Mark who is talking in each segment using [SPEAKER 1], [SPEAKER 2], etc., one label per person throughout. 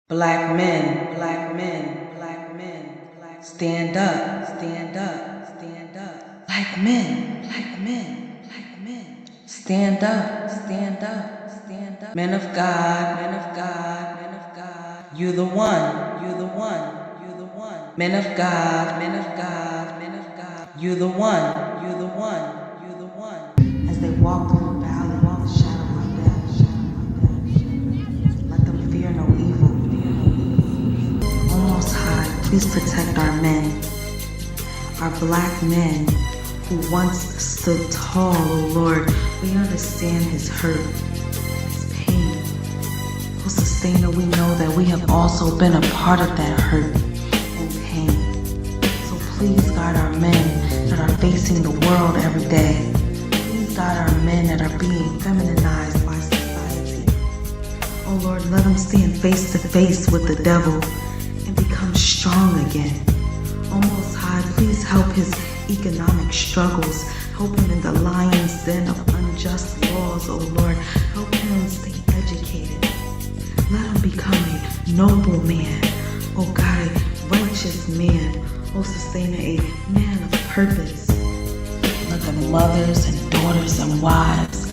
[SPEAKER 1] Black men, black men, black men, stand up, stand up, stand up. Black men, black men, black men, stand up, stand up, stand up. Men of God, men of God, men of God. You the one, you the one, you the one. Men of God, men of God, men of God. You the one, you the one, you the one. As they walk through the valley, walk the shadow of death. Let them fear no evil. O Most High, please protect our men, our black men who once stood tall, O Lord. We understand his hurt, his pain. O Sustainer, we know that we have also been a part of that hurt and pain. So please guide our men that are facing the world every day. Please guide our men that are being feminized by society. Oh Lord, let them stand face to face with the devil and become strong again. Oh Most High, please help his economic struggles. Help him in the lion's den of unjust laws, oh Lord. Help him stay educated. Let him become a noble man. Oh God, a righteous man. Oh Sustainer, a man of purpose. Let the mothers and daughters and wives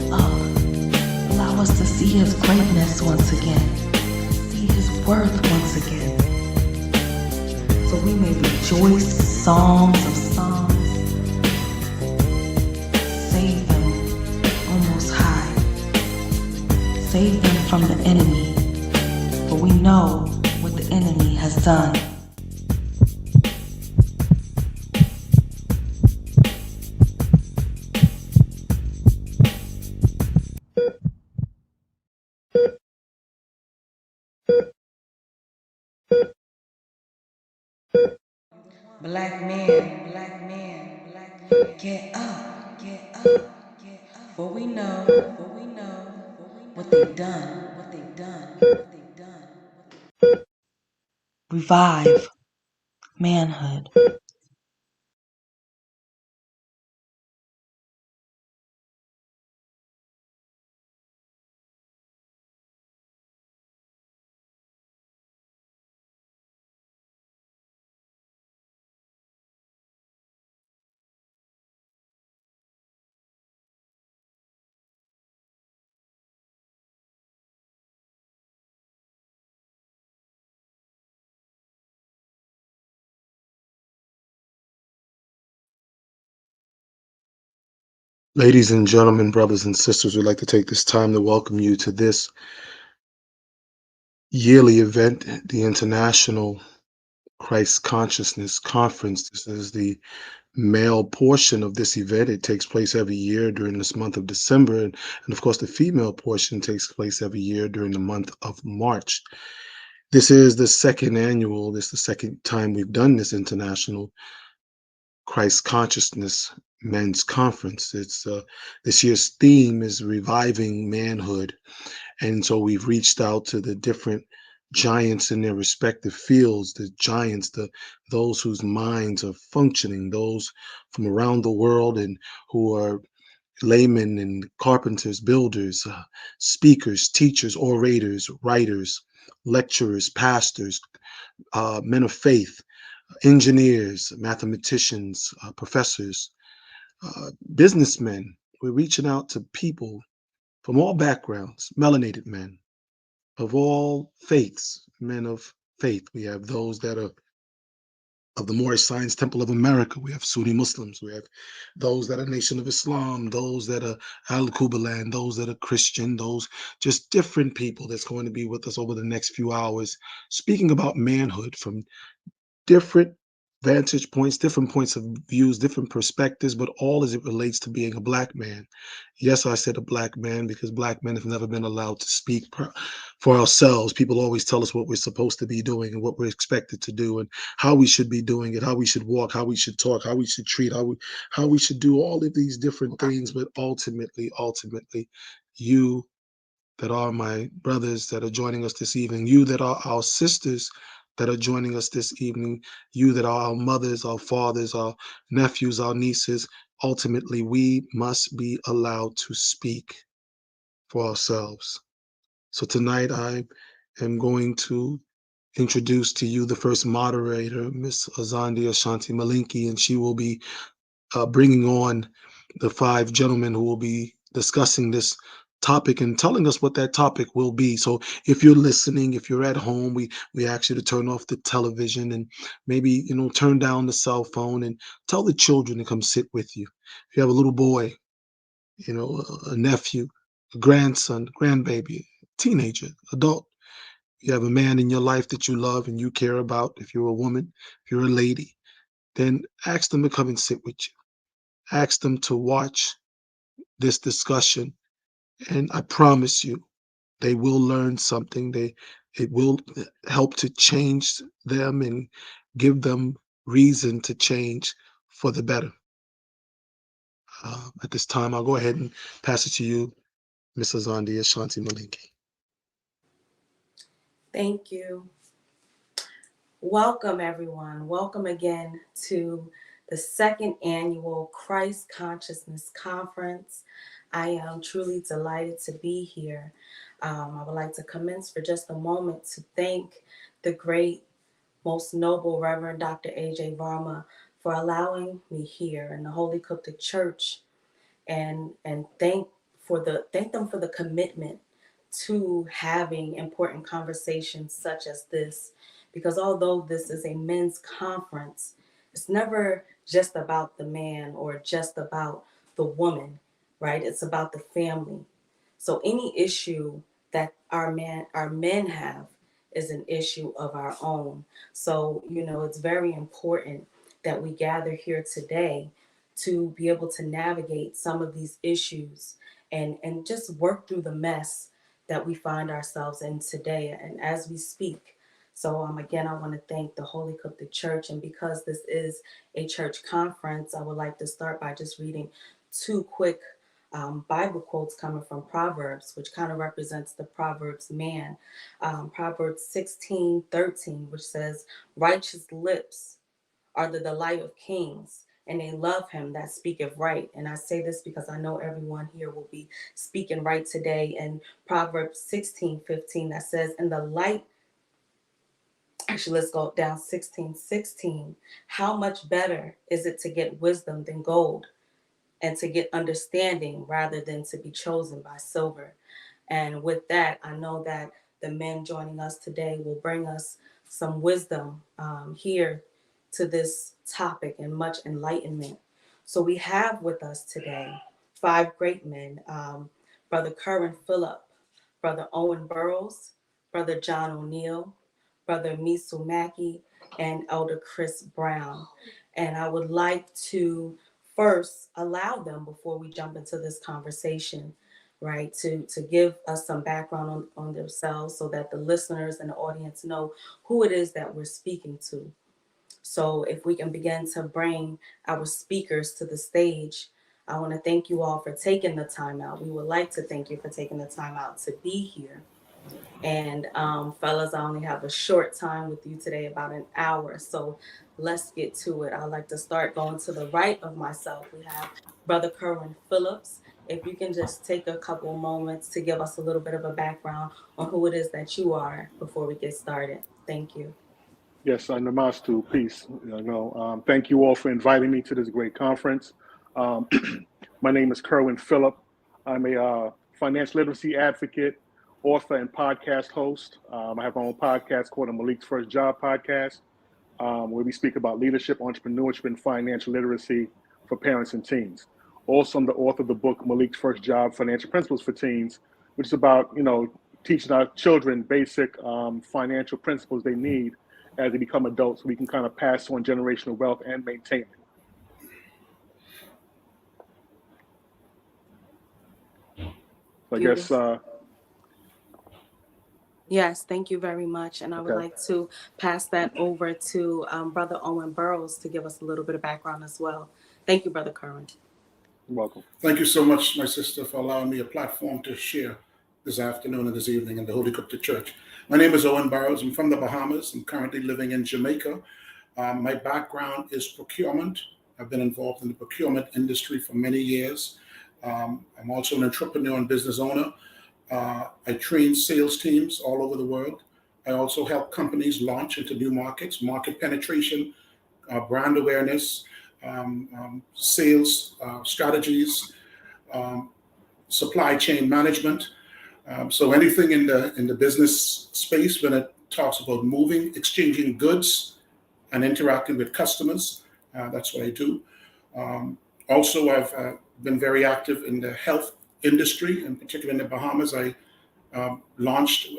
[SPEAKER 1] allow us to see his greatness once again. See his worth once again. So we may rejoice, songs of songs. Save them, O Most High. Save them from the enemy, for we know what the enemy has done. Black man, black man, black man, get up, get up, get up. For we know, what they've done, what they've done, what they've done. Revive manhood.
[SPEAKER 2] Ladies and gentlemen, brothers and sisters, we'd like to take this time to welcome you to this yearly event, the International Christ Consciousness Conference. This is the male portion of this event. It takes place every year during this month of December. And of course, the female portion takes place every year during the month of March. This is the second annual, this is the second time we've done this International Christ Consciousness Men's Conference. It's this year's theme is reviving manhood, and so we've reached out to the different giants in their respective fields, the giants, those whose minds are functioning, those from around the world, and who are laymen and carpenters, builders, speakers, teachers, orators, writers, lecturers, pastors, men of faith, engineers, mathematicians, professors, businessmen. We're reaching out to people from all backgrounds, melanated men of all faiths, men of faith. We have those that are of the Moorish Science Temple of America. We have Sunni Muslims. We have those that are Nation of Islam, those that are Al Kubalan, those that are Christian, those just different people that's going to be with us over the next few hours, speaking about manhood from different vantage points, different points of views, different perspectives, but all as it relates to being a black man. Yes, I said a black man because black men have never been allowed to speak for ourselves. People always tell us what we're supposed to be doing and what we're expected to do and how we should be doing it, how we should walk, how we should talk, how we should treat, how we should do all of these different things. But ultimately, you that are my brothers that are joining us this evening, you that are our sisters that are joining us this evening, you that are our mothers, our fathers, our nephews, our nieces. Ultimately, we must be allowed to speak for ourselves. So tonight, I am going to introduce to you the first moderator, Miss Azandi Ashanti Malinki, and she will be bringing on the five gentlemen who will be discussing this topic and telling us what that topic will be. So if you're listening, if you're at home, we ask you to turn off the television and maybe turn down the cell phone and tell the children to come sit with you. If you have a little boy, a nephew, a grandson, grandbaby, teenager, adult, you have a man in your life that you love and you care about, if you're a woman, if you're a lady, then ask them to come and sit with you. Ask them to watch this discussion, and I promise you, they will learn something. It will help to change them and give them reason to change for the better. At this time, I'll go ahead and pass it to you, Mrs. Zandi Ashanti Malinki.
[SPEAKER 3] Thank you. Welcome, everyone. Welcome again to the second annual Christ Consciousness Conference. I am truly delighted to be here. I would like to commence for just a moment to thank the great, most noble Reverend Dr. A.J. Varma for allowing me here in the Holy Qubtic-Church and thank them for the commitment to having important conversations such as this, because although this is a men's conference, it's never just about the man or just about the woman, right? It's about the family. So any issue that our men have is an issue of our own. So, it's very important that we gather here today to be able to navigate some of these issues and just work through the mess that we find ourselves in today and as we speak. So again, I want to thank the Holy Qubtic-Church, and because this is a church conference, I would like to start by just reading two quick Bible quotes coming from Proverbs, which kind of represents the Proverbs man. Proverbs 16:13, which says, "Righteous lips are the delight of kings, and they love him that speaketh right." And I say this because I know everyone here will be speaking right today. And Proverbs 16:15, that says, "In the light," actually, let's go down 16:16. "How much better is it to get wisdom than gold, and to get understanding rather than to be chosen by silver." And with that, I know that the men joining us today will bring us some wisdom here to this topic and much enlightenment. So we have with us today five great men, Brother Curran Phillip, Brother Owen Burrows, Brother John O'Neill, Brother Misu Mackey, and Elder Chris Brown. And I would like to first allow them, before we jump into this conversation, right, to give us some background on themselves so that the listeners and the audience know who it is that we're speaking to. So if we can begin to bring our speakers to the stage, I want to thank you all for taking the time out. We would like to thank you for taking the time out to be here. And fellas, I only have a short time with you today, about an hour. So let's get to it. I'd like to start going to the right of myself. We have Brother Kerwin Phillips. If you can just take a couple moments to give us a little bit of a background on who it is that you are before we get started. Thank you.
[SPEAKER 4] Yes, Namastu, peace. Thank you all for inviting me to this great conference. Um, my name is Kerwin Phillip. I'm a financial literacy advocate, author, and podcast host. I have my own podcast called the Malik's First Job Podcast, where we speak about leadership, entrepreneurship, and financial literacy for parents and teens. Also, I'm the author of the book Malik's First Job: Financial Principles for Teens, which is about teaching our children basic financial principles they need as they become adults, so we can kind of pass on generational wealth and maintain it. So I guess,
[SPEAKER 3] Beautiful. Yes, thank you very much. And I would
[SPEAKER 4] okay,
[SPEAKER 3] like to pass that over to Brother Owen Burrows to give us a little bit of background as well. Thank you, Brother Curran.
[SPEAKER 4] you're welcome.
[SPEAKER 5] Thank you so much, my sister, for allowing me a platform to share this afternoon and this evening in the Holy Qubtic-Church. My name is Owen Burrows. I'm from the Bahamas. I'm currently living in Jamaica. My background is procurement. I've been involved in the procurement industry for many years. I'm also an entrepreneur and business owner. I train sales teams all over the world. I also help companies launch into new markets, market penetration, brand awareness, sales strategies, um, supply chain management. So anything in the business space when it talks about moving, exchanging goods, and interacting with customers, that's what I do. Um, Also, I've been very active in the health industry, in particular in the Bahamas. I launched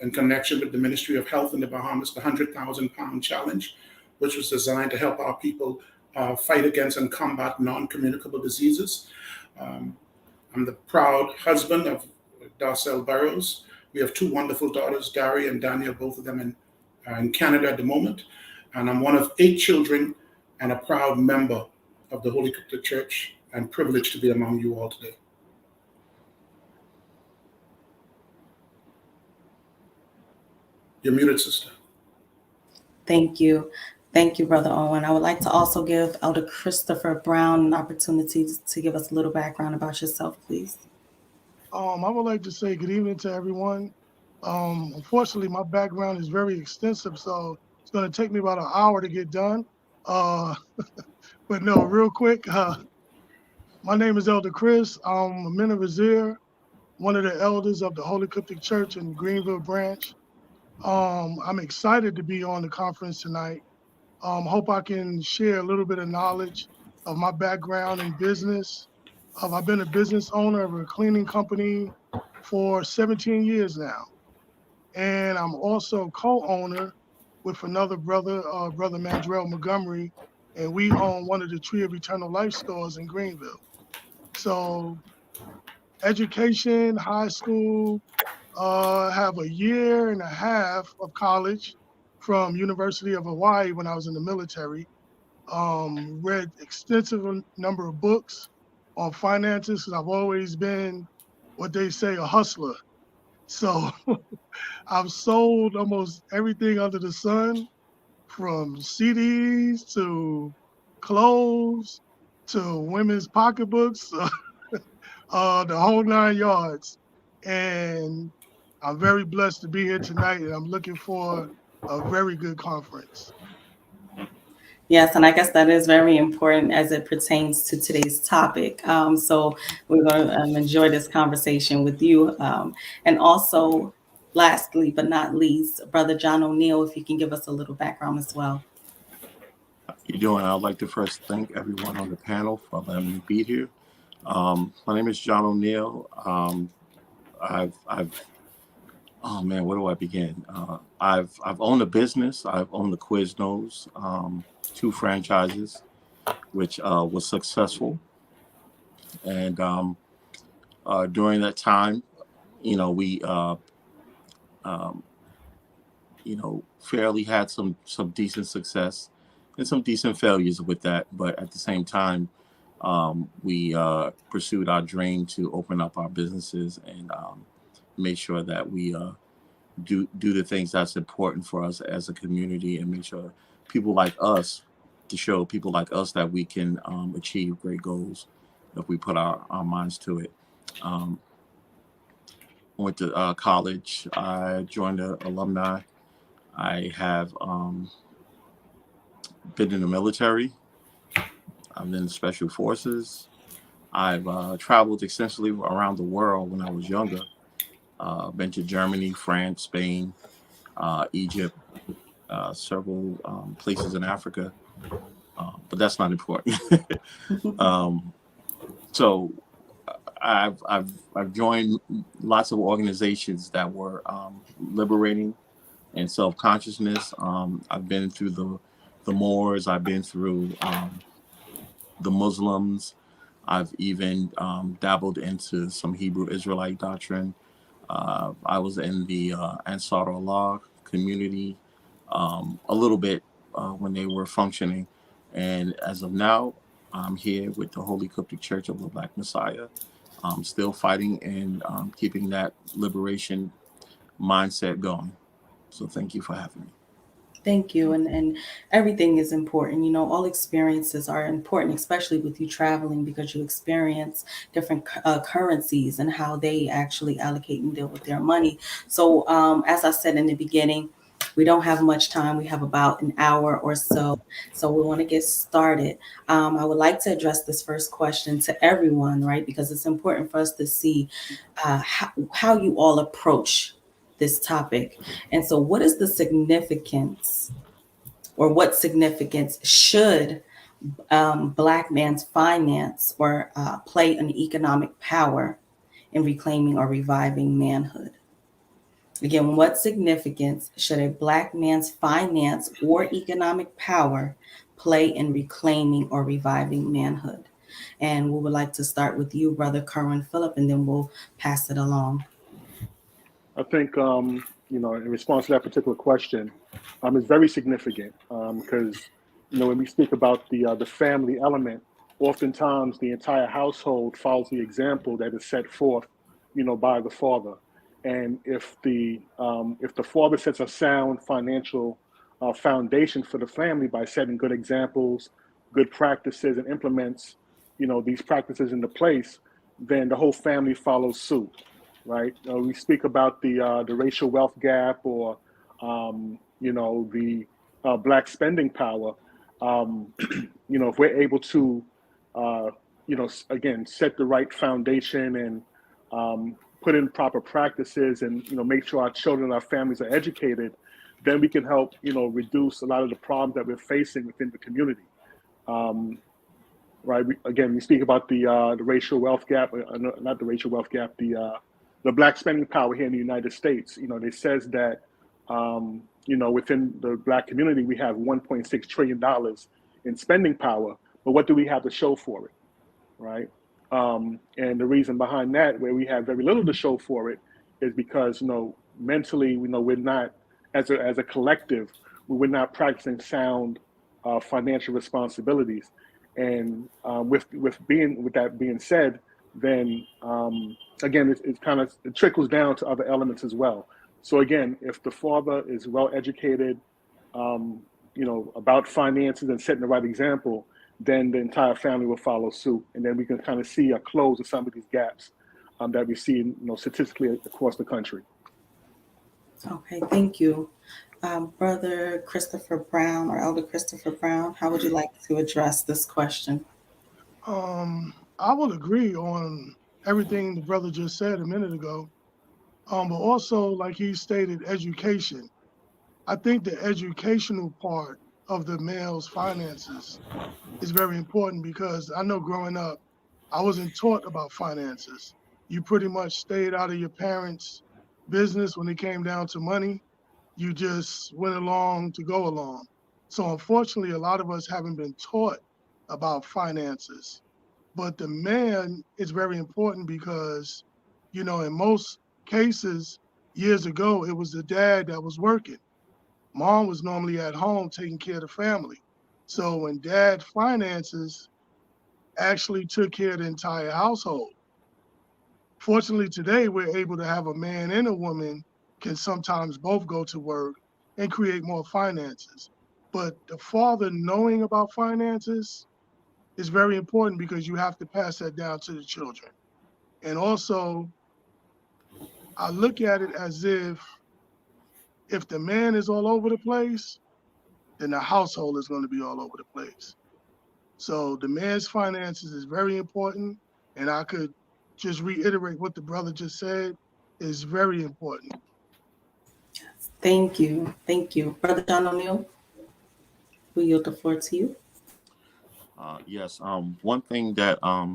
[SPEAKER 5] in connection with the Ministry of Health in the Bahamas the 100,000 pound challenge, which was designed to help our people fight against and combat non-communicable diseases. Um, I'm the proud husband of Darcel Burrows. We have two wonderful daughters, Dari and Daniel, both of them in Canada at the moment. And I'm one of 8 children and a proud member of the Holy Qubtic-Church, and privileged to be among you all today. You're muted, sister.
[SPEAKER 3] Thank you. Thank you, Brother Owen. I would like to also give Elder Christopher Brown an opportunity to give us a little background about yourself, please.
[SPEAKER 6] I would like to say good evening to everyone. Unfortunately, my background is very extensive, so it's going to take me about an hour to get done. But no, real quick, my name is Elder Chris. I'm a Mentor Vizier, one of the elders of the Holy Qubtic-Church in Greenville branch. I'm excited to be on the conference tonight. Hope I can share a little bit of knowledge of my background in business. I've been a business owner of a cleaning company for 17 years now. And I'm also co-owner with another brother, Brother Mandrell Montgomery, and we own one of the Tree of Eternal Life stores in Greenville. So education, high school, have a year and a half of college from University of Hawaii when I was in the military. Read extensive number of books on finances, because I've always been what they say, a hustler. So I've sold almost everything under the sun, from CDs to clothes to women's pocketbooks, the whole 9 yards. And I'm very blessed to be here tonight, and I'm looking for a very good conference.
[SPEAKER 3] Yes, and I guess that is very important as it pertains to today's topic. So we're going to enjoy this conversation with you. And also, lastly but not least, Brother John O'Neill, if you can give us a little background as well.
[SPEAKER 7] You're doing. I'd like to first thank everyone on the panel for letting me be here. My name is John O'Neill. Oh man, where do I begin? I've owned a business. I've owned the Quiznos, 2 franchises, which was successful. And during that time, we fairly had some decent success and some decent failures with that. But at the same time, we pursued our dream to open up our businesses and make sure that we do the things that's important for us as a community, and make sure people like us, to show people like us that we can achieve great goals if we put our minds to it. Went to college. I joined the alumni. I have been in the military. I'm in the special forces. I've traveled extensively around the world when I was younger. Been to Germany, France, Spain, Egypt, several places in Africa, but that's not important. So I've joined lots of organizations that were liberating and self-consciousness. I've been through the Moors. I've been through the Muslims. I've even dabbled into some Hebrew Israelite doctrine. I was in the Ansar Allah community a little bit when they were functioning. And as of now, I'm here with the Holy Qubtic-Church of the Black Messiah. I'm still fighting and keeping that liberation mindset going. So thank you for having me.
[SPEAKER 3] Thank you. And everything is important. You know, all experiences are important, especially with you traveling, because you experience different currencies and how they actually allocate and deal with their money. So, as I said in the beginning, we don't have much time. We have about an hour or so. So, we want to get started. I would like to address this first question to everyone, right? Because it's important for us to see how you all approach this topic. And so, what is the significance, or what significance should Black man's finance or play an economic power in reclaiming or reviving manhood? Again, what significance should a Black man's finance or economic power play in reclaiming or reviving manhood? And we would like to start with you, Brother Kerwin Phillip, and then we'll pass it along.
[SPEAKER 4] I think, in response to that particular question, it's very significant because, when we speak about the family element, oftentimes the entire household follows the example that is set forth, by the father. And if the father sets a sound financial foundation for the family by setting good examples, good practices, and implements, these practices into place, then the whole family follows suit, right? We speak about the racial wealth gap, or the Black spending power. If we're able to, again, set the right foundation and put in proper practices, and make sure our children and our families are educated, then we can help reduce a lot of the problems that we're facing within the community. Right. We speak about the racial wealth gap, not the racial wealth gap, the Black spending power here in the United States. It says that, within the Black community, we have $1.6 trillion in spending power, but what do we have to show for it, right? And the reason behind that, where we have very little to show for it, is because, mentally, we're not, as a collective, we're not practicing sound financial responsibilities. And with that being said, then again, it trickles down to other elements as well. So again, if the father is well educated, about finances and setting the right example, then the entire family will follow suit, and then we can kind of see a close of some of these gaps that we see, statistically across the country.
[SPEAKER 3] Okay, thank you. Brother Christopher Brown, or Elder Christopher Brown, how would you like to address this question?
[SPEAKER 6] I will agree on everything the brother just said a minute ago. But also, like he stated, education. I think the educational part of the male's finances is very important, because I know growing up, I wasn't taught about finances. You pretty much stayed out of your parents' business when it came down to money. You just went along to go along. So unfortunately, a lot of us haven't been taught about finances. But the man is very important because, in most cases, years ago, it was the dad that was working. Mom was normally at home taking care of the family. So when dad finances actually took care of the entire household. Fortunately, today we're able to have a man and a woman can sometimes both go to work and create more finances. But the father knowing about finances is very important, because you have to pass that down to the children. And also, I look at it as if the man is all over the place, then the household is going to be all over the place. So the man's finances is very important. And I could just reiterate what the brother just said, is very important.
[SPEAKER 3] Thank you. Thank you. Brother John O'Neill, we yield the floor to you.
[SPEAKER 7] Yes. One thing that I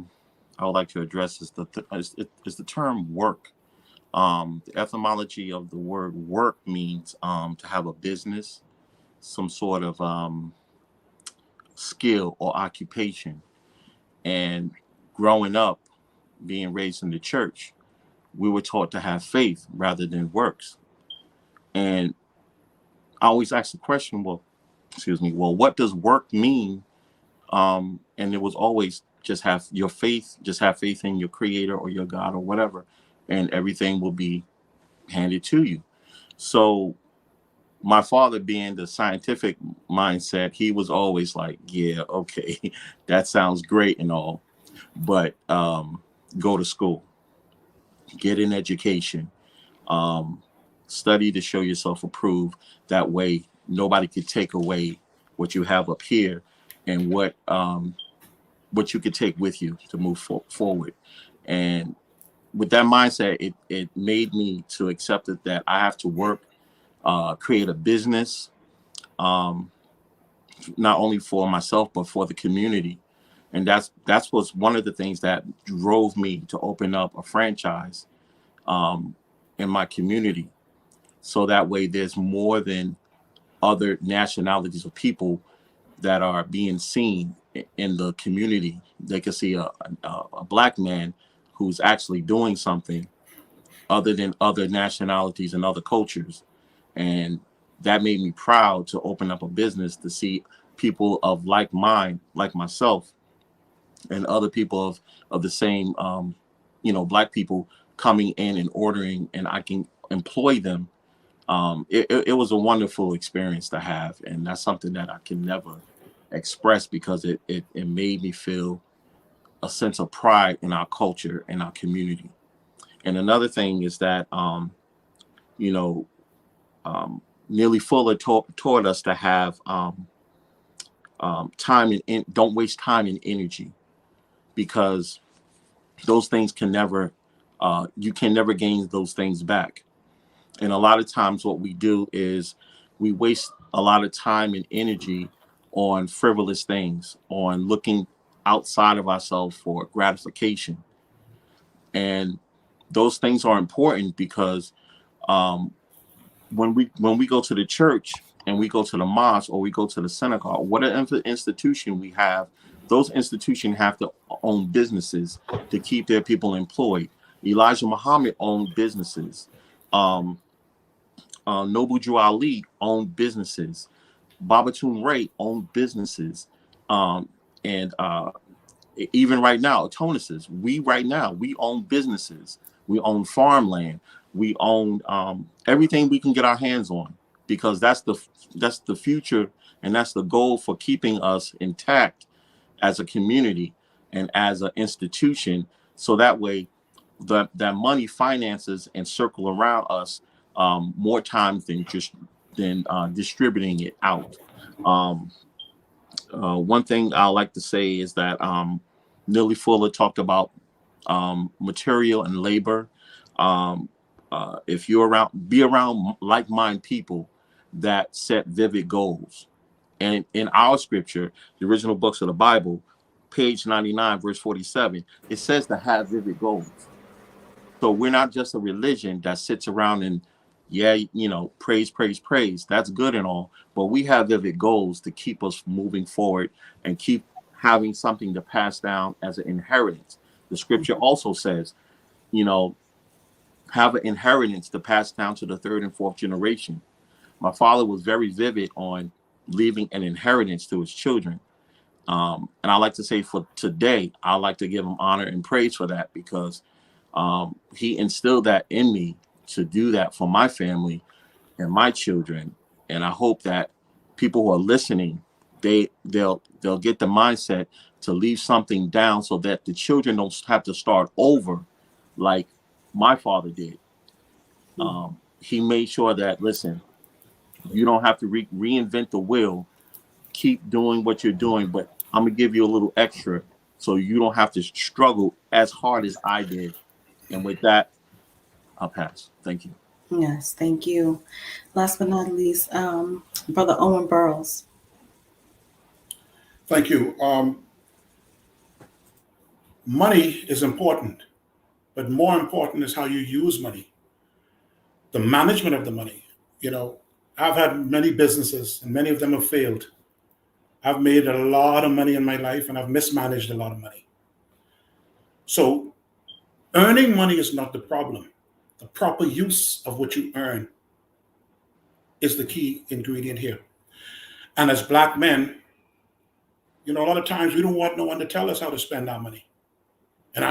[SPEAKER 7] would like to address is the term work. The etymology of the word work means to have a business, some sort of skill or occupation. And growing up, being raised in the church, we were taught to have faith rather than works. And I always ask the question, well, what does work mean? And it was always just have faith in your creator or your God or whatever, and everything will be handed to you. So my father being the scientific mindset, he was always like, yeah, okay, that sounds great and all, but go to school, get an education, um, study to show yourself approved. That way, nobody could take away what you have up here and what you could take with you to move forward. And with that mindset, it made me to accept it that I have to work, create a business, um, not only for myself but for the community. And that's what's one of the things that drove me to open up a franchise um, in my community, so that way there's more than other nationalities of people that are being seen in the community. They can see a black man who's actually doing something other than other nationalities and other cultures. And that made me proud to open up a business to see people of like mind, like myself, and other people of the same, black people coming in and ordering, and I can employ them. It was a wonderful experience to have, and that's something that I can never express because it made me feel a sense of pride in our culture and our community. And another thing is that you know Neely Fuller taught us to have time and don't waste time and energy, because those things can never you can never gain those things back. And a lot of times what we do is we waste a lot of time and energy on frivolous things, on looking outside of ourselves for gratification. And those things are important because um, when we go to the church and we go to the mosque or we go to the synagogue, whatever institution we have, those institutions have to own businesses to keep their people employed. Elijah Muhammad owned businesses. Um, Noble Drew Ali owned businesses. Babatunde Ray owned businesses. Um, and even right now, Atonesis, we own businesses. We own farmland. We own everything we can get our hands on, because that's the future, and that's the goal for keeping us intact as a community and as an institution. So that way, that money finances and circle around us more times than just than distributing it out. Um, One thing I like to say is that Neely Fuller talked about material and labor. Um, if you're around, be around like-minded people that set vivid goals. And in our scripture, the original books of the Bible, page 99, verse 47, it says to have vivid goals. So we're not just a religion that sits around and, yeah, praise, praise, praise. That's good and all, but we have vivid goals to keep us moving forward and keep having something to pass down as an inheritance. The scripture also says, you know, have an inheritance to pass down to the third and fourth generation. My father was very vivid on leaving an inheritance to his children. And I like to say for today, I like to give him honor and praise for that, because he instilled that in me to do that for my family and my children. And I hope that people who are listening, they'll get the mindset to leave something down so that the children don't have to start over like my father did. He made sure that, listen, you don't have to reinvent the wheel. Keep doing what you're doing, but I'm gonna give you a little extra so you don't have to struggle as hard as I did. And with that, I'll pass. Thank you.
[SPEAKER 3] Yes, thank you. Last but not least, Brother Owen Burrows.
[SPEAKER 5] Thank you. Money is important, but more important is how you use money, the management of the money. You know, I've had many businesses and many of them have failed. I've made a lot of money in my life and I've mismanaged a lot of money. So earning money is not the problem. The proper use of what you earn is the key ingredient here. And as black men, a lot of times we don't want no one to tell us how to spend our money. And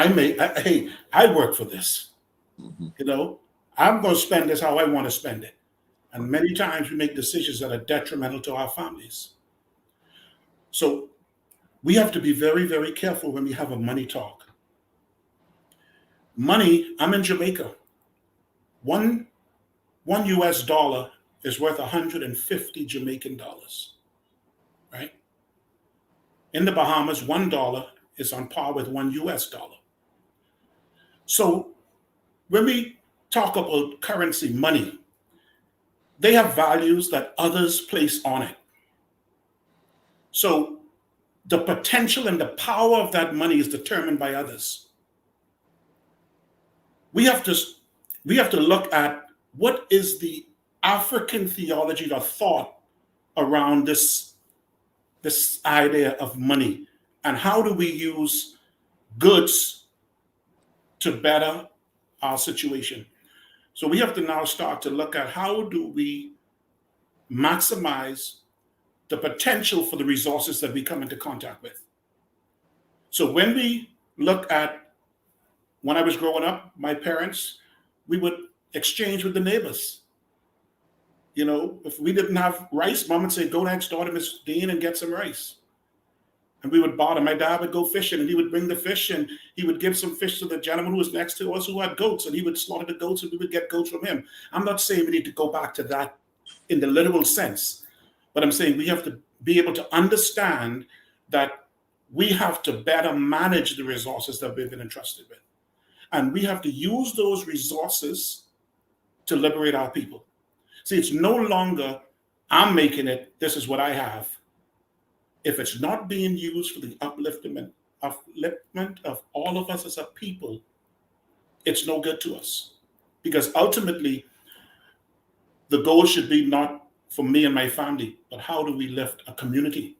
[SPEAKER 5] hey, I work for this.
[SPEAKER 7] Mhm.
[SPEAKER 5] I'm going to spend this how I want to spend it. And many times we make decisions that are detrimental to our families. So we have to be very, very careful when we have a money talk. Money, I'm in Jamaica. One US dollar is worth 150 Jamaican dollars, right? In the Bahamas, $1 is on par with one US dollar. So when we talk about currency, money, they have values that others place on it. So the potential and the power of that money is determined by others. We have to look at what is the African theology or thought around this idea of money, and how do we use goods to better our situation. So we have to now start to look at how do we maximize the potential for the resources that we come into contact with. So when we look at, when I was growing up, my parents, we would exchange with the neighbors. You know, if we didn't have rice, mom would say, go next door to Miss Dean and get some rice. And we would barter. My dad would go fishing and he would bring the fish and he would give some fish to the gentleman who was next to us who had goats, and he would slaughter the goats and we would get goats from him. I'm not saying we need to go back to that in the literal sense, but I'm saying we have to be able to understand that we have to better manage the resources that we've been entrusted with. And we have to use those resources to liberate our people. See, it's no longer, I'm making it, this is what I have. If it's not being used for the upliftment of all of us as a people, it's no good to us. Because ultimately, the goal should be not for me and my family, but how do we lift a community?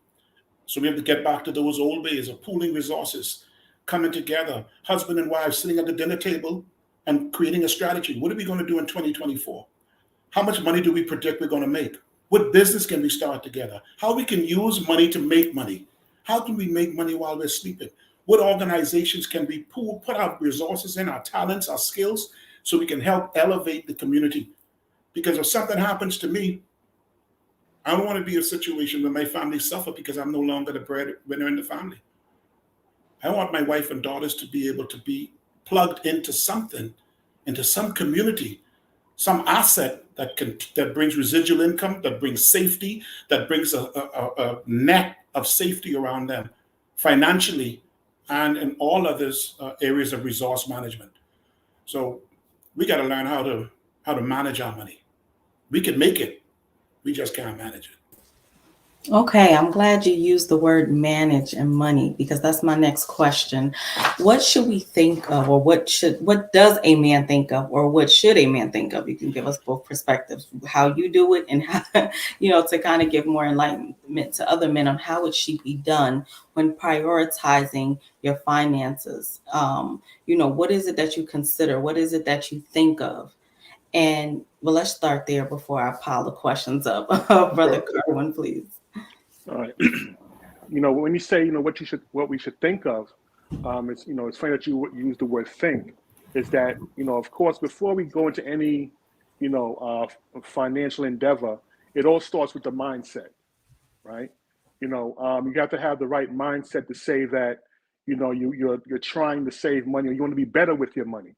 [SPEAKER 5] So we have to get back to those old ways of pooling resources, coming together, husband and wife sitting at the dinner table and creating a strategy. What are we going to do in 2024? How much money do we predict we're going to make? What business can we start together? How we can use money to make money? How can we make money while we're sleeping? What organizations can we put our resources in, our talents, our skills, so we can help elevate the community? Because if something happens to me, I don't want to be in a situation where my family suffer because I'm no longer the breadwinner in the family. I want my wife and daughters to be able to be plugged into something, into some community, some asset that brings residual income, that brings safety, that brings a net of safety around them financially and in all others areas of resource management. So we got to learn how to manage our money. We can make it, we just can't manage it.
[SPEAKER 3] Okay, I'm glad you used the word manage and money, because that's my next question. What should we think of, or what does a man think of, or what should a man think of? You can give us both perspectives, how you do it and how, to kind of give more enlightenment to other men on how it should be done when prioritizing your finances. What is it that you consider? What is it that you think of? And well, let's start there before I pile the questions up. Brother Kerwin, please.
[SPEAKER 4] All right. When you say, what we should think of, it's funny that you use the word think, is that, of course, before we go into any, financial endeavor, it all starts with the mindset, right? You have to have the right mindset to say that, you're trying to save money, or you want to be better with your money.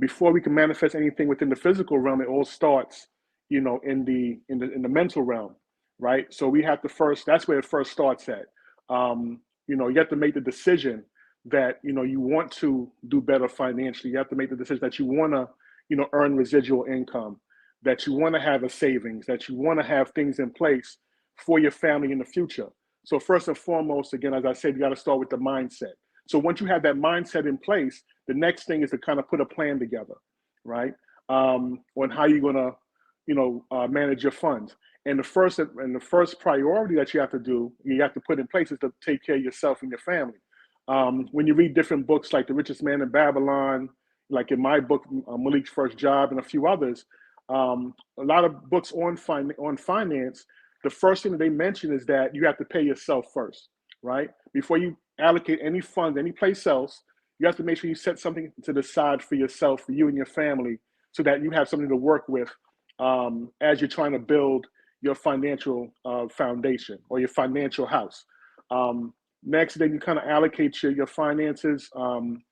[SPEAKER 4] Before we can manifest anything within the physical realm, it all starts, in the mental realm, right? So we have to first, that's where it first starts at. You have to make the decision that, you want to do better financially. You have to make the decision that you want to, earn residual income, that you want to have a savings, that you want to have things in place for your family in the future. So first and foremost, again, as I said, you got to start with the mindset. So once you have that mindset in place, the next thing is to kind of put a plan together, right? On how you're going to, manage your funds. And the first priority that you have to put in place is to take care of yourself and your family. When you read different books like The Richest Man in Babylon, like in my book, Malik's First Job, and a few others, a lot of books on finance, the first thing that they mention is that you have to pay yourself first, right? Before you allocate any funds any place else, you have to make sure you set something to the side for yourself, for you and your family, so that you have something to work with as you're trying to build your financial foundation or your financial house. Next, then you kind of allocate your finances. And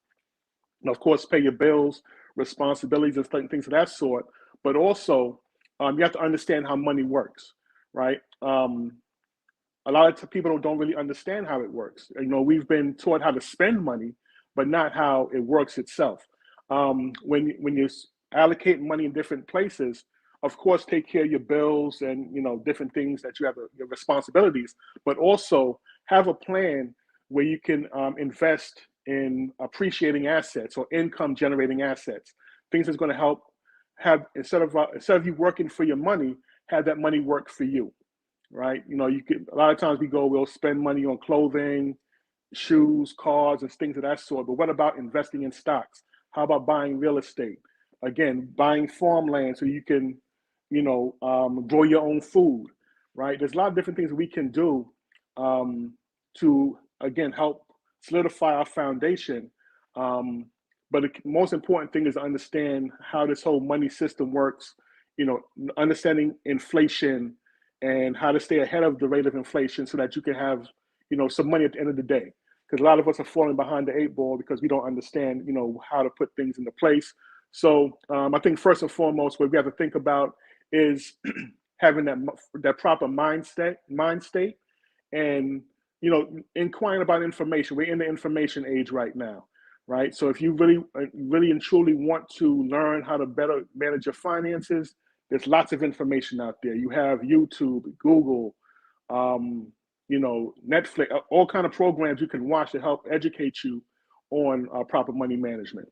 [SPEAKER 4] of course, pay your bills, responsibilities, and things of that sort. But also, you have to understand how money works, right? A lot of people don't really understand how it works. We've been taught how to spend money, but not how it works itself. When you allocate money in different places, of course, take care of your bills and different things that you have your responsibilities, but also have a plan where you can invest in appreciating assets or income generating assets, things that's going to help have instead of you working for your money, have that money work for you, right? You could a lot of times we'll spend money on clothing, shoes, cars, and things of that sort. But what about investing in stocks? How about buying real estate? Again, buying farmland so you can, grow your own food, right? There's a lot of different things we can do to, again, help solidify our foundation. But the most important thing is to understand how this whole money system works, understanding inflation and how to stay ahead of the rate of inflation so that you can have, some money at the end of the day. Because a lot of us are falling behind the 8 ball because we don't understand, how to put things into place. So I think first and foremost, what we have to think about is having that proper mind state, and inquiring about information. We're in the information age right now, right? So if you really and truly want to learn how to better manage your finances, there's lots of information out there. You have YouTube, Google, Netflix, all kind of programs you can watch to help educate you on proper money management.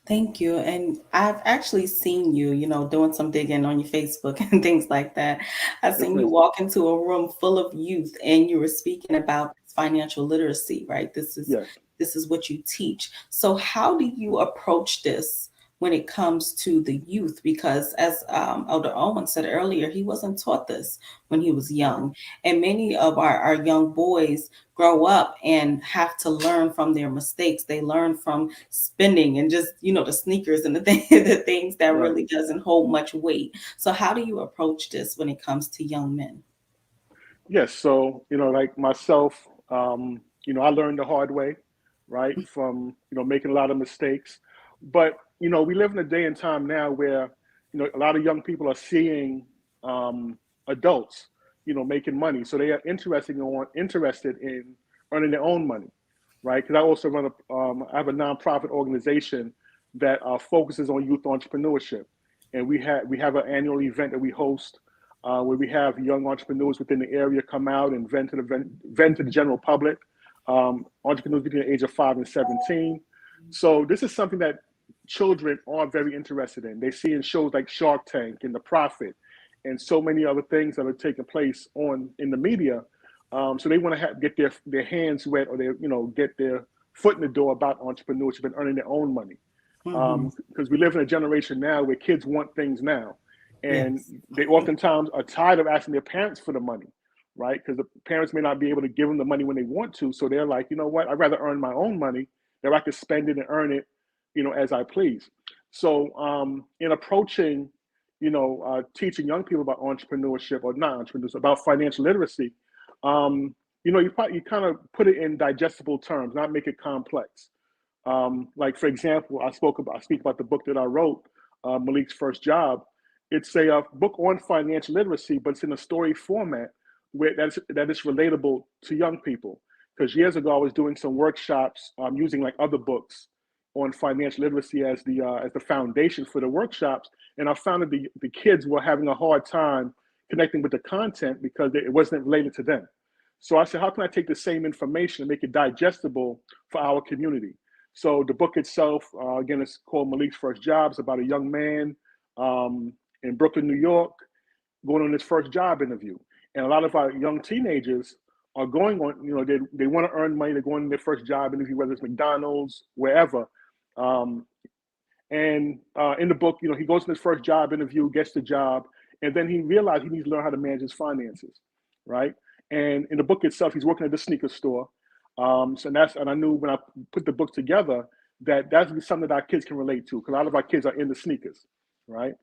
[SPEAKER 3] Thank you. And I've actually seen you, doing some digging on your Facebook and things like that. I've seen you walk into a room full of youth and you were speaking about financial literacy, right? This is what you teach. So how do you approach this when it comes to the youth? Because as Elder Owen said earlier, he wasn't taught this when he was young. And many of our young boys grow up and have to learn from their mistakes. They learn from spending and just, the sneakers and the things that really doesn't hold much weight. So how do you approach this when it comes to young men?
[SPEAKER 4] Yes. So, like myself, I learned the hard way, right? From, making a lot of mistakes. But, we live in a day and time now where, a lot of young people are seeing adults, making money. So they are interested in earning their own money, right? Because I also I have a nonprofit organization that focuses on youth entrepreneurship. And we have an annual event that we host where we have young entrepreneurs within the area come out and vent to the general public, entrepreneurs between the age of 5 and 17. So this is something that children are very interested in. They see in shows like Shark Tank and The Profit and so many other things that are taking place in the media. So they want to get their hands wet or get their foot in the door about entrepreneurship and earning their own money. Because we live in a generation now where kids want things now. And they oftentimes are tired of asking their parents for the money, right? Because the parents may not be able to give them the money when they want to. So they're like, you know what? I'd rather earn my own money than I could spend it and earn it, as I please. So in approaching, teaching young people about entrepreneurship or not entrepreneurship, about financial literacy, you kind of put it in digestible terms, not make it complex. Like, for example, I speak about the book that I wrote, Malik's First Job. It's a book on financial literacy, but it's in a story format where that is relatable to young people. Because years ago, I was doing some workshops using like other books on financial literacy as the foundation for the workshops, and I found that the kids were having a hard time connecting with the content because it wasn't related to them. So I said, how can I take the same information and make it digestible for our community? So the book itself, again, it's called Malik's First Job. It's about a young man in Brooklyn, New York, going on his first job interview. And a lot of our young teenagers are going on, they want to earn money. They're going on their first job interview, whether it's McDonald's, wherever. And in the book, he goes to his first job interview, gets the job, and then he realized he needs to learn how to manage his finances, right? And in the book itself, he's working at the sneaker store. And I knew when I put the book together that's something that our kids can relate to, because a lot of our kids are into sneakers, right?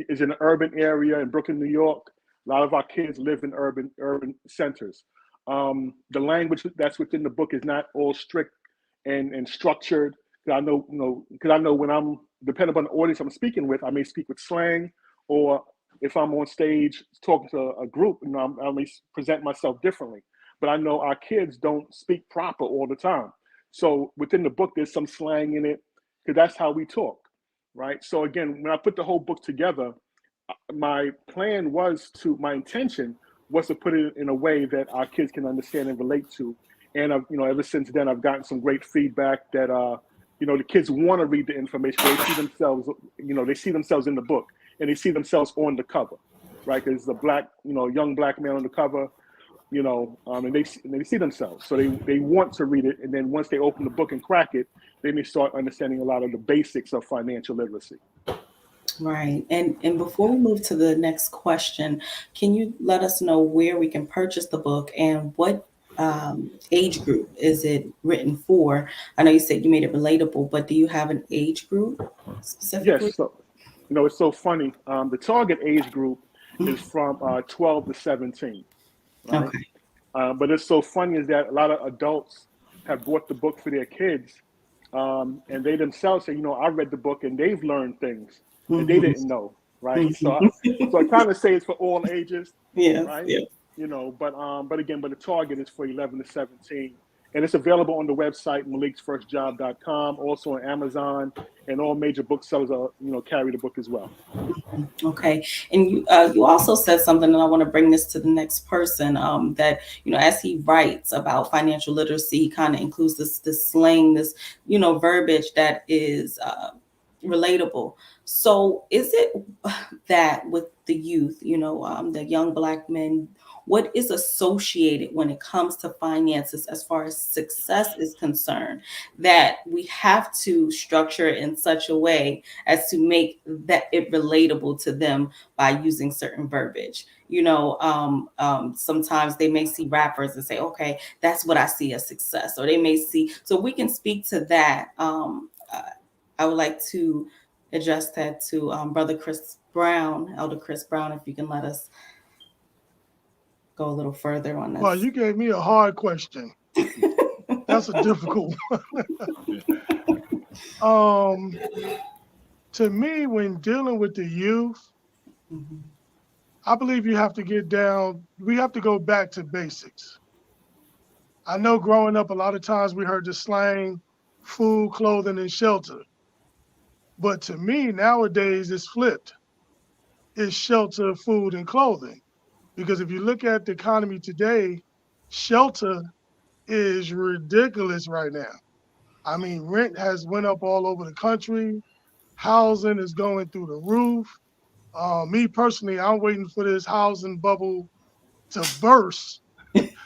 [SPEAKER 4] Is in an urban area in Brooklyn, New York. A lot of our kids live in urban centers. The language that's within the book is not all strict and structured. 'Cause I know, because I know when I'm depending on the audience I'm speaking with, I may speak with slang, or if I'm on stage talking to a group, I may present myself differently. But I know our kids don't speak proper all the time. So within the book, there's some slang in it, because that's how we talk, right? So again, when I put the whole book together, my intention was to put it in a way that our kids can understand and relate to. And I've, ever since then, I've gotten some great feedback that, the kids want to read the information. They see themselves, they see themselves in the book, and they see themselves on the cover, right? Because the black, young black man on the cover, and they see themselves. So they want to read it. And then once they open the book and crack it, they may start understanding a lot of the basics of financial literacy.
[SPEAKER 3] Right. And before we move to the next question, can you let us know where we can purchase the book and what age group is it written for? I know you said you made it relatable, but do you have an age group specifically?
[SPEAKER 4] Yes. So, it's so funny. The target age group is from 12 to 17, right?
[SPEAKER 3] Okay.
[SPEAKER 4] But it's so funny is that a lot of adults have bought the book for their kids, and they themselves say, I read the book and they've learned things that they didn't know, right? So I kind of say it's for all ages,
[SPEAKER 3] Yes.
[SPEAKER 4] right?
[SPEAKER 3] Yeah.
[SPEAKER 4] But the target is for 11 to 17, and it's available on the website maliksfirstjob.com, also on Amazon, and all major booksellers are carry the book as well.
[SPEAKER 3] Okay, and you also said something, and I want to bring this to the next person. That as he writes about financial literacy, he kind of includes this slang, this verbiage that is relatable. So, is it that with the youth, the young black men, what is associated when it comes to finances as far as success is concerned, that we have to structure it in such a way as to make that it relatable to them by using certain verbiage? Sometimes they may see rappers and say, okay, that's what I see as success, or they may see, so we can speak to that. I would like to address that to Brother Chris Brown, Elder Chris Brown, if you can let us go a little further on this.
[SPEAKER 6] Well, you gave me a hard question. That's a difficult one. To me, when dealing with the youth, I believe we have to go back to basics. I know growing up, a lot of times we heard the slang, food, clothing, and shelter. But to me, nowadays, it's flipped. It's shelter, food, and clothing. Because if you look at the economy today, shelter is ridiculous right now. I mean, rent has went up all over the country. Housing is going through the roof. Me personally, I'm waiting for this housing bubble to burst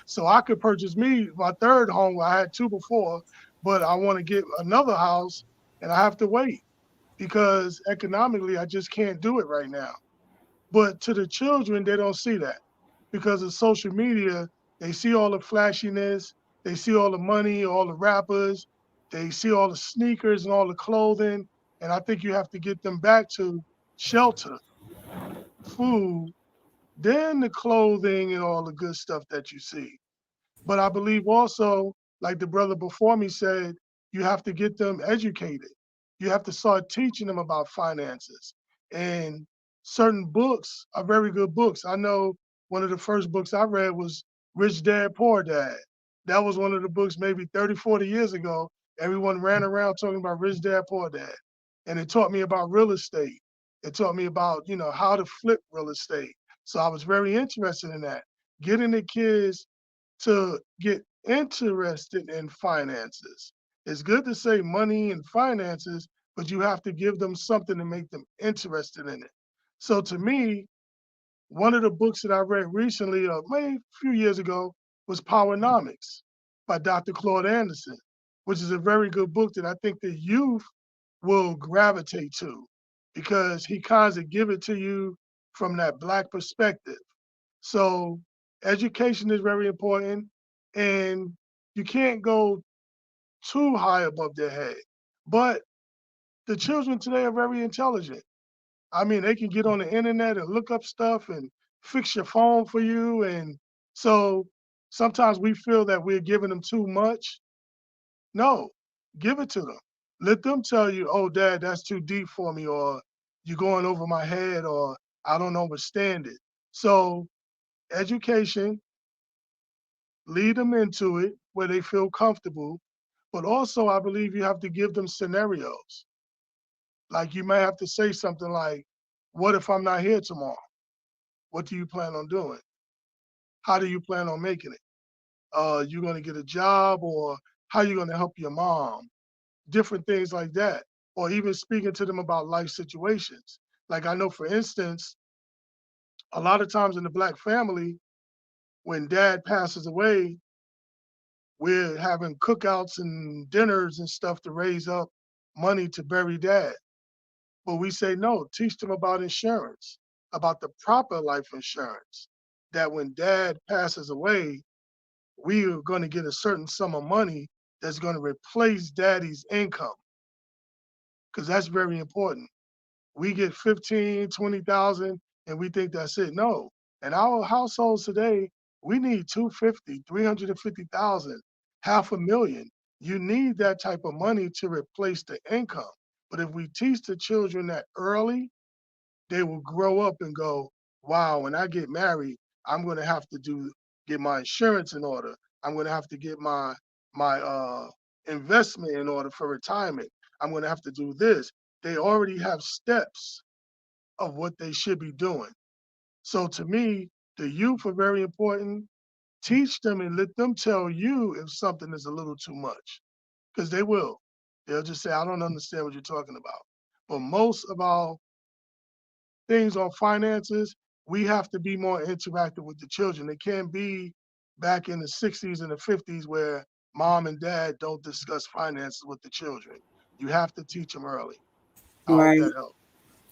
[SPEAKER 6] so I could purchase me my third home. I had two before, but I want to get another house, and I have to wait because economically I just can't do it right now. But to the children, they don't see that because of social media. They see all the flashiness, they see all the money, all the rappers, they see all the sneakers and all the clothing. And I think you have to get them back to shelter, food, then the clothing and all the good stuff that you see. But I believe also, like the brother before me said, you have to get them educated. You have to start teaching them about finances. And certain books are very good books. I know one of the first books I read was Rich Dad, Poor Dad. That was one of the books maybe 30, 40 years ago. Everyone ran around talking about Rich Dad, Poor Dad. And it taught me about real estate. It taught me about, how to flip real estate. So I was very interested in that. Getting the kids to get interested in finances. It's good to say money and finances, but you have to give them something to make them interested in it. So to me, one of the books that I read recently, maybe a few years ago, was Powernomics by Dr. Claude Anderson, which is a very good book that I think the youth will gravitate to because he kinds of give it to you from that Black perspective. So education is very important, and you can't go too high above their head. But the children today are very intelligent. I mean, they can get on the internet and look up stuff and fix your phone for you. And so sometimes we feel that we're giving them too much. No, give it to them. Let them tell you, oh, Dad, that's too deep for me, or you're going over my head, or I don't understand it. So education, lead them into it where they feel comfortable. But also, I believe you have to give them scenarios. Like you may have to say something like, what if I'm not here tomorrow? What do you plan on doing? How do you plan on making it? You going to get a job, or how you going to help your mom? Different things like that. Or even speaking to them about life situations. Like I know, for instance, a lot of times in the Black family, when dad passes away, we're having cookouts and dinners and stuff to raise up money to bury dad. But we say, no, teach them about insurance, about the proper life insurance, that when dad passes away, we are going to get a certain sum of money that's going to replace daddy's income, because that's very important. We get 15, 20,000, and we think that's it. No. In our households today, we need 250, 350,000, half a million. You need that type of money to replace the income. But if we teach the children that early, they will grow up and go, wow, when I get married, I'm going to have to get my insurance in order. I'm going to have to get my investment in order for retirement. I'm going to have to do this. They already have steps of what they should be doing. So to me, the youth are very important. Teach them and let them tell you if something is a little too much, because they will. They'll just say, I don't understand what you're talking about. But most of our things on finances, we have to be more interactive with the children. It can't be back in the 60s and the 50s where mom and dad don't discuss finances with the children. You have to teach them early. I hope
[SPEAKER 3] Right.
[SPEAKER 6] that helps.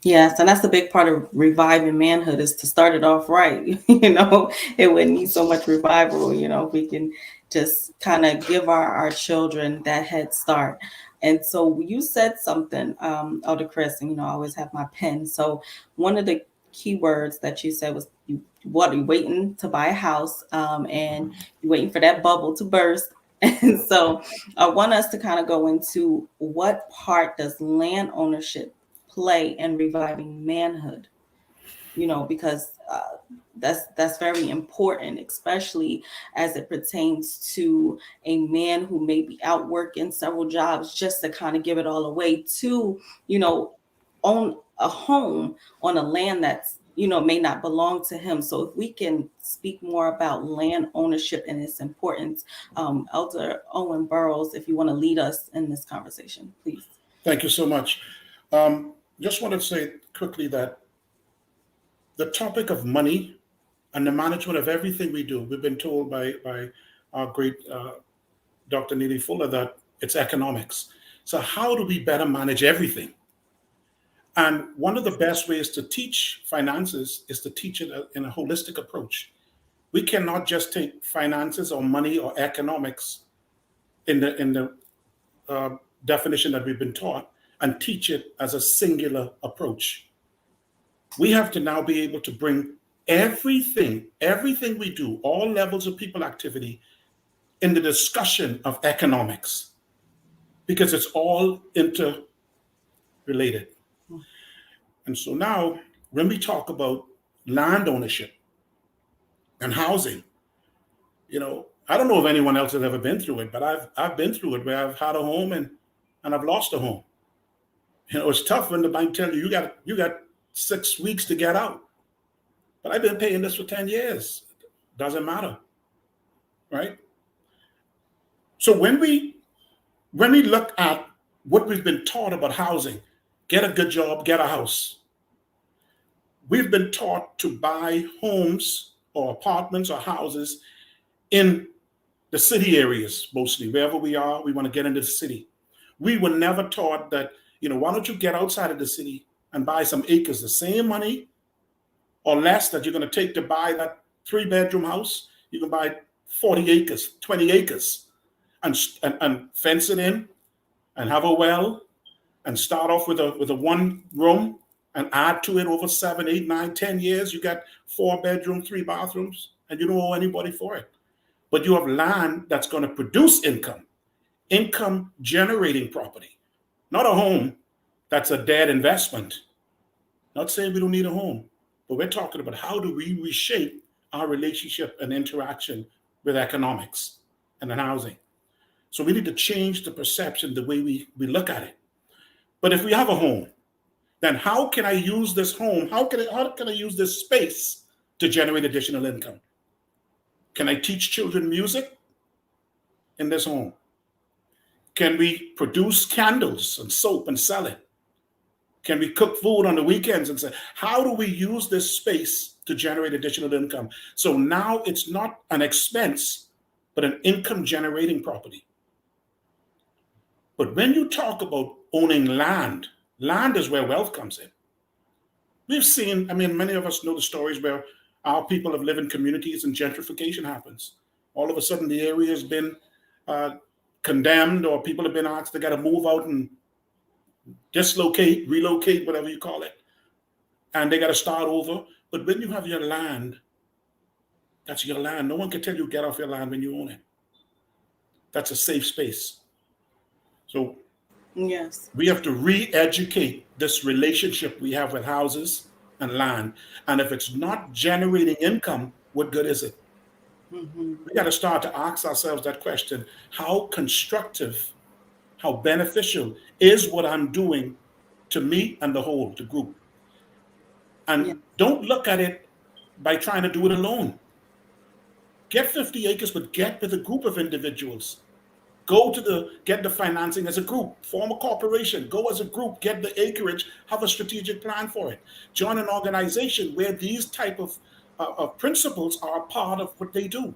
[SPEAKER 3] Yes, and that's the big part of reviving manhood, is to start it off right. It wouldn't need so much revival, if we can just kind of give our children that head start. And so you said something, Elder Chris, and I always have my pen. So one of the key words that you said was you waiting to buy a house, and you're waiting for that bubble to burst. And so I want us to kind of go into what part does land ownership play in reviving manhood, because that's very important, especially as it pertains to a man who may be out working several jobs just to kind of give it all away to own a home on a land that's may not belong to him. So if we can speak more about land ownership and its importance, Elder Owen Burroughs, if you want to lead us in this conversation, please.
[SPEAKER 5] Thank you so much. Just want to say quickly that the topic of money and the management of everything we do, we've been told by our great Dr. Neely Fuller that it's economics. So how do we better manage everything? And one of the best ways to teach finances is to teach it in a holistic approach. We cannot just take finances or money or economics in the definition that we've been taught and teach it as a singular approach. We have to now be able to bring everything we do, all levels of people activity, in the discussion of economics, because it's all interrelated. And so now, when we talk about land ownership and housing, I don't know if anyone else has ever been through it, but I've been through it, where I've had a home and I've lost a home. It's tough when the bank tell you you got 6 weeks to get out. But I've been paying this for 10 years. Doesn't matter, right? So when we look at what we've been taught about housing, get a good job, get a house. We've been taught to buy homes or apartments or houses in the city areas, mostly. Wherever we are, we want to get into the city. We were never taught that, why don't you get outside of the city and buy some acres, the same money or less that you're going to take to buy that 3-bedroom house. You can buy 40 acres, 20 acres, and fence it in and have a well and start off with a one room and add to it over 7, 8, 9, 10 years, you got 4 bedrooms, 3 bathrooms, and you don't owe anybody for it. But you have land that's going to produce income generating property, not a home that's a dead investment. Not saying we don't need a home, but we're talking about how do we reshape our relationship and interaction with economics and in housing. So we need to change the perception, the way we look at it. But if we have a home, then how can I use this home? How can I use this space to generate additional income? Can I teach children music in this home? Can we produce candles and soap and sell it? Can we cook food on the weekends and say, how do we use this space to generate additional income? So now it's not an expense, but an income generating property. But when you talk about owning land, land is where wealth comes in. We've seen, many of us know the stories where our people have lived in communities and gentrification happens. All of a sudden, the area has been condemned, or people have been asked they got to move out and dislocate, relocate, whatever you call it, and they got to start over. But when you have your land, that's your land. No one can tell you get off your land when you own it. That's a safe space. So
[SPEAKER 3] Yes.
[SPEAKER 5] we have to re-educate this relationship we have with houses and land. And if it's not generating income, what good is it?
[SPEAKER 3] Mm-hmm.
[SPEAKER 5] We got to start to ask ourselves that question. How constructive, how beneficial is what I'm doing to me and the whole, the group? And don't look at it by trying to do it alone. Get 50 acres, but get with a group of individuals. Get the financing as a group, form a corporation, go as a group, get the acreage, have a strategic plan for it. Join an organization where these type of principles are a part of what they do.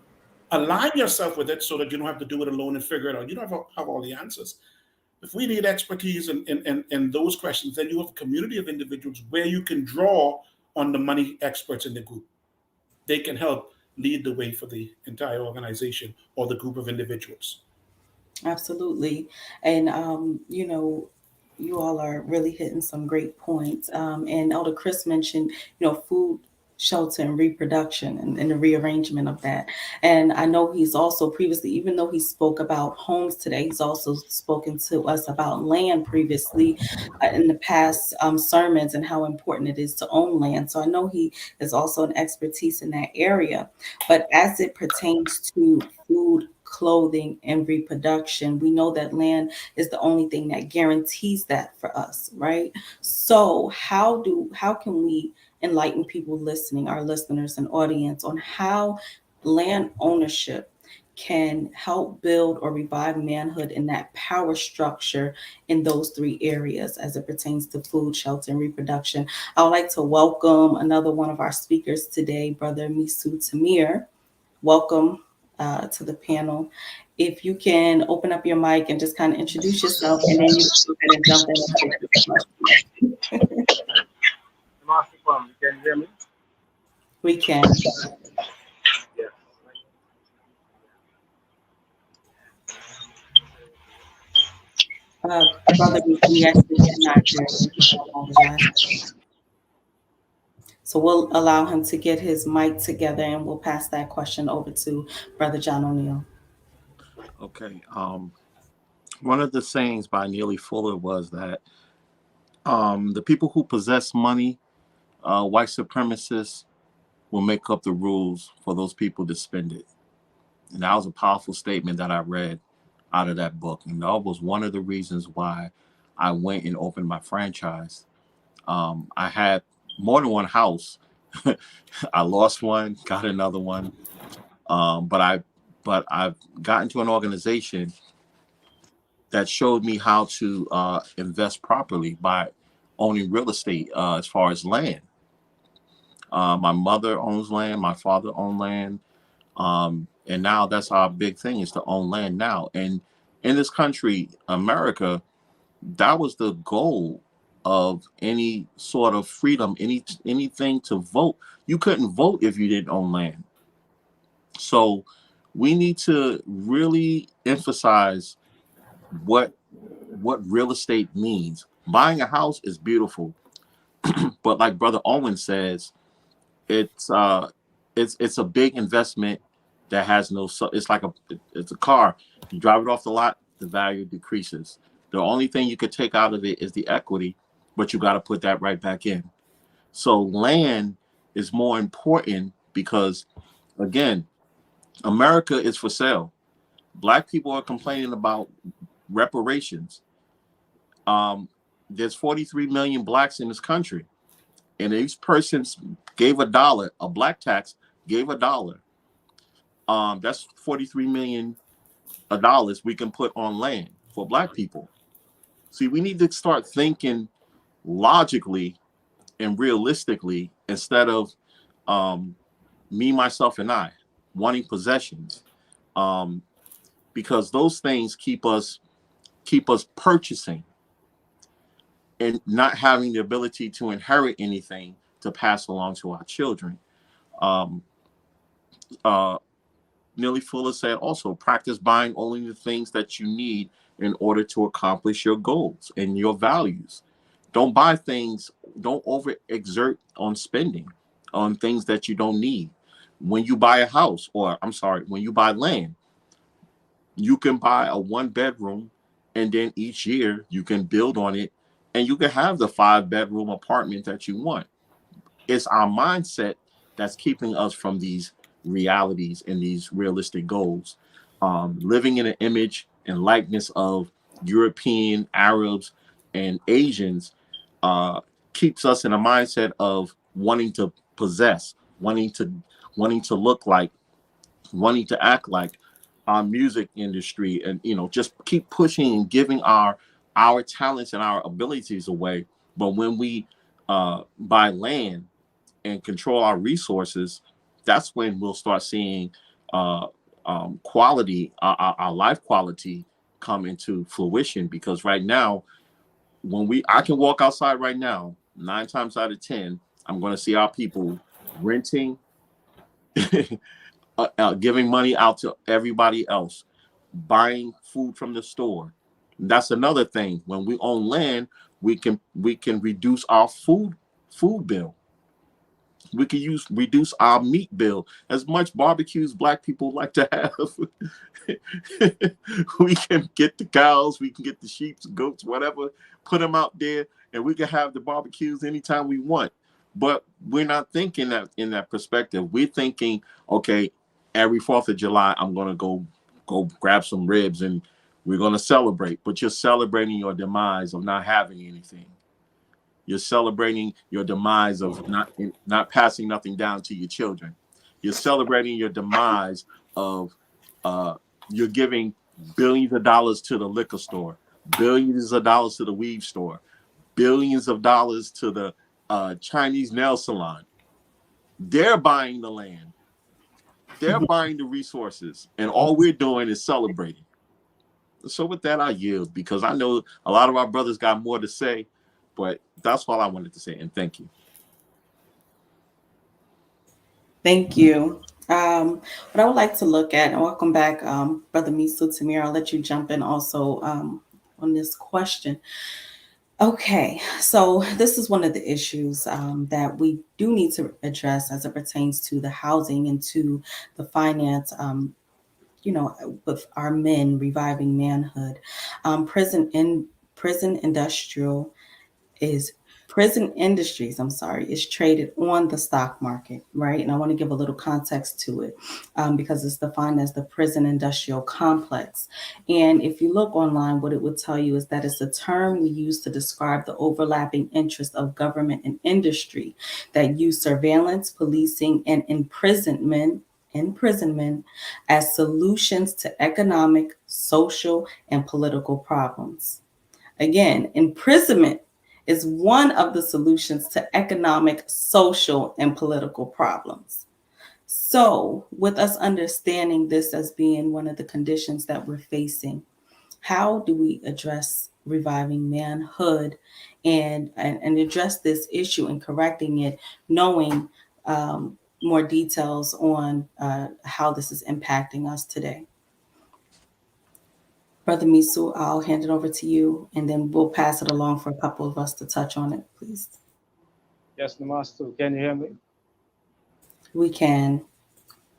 [SPEAKER 5] Align yourself with it so that you don't have to do it alone and figure it out. You don't have all the answers. If we need expertise in those questions, then you have a community of individuals where you can draw on the money experts in the group. They can help lead the way for the entire organization or the group of individuals.
[SPEAKER 3] Absolutely. And, you all are really hitting some great points. And Elder Chris mentioned, food, shelter, and reproduction, and the rearrangement of that. And I know he's also previously, even though he spoke about homes today, he's also spoken to us about land previously in the past sermons, and how important it is to own land. So I know he is also an expertise in that area. But as it pertains to food, clothing, and reproduction, we know that land is the only thing that guarantees that for us, right? So how can we enlighten people listening, our listeners and audience, on how land ownership can help build or revive manhood in that power structure in those 3 areas as it pertains to food, shelter, and reproduction? I would like to welcome another one of our speakers today, Brother Misu Tamir. Welcome to the panel. If you can open up your mic and just kind of introduce yourself, and then you can go ahead and jump in and take this question.
[SPEAKER 8] Can you hear me?
[SPEAKER 3] We can.
[SPEAKER 8] Yes.
[SPEAKER 3] Brother, we actually cannot hear you. I apologize. So we'll allow him to get his mic together, and we'll pass that question over to Brother John O'Neill.
[SPEAKER 7] Okay. One of the sayings by Neely Fuller was that the people who possess money, white supremacists, will make up the rules for those people to spend it. And that was a powerful statement that I read out of that book. And that was one of the reasons why I went and opened my franchise. I had more than one house. I lost one, got another one. But I've gotten to an organization that showed me how to invest properly by owning real estate as far as land. My mother owns land, my father owns land. And now that's our big thing, is to own land now. And in this country, America, that was the goal of any sort of freedom, anything to vote. You couldn't vote if you didn't own land. So we need to really emphasize what real estate means. Buying a house is beautiful, but like Brother Owen says, it's it's a big investment that has no. It's like it's a car. You drive it off the lot, the value decreases. The only thing you could take out of it is the equity, but you got to put that right back in. So land is more important because, again, America is for sale. Black people are complaining about reparations. There's 43 million blacks in this country, and each person gave $1. A black tax gave $1. That's 43 million dollars we can put on land for black people. See, we need to start thinking logically and realistically instead of me, myself, and I wanting possessions, because those things keep us purchasing and not having the ability to inherit anything to pass along to our children. Um, uh, Neely Fuller said also, practice buying only the things that you need in order to accomplish your goals and your values. Don't buy things, don't overexert on spending on things that you don't need. When you buy a house, or I'm sorry, when you buy land, you can buy a 1 bedroom and then each year you can build on it and you can have the 5 bedroom apartment that you want. It's our mindset that's keeping us from these realities and these realistic goals. Living in an image and likeness of European, Arabs, and Asians keeps us in a mindset of wanting to possess, wanting to look like, wanting to act like our music industry, and just keep pushing and giving our talents and our abilities away. But when we buy land and control our resources, that's when we'll start seeing quality, our life quality come into fruition. Because right now, I can walk outside right now, 9 times out of 10, I'm going to see our people renting, giving money out to everybody else, buying food from the store. That's another thing. When we own land, we can reduce our food bill. We can reduce our meat bill. As much barbecues black people like to have, we can get the cows, we can get the sheep, goats, whatever, put them out there, and we can have the barbecues anytime we want. But we're not thinking that in that perspective. We're thinking, okay, every 4th of July, I'm gonna go grab some ribs and we're gonna celebrate. But you're celebrating your demise of not having anything. You're celebrating your demise of not passing nothing down to your children. You're celebrating your demise of you're giving billions of dollars to the liquor store, billions of dollars to the weave store, billions of dollars to the Chinese nail salon. They're buying the land. They're buying the resources. And all we're doing is celebrating. So with that, I yield, because I know a lot of our brothers got more to say. But that's all I wanted to say, and thank you.
[SPEAKER 3] Thank you. What I would like to look at, and welcome back, Brother Misu Tamir. I'll let you jump in also on this question. Okay, so this is one of the issues that we do need to address as it pertains to the housing and to the finance. With our men reviving manhood, prison industrial is prison industries, is traded on the stock market, right? And I want to give a little context to it because it's defined as the prison industrial complex. And if you look online, what it would tell you is that it's a term we use to describe the overlapping interests of government and industry that use surveillance, policing, and imprisonment as solutions to economic, social, and political problems. Again, imprisonment is one of the solutions to economic, social, and political problems. So, with us understanding this as being one of the conditions that we're facing, how do we address reviving manhood and address this issue and correcting it, knowing more details on how this is impacting us today. Brother Misu, I'll hand it over to you, and then we'll pass it along for a couple of us to touch on it, please.
[SPEAKER 8] Yes, Namaste. Can you hear me?
[SPEAKER 3] We can.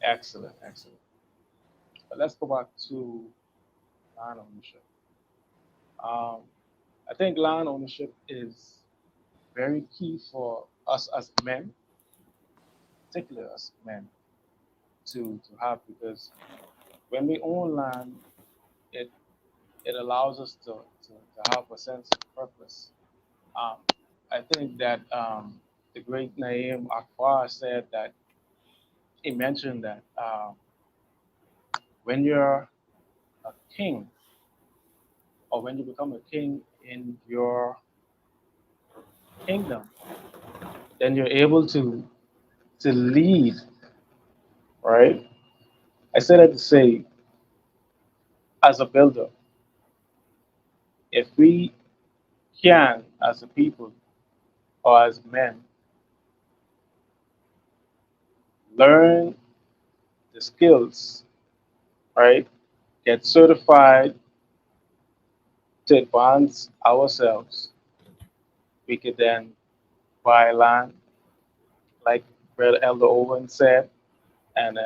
[SPEAKER 8] Excellent, excellent. But let's go back to land ownership. I think land ownership is very key for us as men, particularly as men, to have, because when we own land, it it allows us to have a sense of purpose. Um, I think that the great Naim Akbar said that he mentioned that when you're a king, or when you become a king in your kingdom, then you're able to lead, right? I say that to say, as a builder, if we can, as a people or as men, learn the skills, right? Get certified to advance ourselves, we could then buy land, like Brother Elder Owen said, and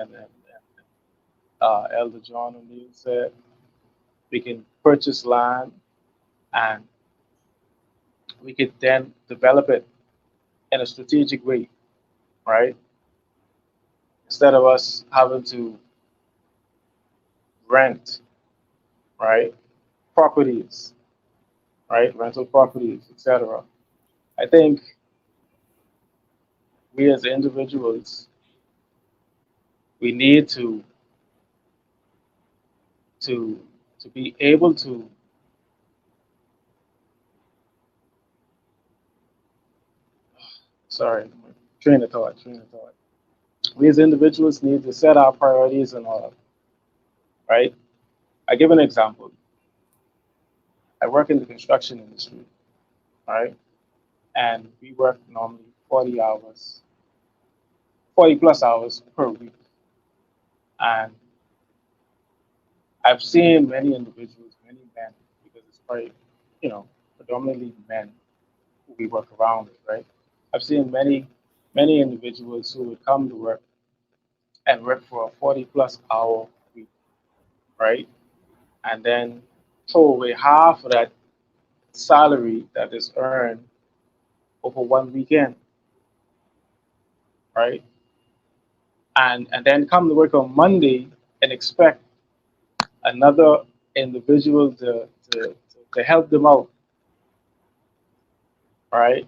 [SPEAKER 8] Elder John O'Neill said. We can purchase land, and we could then develop it in a strategic way, right? Instead of us having to rent, right? Properties, right? Rental properties, etc. I think we as individuals, we need to to be able to sorry, train of thought. We as individuals need to set our priorities in order, right? I give an example. I work in the construction industry, right? And we work normally 40 hours, 40 plus hours per week. And I've seen many individuals, many men, because it's probably, predominantly men who we work around with, right? I've seen many individuals who would come to work and work for a 40 plus hour week, right? And then throw away half of that salary that is earned over one weekend, right? And then come to work on Monday and expect another individual to help them out, right?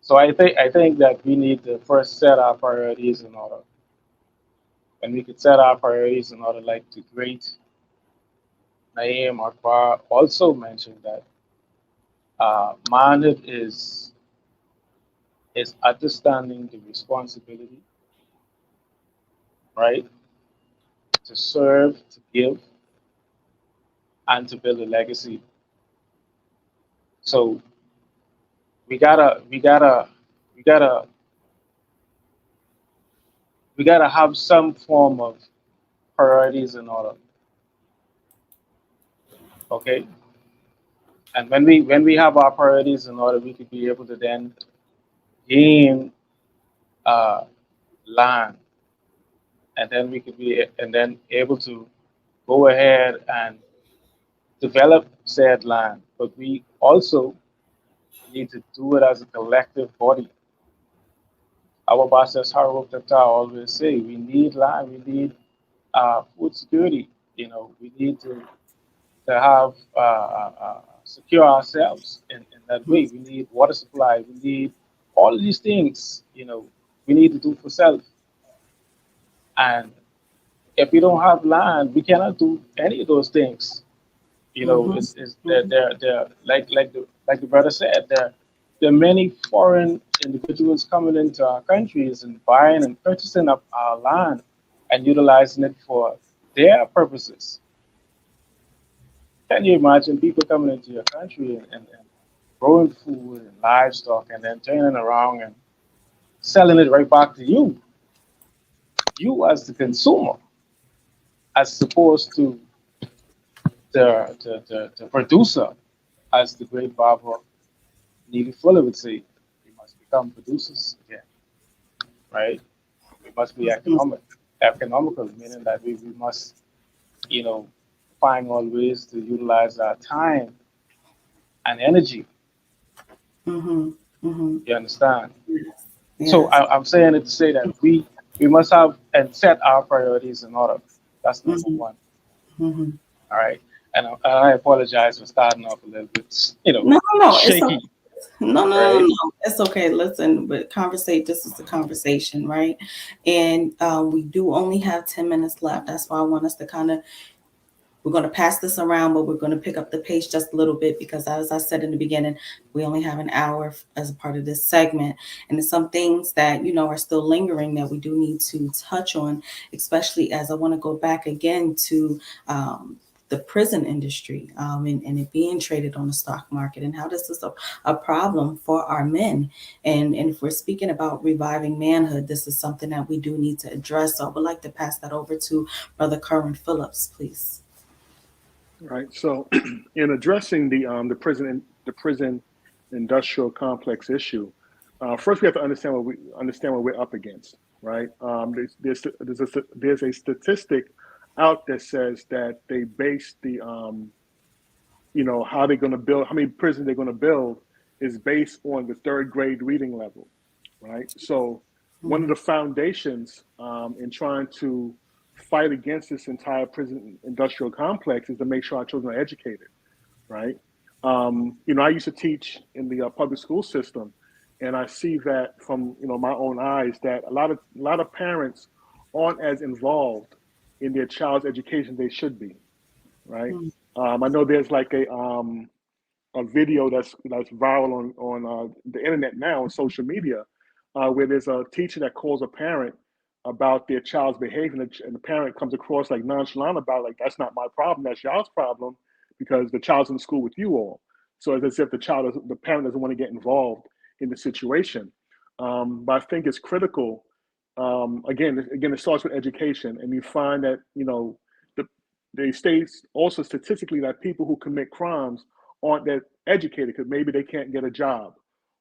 [SPEAKER 8] So I think that we need to first set our priorities in order. And we could set our priorities in order, like the great Naim Akbar also mentioned that manhood is understanding the responsibility, right, to serve, to give, and to build a legacy. So we gotta we gotta have some form of priorities in order, okay? And when we have our priorities in order, we could be able to then gain uh, land, and then we could be and then able to go ahead and develop said land. But we also need to do it as a collective body. Our boss, as Harold Tata always say, we need land, we need food security. We need to have secure ourselves in that way. We need water supply. We need all of these things. We need to do for self. And if we don't have land, we cannot do any of those things.
[SPEAKER 3] Mm-hmm.
[SPEAKER 8] It's they're like the brother said, there are many foreign individuals coming into our countries and buying and purchasing up our land and utilizing it for their purposes. Can you imagine people coming into your country and growing food and livestock and then turning around and selling it right back to you? you as the consumer, as opposed to the producer, as the great Barbara Neely Fuller would say, we must become producers again, right? We must be economical, meaning that we must, you know, find all ways to utilize our time and energy.
[SPEAKER 3] Mm-hmm. Mm-hmm.
[SPEAKER 8] You understand?
[SPEAKER 3] Yes.
[SPEAKER 8] So
[SPEAKER 3] Yes.
[SPEAKER 8] I'm saying it to say that we must have and set our priorities in order. That's number
[SPEAKER 3] Mm-hmm.
[SPEAKER 8] one.
[SPEAKER 3] Mm-hmm.
[SPEAKER 8] All right. And I apologize for starting off a little bit,
[SPEAKER 3] No, no, it's okay.
[SPEAKER 8] shaky,
[SPEAKER 3] No, no, no,
[SPEAKER 8] right?
[SPEAKER 3] no. It's okay. Listen, but conversate. This is the conversation, right? And we do only have 10 minutes left. That's why I want us to kind of, we're going to pass this around, but we're going to pick up the pace just a little bit because, as I said in the beginning, we only have an hour as a part of this segment. And there's some things that, are still lingering that we do need to touch on, especially as I want to go back again to the prison industry and it being traded on the stock market and how this is a problem for our men. And if we're speaking about reviving manhood, this is something that we do need to address. So I would like to pass that over to Brother Curran Phillips, please.
[SPEAKER 4] Right. So, in addressing the prison industrial complex issue, first we have to understand what we're up against. Right. There's a statistic out that says that they base the how they're going to build, how many prisons they're going to build, is based on the third grade reading level. Right. So, one of the foundations in trying to fight against this entire prison industrial complex is to make sure our children are educated, right? I used to teach in the public school system, and I see that from my own eyes that a lot of parents aren't as involved in their child's education they should be, right? I know there's like a video that's viral on the internet now on social media, where there's a teacher that calls a parent about their child's behavior, and the parent comes across like nonchalant about it, like that's not my problem, that's y'all's problem, because the child's in school with you all. So it's as if the parent doesn't want to get involved in the situation. But I think it's critical. Again, it starts with education, and you find that the they state also statistically that people who commit crimes aren't that educated because maybe they can't get a job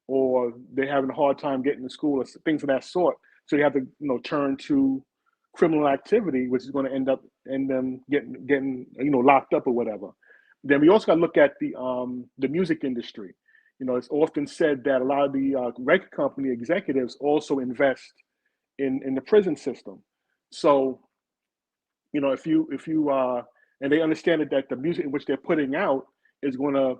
[SPEAKER 4] or they're having a hard time getting to school or things of that sort. So you have to turn to criminal activity, which is going to end up in them getting locked up or whatever. Then we also got to look at the music industry. It's often said that a lot of the record company executives also invest in the prison system. So if you and they understand that the music in which they're putting out is going to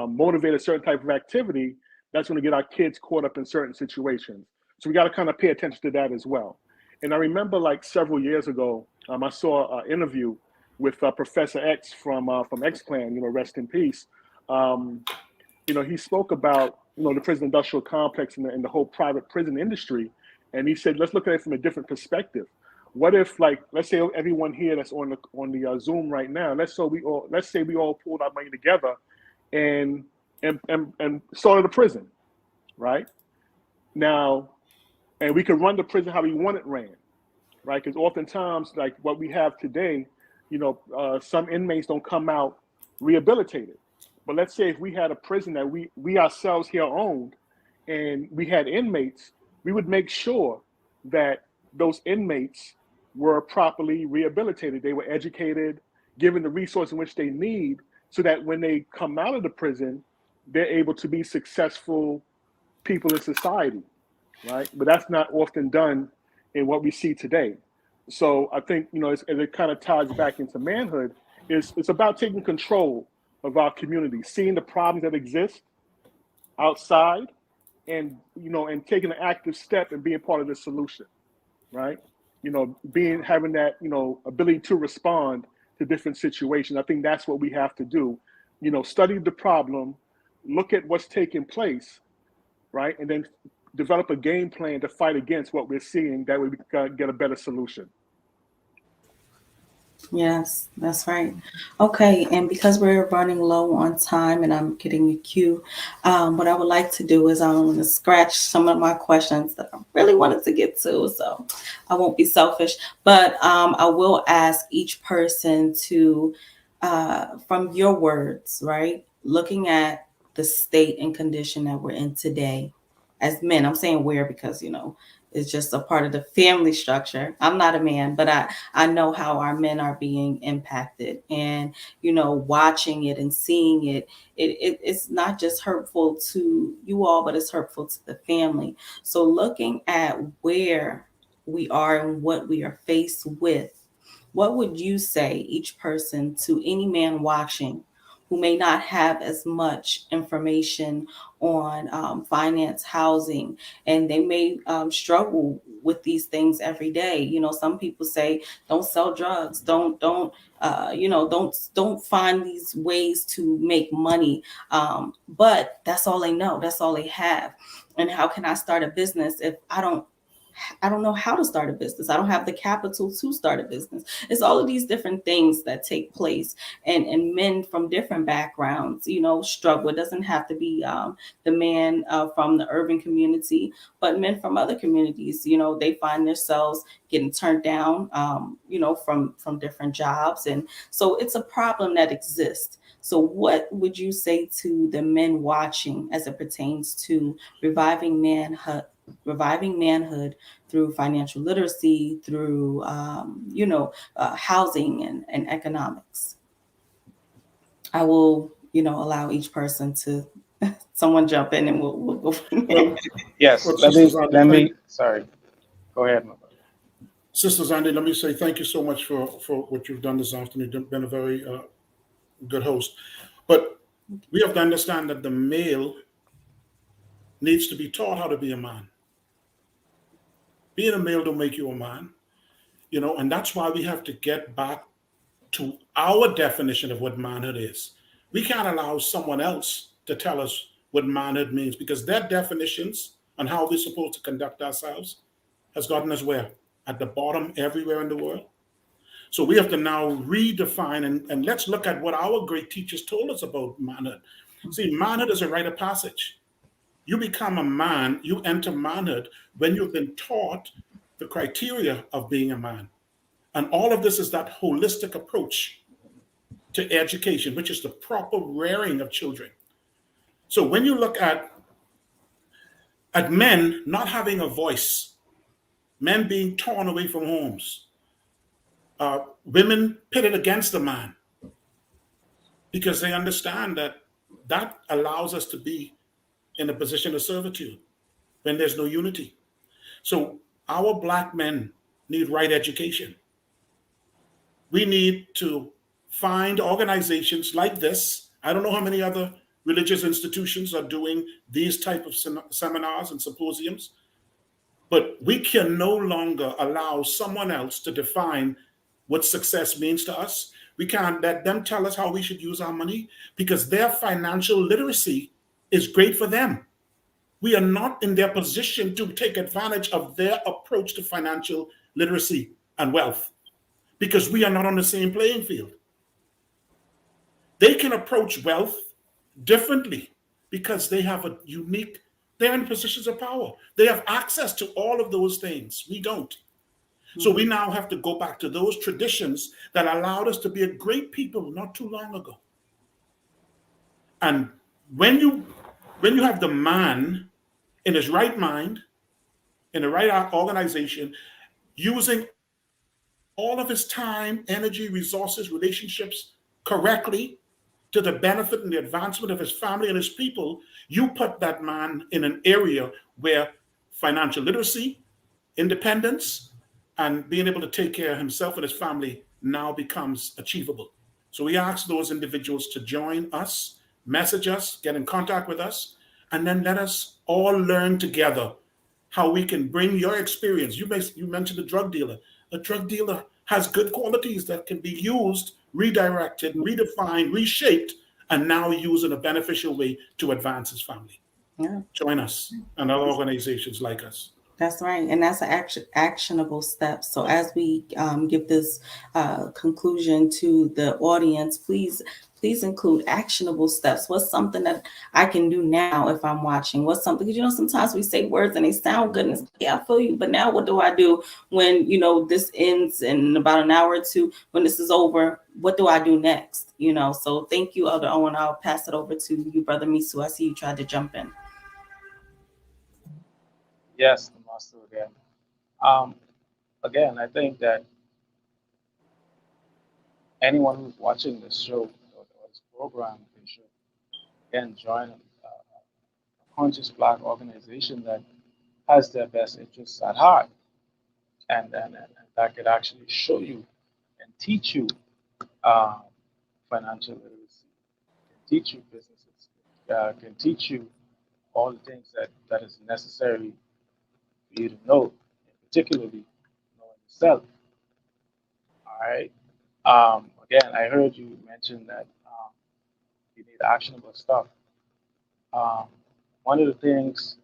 [SPEAKER 4] motivate a certain type of activity that's going to get our kids caught up in certain situations. So we got to kind of pay attention to that as well. And I remember like several years ago, I saw an interview with Professor X from X Clan, rest in peace. He spoke about the prison industrial complex and the whole private prison industry, and he said, let's look at it from a different perspective. What if, like, let's say everyone here that's on the Zoom right now, let's say we all pulled our money together and started a prison, right? Now, and we could run the prison how we want it ran, right? Because oftentimes, like what we have today, some inmates don't come out rehabilitated. But let's say if we had a prison that we ourselves here owned, and we had inmates, we would make sure that those inmates were properly rehabilitated. They were educated, given the resource in which they need, so that when they come out of the prison, they're able to be successful people in society, right? But that's not often done in what we see today. So I think as it kind of ties back into manhood, it's about taking control of our community, seeing the problems that exist outside, and and taking an active step and being part of the solution, right? Having that ability to respond to different situations. I think that's what we have to do. Study the problem, look at what's taking place, right, and then develop a game plan to fight against what we're seeing. That way we can get a better solution.
[SPEAKER 3] Yes, that's right. Okay, and because we're running low on time and I'm getting a cue, what I would like to do is I'm going to scratch some of my questions that I really wanted to get to, so I won't be selfish. But I will ask each person to, from your words, right, looking at the state and condition that we're in today as men. I'm saying where because, it's just a part of the family structure. I'm not a man, but I know how our men are being impacted, and watching it and seeing it's not just hurtful to you all, but it's hurtful to the family. So looking at where we are and what we are faced with, what would you say each person to any man watching who may not have as much information on finance, housing, and they may struggle with these things every day? Some people say, "Don't sell drugs. Don't find these ways to make money." But that's all they know. That's all they have. And how can I start a business if I don't know how to start a business. I don't have the capital to start a business. It's all of these different things that take place, and men from different backgrounds, struggle. It doesn't have to be the man from the urban community, but men from other communities. They find themselves getting turned down, from different jobs, and so it's a problem that exists. So, what would you say to the men watching as it pertains to reviving manhood? Reviving manhood through financial literacy, through housing and economics. I will, allow each person to someone jump in, and we'll go from there.
[SPEAKER 5] Well,
[SPEAKER 8] Yes,
[SPEAKER 5] well, Sisters Andy,
[SPEAKER 8] sorry, go ahead, my brother.
[SPEAKER 5] Sisters Andy, let me say thank you so much for what you've done this afternoon. You've been a very good host. But we have to understand that the male needs to be taught how to be a man. Being a male don't make you a man, and that's why we have to get back to our definition of what manhood is. We can't allow someone else to tell us what manhood means because their definitions on how we're supposed to conduct ourselves has gotten us where? At the bottom everywhere in the world. So we have to now redefine and let's look at what our great teachers told us about manhood. See, manhood is a rite of passage. You become a man, you enter manhood when you've been taught the criteria of being a man. And all of this is that holistic approach to education, which is the proper rearing of children. So when you look at men not having a voice, men being torn away from homes, women pitted against the man, because they understand that that allows us to be in a position of servitude when there's no unity. So our Black men need right education. We need to find organizations like this. I don't know how many other religious institutions are doing these type of seminars and symposiums, but we can no longer allow someone else to define what success means to us. We can't let them tell us how we should use our money because their financial literacy is great for them. We are not in their position to take advantage of their approach to financial literacy and wealth because we are not on the same playing field. They can approach wealth differently because they have a unique, they're in positions of power. They have access to all of those things. We don't. So we now have to go back to those traditions that allowed us to be a great people not too long ago. And when you have the man in his right mind, in the right organization, using all of his time, energy, resources, relationships correctly to the benefit and the advancement of his family and his people, you put that man in an area where financial literacy, independence, and being able to take care of himself and his family now becomes achievable. So we ask those individuals to join us, message us, get in contact with us, and then let us all learn together how we can bring your experience. You mentioned a drug dealer. A drug dealer has good qualities that can be used, redirected, redefined, reshaped, and now used in a beneficial way to advance his family.
[SPEAKER 3] Yeah.
[SPEAKER 5] Join us and other organizations like us.
[SPEAKER 3] That's right, and that's an actionable step. So as we give this conclusion to the audience, please include actionable steps. What's something that I can do now if I'm watching? What's something, because sometimes we say words and they sound good and it's, yeah, I feel you, but now what do I do when this ends in about an hour or two? When this is over, what do I do next? So thank you, Elder Owen. I'll pass it over to you, Brother Misu. I see you tried to jump in.
[SPEAKER 8] Yes, the master again. Um, Again, I think that anyone who's watching this show or this program, they should again join a conscious Black organization that has their best interests at heart, and that could actually show you and teach you uh, financial literacy, can teach you businesses, can teach you all the things that is necessary for you to know, and particularly knowing yourself. All right. Again, I heard you mention that you need actionable stuff. Um, One of the things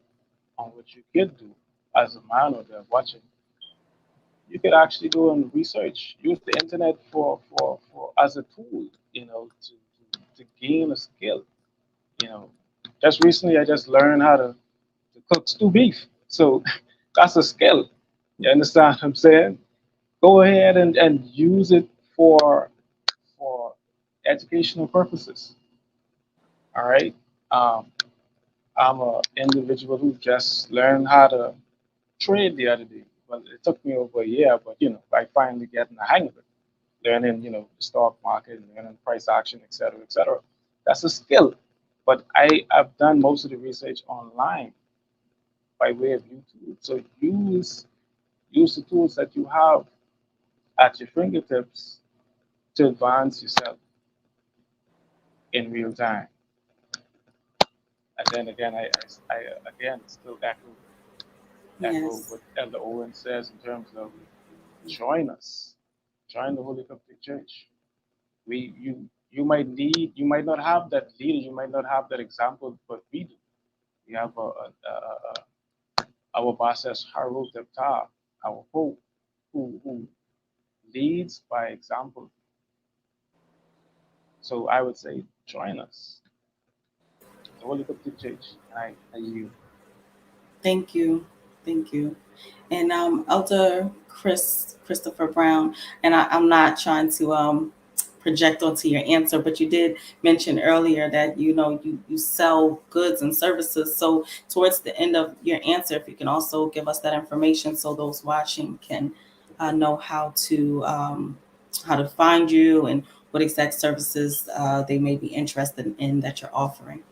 [SPEAKER 8] on which you could do as a man or there watching, you could actually go and research, use the internet for as a tool, to gain a skill. You know, just recently I just learned how to cook stew beef. So that's a skill. You understand what I'm saying? Go ahead and use it for educational purposes. All right. Um, I'm an individual who just learned how to trade the other day. Well, it took me over a year, but I finally getting the hang of it. Learning, the stock market, learning price action, et cetera, et cetera. That's a skill. But I've done most of the research online by way of YouTube. So use the tools that you have at your fingertips to advance yourself in real time. And then again, I again still echo
[SPEAKER 3] Yes.
[SPEAKER 8] what Elder Owen says in terms of join us, join the Holy Coptic Church. You might not have that leader, you might not have that example, but we do. We have our boss as Harold Teptar, our Pope, who leads by example. So I would say join us, the Holy Coptic Church, and you.
[SPEAKER 3] Thank you. Thank you. And Elder Christopher Brown, and I'm not trying to project onto your answer, but you did mention earlier that you sell goods and services. So towards the end of your answer, if you can also give us that information, so those watching can know how to find you and what exact services they may be interested in that you're offering.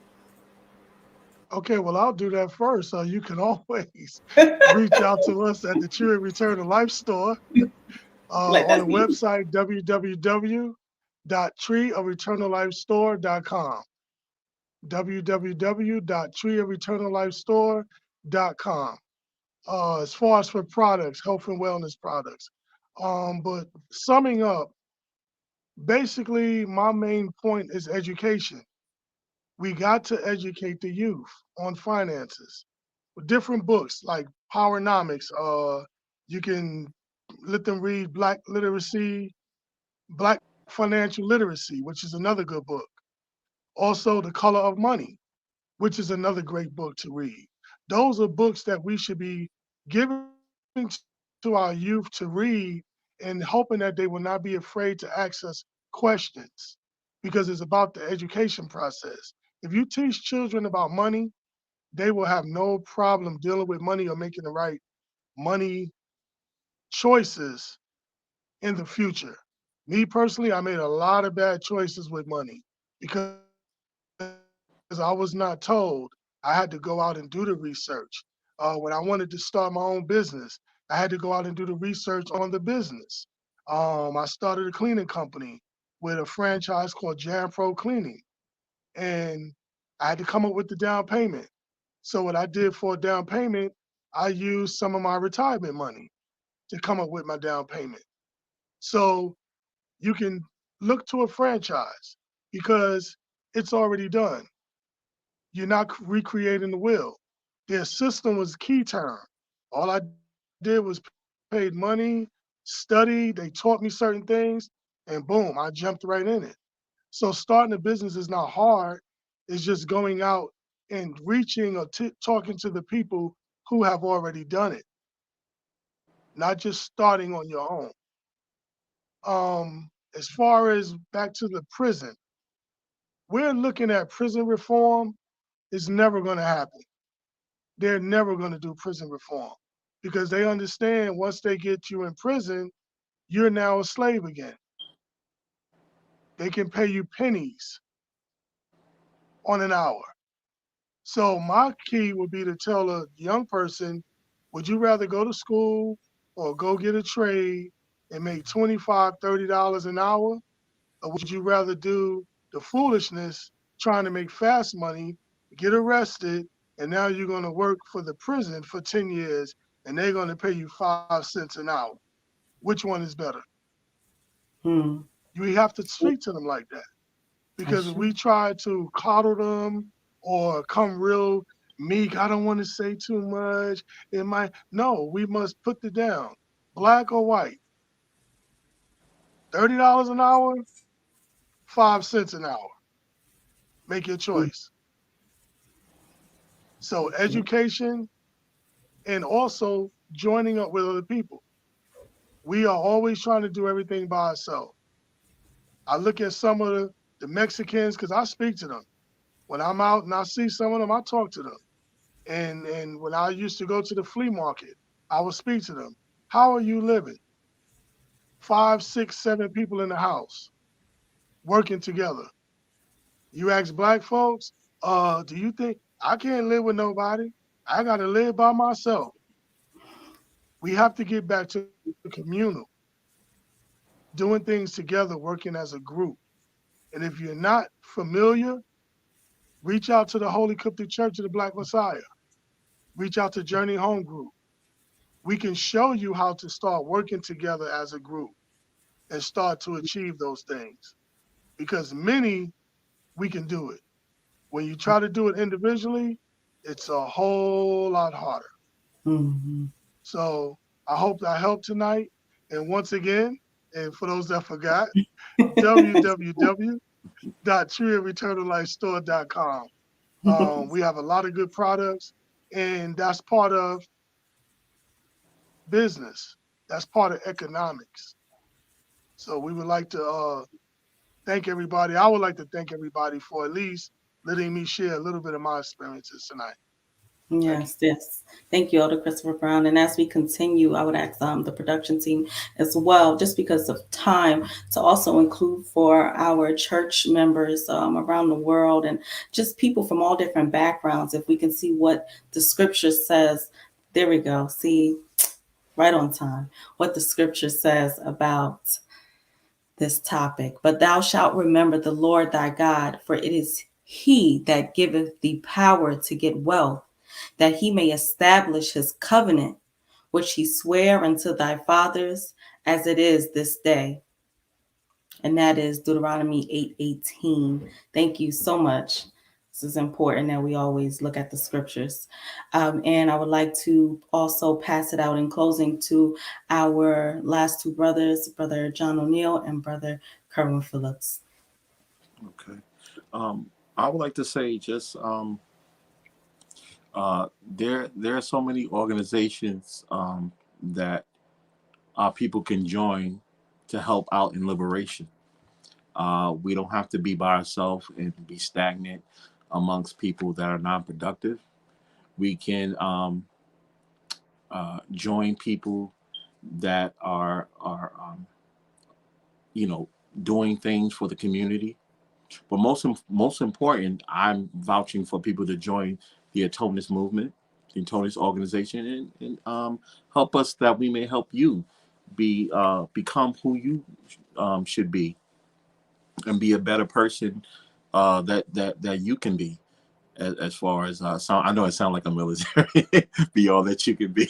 [SPEAKER 6] Okay, well, I'll do that first. So you can always reach out to us at the True and Return to Life store
[SPEAKER 3] Like
[SPEAKER 6] on
[SPEAKER 3] that's
[SPEAKER 6] the
[SPEAKER 3] me.
[SPEAKER 6] website www.treeofeternallifestore.com. www.treeofeternallifestore.com. As far as for products, health and wellness products. But summing up, basically, my main point is education. We got to educate the youth on finances. Different books like Powernomics. You can let them read Black Financial Literacy, which is another good book. Also, The Color of Money, which is another great book to read. Those are books that we should be giving to our youth to read and hoping that they will not be afraid to ask us questions because it's about the education process. If you teach children about money, they will have no problem dealing with money or making the right money choices in the future. Me personally, I made a lot of bad choices with money because I was not told. I had to go out and do the research. When I wanted to start my own business, I had to go out and do the research on the business. I started a cleaning company with a franchise called Jam Pro Cleaning, and I had to come up with the down payment. So what I did for a down payment, I used some of my retirement money to come up with my down payment. So you can look to a franchise because it's already done. You're not recreating the wheel. Their system was key term. All I did was paid money, studied, they taught me certain things, and boom, I jumped right in it. So starting a business is not hard. It's just going out and reaching or talking to the people who have already done it, not just starting on your own. As far as back to the prison, we're looking at prison reform. It's never going to happen. They're never going to do prison reform because they understand once they get you in prison, you're now a slave again. They can pay you pennies on an hour. So my key would be to tell a young person, would you rather go to school or go get a trade and make $25, $30 an hour? Or would you rather do the foolishness trying to make fast money, get arrested, and now you're going to work for the prison for 10 years and they're going to pay you 5 cents an hour? Which one is better?
[SPEAKER 9] Hmm.
[SPEAKER 6] You have to speak to them like that. Because if we try to coddle them or come real meek, I don't want to say too much. No, we must put it down. Black or white, $30 an hour, 5 cents an hour. Make your choice. So education and also joining up with other people. We are always trying to do everything by ourselves. I look at some of the Mexicans because I speak to them. When I'm out and I see some of them, I talk to them. And when I used to go to the flea market, I would speak to them. How are you living? 5, 6, 7 people in the house working together. You ask black folks, do you think I can't live with nobody? I got to live by myself. We have to get back to the communal, doing things together, working as a group. And if you're not familiar, reach out to the Holy Qubtic-Church of the Black Messiah. Reach out to Journey Home Group. We can show you how to start working together as a group and start to achieve those things. Because many, we can do it. When you try to do it individually, it's a whole lot harder.
[SPEAKER 9] Mm-hmm.
[SPEAKER 6] So I hope that helped tonight. And once again, and for those that forgot, www.treeofeternallifestore.com. We have a lot of good products, and that's part of business. That's part of economics. So we would like to thank everybody. I would like to thank everybody for at least letting me share a little bit of my experiences tonight.
[SPEAKER 9] Yes, yes. Thank you, Elder Christopher Brown. And as we continue, I would ask the production team as well, just because of time, to also include for our church members around the world and just people from all different backgrounds, if we can see what the scripture says. There we go. See, right on time, what the scripture says about this topic. But thou shalt remember the Lord thy God, for it is he that giveth thee power to get wealth, that he may establish his covenant, which he sware unto thy fathers, as it is this day. And that is Deuteronomy 8:18. Thank you so much. This is important that we always look at the scriptures. And I would like to also pass it out in closing to our last two brothers, Brother John O'Neill and Brother Kerwin Phillips.
[SPEAKER 7] Okay. I would like to say just there are so many organizations that people can join to help out in liberation. We don't have to be by ourselves and be stagnant amongst people that are non-productive. We can join people that are doing things for the community. But most important, I'm vouching for people to join the Atonement movement, the Atonement organization, and help us that we may help you become who you should be and be a better person that you can be. As far as I know it sounds like a military, be all that you can be,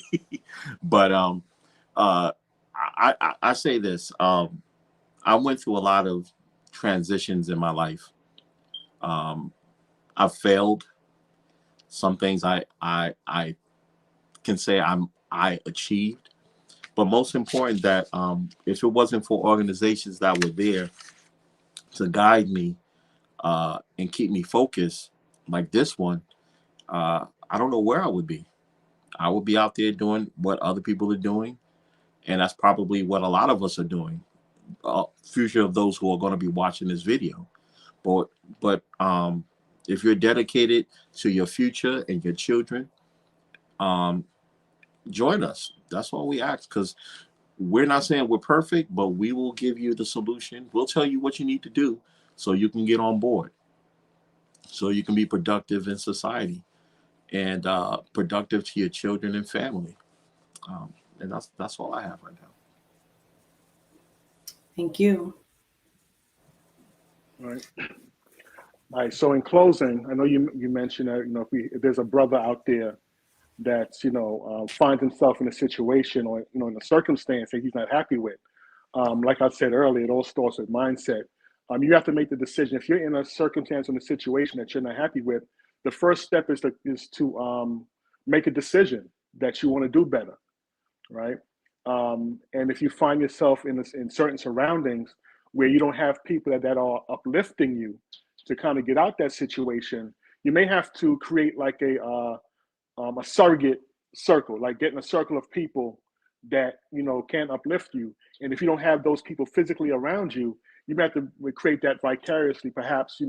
[SPEAKER 7] but I say this. I went through a lot of transitions in my life. I've failed. Some things I can say I achieved. But most important that if it wasn't for organizations that were there to guide me and keep me focused, like this one, I don't know where I would be. I would be out there doing what other people are doing, and that's probably what a lot of us are doing. Future of those who are going to be watching this video, but if you're dedicated to your future and your children, um, join us. That's all we ask, because we're not saying we're perfect, but we will give you the solution. We'll tell you what you need to do so you can get on board, so you can be productive in society and productive to your children and family. And that's all I have right now.
[SPEAKER 9] Thank you.
[SPEAKER 4] All right. All right. So in closing, I know you mentioned that if there's a brother out there that's finds himself in a situation or in a circumstance that he's not happy with. Like I said earlier, it all starts with mindset. You have to make the decision. If you're in a circumstance or a situation that you're not happy with, the first step is to make a decision that you want to do better, right? And if you find yourself in certain surroundings where you don't have people that are uplifting you to kind of get out that situation, you may have to create like a surrogate circle, like getting a circle of people that can uplift you. And if you don't have those people physically around you, you may have to create that vicariously. Perhaps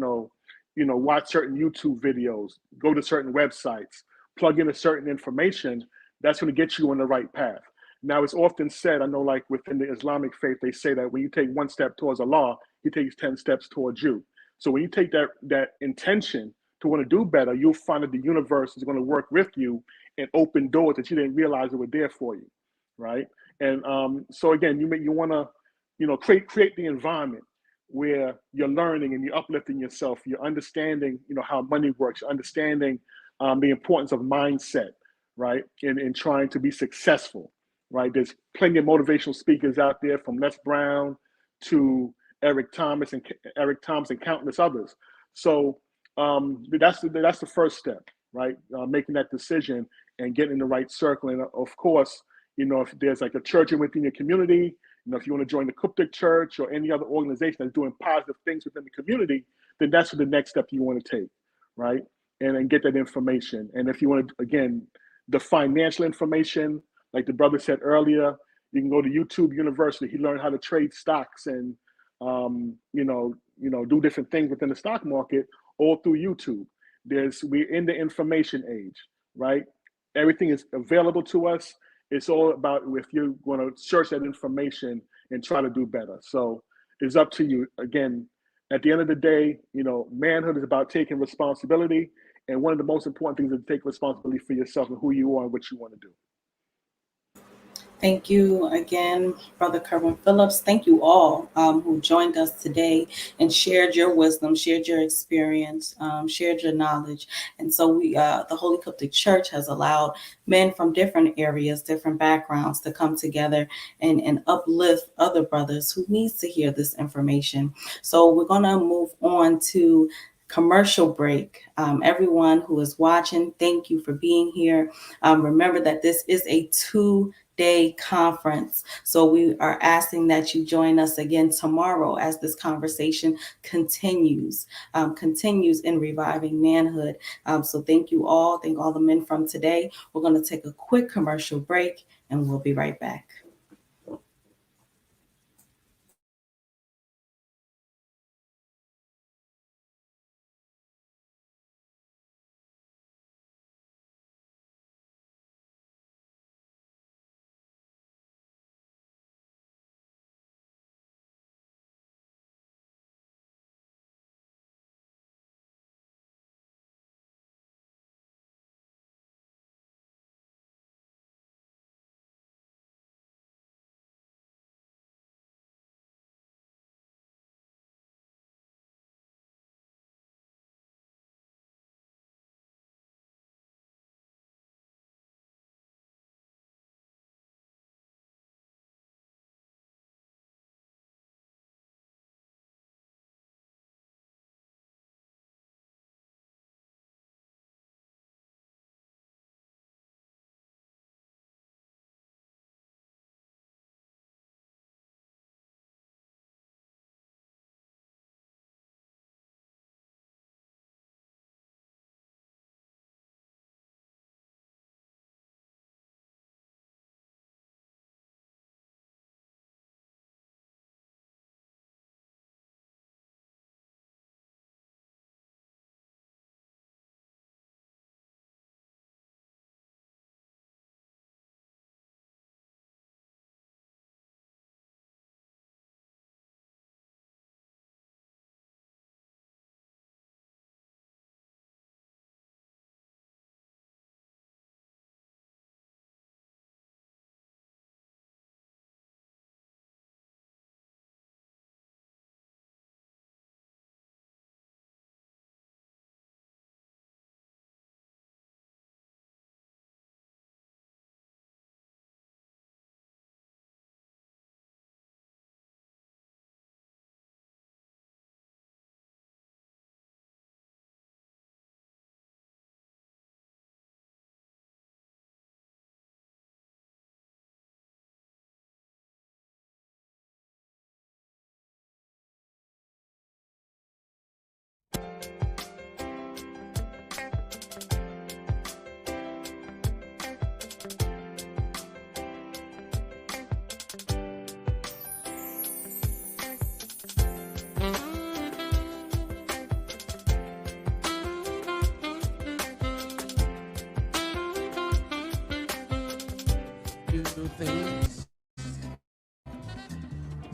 [SPEAKER 4] watch certain YouTube videos, go to certain websites, plug in a certain information that's going to get you on the right path. Now, it's often said, I know, like within the Islamic faith, they say that when you take one step towards Allah, He takes 10 steps towards you. So when you take that intention to want to do better, you'll find that the universe is going to work with you and open doors that you didn't realize were there for you, right? And so again, you want to, create the environment where you're learning and you're uplifting yourself. You're understanding, how money works. You're understanding the importance of mindset, right? In trying to be successful, right? There's plenty of motivational speakers out there, from Les Brown to Eric Thomas and countless others. So that's the first step, right? Making that decision and getting in the right circle. And of course, if there's like a church within your community, if you want to join the Qubtic-Church or any other organization that's doing positive things within the community, then that's the next step you want to take, right? And get that information. And if you want to, again, the financial information, like the brother said earlier, you can go to YouTube University. He learned how to trade stocks and do different things within the stock market all through YouTube. We're in the information age, right? Everything is available to us. It's all about if you're going to search that information and try to do better. So it's up to you. Again, at the end of the day, manhood is about taking responsibility. And one of the most important things is to take responsibility for yourself and who you are and what you want to do.
[SPEAKER 9] Thank you again, Brother Kerwin Phillips. Thank you all who joined us today and shared your wisdom, shared your experience, shared your knowledge. And so the Holy Qubtic-Church has allowed men from different areas, different backgrounds to come together and uplift other brothers who needs to hear this information. So we're going to move on to commercial break. Everyone who is watching, thank you for being here. Remember that this is a 2-day conference. So we are asking that you join us again tomorrow as this conversation continues in reviving manhood. So thank you all. Thank all the men from today. We're going to take a quick commercial break and we'll be right back.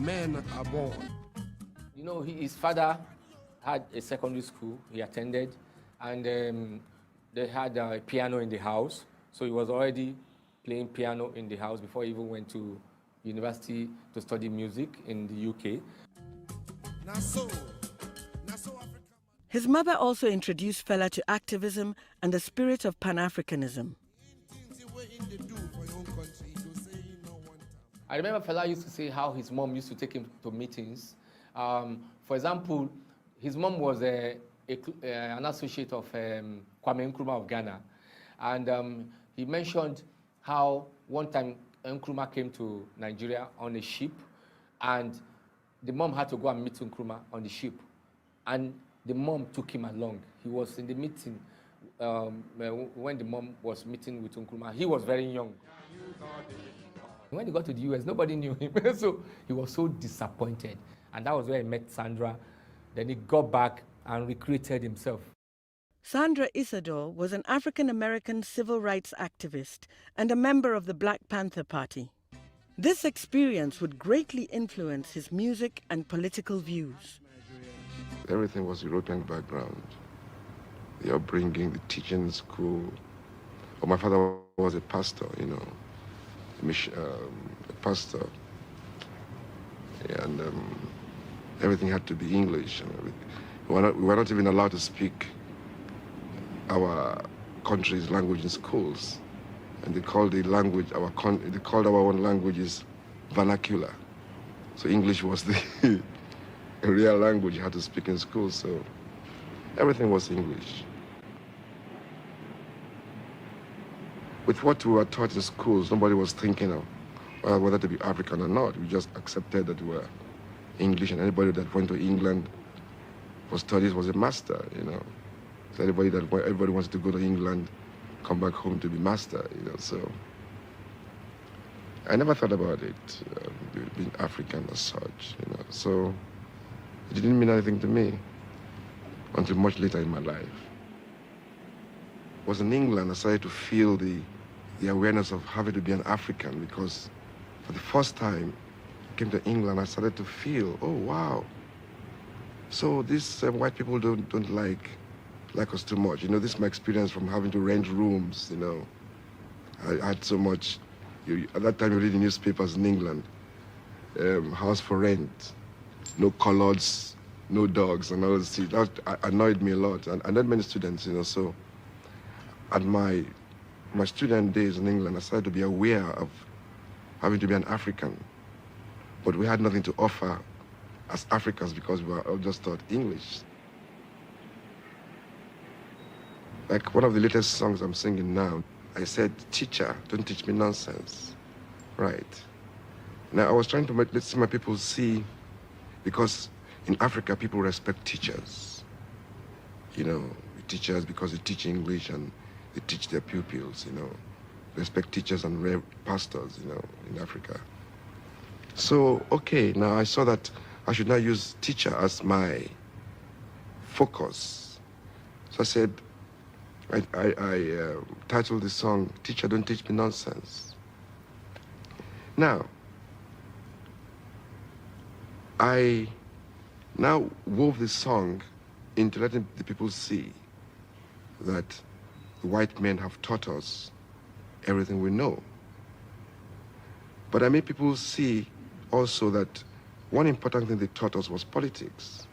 [SPEAKER 10] men are born.
[SPEAKER 11] You know, his father had a secondary school he attended, and they had a piano in the house. So he was already playing piano in the house before he even went to university to study music in the UK.
[SPEAKER 12] His mother also introduced Fela to activism and the spirit of Pan-Africanism.
[SPEAKER 11] I remember Fela used to say how his mom used to take him to meetings. For example, his mom was an associate of Kwame Nkrumah of Ghana. And he mentioned how one time Nkrumah came to Nigeria on a ship, and the mom had to go and meet Nkrumah on the ship. And the mom took him along. He was in the meeting when the mom was meeting with Nkrumah. He was very young. When he got to the US, nobody knew him. So he was so disappointed. And that was where he met Sandra. Then he got back and recreated himself.
[SPEAKER 12] Sandra Isidore was an African-American civil rights activist and a member of the Black Panther Party. This experience would greatly influence his music and political views.
[SPEAKER 10] Everything was European background. The upbringing, the teaching in school. But my father was a pastor, you know, a pastor. And everything had to be English. We were not even allowed to speak our country's language in schools. And they called the language, they called our own languages vernacular. So English was the a real language you had to speak in school, so everything was English. With what we were taught in schools, nobody was thinking of whether to be African or not. We just accepted that we were English, and anybody that went to England for studies was a master, you know. So everybody wanted to go to England, come back home to be master, you know, so. I never thought about it, being African as such, you know, so it didn't mean anything to me until much later in my life. It was in England I started to feel the awareness of having to be an African, because for the first time I came to England, I started to feel, oh wow, so these white people don't like us too much. You know, this is my experience from having to rent rooms, you know. I had so much, at that time you read the newspapers in England, house for rent, no coloreds, no dogs, and all this. That annoyed me a lot, and not many students, you know. So at my student days in England, I started to be aware of having to be an African, but we had nothing to offer as Africans because we were all just taught English. Like one of the latest songs I'm singing now, I said, teacher, don't teach me nonsense, right? Now I was trying to let my people see, because in Africa, people respect teachers. You know, teachers because they teach English and they teach their pupils, you know. Respect teachers and pastors, you know, in Africa. So, okay, now I saw that I should not use teacher as my focus. So I said, I titled the song, Teacher, Don't Teach Me Nonsense. Now, I now wove this song into letting the people see that the white men have taught us everything we know. But I made people see also that one important thing they taught us was politics.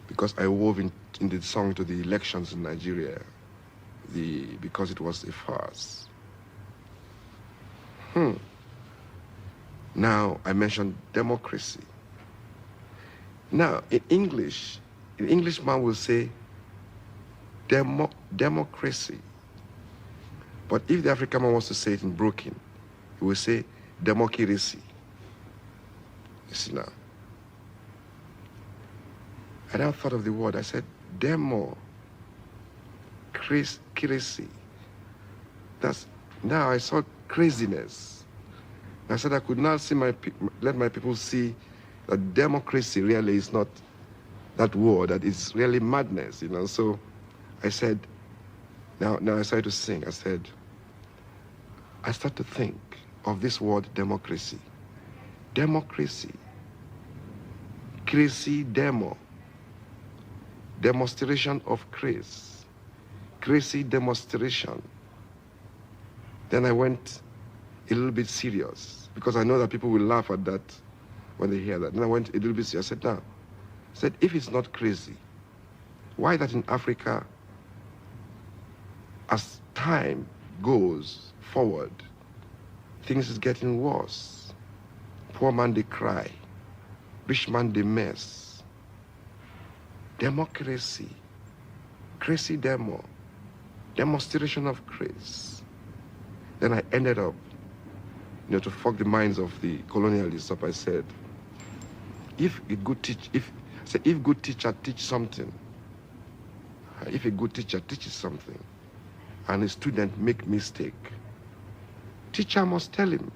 [SPEAKER 10] Because I wove in the song to the elections in Nigeria, because it was a farce. Now I mentioned democracy. Now in English, an Englishman will say democracy. But if the African man wants to say it in broken, he will say democracy. You see now. I now thought of the word, I said crazy. That's, now I saw craziness. I said I could now let my people see that democracy really is not that word, that it's really madness, you know. So I said, now I started to sing. I said, I start to think of this word democracy democracy, crazy demo, demonstration of grace, crazy demonstration. Then I went a little bit serious because I know that people will laugh at that when they hear that. Then I went a little bit serious. I said, now, I said, if it's not crazy, why that in Africa, as time goes forward, things is getting worse. Poor man, they cry. Rich man, they mess. Democracy, crazy demo, demonstration of grace. Then I ended up, to fuck the minds of the colonialists up, I said, if a good teacher teach something, if a good teacher teaches something, and a student make mistake, teacher must tell him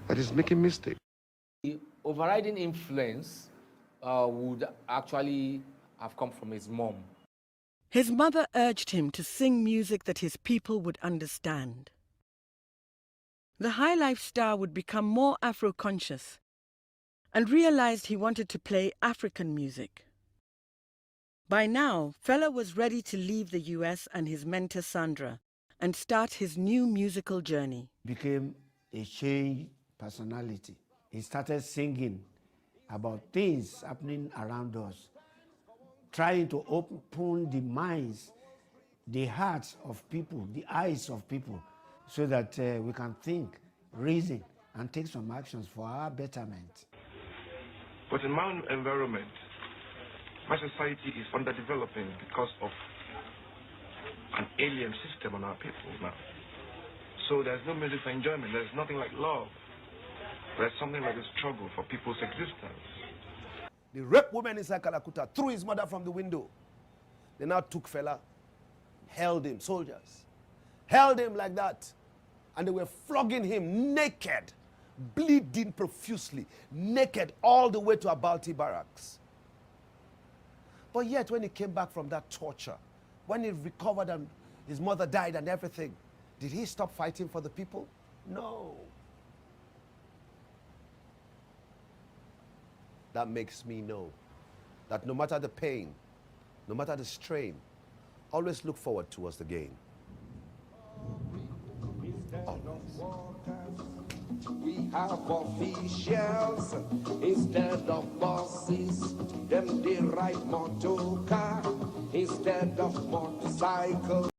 [SPEAKER 10] that he's making mistake.
[SPEAKER 11] The overriding influence would actually have come from his mom.
[SPEAKER 12] His mother urged him to sing music that his people would understand. The high life star would become more Afro-conscious and realized he wanted to play African music. By now, Fela was ready to leave the US and his mentor Sandra and start his new musical journey.
[SPEAKER 13] Became a changed personality. He started singing about things happening around us, trying to open the minds, the hearts of people, the eyes of people, so that we can think, reason, and take some actions for our betterment.
[SPEAKER 10] But in my environment, my society is underdeveloping because of an alien system on our people now. So there's no music for enjoyment. There's nothing like love. There's something like a struggle for people's existence.
[SPEAKER 14] They raped women inside Kalakuta, threw his mother from the window. They now took Fela, held him, soldiers, held him like that. And they were flogging him naked, bleeding profusely, naked all the way to Abalti barracks. But yet when he came back from that torture, when he recovered and his mother died and everything, did he stop fighting for the people? No. That makes me know that no matter the pain, no matter the strain, always look forward towards the gain.
[SPEAKER 15] We have officials instead of bosses. Them they ride motor car instead of motorcycle.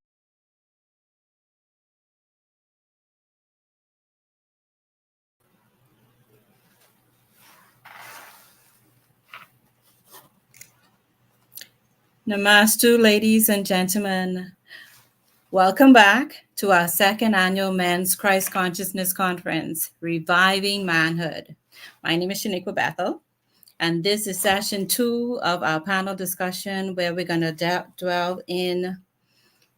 [SPEAKER 9] Namaste, ladies and gentlemen. Welcome back to our second annual Men's Christ Consciousness Conference, Reviving Manhood. My name is Shaniqua Bethel, and this is session 2 of our panel discussion where we're going to delve in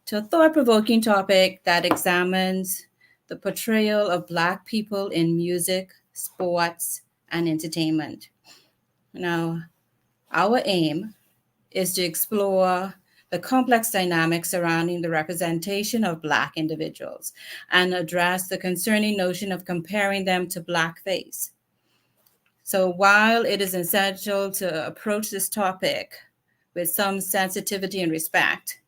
[SPEAKER 9] to a thought-provoking topic that examines the portrayal of Black people in music, sports, and entertainment. Now, our aim is to explore the complex dynamics surrounding the representation of Black individuals and address the concerning notion of comparing them to blackface. So while it is essential to approach this topic with some sensitivity and respect,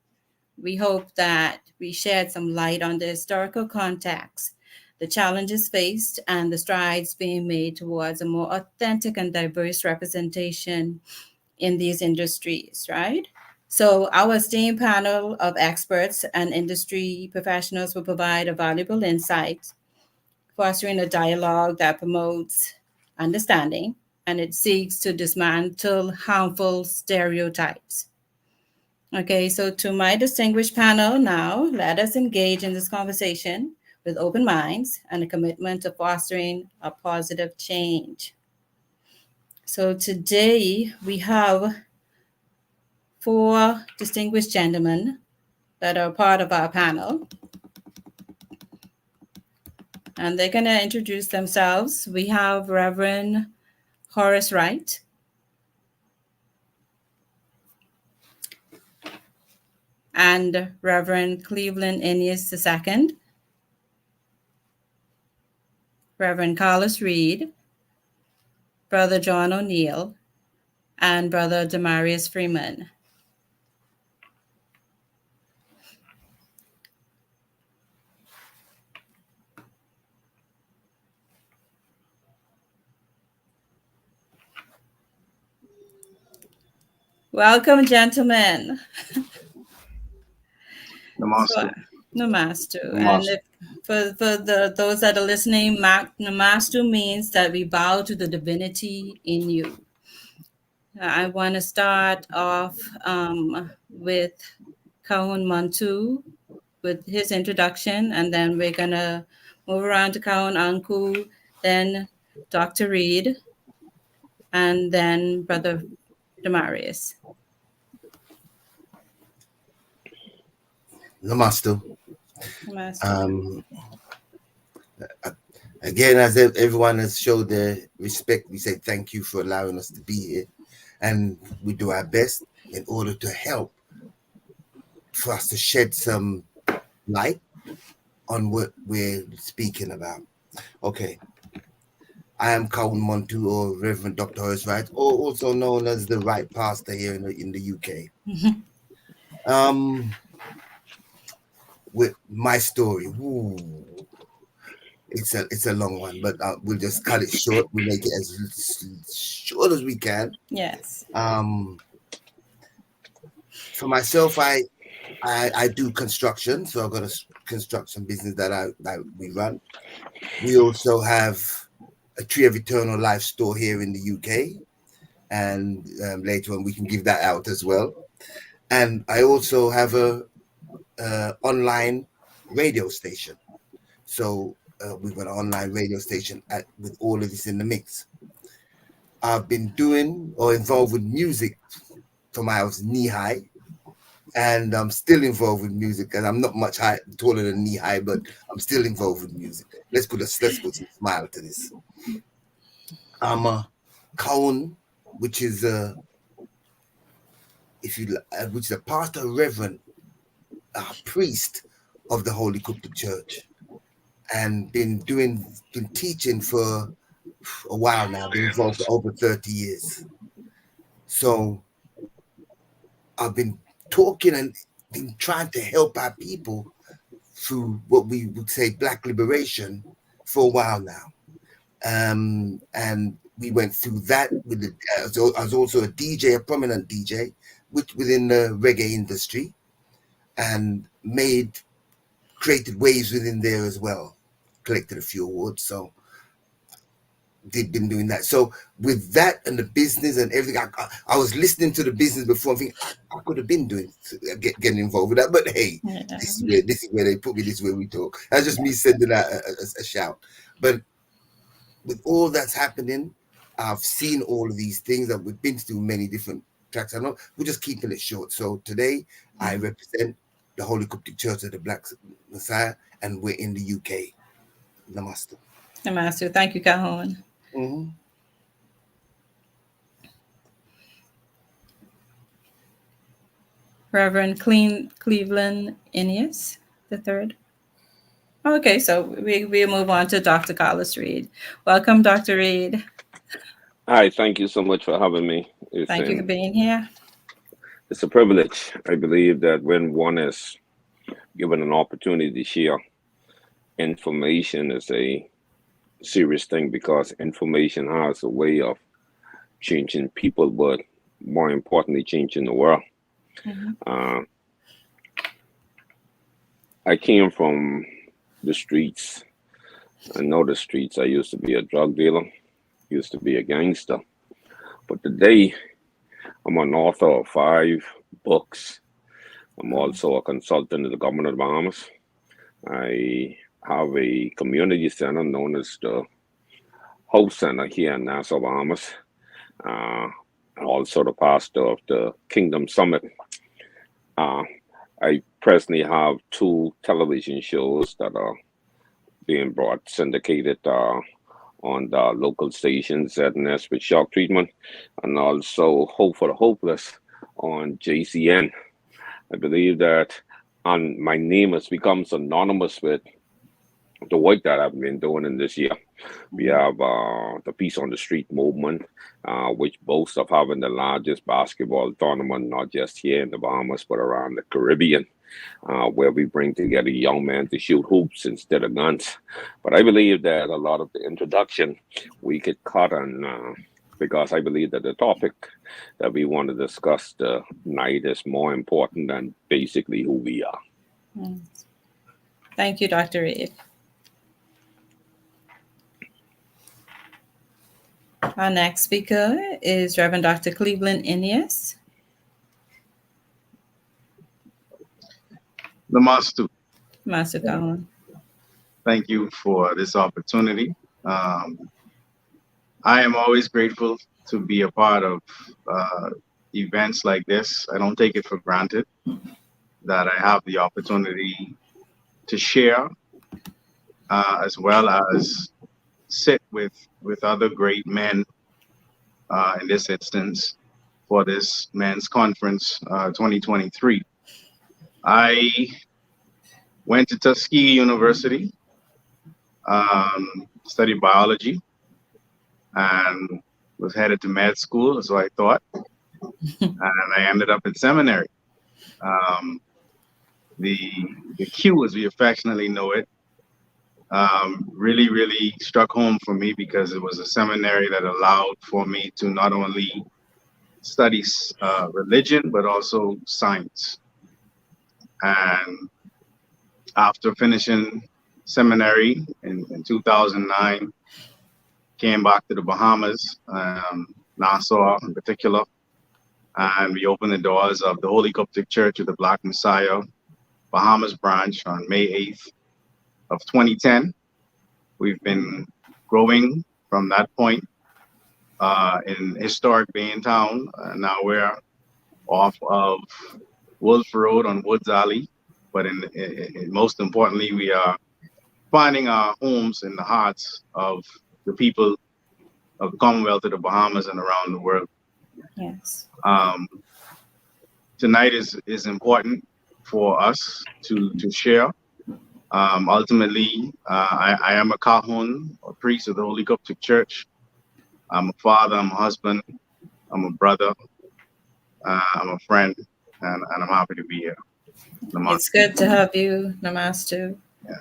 [SPEAKER 9] we hope that we shed some light on the historical context, the challenges faced, and the strides being made towards a more authentic and diverse representation in these industries, right? So our esteemed panel of experts and industry professionals will provide a valuable insight, fostering a dialogue that promotes understanding and it seeks to dismantle harmful stereotypes. Okay, so to my distinguished panel now, let us engage in this conversation with open minds and a commitment to fostering a positive change. So today we have 4 distinguished gentlemen that are part of our panel. And they're going to introduce themselves. We have Reverend Horace Wright, and Reverend Cleveland Ennis II, Reverend Carlos Reed,
[SPEAKER 16] Brother John O'Neill, and Brother Demarius Freeman. Welcome, gentlemen.
[SPEAKER 17] Namaste.
[SPEAKER 16] Namastu.
[SPEAKER 17] Namaste.
[SPEAKER 16] And for those that are listening, Namastu means that we bow to the divinity in you. I want to start off with Kahun Mantu with his introduction, and then we're going to move around to Kahun Anku, then Dr. Reed, and then Brother Demarius.
[SPEAKER 17] Namaste.
[SPEAKER 16] Namaste.
[SPEAKER 17] Again, as everyone has showed their respect, we say thank you for allowing us to be here, and we do our best in order to help for us to shed some light on what we're speaking about. Okay. I am Kaun Montu, or Reverend Dr. Horace Wright, or also known as the Right Pastor here in the UK. With my story, it's a long one, but we'll just cut it short. We'll make it as short as we can.
[SPEAKER 16] Yes.
[SPEAKER 17] For myself, I do construction, so I've got a construction business that we run. We also have a Tree of Eternal Life store here in the UK, and later on we can give that out as well. And I also have a online radio station. So we've got an online radio station with all of this in the mix. I've been doing or involved with music from I was knee high, and I'm still involved with music, and I'm not much taller than knee high, but I'm still involved with music. Let's put some smile to this. I'm a Kaun, which is which is a pastor, reverend, priest of the Holy Qubtic-Church, and been teaching for a while now. Been involved for over 30 years. So I've been talking and been trying to help our people through what we would say Black liberation for a while now. And we went through that with I was also a DJ, a prominent DJ, within the reggae industry, and created waves within there as well. Collected a few awards, so they've been doing that. So with that and the business and everything, I was listening to the business before and thinking I could have been getting involved with that. But hey, this is where they put me. This is where we talk. That's just me sending out a shout. But with all that's happening, I've seen all of these things that we've been through many different tracks. We're just keeping it short. So today I represent the Holy Qubtic-Church of the Black Messiah, and we're in the UK. Namaste.
[SPEAKER 16] Namaste. Thank you, Kahun.
[SPEAKER 17] Mm-hmm.
[SPEAKER 16] Reverend Cleveland Innes III. Okay, so we move on to Dr. Carlos Reed. Welcome, Dr. Reed.
[SPEAKER 18] Hi, thank you so much for having me.
[SPEAKER 16] Thank you for being here.
[SPEAKER 18] It's a privilege. I believe that when one is given an opportunity to share information is a serious thing, because information has a way of changing people, but more importantly, changing the world. Mm-hmm. I came from the streets. I know the streets. I used to be a drug dealer, used to be a gangster. But today, I'm an author of 5 books. I'm also a consultant to the government of the Bahamas. I have a community center known as the Hope Center here in Nassau, Bahamas. Also the pastor of the Kingdom Summit. I presently have 2 television shows that are being syndicated on the local stations, ZNS with Shock Treatment, and also Hope for the Hopeless on JCN. I believe that my name has become synonymous with the work that I've been doing in this year. We have the Peace on the Street movement, which boasts of having the largest basketball tournament, not just here in the Bahamas, but around the Caribbean, where we bring together young men to shoot hoops instead of guns. But I believe that a lot of the introduction we could cut on, because I believe that the topic that we want to discuss tonight is more important than basically who we are.
[SPEAKER 16] Thank you, Dr. Reed. Our next speaker is Reverend Dr. Cleveland Innias.
[SPEAKER 19] Namastu.
[SPEAKER 16] Master Colin.
[SPEAKER 19] Thank you for this opportunity. I am always grateful to be a part of events like this. I don't take it for granted that I have the opportunity to share as well as sit with other great men in this instance for this men's conference 2023. I went to Tuskegee University, studied biology, and was headed to med school, so I thought, and I ended up in seminary. The Q, as we affectionately know it, really struck home for me because it was a seminary that allowed for me to not only study religion, but also science. And after finishing seminary in 2009, came back to the Bahamas, Nassau in particular, and we opened the doors of the Holy Qubtic-Church of the Black Messiah Bahamas branch on May 8th of 2010. We've been growing from that point in historic Baintown. Now we're off of Wolf Road on Woods Alley, but most importantly, we are finding our homes in the hearts of the people of the Commonwealth of the Bahamas and around the world.
[SPEAKER 16] Yes.
[SPEAKER 19] Tonight is important for us to share. Ultimately, I am a Kahun, a priest of the Holy Qubtic-Church. I'm a father, I'm a husband, I'm a brother, I'm a friend, and I'm happy to be here. Namaste.
[SPEAKER 16] It's good to have you, Namastu.
[SPEAKER 19] Yeah.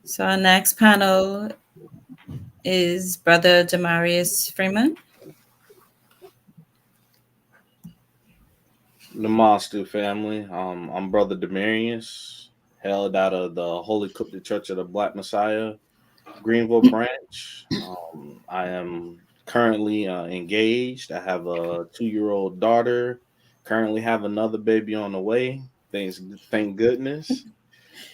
[SPEAKER 16] So our next panel is Brother Demarius Freeman.
[SPEAKER 20] Namastu, family. I'm Brother Demarius, held out of the Holy Qubtic-Church of the Black Messiah, Greenville branch. I am currently engaged. I have a 2-year-old daughter. Currently have another baby on the way. Thank goodness.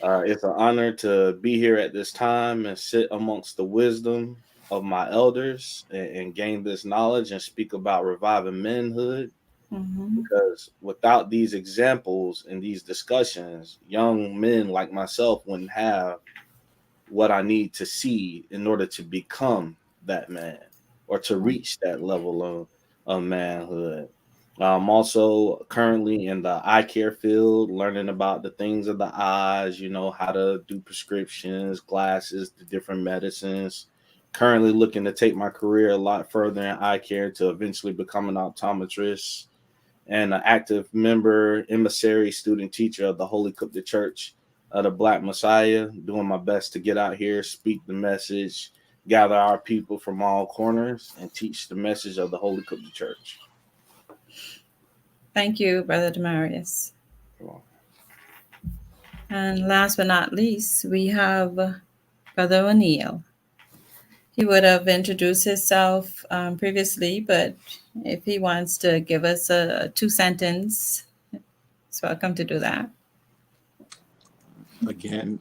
[SPEAKER 20] It's an honor to be here at this time and sit amongst the wisdom of my elders and gain this knowledge and speak about reviving manhood. Because without these examples and these discussions, young men like myself wouldn't have what I need to see in order to become that man or to reach that level of manhood. I'm also currently in the eye care field, learning about the things of the eyes, how to do prescriptions, glasses, the different medicines. Currently looking to take my career a lot further in eye care to eventually become an optometrist, and an active member, emissary, student teacher of the Holy Qubtic-Church of the Black Messiah, doing my best to get out here, speak the message, gather our people from all corners, and teach the message of the Holy Qubtic-Church.
[SPEAKER 16] Thank you, Brother Demarius. And last but not least, we have Brother O'Neill. He would have introduced himself previously, but if he wants to give us a 2-sentence, he's welcome to do that.
[SPEAKER 7] Again,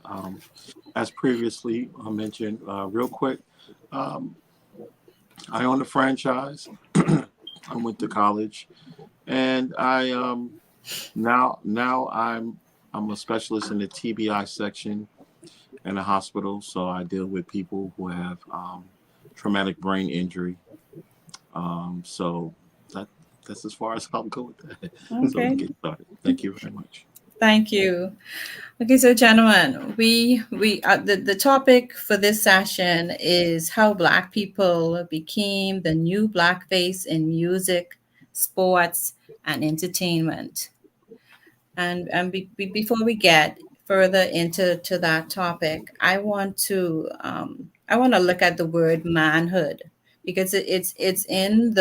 [SPEAKER 7] as previously mentioned, real quick, I own a franchise. I went to college, and I now I'm a specialist in the TBI section in a hospital. So I deal with people who have traumatic brain injury. So that's as far as I'll go with that.
[SPEAKER 16] Okay.
[SPEAKER 7] So we get started. Thank you very much.
[SPEAKER 16] Thank you. Okay, so gentlemen, the topic for this session is how Black people became the new blackface in music, sports, and entertainment. Before we get further into that topic, I want to look at the word manhood, because it's in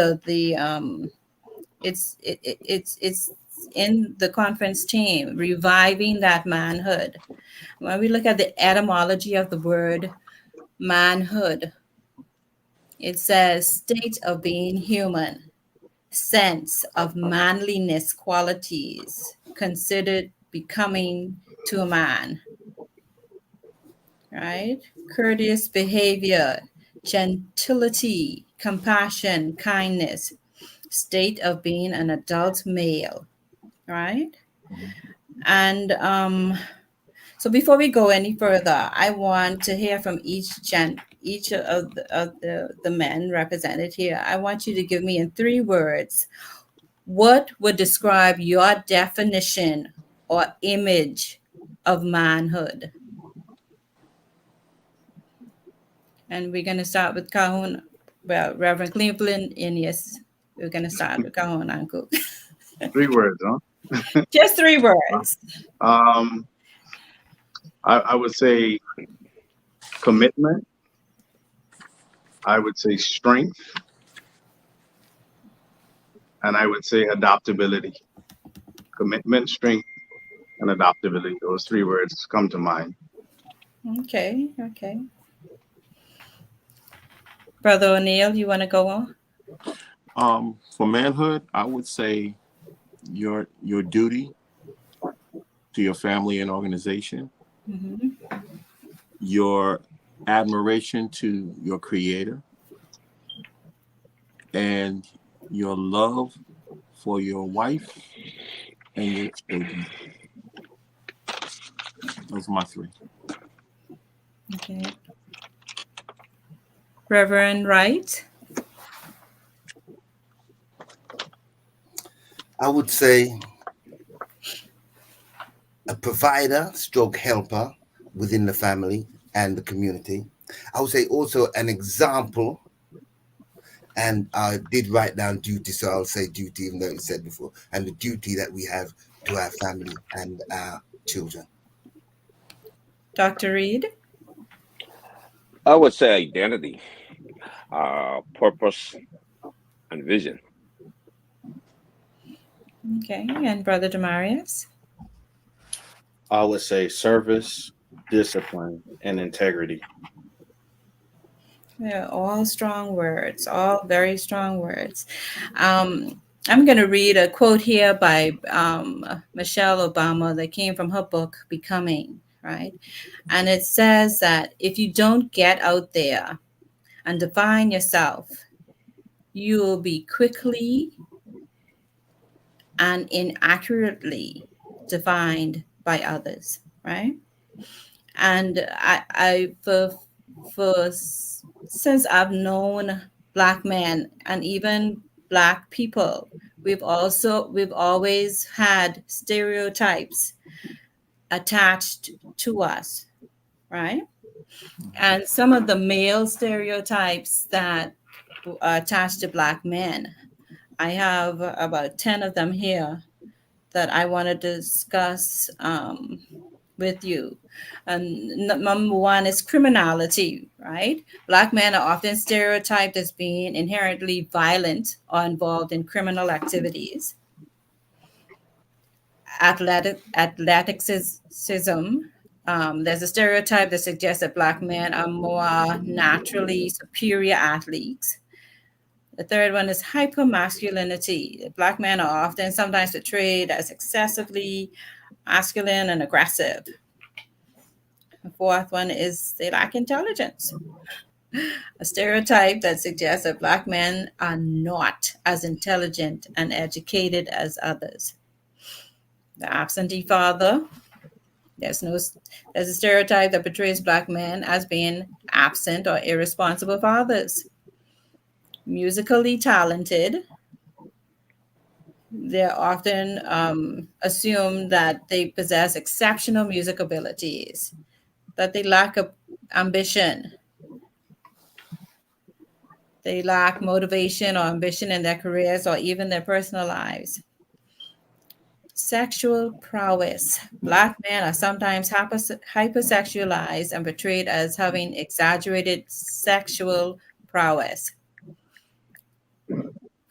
[SPEAKER 16] it's in the conference team, reviving that manhood. When we look at the etymology of the word manhood, it says state of being human, sense of manliness qualities, considered becoming to a man, right? Courteous behavior, gentility, compassion, kindness, state of being an adult male, right? And so before we go any further, I want to hear from each of the men represented here. I want you to give me in 3 words what would describe your definition or image of manhood. And we're going to start with Kahun, well, Reverend Cleveland, and yes, we're going to start with Kahun, Uncle.
[SPEAKER 19] 3 words, huh?
[SPEAKER 16] Just 3 words.
[SPEAKER 19] I would say commitment. I would say strength. And I would say adaptability. Commitment, strength, and adaptability. Those 3 words come to mind.
[SPEAKER 16] Okay. Brother O'Neill, you want to go on?
[SPEAKER 7] For manhood, I would say your duty to your family and organization, your admiration to your creator, and your love for your wife and your children. Those are my 3.
[SPEAKER 16] Okay. Reverend Wright?
[SPEAKER 17] I would say a provider stroke helper within the family and the community. I would say also an example, and I did write down duty, so I'll say duty even though it was said before, and the duty that we have to our family and our children.
[SPEAKER 16] Dr. Reed?
[SPEAKER 18] I would say identity, purpose, and vision.
[SPEAKER 16] Okay, and Brother Demarius?
[SPEAKER 20] I would say service, discipline, and integrity.
[SPEAKER 16] Yeah, all strong words, all very strong words. I'm going to read a quote here by Michelle Obama that came from her book, Becoming, right? And it says that if you don't get out there and define yourself, you will be quickly and inaccurately defined by others, right? And since I've known Black men and even Black people, we've always had stereotypes attached to us, right? And some of the male stereotypes that are attached to Black men, I have about 10 of them here that I want to discuss with you. And number 1 is criminality, right? Black men are often stereotyped as being inherently violent or involved in criminal activities. Athleticism. There's a stereotype that suggests that Black men are more naturally superior athletes. The third one is hypermasculinity. Black men are often sometimes portrayed as excessively masculine and aggressive. The 4th one is they lack intelligence. A stereotype that suggests that Black men are not as intelligent and educated as others. The absentee father. There's a stereotype that portrays Black men as being absent or irresponsible fathers. Musically talented. They're often assumed that they possess exceptional music abilities, that they lack ambition, they lack motivation or ambition in their careers or even their personal lives. Sexual prowess. Black men are sometimes hypersexualized and portrayed as having exaggerated sexual prowess.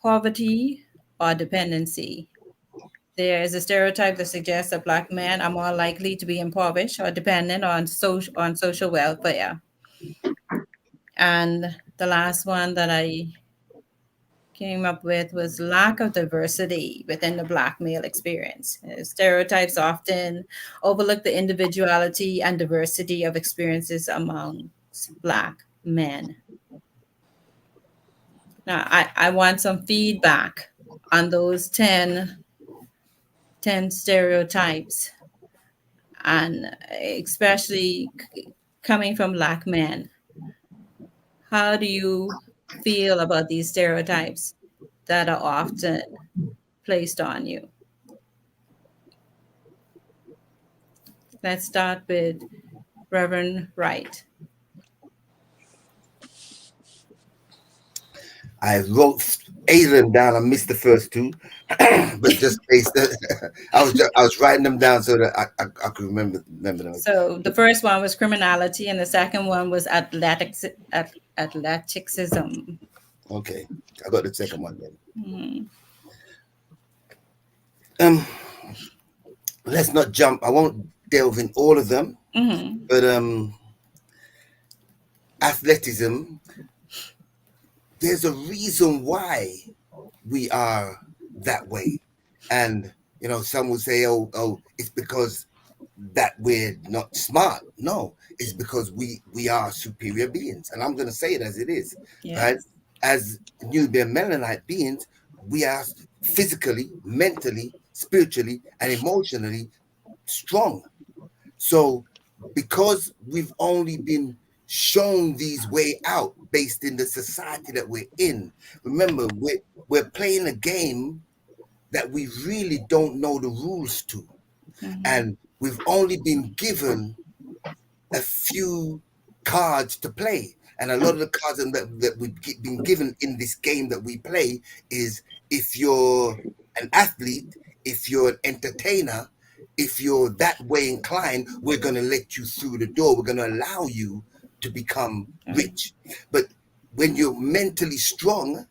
[SPEAKER 16] Poverty or dependency. There is a stereotype that suggests that Black men are more likely to be impoverished or dependent on social welfare. And the last one that I came up with was lack of diversity within the Black male experience. Stereotypes often overlook the individuality and diversity of experiences amongst Black men. Now, I want some feedback on those 10 stereotypes, and especially coming from Black men. How do you feel about these stereotypes that are often placed on you? Let's start with Reverend Wright.
[SPEAKER 17] I wrote 8 of them down. I missed the first 2, but just based. I was writing them down so that I could remember them.
[SPEAKER 16] So the first one was criminality, and the second one was athleticism.
[SPEAKER 17] Okay, I got the second one then.
[SPEAKER 16] Mm-hmm.
[SPEAKER 17] Let's not jump. I won't delve in all of them, but athleticism. There's a reason why we are that way, and some will say, "Oh, it's because that we're not smart." No, it's because we are superior beings, and I'm going to say it as it is.
[SPEAKER 16] Yes.
[SPEAKER 17] Right? As Nubian Melanite beings, we are physically, mentally, spiritually, and emotionally strong. So, because we've only been shown these way out based in the society that we're in, remember, we're playing a game that we really don't know the rules to. And we've only been given a few cards to play. And a lot of the cards that we've been given in this game that we play is, if you're an athlete, if you're an entertainer, if you're that way inclined, we're going to let you through the door. We're going to allow you to become rich. But when you're mentally strong,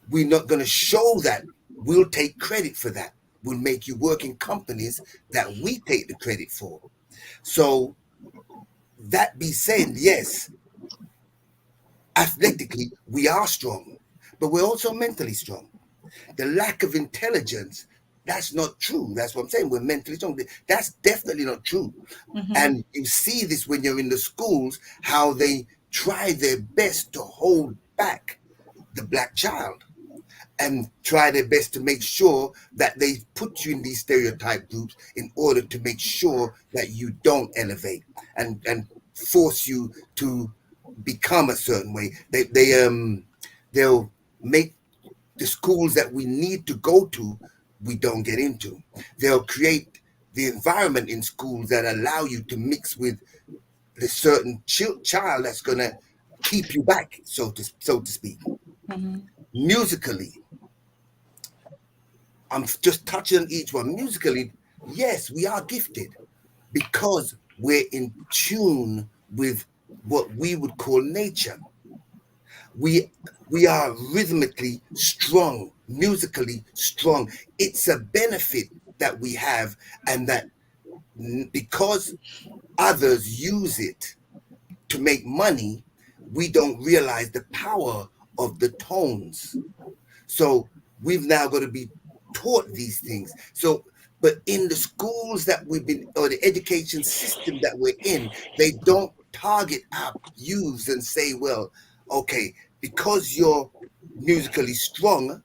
[SPEAKER 17] we're not going to show that. We'll take credit for that. We'll make you work in companies that we take the credit for. So that be said, yes, athletically, we are strong, but we're also mentally strong. The lack of intelligence, that's not true. That's what I'm saying. We're mentally strong. That's definitely not true. And you see this when you're in the schools, how they try their best to hold back the Black child and try their best to make sure that they put you in these stereotype groups in order to make sure that you don't elevate and force you to become a certain way. They'll make the schools that we need to go to, we don't get into. They'll create the environment in schools that allow you to mix with the certain child that's going to keep you back, so to speak. Musically, I'm just touching each one. Musically, yes, we are gifted because we're in tune with what we would call nature. We are rhythmically strong, musically strong. It's a benefit that we have, and that because others use it to make money, we don't realize the power of the tones. So we've now got to be taught these things. So, but in the schools that we've been, or the education system that we're in, they don't target our youths and say, well, okay, because you're musically strong,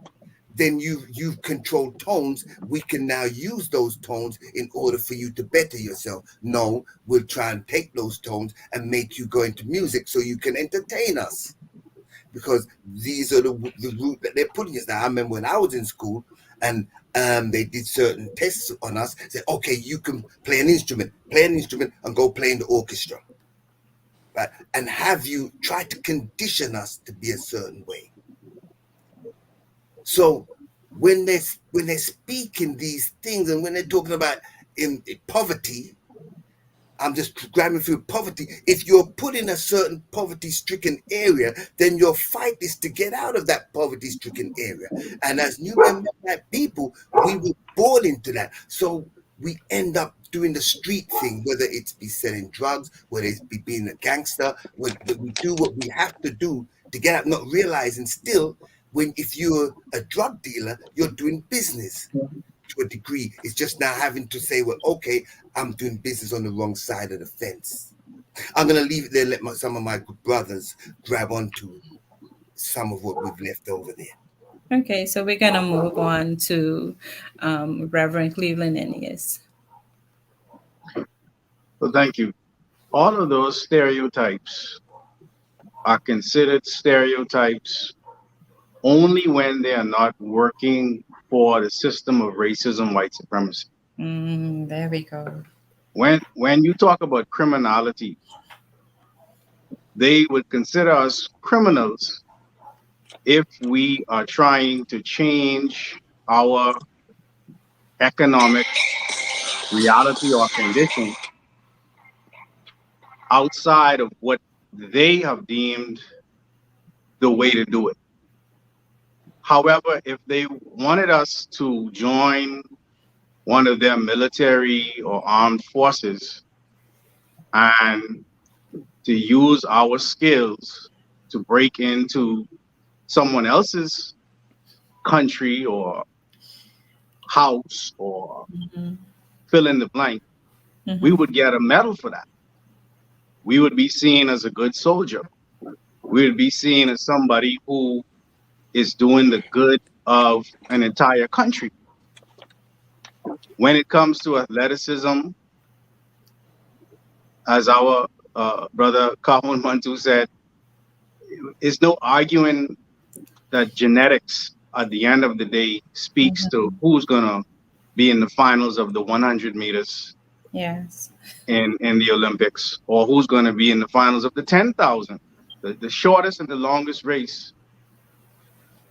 [SPEAKER 17] then you've controlled tones. We can now use those tones in order for you to better yourself. No, we'll try and take those tones and make you go into music so you can entertain us. Because these are the route that they're putting us. Now, I remember when I was in school, and they did certain tests on us. Said, okay, you can play an instrument, and go play in the orchestra, right? And have you tried to condition us to be a certain way? So when they're speaking these things, and when they're talking about in poverty, I'm just grabbing through poverty. If you're put in a certain poverty-stricken area, then your fight is to get out of that poverty-stricken area. And as new black people, we were born into that. So we end up doing the street thing, whether it's be selling drugs, whether it's be being a gangster, we do what we have to do to get out, not realizing still, if you're a drug dealer, you're doing business to a degree. It's just now having to say, well, okay, I'm doing business on the wrong side of the fence. I'm going to leave it there, let some of my good brothers grab onto some of what we've left over there.
[SPEAKER 16] Okay, so we're going to move on to Reverend Cleveland Ennis.
[SPEAKER 19] Well, thank you. All of those stereotypes are considered stereotypes only when they are not working for the system of racism, white supremacy.
[SPEAKER 16] There we go.
[SPEAKER 19] When you talk about criminality, they would consider us criminals if we are trying to change our economic reality or condition outside of what they have deemed the way to do it. However, if they wanted us to join one of their military or armed forces and to use our skills to break into someone else's country or house or fill in the blank, we would get a medal for that. We would be seen as a good soldier. We would be seen as somebody who is doing the good of an entire country. When it comes to athleticism, as our brother Kahun Mantu said, it's no arguing that genetics at the end of the day speaks to who's going to be in the finals of the 100 meters
[SPEAKER 16] Yes.
[SPEAKER 19] in the Olympics, or who's going to be in the finals of the 10,000. The shortest and the longest race,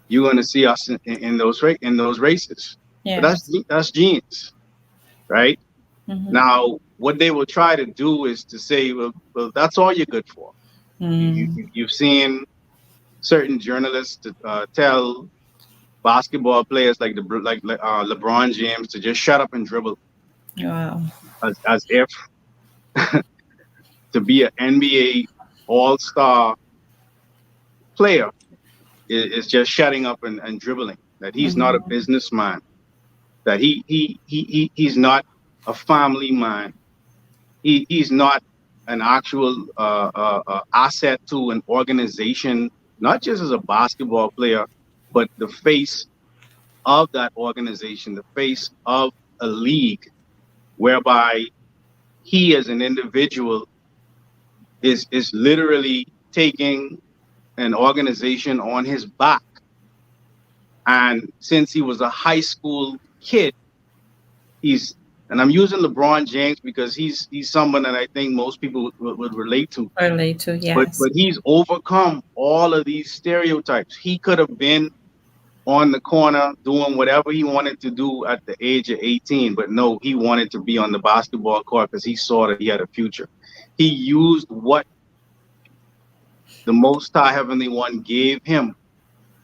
[SPEAKER 19] you're going to see us in those races.
[SPEAKER 16] Yes.
[SPEAKER 19] But that's genes, right? Now, what they will try to do is to say, well, that's all you're good for. You've seen certain journalists tell basketball players like LeBron James to just shut up and dribble.
[SPEAKER 16] Wow.
[SPEAKER 19] As if to be an NBA all-star player is just shutting up and dribbling. That he's not a businessman. That he's not a family man. He's not an actual asset to an organization, not just as a basketball player, but the face of that organization, the face of a league, whereby he as an individual is literally taking an organization on his back. And since he was a high school kid, and I'm using LeBron James because he's someone that I think most people would relate to.
[SPEAKER 16] Relate to, yes.
[SPEAKER 19] But he's overcome all of these stereotypes. He could have been on the corner doing whatever he wanted to do at the age of 18, but no, he wanted to be on the basketball court because he saw that he had a future. He used what the Most High Heavenly One gave him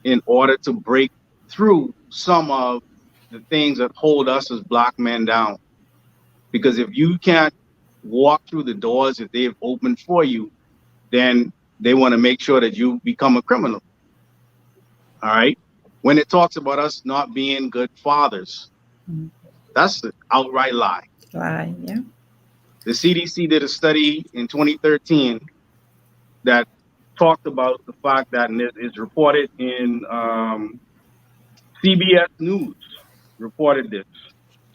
[SPEAKER 19] in order to break through some of the things that hold us as black men down. Because if you can't walk through the doors that they've opened for you, then they want to make sure that you become a criminal. All right. When it talks about us not being good fathers, that's the outright lie.
[SPEAKER 16] Lie, yeah.
[SPEAKER 19] The CDC did a study in 2013 that talked about the fact that, and it's reported in CBS News, reported this.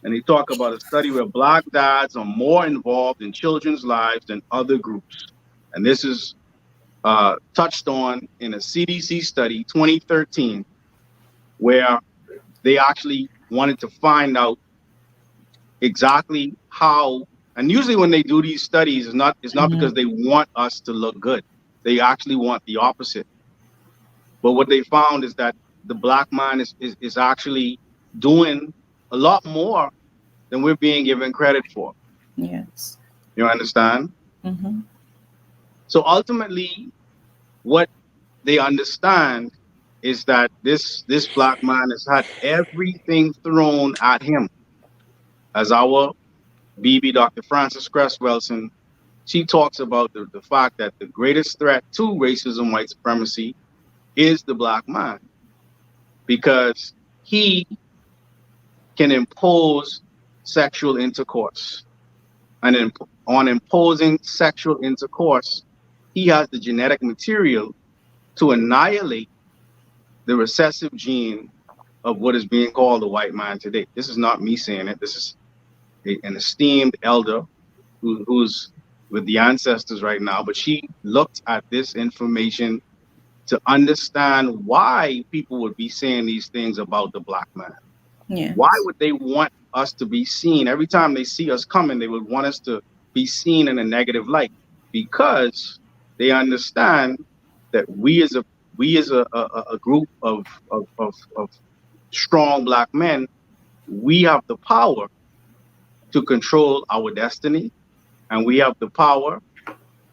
[SPEAKER 19] And they talk about a study where black dads are more involved in children's lives than other groups. And this is touched on in a CDC study, 2013, where they actually wanted to find out exactly how. And usually when they do these studies, it's not because they want us to look good. They actually want the opposite. But what they found is that the black man is actually doing a lot more than we're being given credit for.
[SPEAKER 16] Yes.
[SPEAKER 19] You understand?
[SPEAKER 16] Mm-hmm.
[SPEAKER 19] So ultimately, what they understand is that this black man has had everything thrown at him. As our BB, Dr. Frances Cress Welsing, she talks about the fact that the greatest threat to racism, white supremacy, is the black man, because he can impose sexual intercourse. And on imposing sexual intercourse, he has the genetic material to annihilate the recessive gene of what is being called the white man today. This is not me saying it. This is an esteemed elder who's with the ancestors right now, but she looked at this information to understand why people would be saying these things about the black man.
[SPEAKER 16] Yeah.
[SPEAKER 19] Why would they want us to be seen? Every time they see us coming, they would want us to be seen in a negative light, because they understand that we as a group of strong black men, we have the power to control our destiny, and we have the power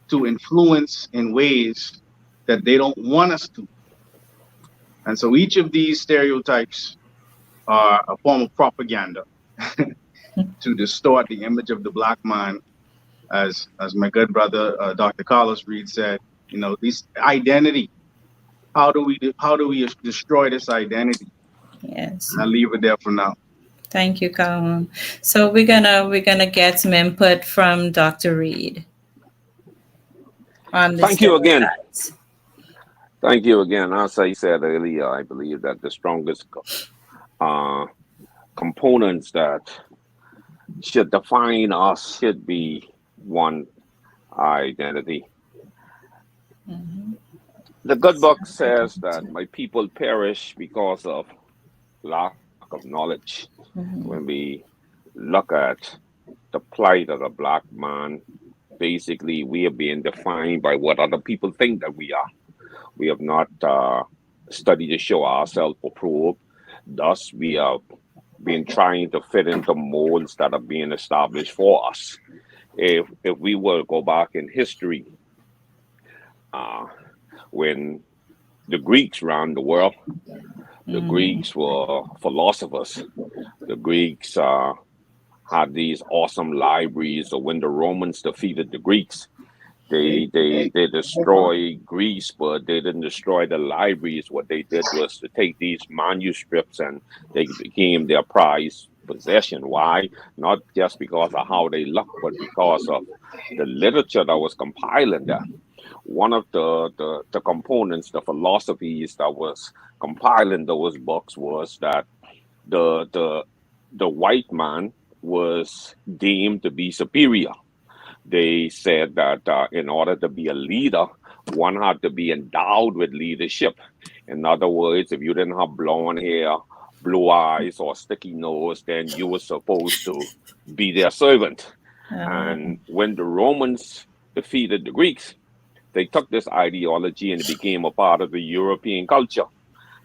[SPEAKER 19] to influence in ways that they don't want us to. And so each of these stereotypes are a form of propaganda to distort the image of the black man, as my good brother Dr. Carlos Reed said. You know, this identity. How do we destroy this identity?
[SPEAKER 16] Yes.
[SPEAKER 19] And I'll leave it there for now.
[SPEAKER 16] Thank you, Calhoun. So we're gonna get some input from Dr. Reed on the
[SPEAKER 18] Thank you again.
[SPEAKER 16] stereotypes.
[SPEAKER 18] Thank you again. As I said earlier, I believe that the strongest components that should define us should be one, identity.
[SPEAKER 16] Mm-hmm.
[SPEAKER 18] The good book says that my people perish because of lack of knowledge.
[SPEAKER 16] Mm-hmm.
[SPEAKER 18] When we look at the plight of the black man, basically we are being defined by what other people think that we are. We have not studied to show ourselves approved. Thus, we have been trying to fit into molds that are being established for us. If we were to go back in history, when the Greeks ran the world, the Greeks were philosophers. The Greeks had these awesome libraries. So when the Romans defeated the Greeks, they destroyed Greece, but they didn't destroy the libraries. What they did was to take these manuscripts and they became their prized possession. Why? Not just because of how they look, but because of the literature that was compiling there. One of the components, the philosophies that was compiling those books was that the white man was deemed to be superior. They said that in order to be a leader, one had to be endowed with leadership. In other words, if you didn't have blonde hair, blue eyes, or sticky nose, then you were supposed to be their servant. And when the Romans defeated the Greeks, they took this ideology and it became a part of the European culture.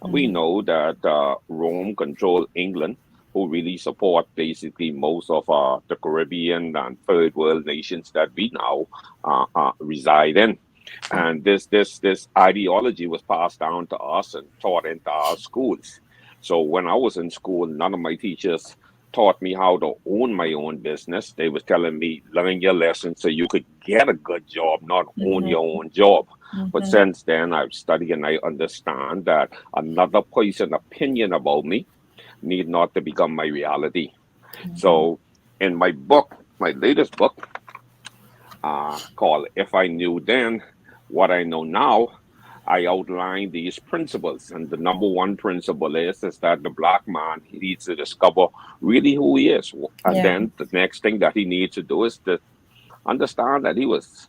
[SPEAKER 18] We know that Rome controlled England, who really support basically most of the Caribbean and third world nations that we now reside in. And this ideology was passed down to us and taught into our schools. So when I was in school, none of my teachers taught me how to own my own business. They was telling me, learn your lessons so you could get a good job, not own your own job. But since then, I've studied and I understand that another person's opinion about me need not to become my reality. So in my book, my latest book, called If I Knew Then What I Know Now, I outline these principles. And the number one principle is that the black man, he needs to discover really who he is. And then the next thing that he needs to do is to understand that he was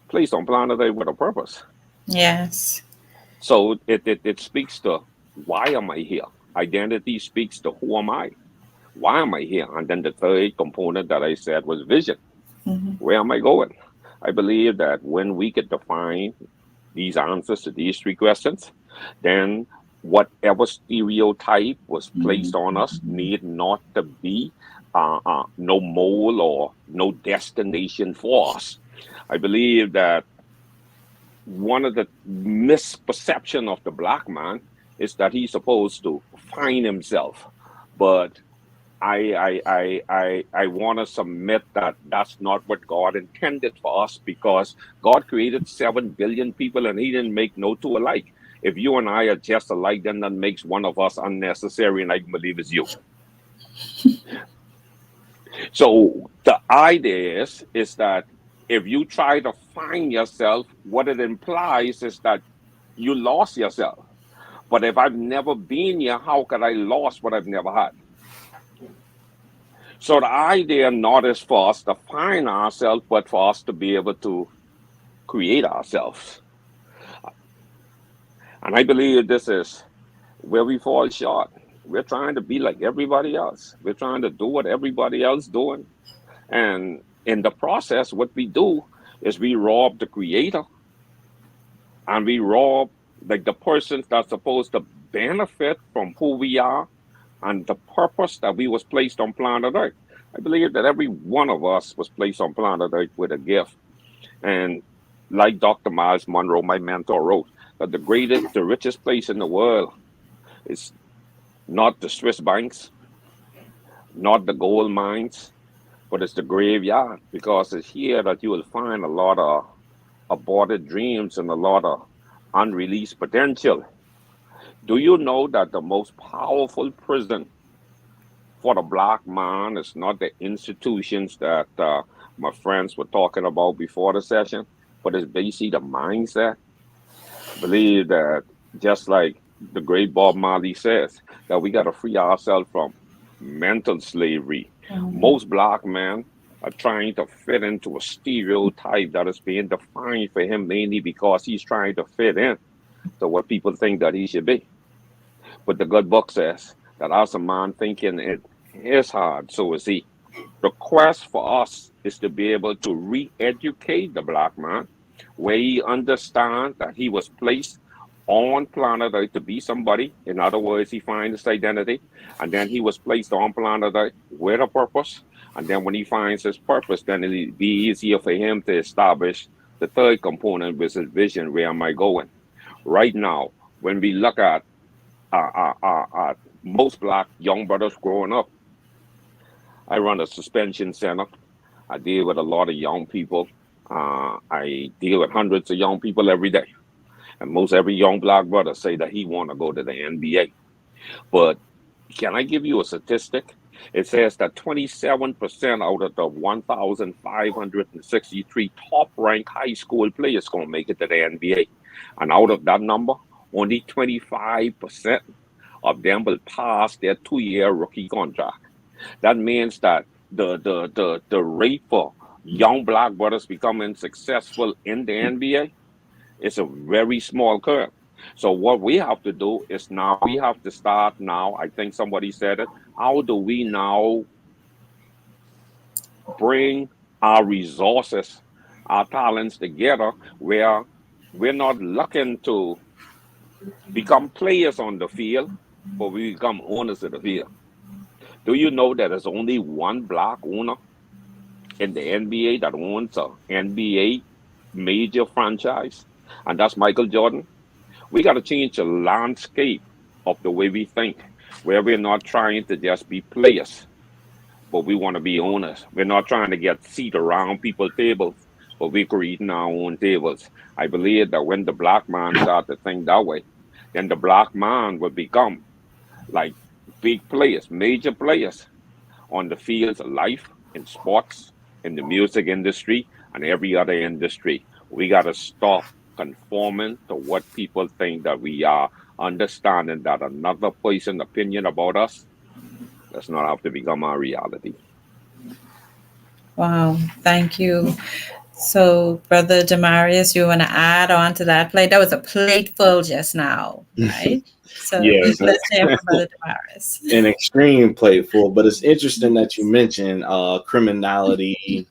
[SPEAKER 18] placed on planet Earth with a purpose.
[SPEAKER 16] Yes.
[SPEAKER 18] So it speaks to why am I here? Identity speaks to who am I? Why am I here? And then the third component that I said was vision. Where am I going? I believe that when we could define these answers to these three questions, then whatever stereotype was placed on us need not to be no mole or no destination for us. I believe that one of the misperception of the black man is that he's supposed to find himself, but I want to submit that that's not what God intended for us, because God created 7 billion people and he didn't make no two alike. If you and I are just alike, then that makes one of us unnecessary, and I believe it's you. So the idea is that if you try to find yourself, what it implies is that you lost yourself. But if I've never been here, how could I lost what I've never had? So the idea not is for us to find ourselves, but for us to be able to create ourselves. And I believe this is where we fall short. We're trying to be like everybody else. We're trying to do what everybody else doing. And in the process, what we do is we rob the creator, and we rob like the persons that's supposed to benefit from who we are and the purpose that we was placed on planet Earth. I believe that every one of us was placed on planet Earth with a gift. And like Dr. Miles Monroe, my mentor, wrote, that the richest place in the world is not the Swiss banks, not the gold mines, but it's the graveyard, because it's here that you will find a lot of aborted dreams and a lot of unreleased potential. Do you know that the most powerful prison for the black man is not the institutions that my friends were talking about before the session, but it's basically the mindset? I believe that, just like the great Bob Marley says, that we got to free ourselves from mental slavery. Most black men are trying to fit into a stereotype that is being defined for him mainly because he's trying to fit in to what people think that he should be. But the good book says that as a man thinking it is hard, so is he. The quest for us is to be able to re-educate the black man, where he understands that he was placed on planet Earth to be somebody. In other words, he finds his identity, and then he was placed on planet Earth with a purpose. And then when he finds his purpose, then it'll be easier for him to establish the third component, which is vision. Where am I going? Right now, when we look at most black young brothers growing up, I run a suspension center. I deal with a lot of young people. I deal with hundreds of young people every day. And most every young black brother say that he want to go to the NBA. But can I give you a statistic? It says that 27% out of the 1,563 top-ranked high school players going to make it to the NBA. And out of that number, only 25% of them will pass their 2-year rookie contract. That means that the rate for young black brothers becoming successful in the NBA is a very small curve. So what we have to do is now we have to start now. I think somebody said it. How do we now bring our resources, our talents together, where we're not looking to become players on the field, but we become owners of the field? Do you know that there's only one black owner in the NBA that owns an NBA major franchise? And that's Michael Jordan. We got to change the landscape of the way we think, where we're not trying to just be players, but we want to be owners. We're not trying to get seat around people's tables, but we're creating our own tables. I believe that when the black man start to think that way, then the black man will become like big players, major players on the fields of life, in sports, in the music industry, and every other industry. We got to stop conforming to what people think that we are, understanding that another person's opinion about us does not have to become our reality.
[SPEAKER 16] Wow, thank you So, Brother Demarius, you want to add on to that plate? That was a plate full just now, right? So
[SPEAKER 20] Yes,
[SPEAKER 16] let's hear from Brother Demarius.
[SPEAKER 20] an extreme plateful. But it's interesting that you mentioned criminality,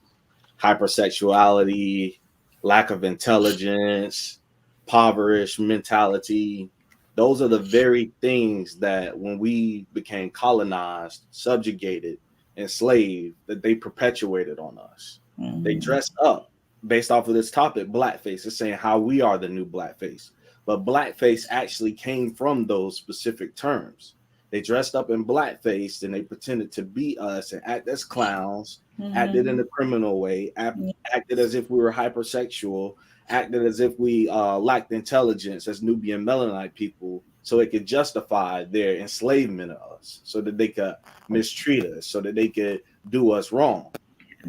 [SPEAKER 20] hypersexuality, lack of intelligence, impoverished mentality. Those are the very things that when we became colonized, subjugated, enslaved, that they perpetuated on us. They dressed up based off of this topic, blackface. It's saying how we are the new blackface. But blackface actually came from those specific terms. They dressed up in blackface and they pretended to be us and act as clowns, acted in a criminal way, acted as if we were hypersexual, acted as if we lacked intelligence as Nubian Melanite people, so it could justify their enslavement of us, so that they could mistreat us, so that they could do us wrong.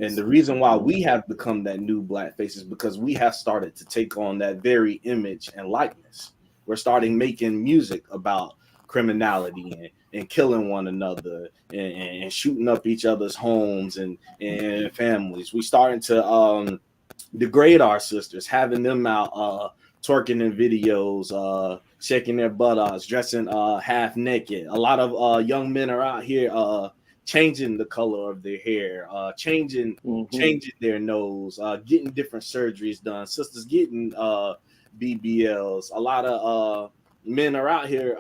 [SPEAKER 20] And the reason why we have become that new blackface is because we have started to take on that very image and likeness. We're starting making music about criminality and killing one another and shooting up each other's homes and families. We starting to degrade our sisters, having them out twerking in videos, shaking their buttocks, dressing half naked. A lot of young men are out here changing the color of their hair, changing their nose, getting different surgeries done. Sisters getting BBLs. A lot of men are out here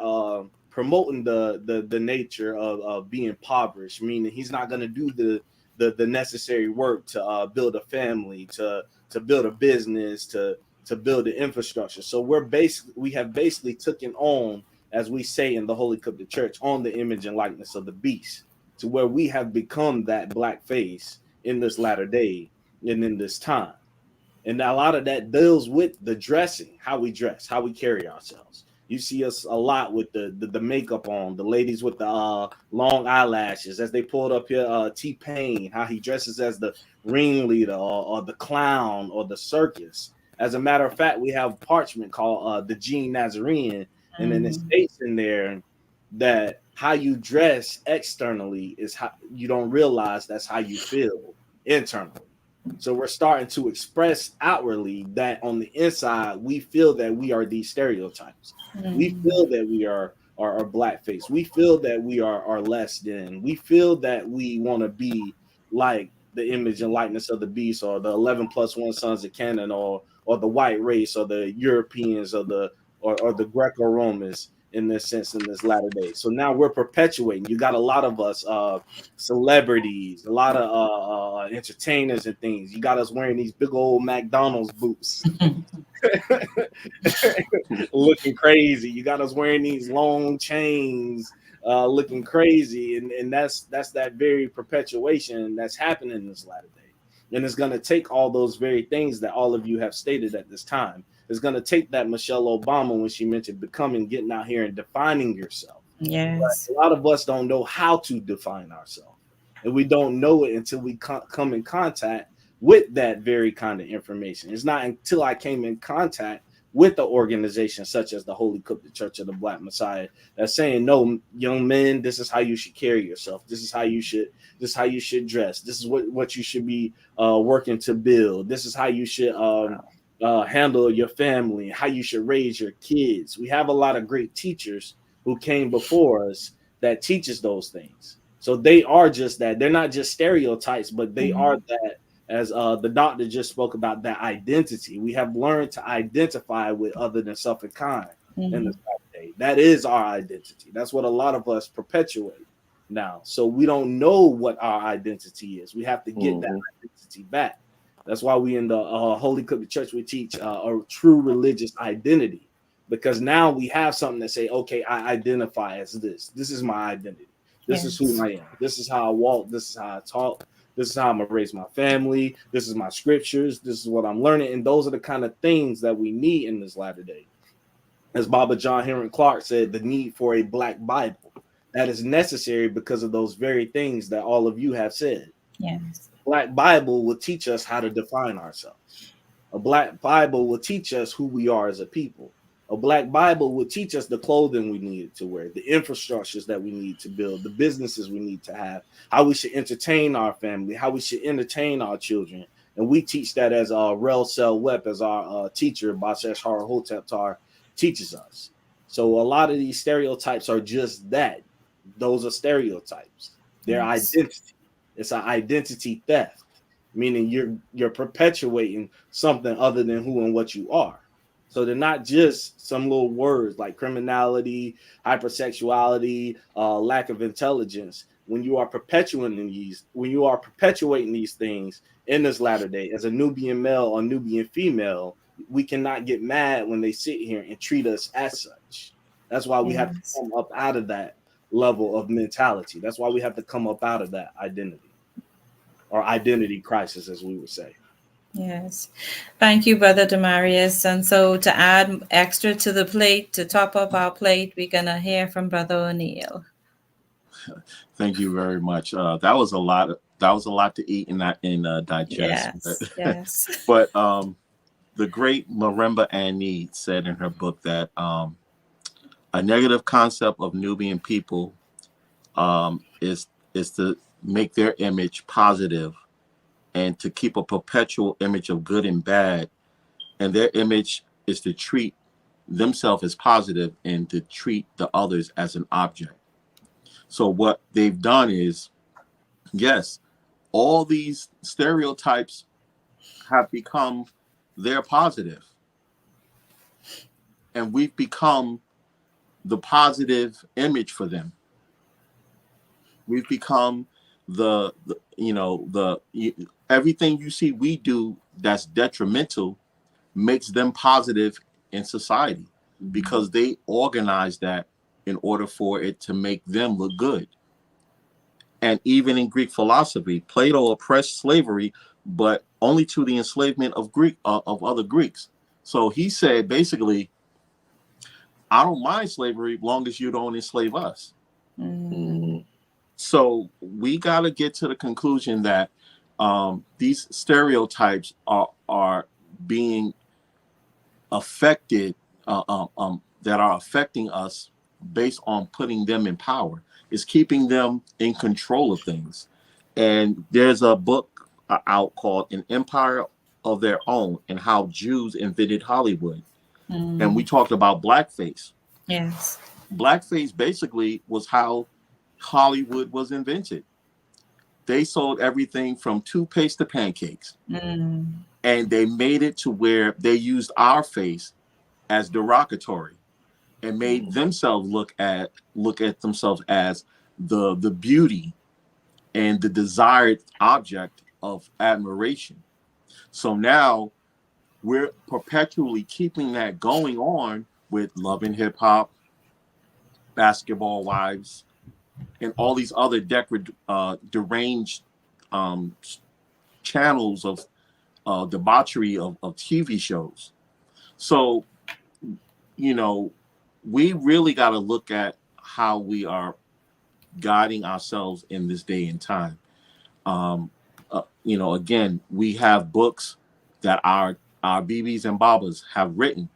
[SPEAKER 20] promoting the nature of being impoverished, meaning he's not going to do the necessary work to build a family, to build a business, to build the infrastructure. So we have basically taken on, as we say in the Holy Qubtic-Church, on the image and likeness of the beast, to where we have become that black face in this latter day and in this time. And a lot of that deals with the dressing, how we dress, how we carry ourselves. You see us a lot with the makeup on, the ladies with the long eyelashes, as they pulled up here, T-Pain, how he dresses as the ringleader or the clown or the circus. As a matter of fact, we have parchment called the Gene Nazarene, and then it states in there that how you dress externally is how you don't realize that's how you feel internally. So we're starting to express outwardly that on the inside, we feel that we are these stereotypes. We feel that we are blackface. We feel that we are less than. We feel that we want to be like the image and likeness of the beast, or the 11 plus 1 sons of Canaan, or the white race, or the Europeans, or the Greco-Romans, in this sense, in this latter day. So now we're perpetuating. You got a lot of us celebrities, a lot of entertainers and things. You got us wearing these big old McDonald's boots looking crazy. You got us wearing these long chains looking crazy. And that's that very perpetuation that's happening in this latter day. And it's going to take all those very things that all of you have stated at this time. It's going to take that Michelle Obama, when she mentioned becoming, getting out here and defining yourself.
[SPEAKER 16] Yes.
[SPEAKER 20] But a lot of us don't know how to define ourselves. And we don't know it until we come in contact with that very kind of information. It's not until I came in contact with the organization such as the Holy Qubtic-Church of the Black Messiah that's saying, no, young men, this is how you should carry yourself. This is how you should dress. This is what you should be working to build. This is how you should handle your family, how you should raise your kids. We have a lot of great teachers who came before us that teaches those things. So they are just that. They're not just stereotypes, but they are that, as the doctor just spoke about, that identity. We have learned to identify with other than self and kind in this day. That is our identity. That's what a lot of us perpetuate now. So we don't know what our identity is. We have to get that identity back. That's why we in the Holy Qubtic-Church, we teach a true religious identity, because now we have something to say, okay, I identify as this. This is my identity. This is who I am. This is how I walk. This is how I talk. This is how I'm going to raise my family. This is my scriptures. This is what I'm learning. And those are the kind of things that we need in this latter day. As Baba John Henry Clark said, the need for a Black Bible. That is necessary because of those very things that all of you have said.
[SPEAKER 16] Yes.
[SPEAKER 20] Black Bible will teach us how to define ourselves. A Black Bible will teach us who we are as a people. A Black Bible will teach us the clothing we need to wear, the infrastructures that we need to build, the businesses we need to have, how we should entertain our family, how we should entertain our children, And we teach that as Rel Sel Wep, as our teacher, Basesh Hoteptar, teaches us. So a lot of these stereotypes are just that. Those are stereotypes. Their
[SPEAKER 16] Yes.
[SPEAKER 20] identity. It's an identity theft, meaning you're perpetuating something other than who and what you are. So they're not just some little words like criminality, hypersexuality, lack of intelligence. When you are perpetuating these things in this latter day, as a Nubian male or Nubian female, we cannot get mad when they sit here and treat us as such. That's why we have to
[SPEAKER 16] Yes.
[SPEAKER 20] come up out of that level of mentality. That's why we have to come up out of that identity or identity crisis, as we would say.
[SPEAKER 16] Yes. Thank you, Brother Demarius. And so to add extra to the plate, to top up our plate, we're going to hear from Brother O'Neill.
[SPEAKER 7] Thank you very much. That was a lot. That was a lot to eat and digest.
[SPEAKER 16] Yes. Yes.
[SPEAKER 7] But the great Maremba Annie said in her book that a negative concept of Nubian people is to make their image positive and to keep a perpetual image of good and bad, and their image is to treat themselves as positive and to treat the others as an object. So what they've done is, yes, all these stereotypes have become their positive, and we've become the positive image for them. We've become everything you see we do that's detrimental makes them positive in society because they organize that in order for it to make them look good. And even in Greek philosophy, Plato oppressed slavery, but only to the enslavement of other Greeks. So he said basically, I don't mind slavery as long as you don't enslave us. So we got to get to the conclusion that these stereotypes are being affected, that are affecting us based on putting them in power. It's keeping them in control of things. And there's a book out called An Empire of Their Own and How Jews Invented Hollywood. And we talked about blackface.
[SPEAKER 16] Yes.
[SPEAKER 7] Blackface basically was how Hollywood was invented. They sold everything from toothpaste to pancakes. And they made it to where they used our face as derogatory and made themselves look at themselves as the beauty and the desired object of admiration. So now we're perpetually keeping that going on with Love and Hip Hop, Basketball Wives, and all these other deranged channels of debauchery of TV shows. So, we really got to look at how we are guiding ourselves in this day and time. Again, we have books that our BBs and Babas have written.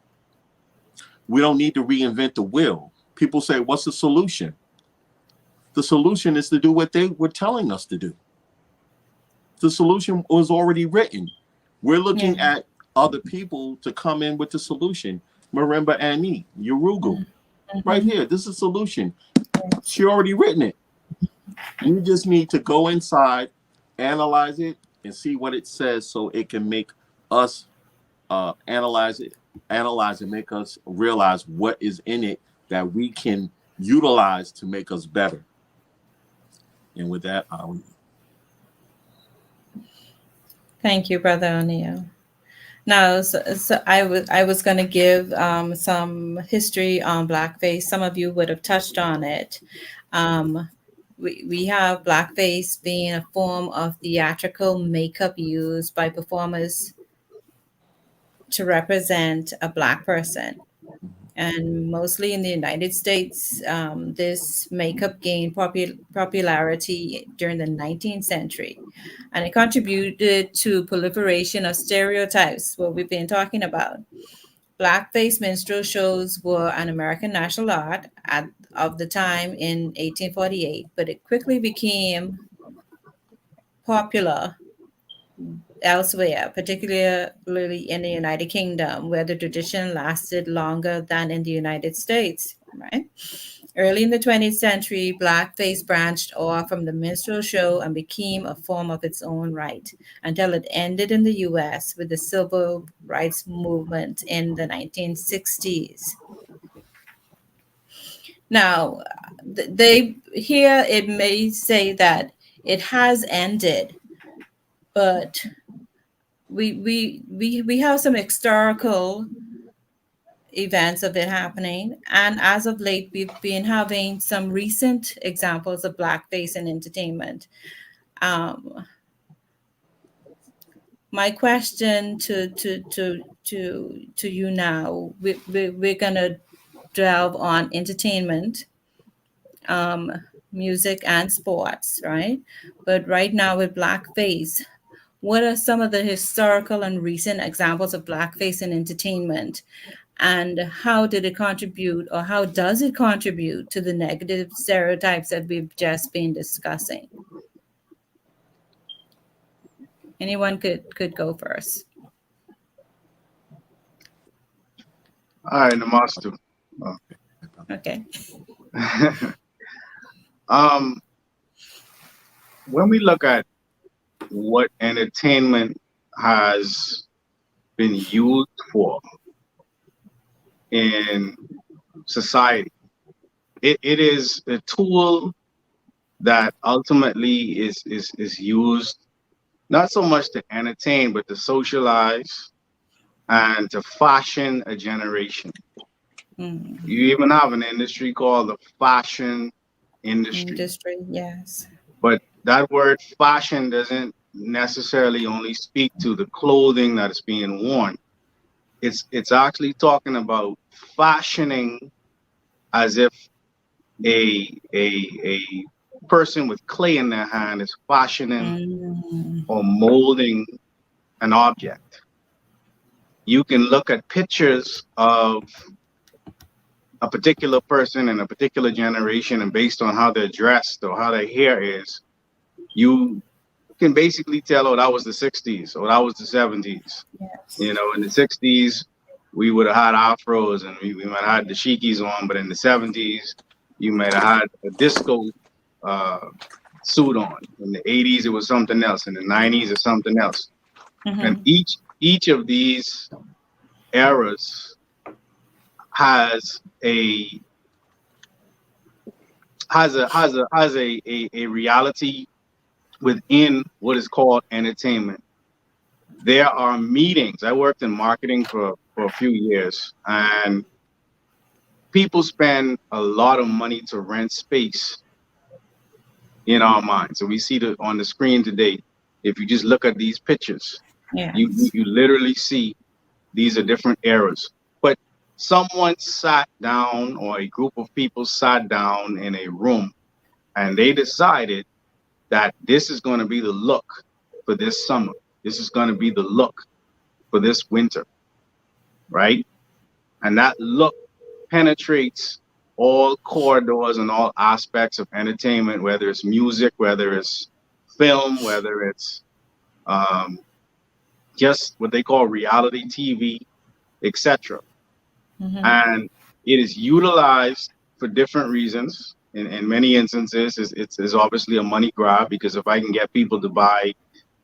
[SPEAKER 7] We don't need to reinvent the wheel. People say, what's the solution? The solution is to do what they were telling us to do. The solution was already written. We're looking at other people to come in with the solution. Maremba Annie, Urugu, right here. This is a solution. She already written it. You just need to go inside, analyze it, and see what it says so it can make us analyze and make us realize what is in it that we can utilize to make us better. And with that,
[SPEAKER 16] Thank you, Brother O'Neill. Now, so I was going to give some history on blackface. Some of you would have touched on it. We have blackface being a form of theatrical makeup used by performers to represent a Black person. And mostly in the United States, this makeup gained popularity during the 19th century. And it contributed to proliferation of stereotypes, what we've been talking about. Blackface minstrel shows were an American national art of the time in 1848, but it quickly became popular elsewhere, particularly in the United Kingdom, where the tradition lasted longer than in the United States, right? Early in the 20th century, blackface branched off from the minstrel show and became a form of its own right until it ended in the US with the civil rights movement in the 1960s. Now, they here it may say that it has ended, but we have some historical events of it happening, and as of late we've been having some recent examples of blackface in entertainment. My question to you now, we're gonna delve on entertainment, music and sports, right? But right now with blackface, what are some of the historical and recent examples of blackface in entertainment? And how did it contribute, or how does it contribute to the negative stereotypes that we've just been discussing? Anyone could go first.
[SPEAKER 19] All right, Namastu.
[SPEAKER 16] Okay.
[SPEAKER 19] When we look at what entertainment has been used for in society, it is a tool that ultimately is used not so much to entertain, but to socialize and to fashion a generation. You even have an industry called the fashion industry.
[SPEAKER 16] Yes.
[SPEAKER 19] But that word fashion doesn't necessarily only speak to the clothing that is being worn. It's actually talking about fashioning as if a person with clay in their hand is fashioning or molding an object. You can look at pictures of a particular person in a particular generation, and based on how they're dressed or how their hair is, you can basically tell, oh, that was the 60s or that was the 70s.
[SPEAKER 16] Yes.
[SPEAKER 19] You know, in the 60s, we would have had afros and we might have had the shikis on, but in the 70s, you might have had a disco suit on. In the 80s, it was something else. In the 90s, it's something else. And each of these eras has a reality within what is called entertainment. There are meetings. I worked in marketing for a few years, and people spend a lot of money to rent space in our minds. So we see on the screen today, if you just look at these pictures, you literally see these are different eras. But someone sat down, or a group of people sat down in a room, and they decided that this is going to be the look for this summer. This is going to be the look for this winter, right? And that look penetrates all corridors and all aspects of entertainment, whether it's music, whether it's film, whether it's just what they call reality TV, etc. And it is utilized for different reasons. In many instances, it's obviously a money grab, because if I can get people to buy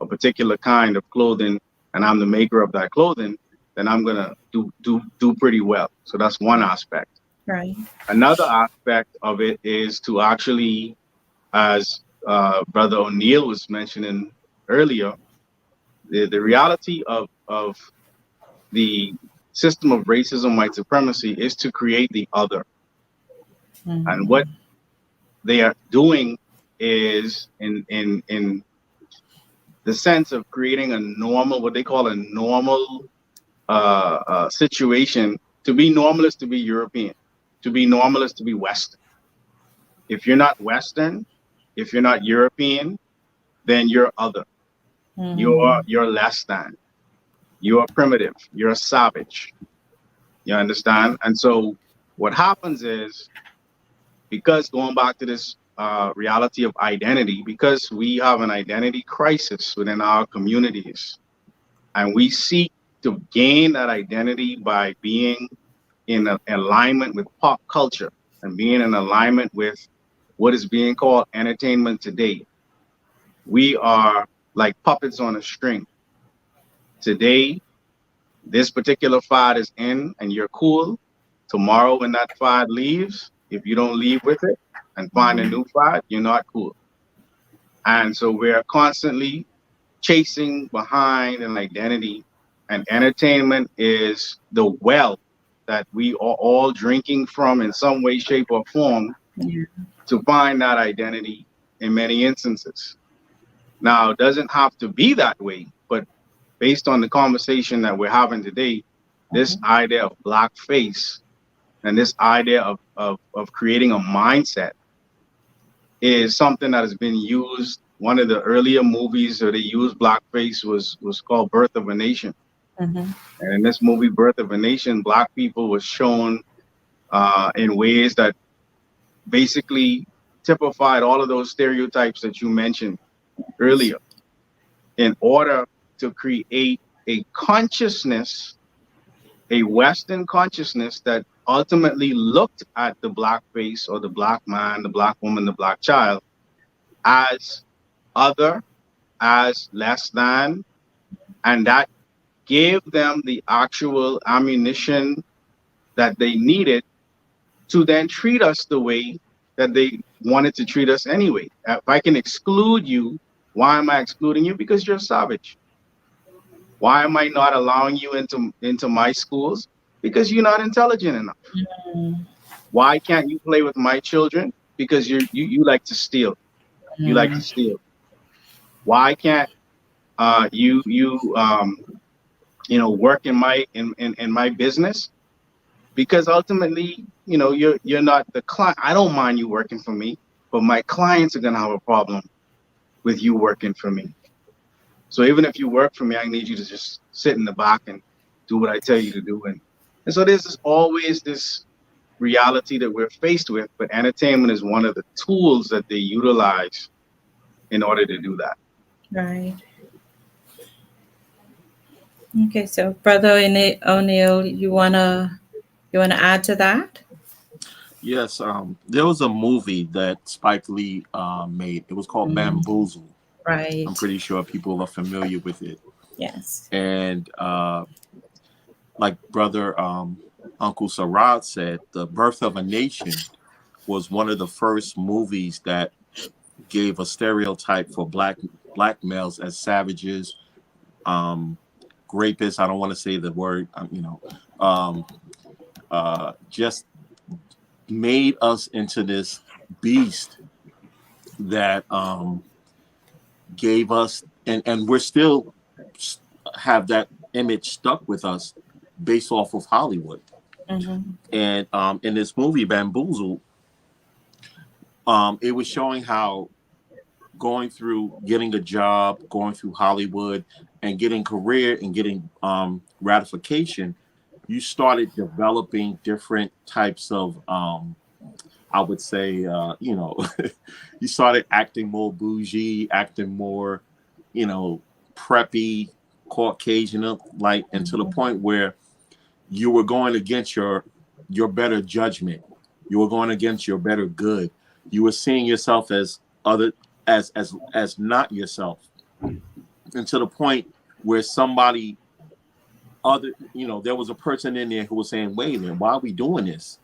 [SPEAKER 19] a particular kind of clothing and I'm the maker of that clothing, then I'm gonna do pretty well. So that's one aspect.
[SPEAKER 16] Right.
[SPEAKER 19] Another aspect of it is to actually, as Brother O'Neill was mentioning earlier, the reality of the system of racism, white supremacy, is to create the other. And what they are doing is in the sense of creating a normal, what they call a normal situation. To be normal is to be European. To be normal is to be Western. If you're not Western, if you're not European, then you're other. You're less than. You're primitive. You're a savage. You understand? And so what happens is, because going back to this reality of identity, because we have an identity crisis within our communities, and we seek to gain that identity by being in alignment with pop culture and being in alignment with what is being called entertainment today. We are like puppets on a string. Today, this particular fad is in and you're cool. Tomorrow, when that fad leaves, if you don't leave with it and find a new fad, you're not cool. And so we're constantly chasing behind an identity, and entertainment is the well that we are all drinking from in some way, shape, or form to find that identity in many instances. Now, it doesn't have to be that way, but based on the conversation that we're having today, this idea of blackface and this idea of creating a mindset is something that has been used. One of the earlier movies that they used blackface was called Birth of a Nation. And in this movie, Birth of a Nation, Black people was shown in ways that basically typified all of those stereotypes that you mentioned earlier in order to create a consciousness, a Western consciousness that ultimately looked at the Black face or the Black man, the Black woman, the Black child as other, as less than, and that gave them the actual ammunition that they needed to then treat us the way that they wanted to treat us anyway. If I can exclude you, why am I excluding you? Because you're savage. Why am I not allowing you into my schools? Because you're not intelligent enough. Why can't you play with my children? Because you like to steal. You like to steal. Why can't you work in my business? Because ultimately, you're not the client. I don't mind you working for me, but my clients are gonna have a problem with you working for me. So even if you work for me, I need you to just sit in the back and do what I tell you to do. And so there's always this reality that we're faced with, but entertainment is one of the tools that they utilize in order to do that.
[SPEAKER 16] Right. Okay, so Brother O'Neill, you wanna add to that?
[SPEAKER 7] Yes, there was a movie that Spike Lee made. It was called Bamboozle.
[SPEAKER 16] Right.
[SPEAKER 7] I'm pretty sure people are familiar with it.
[SPEAKER 16] Yes.
[SPEAKER 7] And like Brother Uncle Sarad said, The Birth of a Nation was one of the first movies that gave a stereotype for black males as savages, rapists. I don't want to say the word, just made us into this beast that gave us, and we're still have that image stuck with us based off of Hollywood. And in this movie Bamboozle, it was showing how going through getting a job, going through Hollywood, and getting career and getting gratification, you started developing different types of I would say, you started acting more bougie, acting more, preppy, Caucasian, like, and to the point where you were going against your better judgment. You were going against your better good. You were seeing yourself as other, as not yourself. And to the point where somebody other, there was a person in there who was saying, wait a minute, why are we doing this?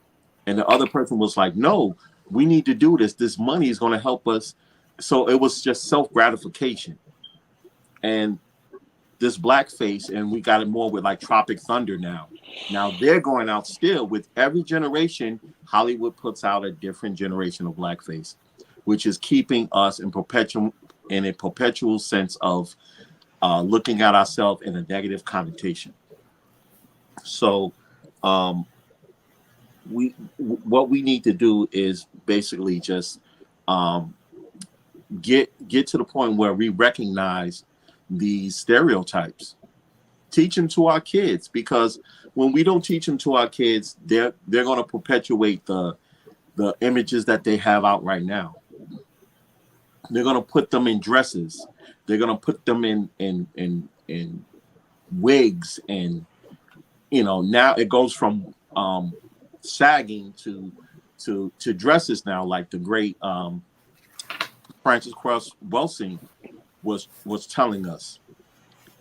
[SPEAKER 7] And the other person was like, no, we need to do this. This money is going to help us. So it was just self-gratification. And this blackface, and we got it more with like Tropic Thunder now. Now they're going out still with every generation. Hollywood puts out a different generation of blackface, which is keeping us in a perpetual sense of looking at ourselves in a negative connotation. So what we need to do is basically just get to the point where we recognize these stereotypes, teach them to our kids, because when we don't teach them to our kids, they're going to perpetuate the images that they have out right now. They're going to put them in dresses. They're going to put them in wigs, and now it goes from sagging to dresses now, like the great Francis Cross Welsing was telling us.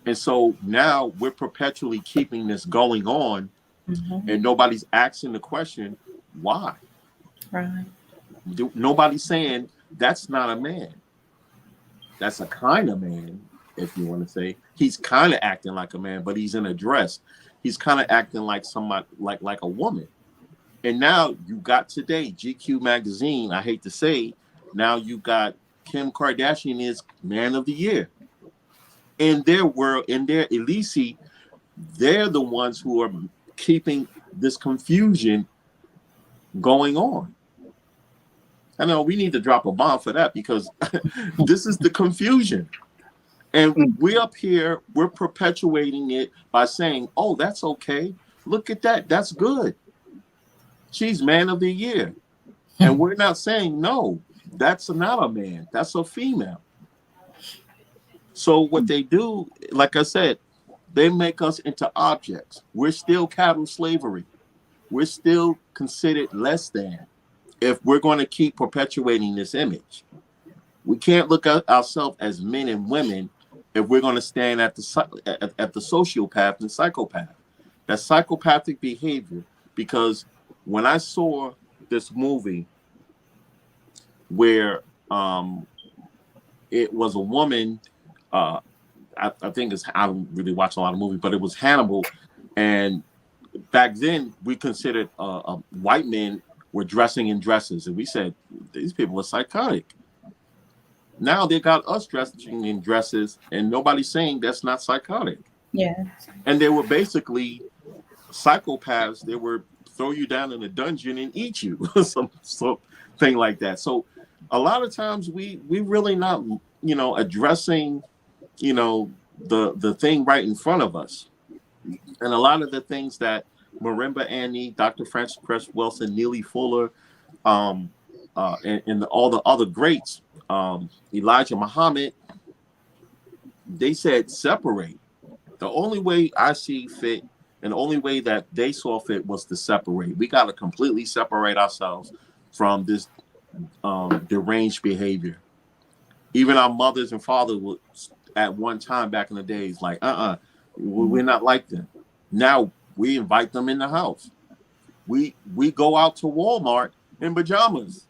[SPEAKER 7] And so now we're perpetually keeping this going on, and nobody's asking the question, why?
[SPEAKER 16] Right.
[SPEAKER 7] Nobody's saying that's not a man. That's a kind of man, if you want to say. He's kind of acting like a man, but he's in a dress. He's kind of acting like somebody, like a woman. And now you got today, GQ magazine, I hate to say, now you got Kim Kardashian is Man of the Year. In their world, in their elite, they're the ones who are keeping this confusion going on. I know we need to drop a bomb for that, because this is the confusion. And we up here, we're perpetuating it by saying, oh, that's okay. Look at that. That's good. She's Man of the Year. And we're not saying, no, that's not a man. That's a female. So what they do, like I said, they make us into objects. We're still chattel slavery. We're still considered less than if we're going to keep perpetuating this image. We can't look at ourselves as men and women if we're going to stand at the sociopath and psychopath. That's psychopathic behavior, because when I saw this movie where it was a woman, I think I don't really watch a lot of movies, but it was Hannibal. And back then we considered white men were dressing in dresses, and we said these people are psychotic. Now they got us dressing in dresses, and nobody's saying that's not psychotic.
[SPEAKER 16] Yeah.
[SPEAKER 7] And they were basically psychopaths. They were throw you down in a dungeon and eat you, something like that. So a lot of times we really not, addressing, the thing right in front of us. And a lot of the things that Marimba Annie, Dr. Francis Cress Wilson, Neely Fuller, and all the other greats, Elijah Muhammad, they said separate. The only way I see fit, and the only way that they saw fit, was to separate. We got to completely separate ourselves from this deranged behavior. Even our mothers and fathers would, at one time back in the days, like, we're not like them. Now we invite them in the house. We go out to Walmart in pajamas.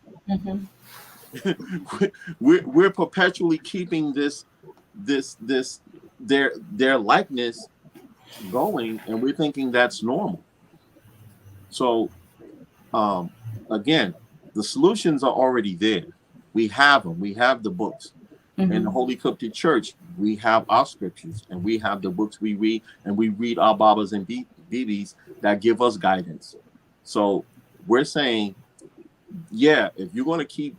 [SPEAKER 7] We're perpetually keeping their likeness going, and we're thinking that's normal. So again, the solutions are already there. We have them. We have the books. In the Holy Qubtic-Church, we have our scriptures, and we have the books we read, and we read our Babas and Bibis that give us guidance. So we're saying, yeah, if you're going to keep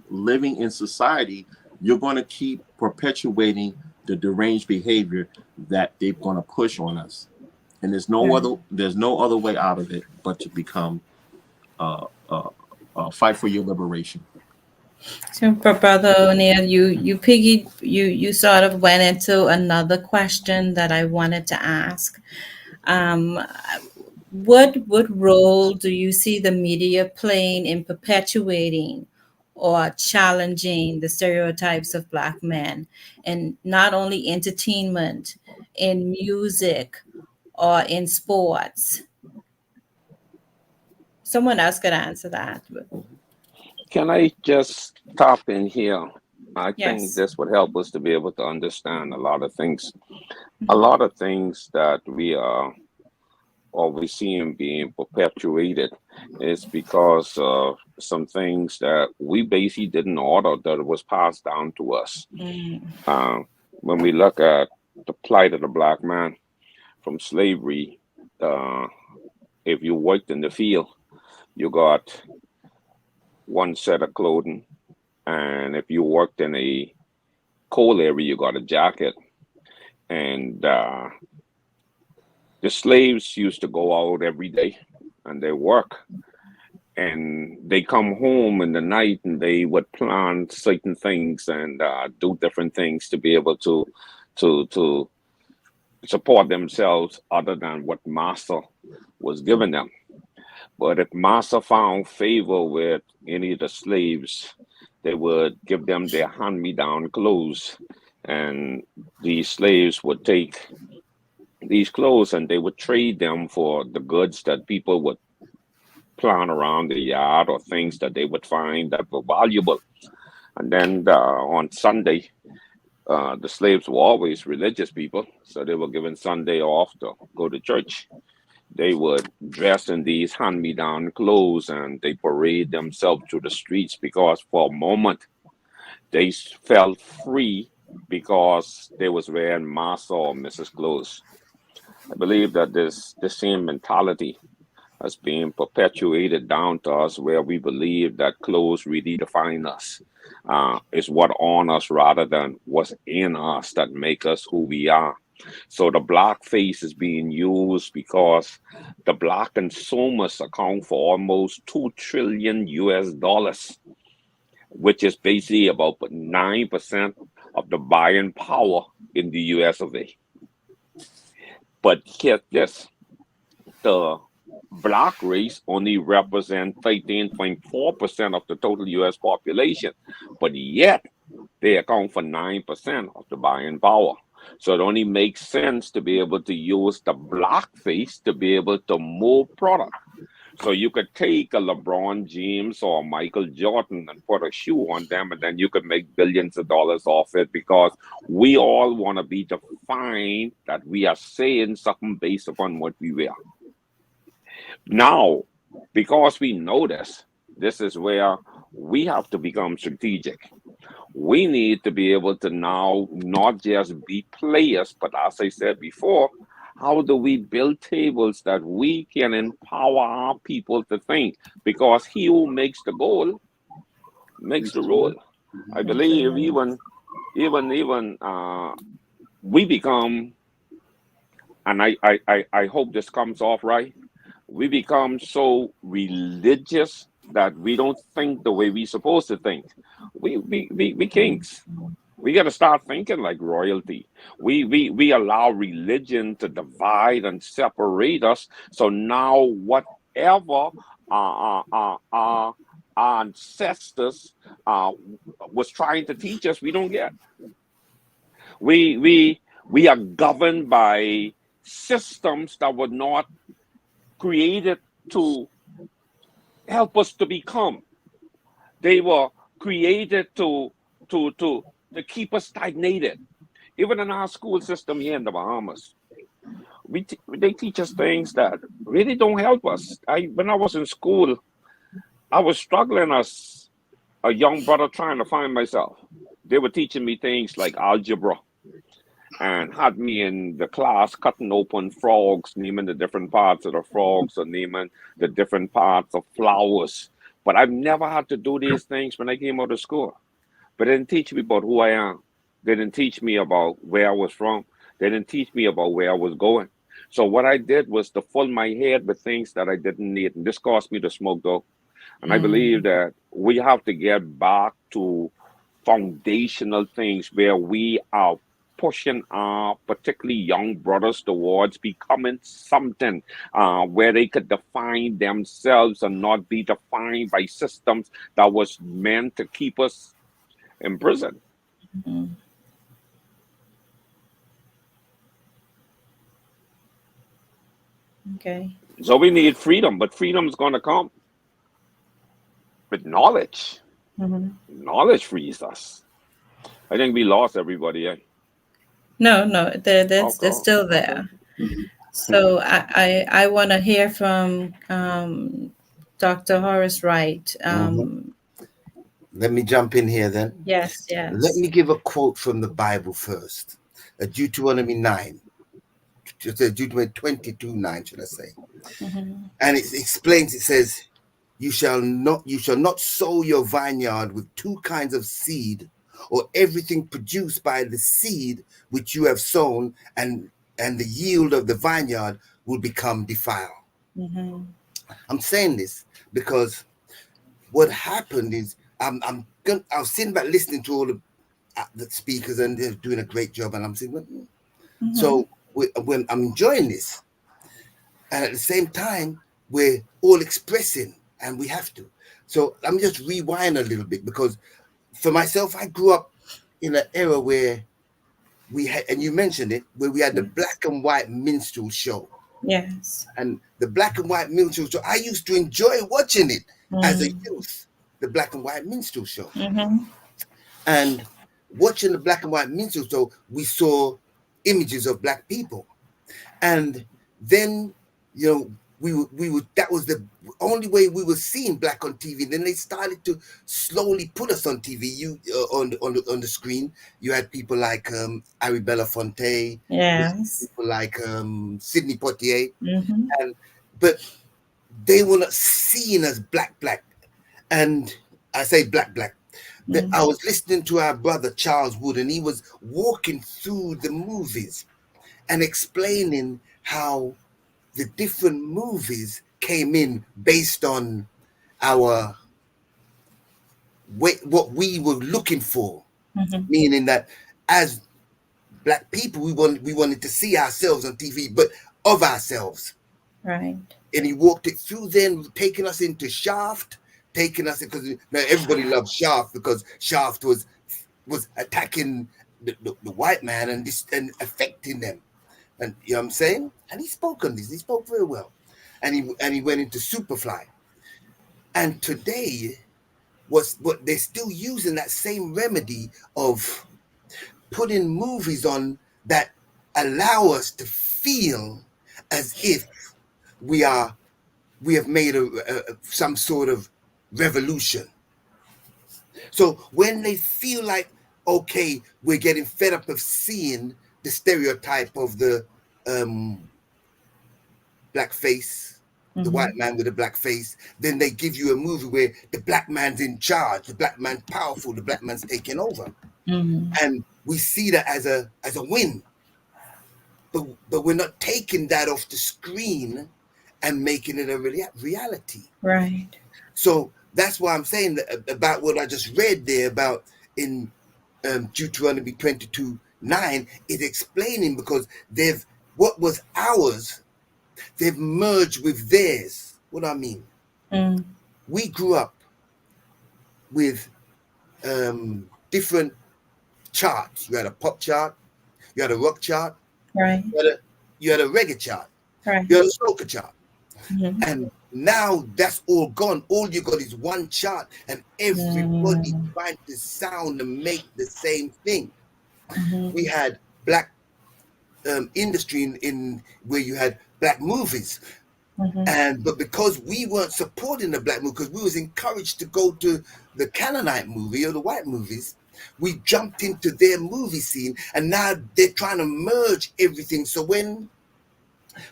[SPEAKER 7] living in society, you're going to keep perpetuating the deranged behavior that they're going to push on us. And there's no other way out of it but to become fight for your liberation.
[SPEAKER 16] So, for Brother O'Neill, you sort of went into another question that I wanted to ask. What role do you see the media playing in perpetuating or challenging the stereotypes of Black men, and not only entertainment, in music or in sports? Someone else could answer that.
[SPEAKER 18] Can I just top in here? I
[SPEAKER 16] Yes.
[SPEAKER 18] think this would help us to be able to understand a lot of things. A lot of things that we are always seeing being perpetuated is because of some things that we basically didn't order, that it was passed down to us. When we look at the plight of the Black man from slavery, if you worked in the field, you got one set of clothing, and if you worked in a cold area, you got a jacket. And the slaves used to go out every day and they work, and they come home in the night and they would plan certain things and do different things to be able to support themselves other than what master was giving them. But if master found favor with any of the slaves, they would give them their hand-me-down clothes, and these slaves would take these clothes and they would trade them for the goods that people would plant around the yard or things that they would find that were valuable. And then on Sunday, the slaves were always religious people, so they were given Sunday off to go to church. They would dress in these hand-me-down clothes and they parade themselves through the streets because for a moment they felt free because they was wearing master or Mrs. clothes. I believe that the same mentality has been perpetuated down to us where we believe that clothes really define us. Is what on us rather than what's in us that make us who we are. So the black face is being used because the black consumers account for almost 2 trillion US dollars, which is basically about 9% of the buying power in the US of A. But get this, the black race only represents 13.4% of the total US population, but yet they account for 9% of the buying power. So it only makes sense to be able to use the black face to be able to move product. So you could take a LeBron James or Michael Jordan and put a shoe on them, and then you could make billions of dollars off it because we all want to be defined that we are saying something based upon what we wear. Now, because we know this is where we have to become strategic. We need to be able to now not just be players, but as I said before, how do we build tables that we can empower our people to think? Because he who makes the goal makes the rule. I believe even we become, and I hope this comes off right, we become so religious that we don't think the way we supposed to think. We kings. We got to start thinking like royalty. We allow religion to divide and separate us. So now whatever our ancestors was trying to teach us, we don't get. We are governed by systems that were not created to help us to become. They were created to keep us stagnated. Even in our school system here in the Bahamas, they teach us things that really don't help us. When I was in school, I was struggling as a young brother trying to find myself. They were teaching me things like algebra and had me in the class cutting open frogs, naming the different parts of the frogs or naming the different parts of flowers. But I've never had to do these things when I came out of school. But they didn't teach me about who I am. They didn't teach me about where I was from. They didn't teach me about where I was going. So what I did was to fill my head with things that I didn't need. And this caused me to smoke dope. And I believe that we have to get back to foundational things where we are pushing our particularly young brothers towards becoming something where they could define themselves and not be defined by systems that was meant to keep us in prison.
[SPEAKER 16] Okay.
[SPEAKER 18] So we need freedom, but freedom is going to come with knowledge. Knowledge frees us. I think we lost everybody.
[SPEAKER 16] No, they're still there. So I want to hear from Dr. Horace Wright.
[SPEAKER 17] Let me jump in here then.
[SPEAKER 16] Yes.
[SPEAKER 17] Let me give a quote from the Bible first. Deuteronomy 9. Deuteronomy 22:9, should I say. And it explains, it says, you shall not sow your vineyard with two kinds of seed, or everything produced by the seed which you have sown, and the yield of the vineyard will become defiled. I'm saying this because what happened is I was sitting back listening to all the speakers, and they're doing a great job, and I'm saying, so when I'm enjoying this, and at the same time, we're all expressing, and we have to. So let me just rewind a little bit, because for myself, I grew up in an era where we had, and you mentioned it, where we had the black and white minstrel show.
[SPEAKER 16] Yes.
[SPEAKER 17] And the black and white minstrel show, I used to enjoy watching it as a youth, the black and white minstrel show.
[SPEAKER 16] Mm-hmm.
[SPEAKER 17] And watching the black and white minstrel show, we saw images of black people. And then, we would, that was the only way we were seeing black on TV. Then they started to slowly put us on TV. On the screen, you had people like Harry Belafonte,
[SPEAKER 16] Yes.
[SPEAKER 17] people like Sidney Poitier,
[SPEAKER 16] Mm-hmm.
[SPEAKER 17] but they were not seen as black. And I say black. I was listening to our brother Charles Wood, and he was walking through the movies and explaining how the different movies came in based on our what we were looking for, meaning that as black people, we wanted to see ourselves on TV, but of ourselves.
[SPEAKER 16] Right.
[SPEAKER 17] And he walked it through, then taking us into Shaft, taking us, because now everybody loves Shaft, because Shaft was attacking the white man and affecting them. And you know what I'm saying? And he spoke on this. He spoke very well. And he went into Superfly. And today, what they're still using that same remedy of putting movies on that allow us to feel as if we have made some sort of revolution. So when they feel like, okay, we're getting fed up of seeing the stereotype of the black face, the white man with a black face, then they give you a movie where the black man's in charge, the black man's powerful, the black man's taking over. And we see that as a win. But we're not taking that off the screen and making it a reality.
[SPEAKER 16] Right.
[SPEAKER 17] So that's why I'm saying that about what I just read there about in Deuteronomy 22:9 is explaining, because what was ours, they've merged with theirs. What I mean? We grew up with different charts. You had a pop chart, you had a rock chart,
[SPEAKER 16] right?
[SPEAKER 17] You had a reggae chart,
[SPEAKER 16] right?
[SPEAKER 17] You had a soca chart, and now that's all gone. All you got is one chart, and everybody trying to sound and make the same thing. We had black industry in where you had black movies. But because we weren't supporting the black movie, because we was encouraged to go to the Canaanite movie or the white movies, we jumped into their movie scene, and now they're trying to merge everything. So when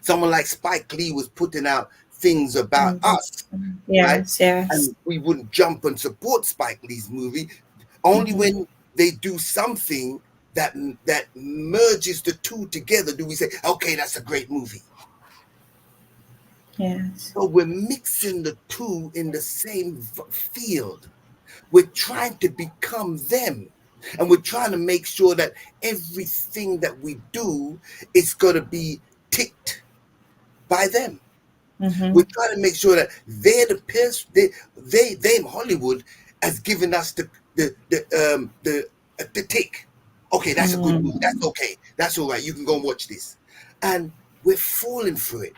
[SPEAKER 17] someone like Spike Lee was putting out things about us,
[SPEAKER 16] yes,
[SPEAKER 17] right?
[SPEAKER 16] yes,
[SPEAKER 17] and we wouldn't jump and support Spike Lee's movie, only when they do something that merges the two together do we say, okay, that's a great movie.
[SPEAKER 16] Yes.
[SPEAKER 17] So we're mixing the two in the same field. We're trying to become them. And we're trying to make sure that everything that we do is going to be ticked by them. We're trying to make sure that they're the person, they in Hollywood has given us the tick. Okay, that's a good movie. That's okay. That's all right. You can go and watch this. And we're falling for it.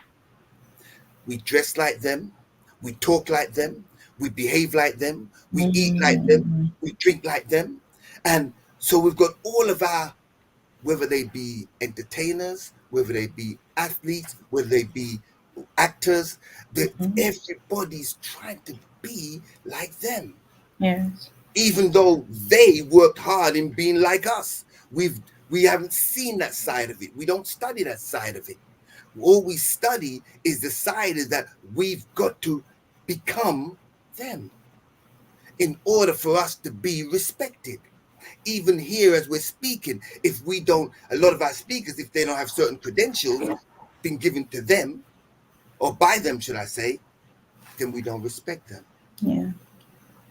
[SPEAKER 17] We dress like them, we talk like them, we behave like them, we eat like them, we drink like them. And so we've got all of our, whether they be entertainers, whether they be athletes, whether they be actors, that everybody's trying to be like them.
[SPEAKER 16] Yes.
[SPEAKER 17] Even though they worked hard in being like us. We haven't seen that side of it. We don't study that side of it. All we study is the side is that we've got to become them in order for us to be respected. Even here as we're speaking, if we don't, a lot of our speakers, if they don't have certain credentials been given to them, or by them, should I say, then we don't respect them.
[SPEAKER 16] Yeah.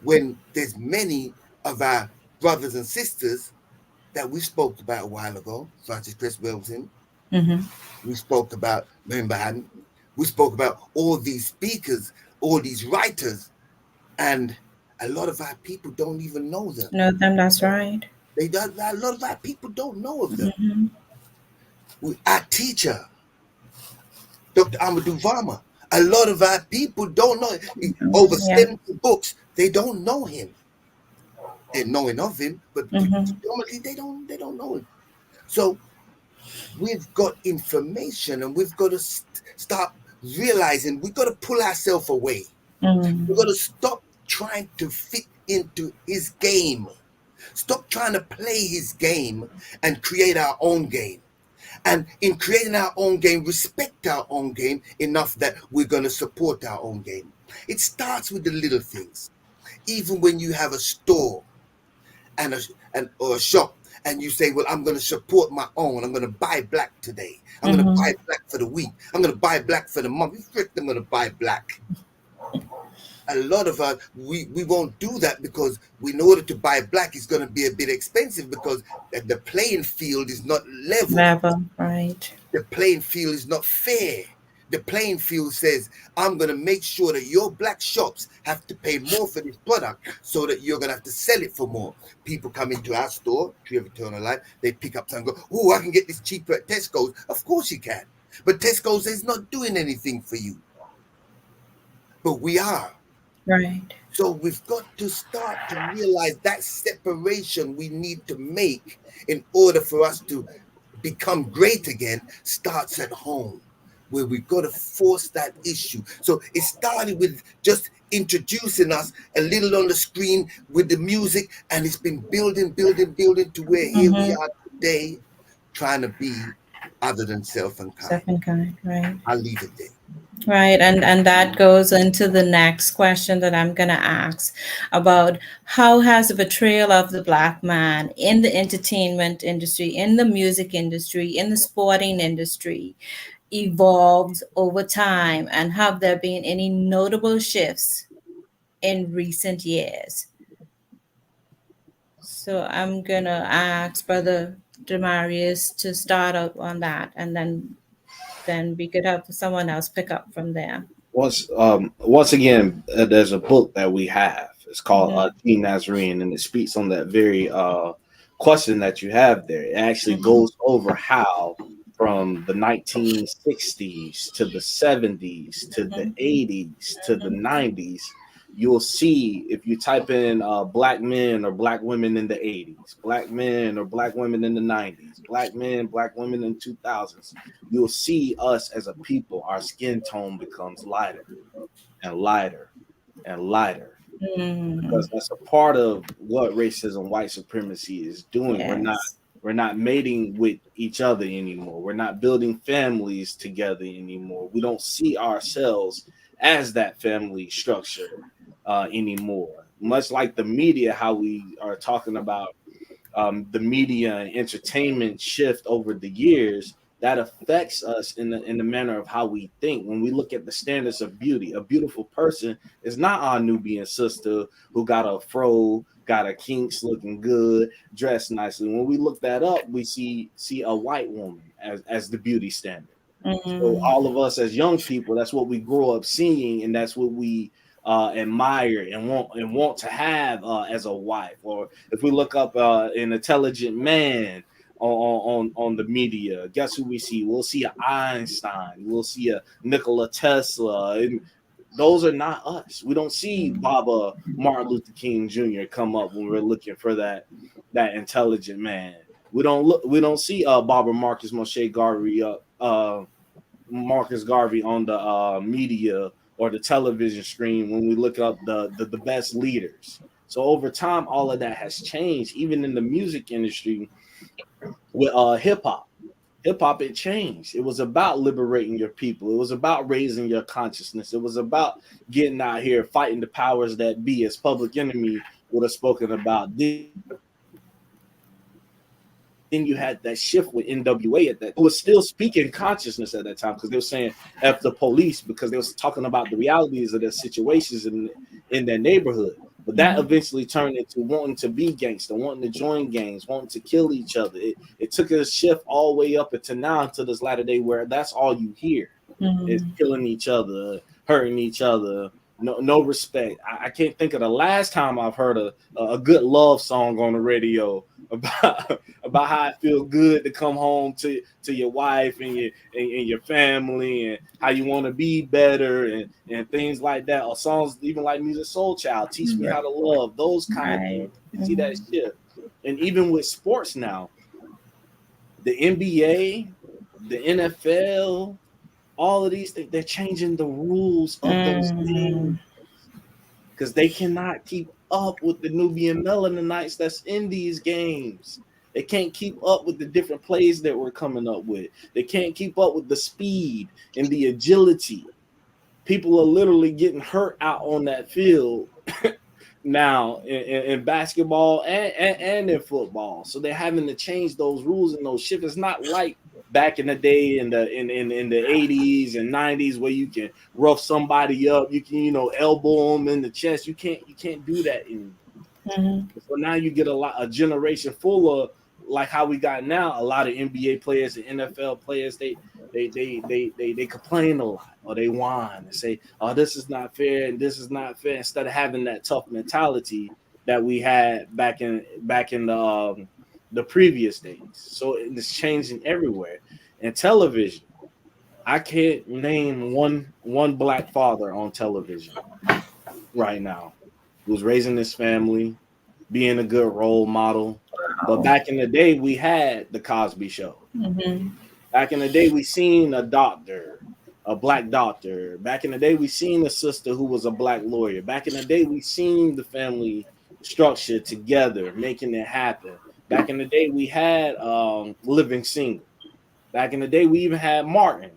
[SPEAKER 17] When there's many of our brothers and sisters that we spoke about a while ago, Francis Chris Wilson,
[SPEAKER 16] Mm-hmm.
[SPEAKER 17] We spoke about Manhood. We spoke about all these speakers, all these writers, and a lot of our people don't even know them.
[SPEAKER 16] Know them, that's right.
[SPEAKER 17] A lot of our people don't know of them.
[SPEAKER 16] Mm-hmm.
[SPEAKER 17] Our teacher, Dr. Amadou Varma, a lot of our people don't know him. Over
[SPEAKER 16] Yeah.
[SPEAKER 17] 70 books, they don't know him. They're knowing of him, but
[SPEAKER 16] Mm-hmm.
[SPEAKER 17] predominantly they don't know him. So we've got information, and we've got to start realizing we've got to pull ourselves away. We've got to stop trying to fit into his game. Stop trying to play his game and create our own game. And in creating our own game, respect our own game enough that we're going to support our own game. It starts with the little things. Even when you have a store or a shop, and you say, well, I'm going to support my own. I'm going to buy black today. I'm going to buy black for the week. I'm going to buy black for the month. I'm going to buy black. A lot of us, we won't do that because in order to buy black, it's going to be a bit expensive because the playing field is not level.
[SPEAKER 16] Level, right.
[SPEAKER 17] The playing field is not fair. The playing field says, I'm going to make sure that your black shops have to pay more for this product so that you're going to have to sell it for more. People come into our store, Tree of Eternal Life, they pick up something and go, oh, I can get this cheaper at Tesco's. Of course you can. But Tesco's is not doing anything for you. But we are.
[SPEAKER 16] Right.
[SPEAKER 17] So we've got to start to realize that separation we need to make in order for us to become great again starts at home, where we've got to force that issue. So it started with just introducing us a little on the screen with the music, and it's been building to where here we are today, trying to be other than self and kind.
[SPEAKER 16] Self and kind, right.
[SPEAKER 17] I'll leave it there.
[SPEAKER 16] Right, and that goes into the next question that I'm going to ask about how has the portrayal of the Black man in the entertainment industry, in the music industry, in the sporting industry evolved over time, and have there been any notable shifts in recent years? So I'm going to ask Brother Demarius to start out on that, and then we could have someone else pick up from there.
[SPEAKER 20] Once again, there's a book that we have. It's called Teen Nazarene, and it speaks on that very question that you have there. It actually goes over how from the 1960s to the 70s to the 80s to the 90s, you'll see if you type in black men or black women in the 80s, black men or black women in the 90s, black men, black women in 2000s, you'll see us as a people, our skin tone becomes lighter and lighter and lighter. Because that's a part of what racism, white supremacy is doing.
[SPEAKER 16] Yes.
[SPEAKER 20] We're not mating with each other anymore. We're not building families together anymore. We don't see ourselves as that family structure anymore. Much like the media, how we are talking about the media and entertainment shift over the years, that affects us in the manner of how we think. When we look at the standards of beauty, a beautiful person is not our Nubian sister who got a fro, got a kinks, looking good, dressed nicely. When we look that up, we see a white woman as the beauty standard. So all of us as young people, that's what we grow up seeing, and that's what we admire and want to have as a wife. Or if we look up an intelligent man on the media, guess who we see? We'll see an Einstein, we'll see a Nikola Tesla. And those are not us. We don't see Baba Martin Luther King Jr. come up when we're looking for that intelligent man. We don't see Barbara Marcus Moshe Garvey Marcus Garvey on the media or the television screen when we look up the best leaders. So over time, all of that has changed, even in the music industry with hip hop. Hip hop, it changed. It was about liberating your people. It was about raising your consciousness. It was about getting out here, fighting the powers that be, as Public Enemy would have spoken about. Then you had that shift with NWA at that. It was still speaking consciousness at that time because they were saying F the police, because they was talking about the realities of their situations in their neighborhood. But that eventually turned into wanting to be gangster, wanting to join gangs, wanting to kill each other. It took a shift all the way up into now to this latter day where that's all you hear is killing each other, hurting each other, no respect. I can't think of the last time I've heard a good love song on the radio about how it feels good to come home to your wife and your family and how you want to be better and things like that. Or songs even like Music Soul Child, Teach Me How to Love, those kind of things. You see that shit. And even with sports now, the NBA, the NFL, all of these things, they're changing the rules of those games because they cannot keep up with the Nubian Melanites that's in these games. They can't keep up with the different plays that we're coming up with. They can't keep up with the speed and the agility. People are literally getting hurt out on that field now in basketball and in football. So they're having to change those rules and those shifts. It's not like back in the day in the 80s and 90s where you can rough somebody up, you can elbow them in the chest. You can't do that anymore. So now you get a generation full of like how we got now. A lot of NBA players and NFL players, they complain a lot or they whine and say, "Oh, this is not fair and this is not fair." Instead of having that tough mentality that we had back in the previous days. So it's changing everywhere. And television, I can't name one black father on television right now who's raising his family, being a good role model. But back in the day, we had the Cosby Show. Back in the day, we seen a doctor, a black doctor. Back in the day, we seen a sister who was a black lawyer. Back in the day, we seen the family structure together, making it happen. Back in the day, we had Living Single. Back in the day, we even had Martin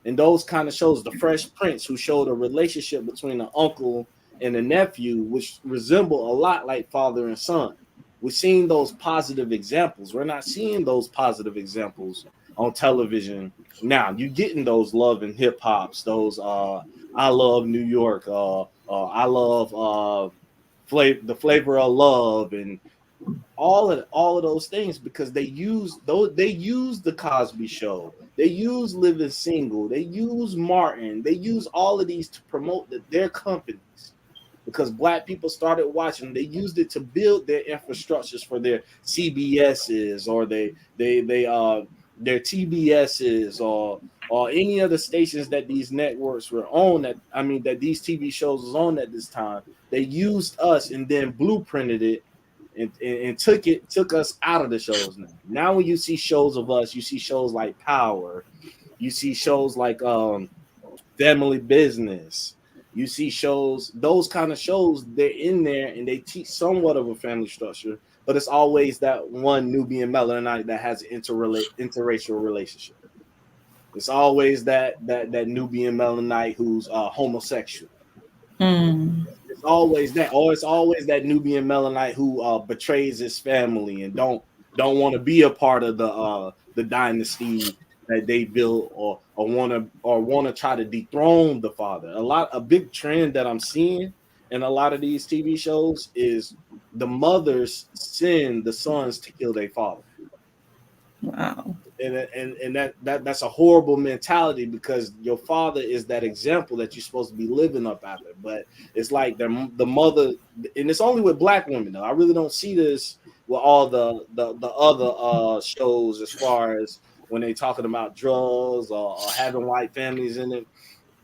[SPEAKER 20] and those kind of shows. The Fresh Prince, who showed a relationship between an uncle and a nephew, which resemble a lot like father and son. We're seeing those positive examples. We're not seeing those positive examples on television now. You're getting those love and hip hops, those I love New York, I love the flavor of love, and all of those things because they use the Cosby Show, they use Living Single, they use Martin, they use all of these to promote their companies because black people started watching. They used it to build their infrastructures for their CBSs or their TBSs or any other stations that these networks were on that these TV shows was on at this time. They used us and then blueprinted it and took us out of the shows. Now when you see shows of us, you see shows like Power, you see shows like Family Business, you see shows, those kind of shows, they're in there and they teach somewhat of a family structure, but it's always that one Nubian Melanite that has an interracial relationship. It's always that Nubian Melanite who's homosexual. It's always that, or it's always that Nubian Melanite who betrays his family and don't want to be a part of the dynasty that they built, or want to try to dethrone the father. A big trend that I'm seeing in a lot of these TV shows is the mothers send the sons to kill their father.
[SPEAKER 9] Wow.
[SPEAKER 20] And that's a horrible mentality because your father is that example that you're supposed to be living up after. But it's like the mother, and it's only with black women though. I really don't see this with all the other shows as far as when they talking about drugs or having white families in it.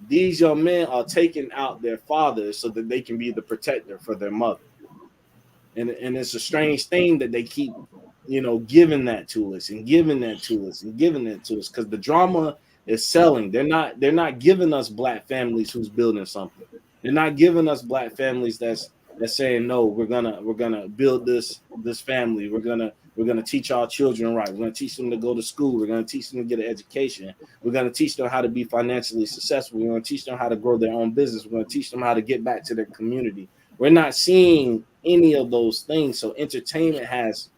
[SPEAKER 20] These young men are taking out their fathers so that they can be the protector for their mother. And it's a strange thing that they keep giving that to us and giving that to us and giving it to us because the drama is selling. They're not giving us black families who's building something. They're not giving us black families that's saying, no, we're gonna build this family. We're gonna teach our children right. We're gonna teach them to go to school. We're gonna teach them to get an education. We're gonna teach them how to be financially successful. We're gonna teach them how to grow their own business. We're gonna teach them how to get back to their community. We're not seeing any of those things. So entertainment has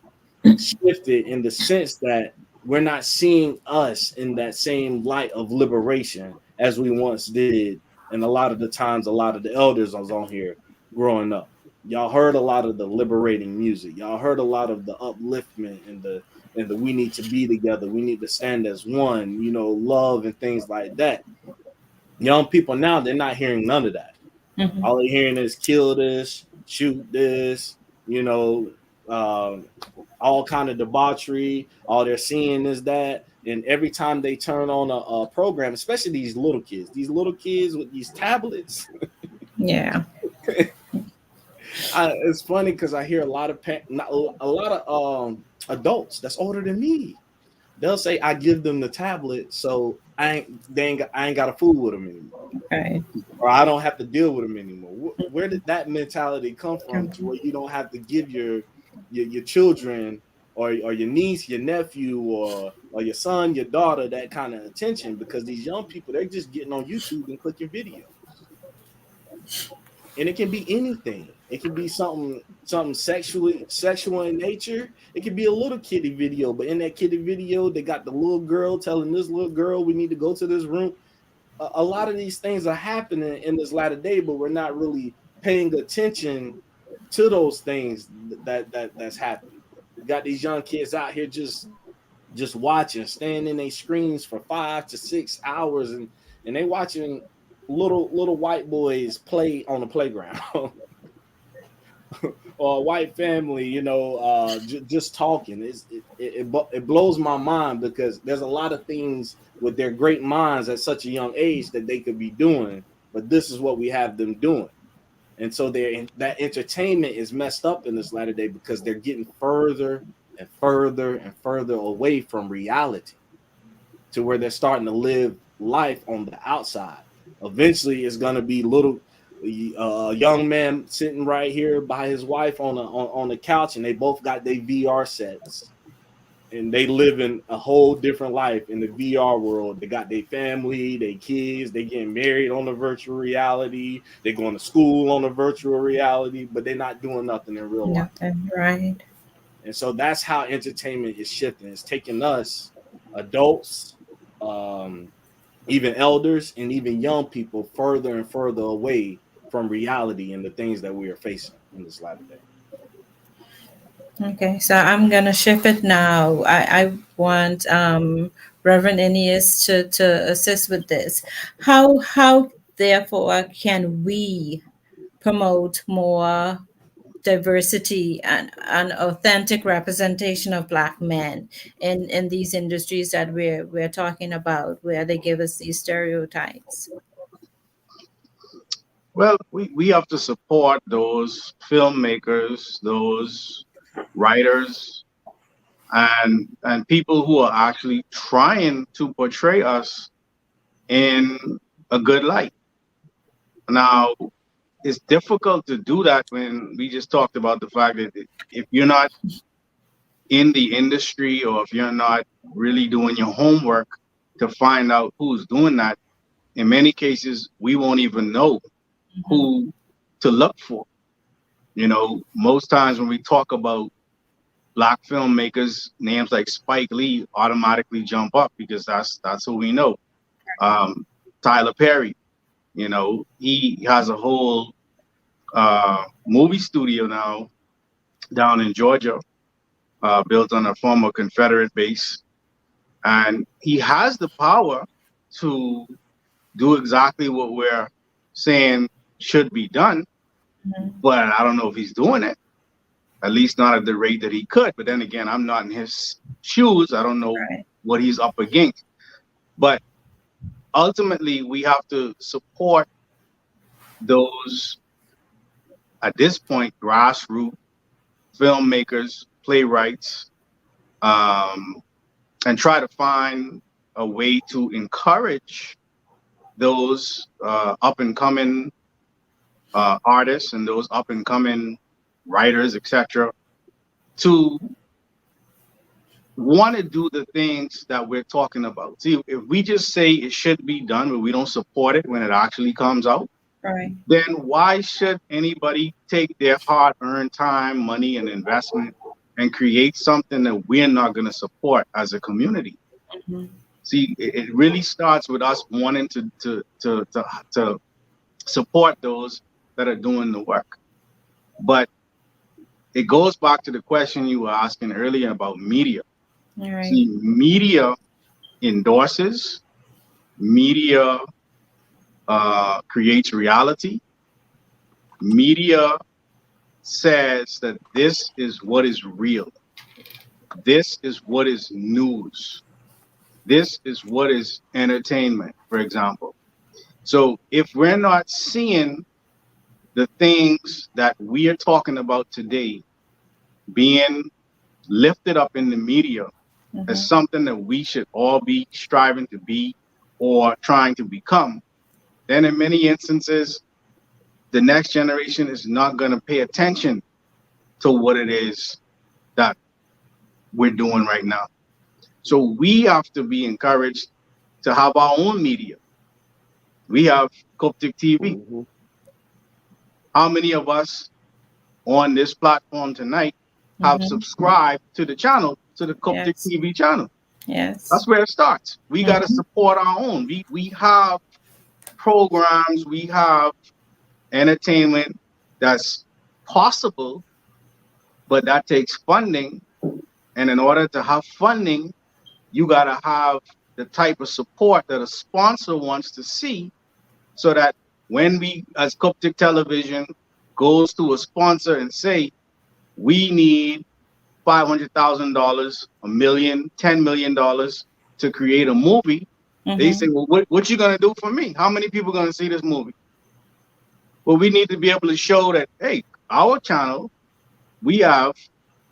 [SPEAKER 20] shifted in the sense that we're not seeing us in that same light of liberation as we once did. And a lot of the times, a lot of the elders was on here growing up. Y'all heard a lot of the liberating music. Y'all heard a lot of the upliftment and the we need to be together. We need to stand as one, love and things like that. Young people now, they're not hearing none of that.
[SPEAKER 16] Mhm.
[SPEAKER 20] All they're hearing is kill this, shoot this, all kind of debauchery. All they're seeing is that. And every time they turn on a program, especially these little kids with these tablets.
[SPEAKER 16] Yeah.
[SPEAKER 20] It's funny because I hear a lot of adults that's older than me. They'll say I give them the tablet, so I ain't got to fool with them anymore,
[SPEAKER 16] Right.
[SPEAKER 20] or I don't have to deal with them anymore. Where did that mentality come from? To where you don't have to give your children or your niece, your nephew, or your son, your daughter that kind of attention, because these young people, they're just getting on YouTube and clicking videos. And it can be anything. It can be something sexual in nature. It could be a little kiddie video, but in that kiddie video, they got the little girl telling this little girl we need to go to this room. A lot of these things are happening in this latter day, but we're not really paying attention to those things that's happening. You got these young kids out here just watching, staying in their screens for 5 to 6 hours, and they watching little white boys play on the playground. Or a white family, just talking. It blows my mind, because there's a lot of things with their great minds at such a young age that they could be doing, but this is what we have them doing. And so that entertainment is messed up in this latter day, because they're getting further and further and further away from reality, to where they're starting to live life on the outside. Eventually, it's going to be a young man sitting right here by his wife on the couch, and they both got their VR sets, and they live in a whole different life in the VR world. They got their family, their kids, they getting married on the virtual reality, they going to school on the virtual reality, but they're not doing nothing in real life.
[SPEAKER 16] Nothing. Right.
[SPEAKER 20] And so that's how entertainment is shifting. It's taking us adults, even elders, and even young people further and further away from reality and the things that we are facing in this latter day.
[SPEAKER 16] Okay, so I'm gonna shift it now. I want Reverend Aeneas to assist with this. How therefore can we promote more diversity and authentic representation of Black men in these industries that we're talking about, where they give us these stereotypes?
[SPEAKER 19] Well, we have to support those filmmakers, those writers, and people who are actually trying to portray us in a good light. Now, it's difficult to do that when we just talked about the fact that if you're not in the industry, or if you're not really doing your homework to find out who's doing that, in many cases, we won't even know who to look for. Most times when we talk about Black filmmakers, names like Spike Lee automatically jump up, because that's who we know. Tyler Perry, he has a whole movie studio now down in Georgia, built on a former Confederate base, and he has the power to do exactly what we're saying should be done. But I don't know if he's doing it, at least not at the rate that he could. But then again, I'm not in his shoes. I don't know what he's up against. But ultimately, we have to support those, at this point, grassroots filmmakers, playwrights, and try to find a way to encourage those up and coming artists and those up and coming writers, etc., to want to do the things that we're talking about. See, if we just say it should be done, but we don't support it when it actually comes out,
[SPEAKER 16] Right.
[SPEAKER 19] then why should anybody take their hard-earned time, money, and investment and create something that we're not going to support as a community? See, it really starts with us wanting to support those that are doing the work. But it goes back to the question you were asking earlier about media.
[SPEAKER 16] All right.
[SPEAKER 19] See, media endorses, media creates reality. Media says that this is what is real. This is what is news. This is what is entertainment, for example. So if we're not seeing the things that we are talking about today being lifted up in the media as something that we should all be striving to be or trying to become, then in many instances, the next generation is not going to pay attention to what it is that we're doing right now. So we have to be encouraged to have our own media. We have Qubtic TV. How many of us on this platform tonight have subscribed to the channel, to the Qubtic TV channel?
[SPEAKER 16] Yes.
[SPEAKER 19] That's where it starts. We got to support our own. We have programs, we have entertainment that's possible, but that takes funding. And in order to have funding, you got to have the type of support that a sponsor wants to see, so that when we, as Qubtic Television, goes to a sponsor and say, we need $500,000, $1 million, $10 million to create a movie, they say, well, what you going to do for me? How many people are going to see this movie? Well, we need to be able to show that, hey, our channel, we have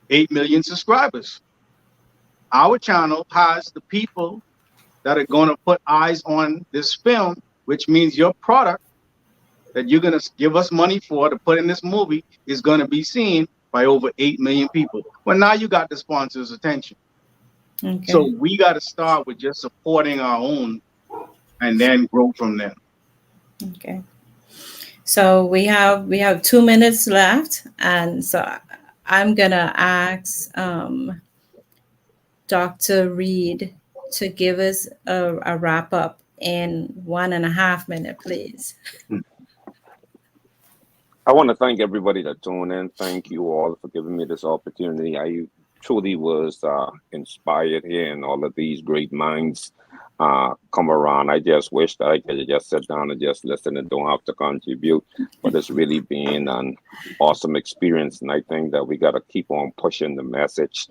[SPEAKER 19] 8 million subscribers. Our channel has the people that are going to put eyes on this film, which means your product that you're going to give us money for to put in this movie is going to be seen by over 8 million people. Well, now you got the sponsor's attention. So we got to start with just supporting our own and then grow from there.
[SPEAKER 16] Okay. So we have 2 minutes left, and so I'm gonna ask Dr. Reed to give us a wrap up in 1.5 minutes, please.
[SPEAKER 18] I want to thank everybody that tuned in. Thank you all for giving me this opportunity. I truly was inspired hearing all of these great minds come around. I just wish that I could just sit down and just listen and don't have to contribute. But it's really been an awesome experience. And I think that we got to keep on pushing the message.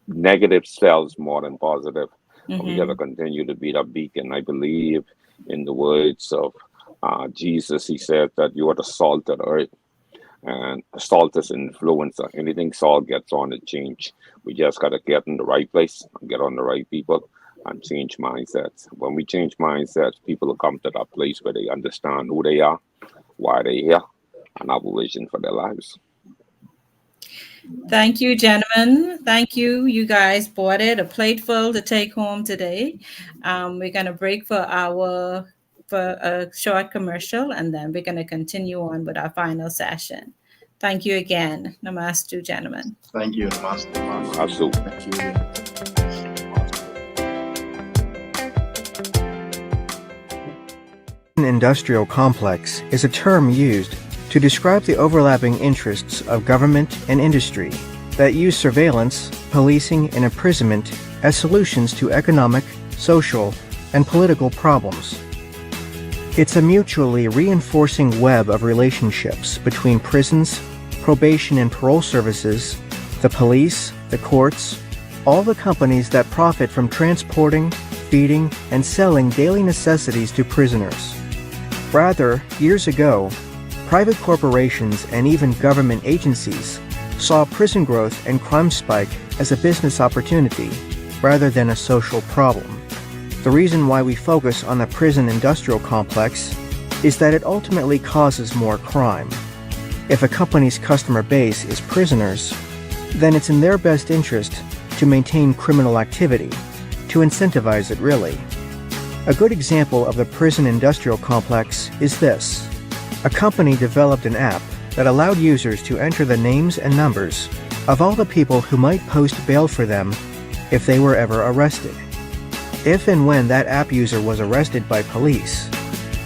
[SPEAKER 18] Negative sells more than positive. We got to continue to be that beacon. I believe in the words of Jesus. He said that you are the salt of the earth, and salt is an influencer. Anything salt gets on, it change. We just got to get in the right place, get on the right people, and change mindsets. When we change mindsets, people will come to that place where they understand who they are, why they're here, and have a vision for their lives.
[SPEAKER 16] Thank you, gentlemen. Thank you. You guys bought it, a plate full to take home today. We're going to break for a short commercial, and then we're going to continue on with our final session. Thank you again. Namaste, gentlemen.
[SPEAKER 19] Thank you. Namaste.
[SPEAKER 18] Namaste.
[SPEAKER 19] Thank you.
[SPEAKER 11] An industrial complex is a term used to describe the overlapping interests of government and industry that use surveillance, policing, and imprisonment as solutions to economic, social, and political problems. It's a mutually reinforcing web of relationships between prisons, probation and parole services, the police, the courts, all the companies that profit from transporting, feeding, and selling daily necessities to prisoners. Rather, years ago, private corporations and even government agencies saw prison growth and crime spike as a business opportunity rather than a social problem. The reason why we focus on the prison industrial complex is that it ultimately causes more crime. If a company's customer base is prisoners, then it's in their best interest to maintain criminal activity, to incentivize it really. A good example of the prison industrial complex is this. A company developed an app that allowed users to enter the names and numbers of all the people who might post bail for them if they were ever arrested. If and when that app user was arrested by police,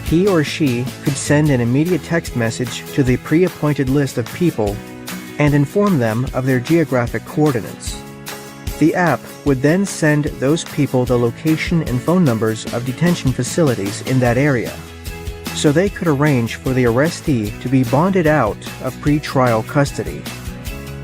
[SPEAKER 21] he or she could send an immediate text message to the pre-appointed list of people and inform them of their geographic coordinates. The app would then send those people the location and phone numbers of detention facilities in that area, so they could arrange for the arrestee to be bonded out of pretrial custody.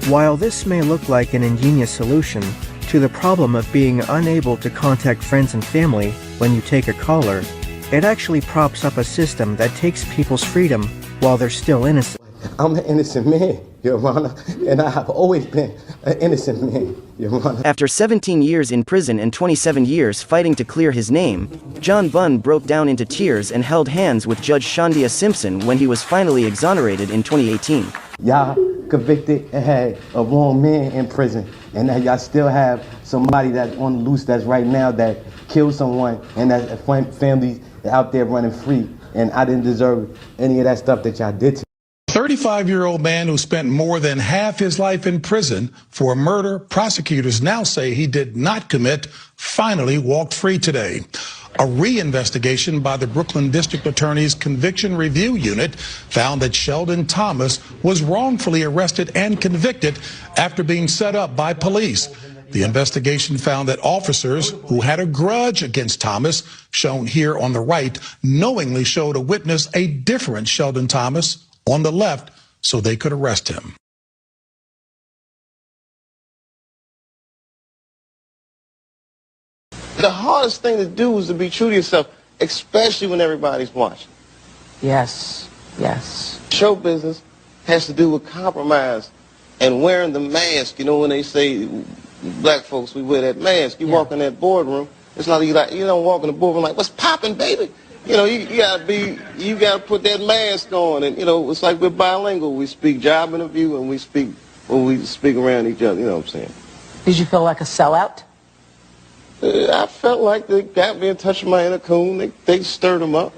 [SPEAKER 21] While this may look like an ingenious solution to the problem of being unable to contact friends and family when you take a caller, it actually props up a system that takes people's freedom while they're still innocent.
[SPEAKER 22] I'm an innocent man, Your Honor, and I have always been an innocent man, Your Honor.
[SPEAKER 23] After 17 years in prison and 27 years fighting to clear his name, John Bunn broke down into tears and held hands with Judge Shondia Simpson when he was finally exonerated in 2018.
[SPEAKER 22] Y'all convicted and had a wrong man in prison, and now y'all still have somebody that's on the loose that's right now that killed someone, and that families out there running free, and I didn't deserve any of that stuff that y'all did to me.
[SPEAKER 24] 35-year-old man who spent more than half his life in prison for a murder prosecutors now say he did not commit finally walked free today. A reinvestigation by the Brooklyn District Attorney's Conviction Review Unit found that Sheldon Thomas was wrongfully arrested and convicted after being set up by police. The investigation found that officers who had a grudge against Thomas, shown here on the right, knowingly showed a witness a different Sheldon Thomas on the left so they could arrest him.
[SPEAKER 25] The hardest thing to do is to be true to yourself, especially when everybody's watching.
[SPEAKER 26] Yes, yes.
[SPEAKER 25] Show business has to do with compromise and wearing the mask. You know, when they say black folks, we wear that mask. You walk in that boardroom, it's not like you don't walk in the boardroom like, what's popping, baby? You know, you gotta put that mask on, and you know, it's like we're bilingual. We speak job interview and we speak around each other. You know what I'm saying?
[SPEAKER 26] Did you feel like a sellout?
[SPEAKER 25] I felt like they got me in touch with my inner coon. They stirred them up.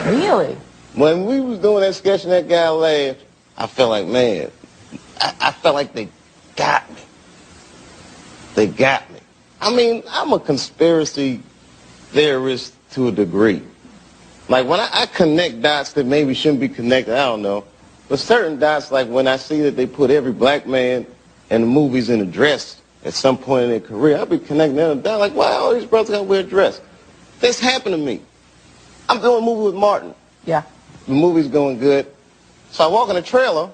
[SPEAKER 26] Really?
[SPEAKER 25] When we was doing that sketch and that guy laughed, I felt like, man, I felt like they got me. They got me. I mean, I'm a conspiracy theorist to a degree. Like when I connect dots that maybe shouldn't be connected, I don't know. But certain dots, like when I see that they put every black man in the movies in a dress at some point in their career, I'll be connecting them down like, why all these brothers gotta wear a dress? This happened to me. I'm doing a movie with Martin.
[SPEAKER 26] Yeah.
[SPEAKER 25] The movie's going good. So I walk in the trailer.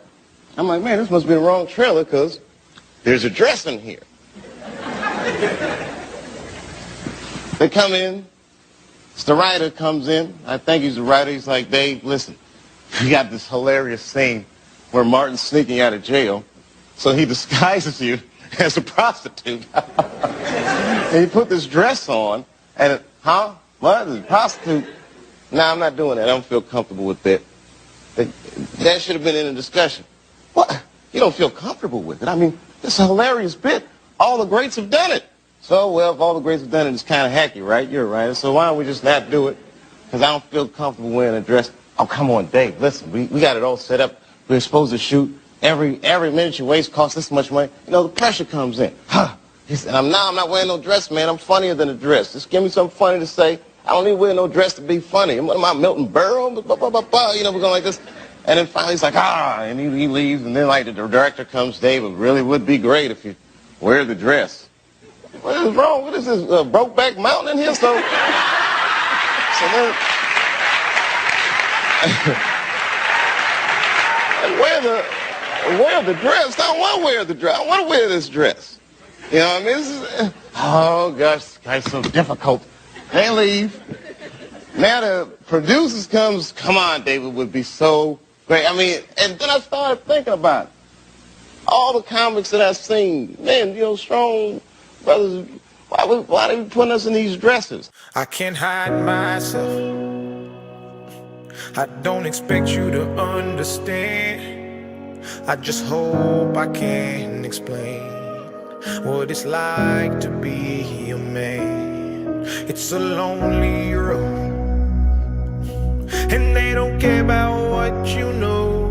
[SPEAKER 25] I'm like, man, this must be the wrong trailer because there's a dress in here. They come in. The writer comes in. I think he's the writer. He's like, Dave, listen, we got this hilarious scene where Martin's sneaking out of jail. So he disguises you as a prostitute. And he put this dress on. And, what? A prostitute? Nah, I'm not doing that. I don't feel comfortable with that. That should have been in a discussion. What? You don't feel comfortable with it? I mean, it's a hilarious bit. All the greats have done it. So, well, if all the greats have done it, it's kind of hacky, right? You're right. So why don't we just not do it? Because I don't feel comfortable wearing a dress. Oh, come on, Dave. Listen, we got it all set up. We're supposed to shoot. Every minute you waste costs this much money. You know, the pressure comes in. He said, I'm not wearing no dress, man. I'm funnier than a dress. Just give me something funny to say. I don't need to wear no dress to be funny. What am I, Milton Berle? You know, we're going like this. And then finally he's like, and he leaves. And then like the director comes, Dave, it really would be great if you wear the dress. What is wrong? What is this, Brokeback Mountain in here? So then, wear the dress. I don't want to wear the dress. I want to wear this dress. You know what I mean? This is, oh, gosh, this guy's so difficult. They leave. Now the producers comes, come on, David, would be so great. I mean, and then I started thinking about it. All the comics that I've seen, man, you know, strong brothers, why are they putting us in these dresses?
[SPEAKER 27] I can't hide myself. I don't expect you to understand. I just hope I can explain what it's like to be a man. It's a lonely road, and they don't care about what you know.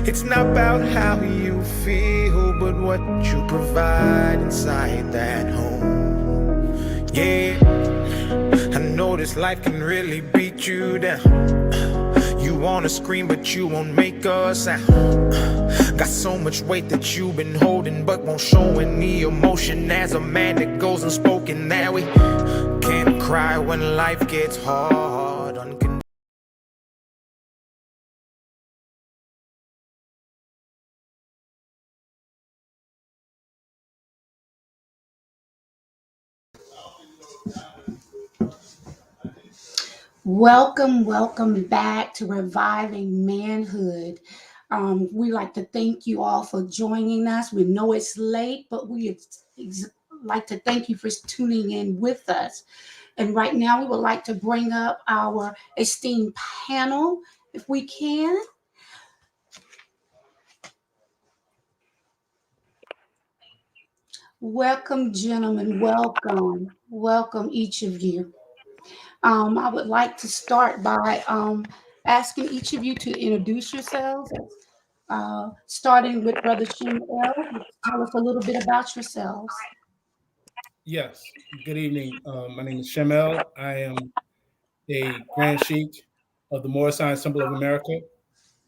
[SPEAKER 27] It's not about how you feel, but what you provide inside that home. Yeah, I know this this life can really beat you down. You wanna scream, but you won't make a sound. Got so much weight that you've been holding, but won't show any emotion. As a man that goes unspoken, now we can't cry when life gets hard.
[SPEAKER 1] Welcome back to Reviving Manhood. We like to thank you all for joining us. We know it's late, but we like to thank you for tuning in with us. And right now, we would like to bring up our esteemed panel, if we can. Welcome, gentlemen. Welcome, each of you. I would like to start by asking each of you to introduce yourselves, starting with Brother Shimel. Tell us a little bit about yourselves.
[SPEAKER 2] Yes. Good evening. My name is Shemel. I am a Grand Sheik of the Moorish Symbol of America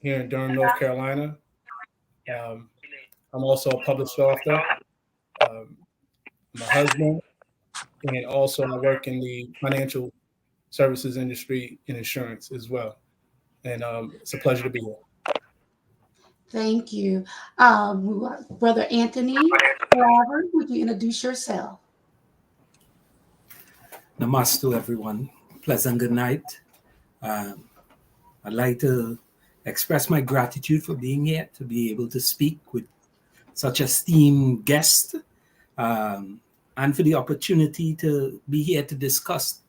[SPEAKER 2] here in Durham, North Carolina. I'm also a published author. I'm a husband, and also I work in the financial services industry in insurance as well. And it's a pleasure to be here.
[SPEAKER 1] Thank you. Brother Anthony, would you introduce yourself?
[SPEAKER 3] Namaste, everyone. Pleasant good night. I'd like to express my gratitude for being here, to be able to speak with such esteemed guest, and for the opportunity to be here to discuss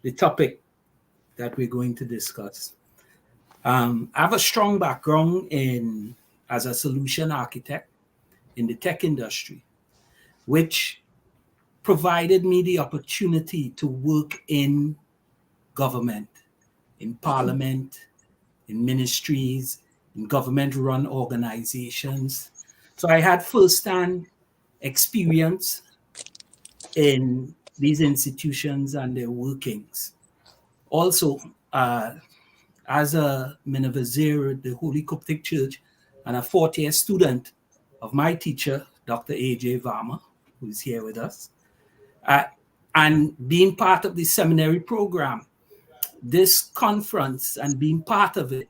[SPEAKER 3] the topic that we're going to discuss. I have a strong background as a solution architect in the tech industry, which provided me the opportunity to work in government, in parliament, in ministries, in government-run organizations. So I had firsthand experience in these institutions and their workings. Also, as a Minavazir at the Holy Qubtic-Church and a fourth-year student of my teacher, Dr. A.J. Varma, who's here with us, and being part of the seminary program, this conference and being part of it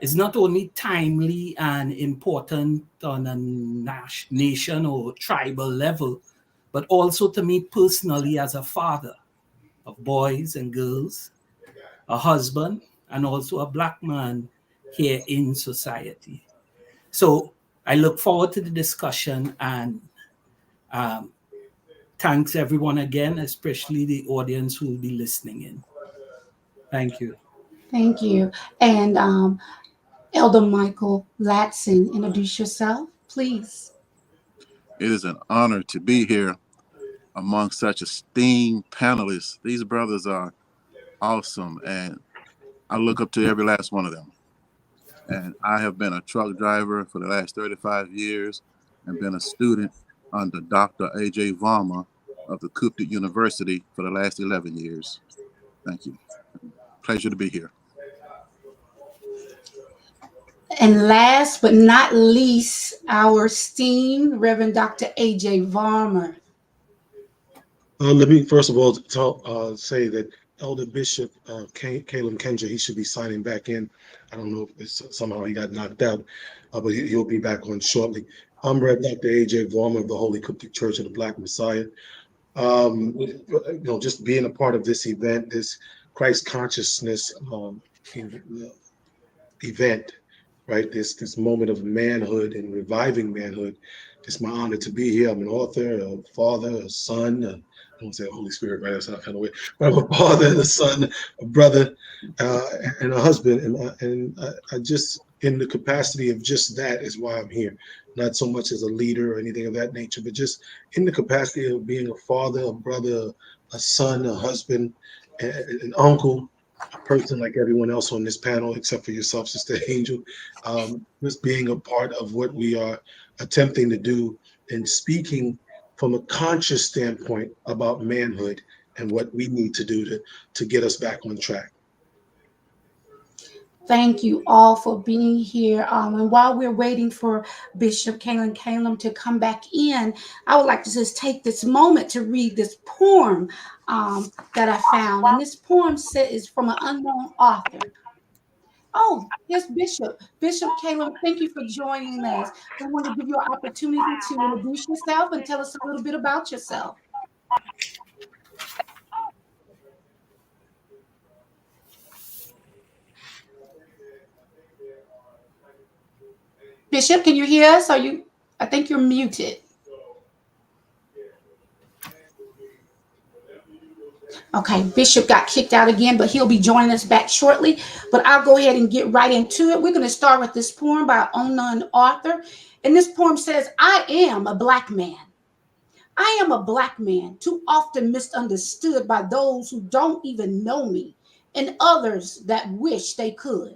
[SPEAKER 3] is not only timely and important on a nation or tribal level, but also to me personally as a father of boys and girls, a husband, and also a Black man here in society. So I look forward to the discussion, and thanks everyone again, especially the audience who will be listening in. Thank you.
[SPEAKER 1] Thank you. And Elder Michael Latson, introduce yourself, please.
[SPEAKER 4] It is an honor to be here among such esteemed panelists. These brothers are awesome, and I look up to every last one of them. And I have been a truck driver for the last 35 years and been a student under Dr. A.J. Varma of the Qubtic University for the last 11 years. Thank you. Pleasure to be here.
[SPEAKER 1] And last but not least, our esteemed Reverend Dr. A.J. Varma.
[SPEAKER 24] Let me first of all say that Elder Bishop Caleb Kenja, he should be signing back in. I don't know if somehow he got knocked out, but he'll be back on shortly. I'm Rev. Dr. A.J. Varma of the Holy Qubtic-Church of the Black Messiah. Just being a part of this event, this Christ consciousness event, right? This moment of manhood and reviving manhood. It's my honor to be here. I'm an author, a father, a son. I don't say Holy Spirit, right? That's not kind of weird. But I'm a father and a son, a brother, and a husband. And I just, in the capacity of just that, is why I'm here. Not so much as a leader or anything of that nature, but just in the capacity of being a father, a brother, a son, a husband, an uncle, a person like everyone else on this panel, except for yourself, Sister Angel, just being a part of what we are attempting to do and speaking from a conscious standpoint about manhood and what we need to do to get us back on track.
[SPEAKER 1] Thank you all for being here. And while we're waiting for Bishop Calum to come back in, I would like to just take this moment to read this poem that I found. And this poem is from an unknown author. Oh, yes, Bishop. Bishop Calum, thank you for joining us. I want to give you an opportunity to introduce yourself and tell us a little bit about yourself. Bishop, can you hear us? I think you're muted. Okay, Bishop got kicked out again, but he'll be joining us back shortly. But I'll go ahead and get right into it. We're going to start with this poem by an unknown author. And this poem says, I am a Black man. I am a Black man, too often misunderstood by those who don't even know me and others that wish they could.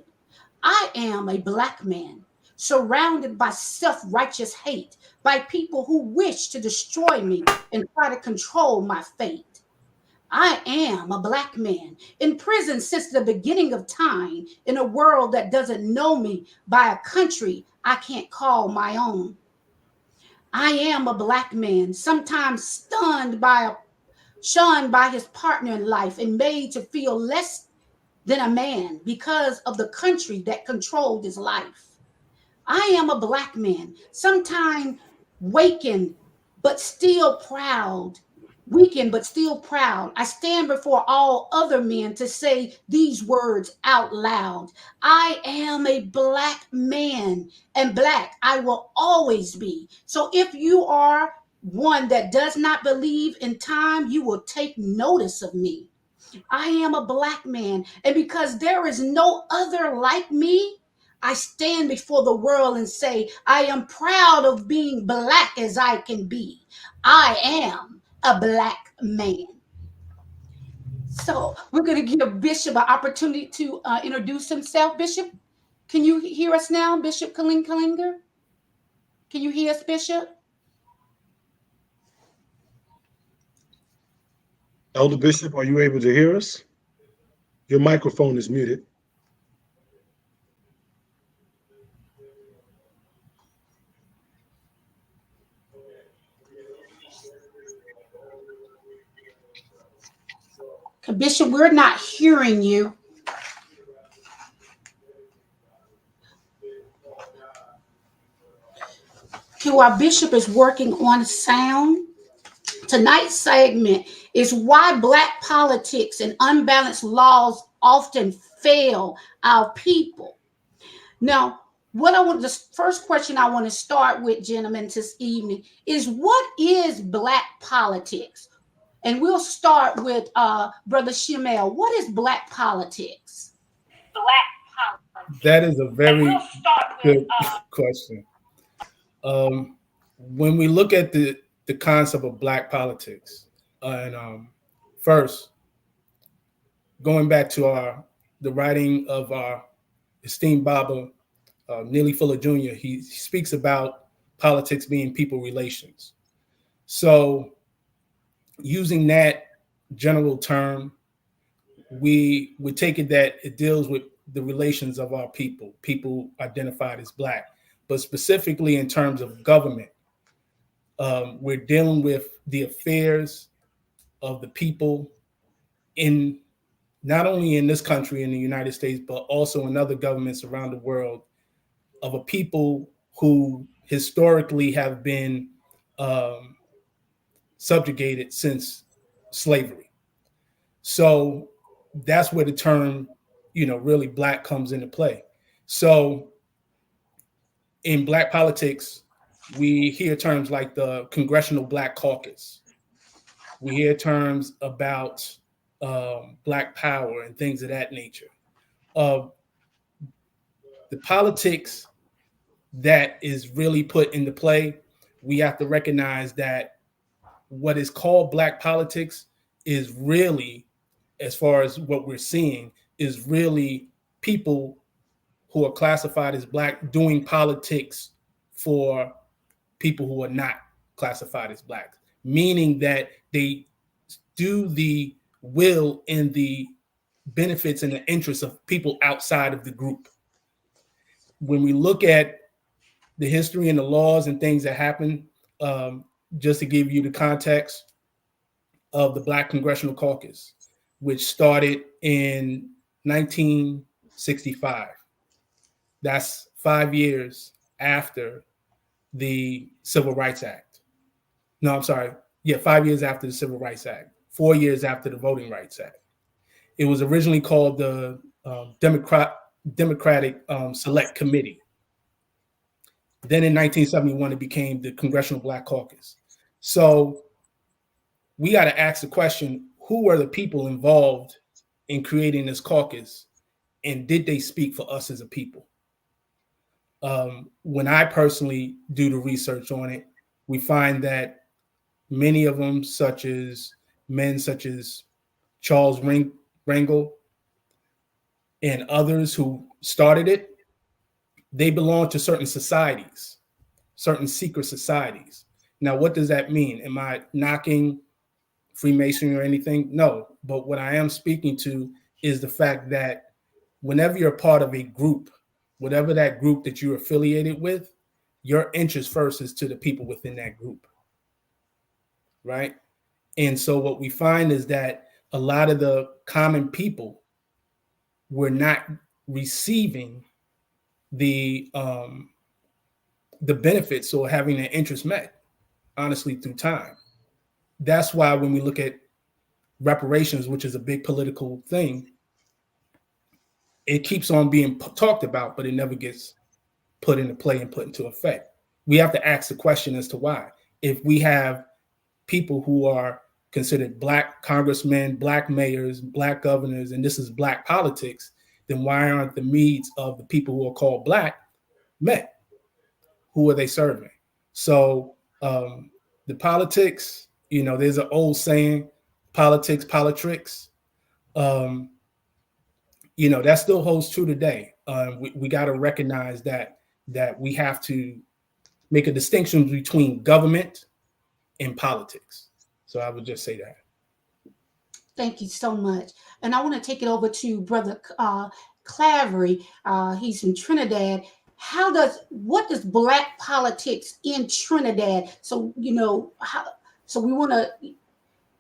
[SPEAKER 1] I am a Black man, surrounded by self-righteous hate, by people who wish to destroy me and try to control my fate. I am a Black man in prison since the beginning of time, in a world that doesn't know me, by a country I can't call my own. I am a Black man, sometimes shunned by his partner in life and made to feel less than a man because of the country that controlled his life. I am a Black man, sometimes wakened but still proud. Weakened but still proud. I stand before all other men to say these words out loud. I am a Black man, and Black I will always be. So if you are one that does not believe in time, you will take notice of me. I am a Black man, and because there is no other like me, I stand before the world and say, I am proud of being Black as I can be. I am a Black man. So we're going to give Bishop an opportunity to introduce himself. Bishop, can you hear us now, Bishop Kallinger? Can you hear us, Bishop?
[SPEAKER 24] Elder Bishop, are you able to hear us? Your microphone is muted.
[SPEAKER 1] Bishop, we're not hearing you. Okay, while Bishop is working on sound, tonight's segment is why Black politics and unbalanced laws often fail our people. Now, the first question I want to start with, gentlemen, this evening is, what is Black politics? And we'll start with Brother Shemel. What is Black politics?
[SPEAKER 2] That is a very good question. When we look at the concept of Black politics, and first, going back to the writing of our esteemed Baba, Neely Fuller Jr., he speaks about politics being people relations. So using that general term, we take it that it deals with the relations of our people identified as Black. But specifically in terms of government, we're dealing with the affairs of the people in not only in this country, in the United States, but also in other governments around the world, of a people who historically have been subjugated since slavery. So that's where the term, really Black comes into play. So in Black politics, we hear terms like the Congressional Black Caucus. We hear terms about Black power and things of that nature. The politics that is really put into play, we have to recognize that what is called Black politics is really, as far as what we're seeing, is really people who are classified as Black doing politics for people who are not classified as Black, meaning that they do the will and the benefits and the interests of people outside of the group. When we look at the history and the laws and things that happen, just to give you the context of the Black Congressional Caucus, which started in 1965. That's 5 years after the Civil Rights Act. No, I'm sorry. Yeah, 5 years after the Civil Rights Act, 4 years after the Voting Rights Act. It was originally called the Democratic Select Committee. Then in 1971, it became the Congressional Black Caucus. So we got to ask the question, who were the people involved in creating this caucus, and did they speak for us as a people? When I personally do the research on it, we find that many of them, such as men such as Charles Rangel and others who started it, they belong to certain societies, certain secret societies. Now, what does that mean? Am I knocking Freemasonry or anything? No, but what I am speaking to is the fact that whenever you're part of a group, whatever that group that you're affiliated with, your interest first is to the people within that group, right? And so what we find is that a lot of the common people were not receiving the benefits or having their interests met, honestly, through time. That's why when we look at reparations, which is a big political thing, it keeps on being talked about, but it never gets put into play and put into effect. We have to ask the question as to why. If we have people who are considered Black congressmen, Black mayors, Black governors, and this is Black politics, then why aren't the needs of the people who are called Black met? Who are they serving? So the politics, there's an old saying, politics, politricks. That still holds true today. We got to recognize that we have to make a distinction between government and politics. So I would just say that.
[SPEAKER 1] Thank you so much. And I want to take it over to Brother Clavery. He's from Trinidad. What does Black politics in Trinidad? So, so we want to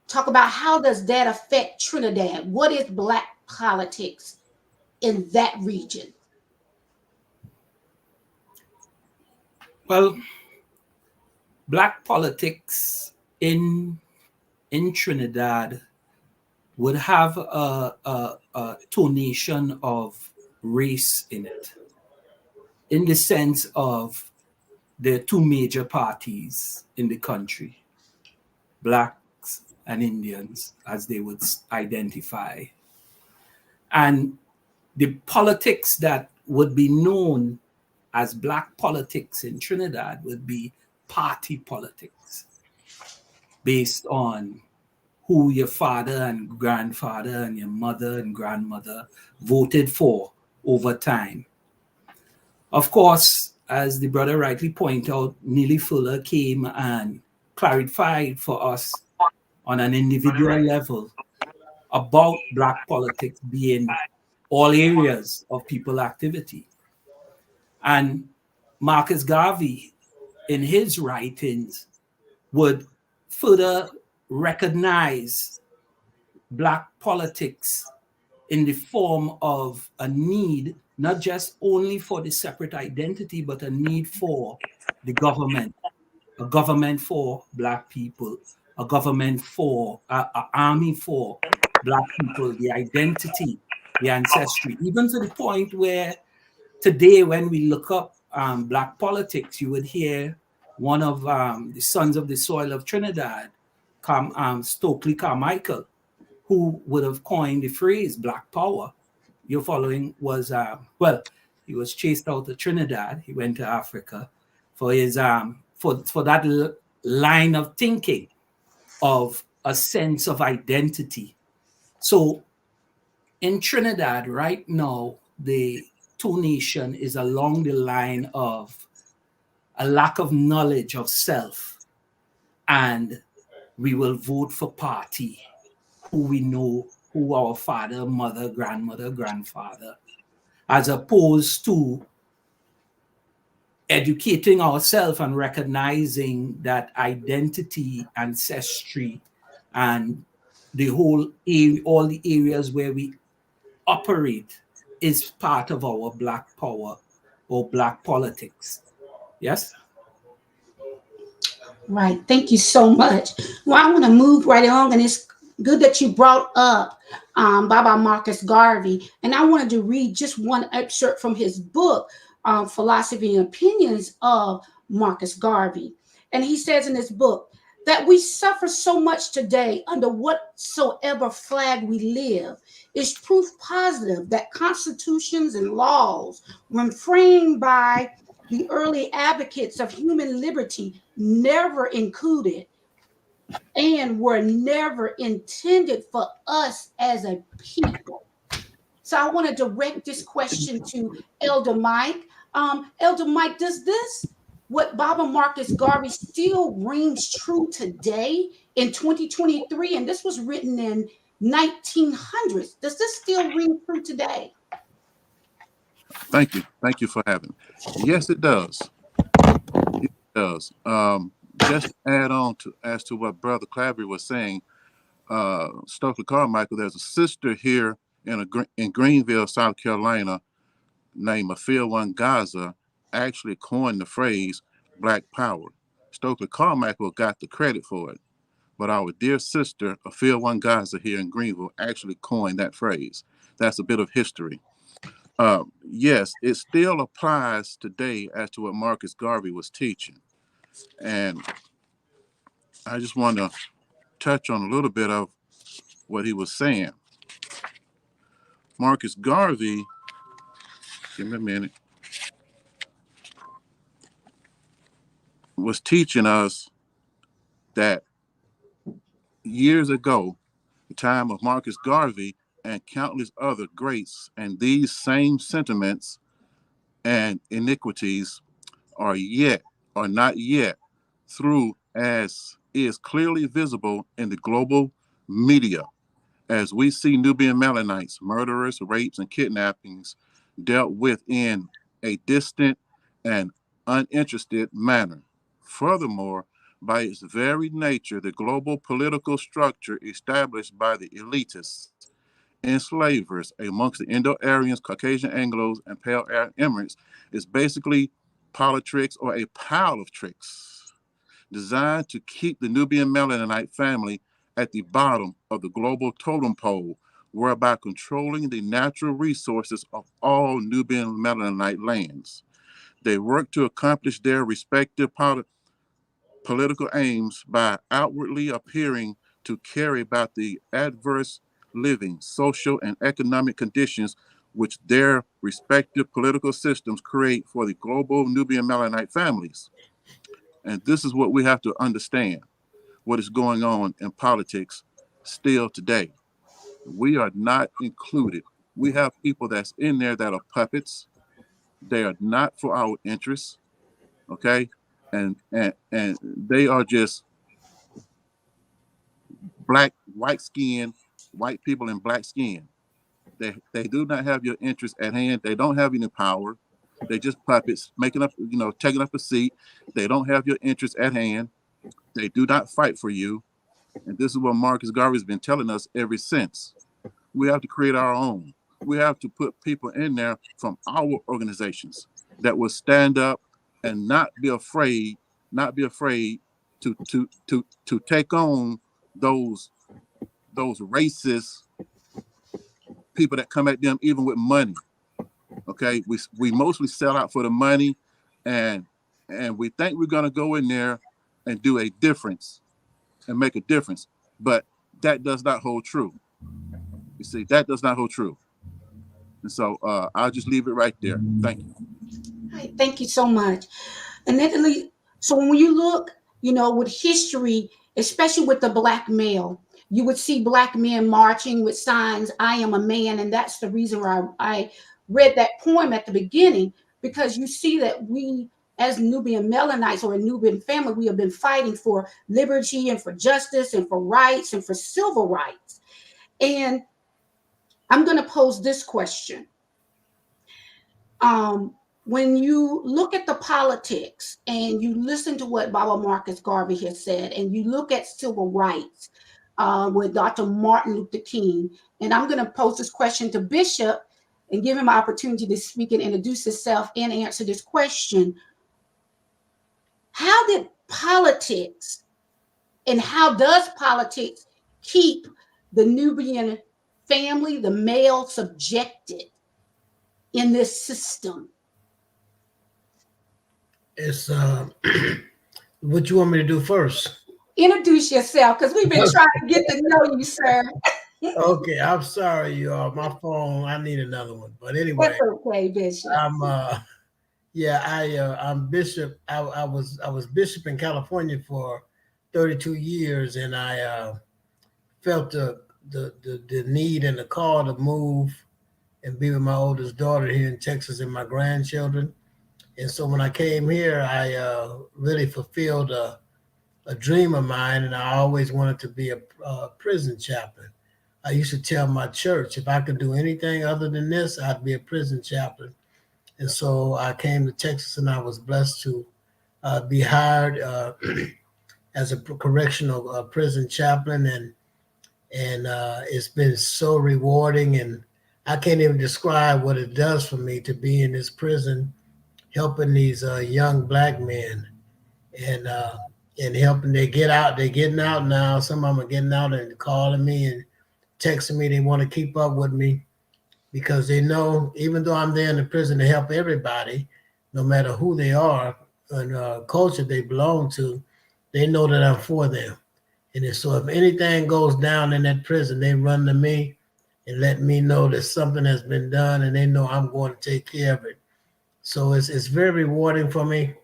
[SPEAKER 1] talk about how does that affect Trinidad? What is Black politics in that region?
[SPEAKER 3] Well, Black politics in Trinidad would have a tonation of race in it, in the sense of there are two major parties in the country, Blacks and Indians, as they would identify. And the politics that would be known as Black politics in Trinidad would be party politics, based on who your father and grandfather and your mother and grandmother voted for over time. Of course, as the brother rightly pointed out, Neely Fuller came and clarified for us on an individual level about Black politics being all areas of people activity. And Marcus Garvey, in his writings, would further recognize Black politics in the form of a need, not just only for the separate identity, but a need for the government, a government for Black people, a government for, an army for Black people, the identity, the ancestry, even to the point where today, when we look up Black politics, you would hear one of the sons of the soil of Trinidad, Stokely Carmichael, who would have coined the phrase Black Power. Your following was, he was chased out of Trinidad. He went to Africa for his for that line of thinking of a sense of identity. So in Trinidad right now, the tonation is along the line of a lack of knowledge of self, and we will vote for party who we know, who our father, mother, grandmother, grandfather, as opposed to educating ourselves and recognizing that identity, ancestry, and the whole area, all the areas where we operate is part of our Black power or Black politics. Yes?
[SPEAKER 1] Right. Thank you so much. Well, I want to move right along, and it's good that you brought up Baba Marcus Garvey. And I wanted to read just one excerpt from his book, Philosophy and Opinions of Marcus Garvey. And he says in his book that we suffer so much today under whatsoever flag we live is proof positive that constitutions and laws, when framed by the early advocates of human liberty, never included and were never intended for us as a people. So I want to direct this question to Elder Mike. Elder Mike, does this, what Baba Marcus Garvey, still rings true today in 2023? And this was written in 1900s. Does this still ring true today?
[SPEAKER 4] Thank you. Thank you for having me. Yes, it does. It does. Just to add on to as to what Brother Clavery was saying, Stokely Carmichael, there's a sister here in Greenville, South Carolina, named Afia Wangaza, actually coined the phrase Black Power. Stokely Carmichael got the credit for it, but our dear sister Afia Wangaza here in Greenville actually coined that phrase. That's a bit of history. Yes, it still applies today as to what Marcus Garvey was teaching. And I just want to touch on a little bit of what he was saying. Marcus Garvey, give me a minute, was teaching us that years ago, the time of Marcus Garvey and countless other greats, and these same sentiments and iniquities are not yet through, as is clearly visible in the global media, as we see Nubian Melanites, murderers, rapes, and kidnappings dealt with in a distant and uninterested manner. Furthermore, by its very nature, the global political structure established by the elitists, enslavers amongst the Indo-Aryans, Caucasian Anglos, and Pale Air Emirates is basically politricks or a pile of tricks designed to keep the Nubian Melanite family at the bottom of the global totem pole, whereby controlling the natural resources of all Nubian Melanite lands. They work to accomplish their respective political aims by outwardly appearing to care about the adverse living, social, and economic conditions which their respective political systems create for the global Nubian Melanite families. And this is what we have to understand, what is going on in politics still today. We are not included. We have people that's in there that are puppets. They are not for our interests, okay? And they are just white people in black skin. They do not have your interests at hand. They don't have any power. They just puppets making up, taking up a seat. They don't have your interests at hand. They do not fight for you. And this is what Marcus Garvey has been telling us ever since. We have to create our own. We have to put people in there from our organizations that will stand up and not be afraid to take on those racist people that come at them even with money. Okay, we mostly sell out for the money, and we think we're gonna go in there and do a difference and make a difference, but that does not hold true. You see, that does not hold true. And so I'll just leave it right there. Thank you.
[SPEAKER 1] Right, thank you so much. And then, so when you look, with history, especially with the black male, you would see black men marching with signs, "I am a man." And that's the reason why I read that poem at the beginning, because you see that we, as Nubian Melanites or a Nubian family, we have been fighting for liberty and for justice and for rights and for civil rights. And I'm going to pose this question. When you look at the politics and you listen to what Baba Marcus Garvey has said, and you look at civil rights with Dr. Martin Luther King, and I'm going to pose this question to Bishop and give him an opportunity to speak and introduce himself and answer this question. How did politics and how does politics keep the Nubian family, the male, subjected in this system?
[SPEAKER 5] It's what you want me to do first?
[SPEAKER 1] Introduce yourself, because we've been trying to get to know you, sir.
[SPEAKER 5] Okay, I'm sorry, you all. My phone, I need another one. But anyway,
[SPEAKER 1] that's okay, Bishop.
[SPEAKER 5] I'm Bishop. I was Bishop in California for 32 years, and I felt the need and the call to move and be with my oldest daughter here in Texas and my grandchildren. And so when I came here, I really fulfilled a dream of mine, and I always wanted to be a prison chaplain. I used to tell my church, if I could do anything other than this, I'd be a prison chaplain. And so I came to Texas, and I was blessed to be hired as a correctional prison chaplain, and it's been so rewarding, and I can't even describe what it does for me to be in this prison, helping these young Black men, and helping they get out. They're getting out now. Some of them are getting out and calling me and texting me. They want to keep up with me because they know, even though I'm there in the prison to help everybody, no matter who they are and culture they belong to, they know that I'm for them. And so if anything goes down in that prison, they run to me and let me know that something has been done, and they know I'm going to take care of it. So it's very rewarding for me,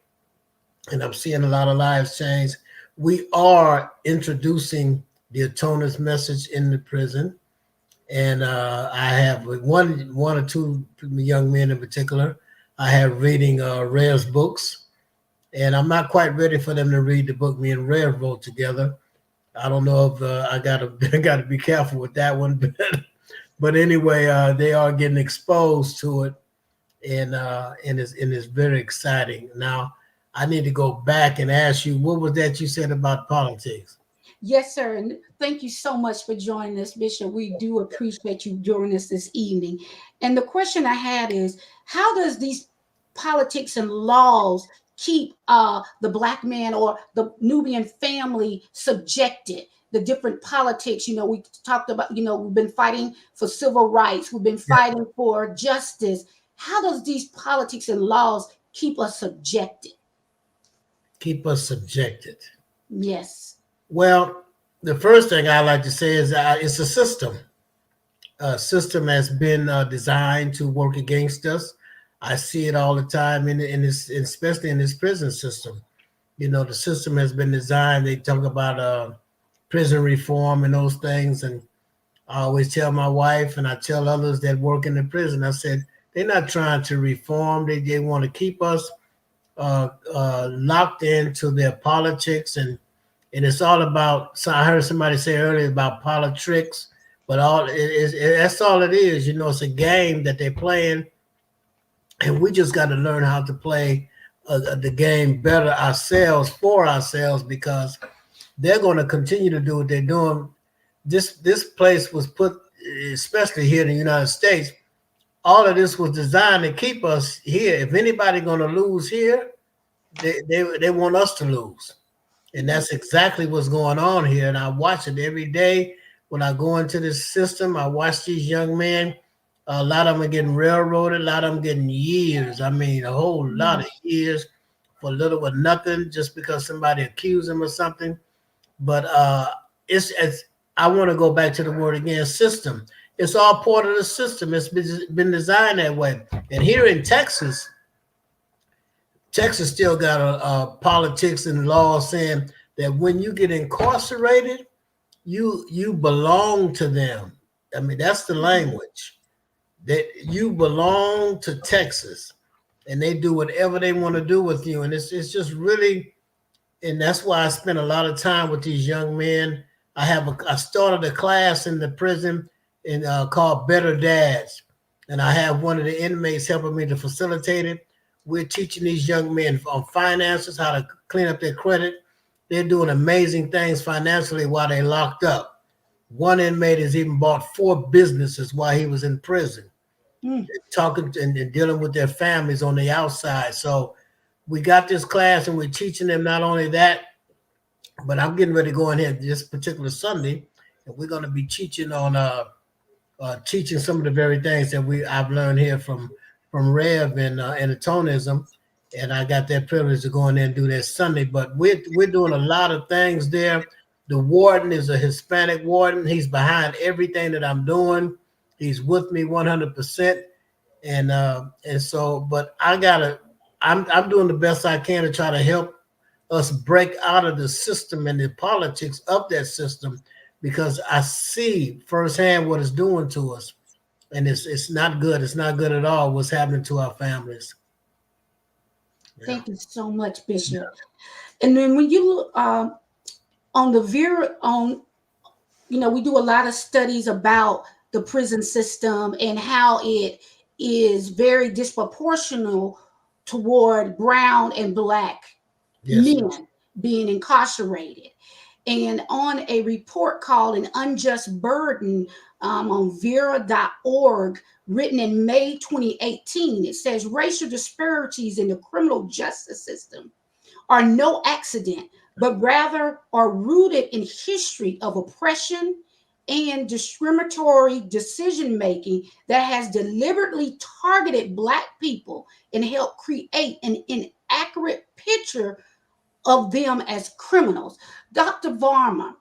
[SPEAKER 5] and I'm seeing a lot of lives change. We are introducing the atonement message in the prison, and I have one or two young men in particular. I have reading Rare's books, and I'm not quite ready for them to read the book me and Rare wrote together. I don't know if I got to be careful with that one, but anyway, they are getting exposed to it, and it's very exciting. Now, I need to go back and ask you, what was that you said about politics?
[SPEAKER 1] Yes, sir. And thank you so much for joining us, Bishop. We do appreciate you joining us this evening. And the question I had is, how does these politics and laws keep the Black man or the Nubian family subjected? The different politics, we talked about, we've been fighting for civil rights. We've been fighting for justice. How does these politics and laws keep us subjected?
[SPEAKER 5] Keep us subjected.
[SPEAKER 1] Yes.
[SPEAKER 5] Well, the first thing I like to say is it's a system. A system has been designed to work against us. I see it all the time in this, especially in this prison system. The system has been designed. They talk about prison reform and those things, and I always tell my wife and I tell others that work in the prison, I said, they're not trying to reform. They want to keep us locked into their politics, and it's all about. So I heard somebody say earlier about politics, but that's all it is. It's a game that they're playing, and we just got to learn how to play the game better ourselves for ourselves, because they're going to continue to do what they're doing. This place was put, especially here in the United States, all of this was designed to keep us here. If anybody going to lose here, they want us to lose. And that's exactly what's going on here. And I watch it every day when I go into this system. I watch these young men. A lot of them are getting railroaded. A lot of them getting years. I mean, a whole lot of years for little or nothing, just because somebody accused them of something. But it's I want to go back to the word again, system. It's all part of the system. It's been designed that way. And here in Texas still got a politics and law saying that when you get incarcerated, you belong to them. I mean, that's the language, that you belong to Texas, and they do whatever they want to do with you. And it's just really, and that's why I spend a lot of time with these young men. I started a class in the prison called Better Dads, and I have one of the inmates helping me to facilitate it. We're teaching these young men on finances, how to clean up their credit. They're doing amazing things financially while they're locked up. One inmate has even bought 4 businesses while he was in prison, talking and dealing with their families on the outside. So we got this class and we're teaching them not only that, but I'm getting ready to go in here this particular Sunday, and we're going to be teaching on teaching some of the very things that I've learned here from Rev and Atonism, and I got that privilege to go in there and do that Sunday. But we're doing a lot of things there. The warden is a Hispanic warden. He's behind everything that I'm doing. He's with me 100%, and so. But I'm doing the best I can to try to help us break out of the system and the politics of that system, because I see firsthand what it's doing to us, and it's not good. It's not good at all what's happening to our families.
[SPEAKER 1] Thank you so much, Bishop. And then when you look on the we do a lot of studies about the prison system and how it is very disproportional toward brown and black men being incarcerated. And on a report called An Unjust Burden on vera.org, written in May 2018, it says racial disparities in the criminal justice system are no accident, but rather are rooted in history of oppression and discriminatory decision-making that has deliberately targeted Black people and helped create an inaccurate picture of them as criminals. Dr. Varma,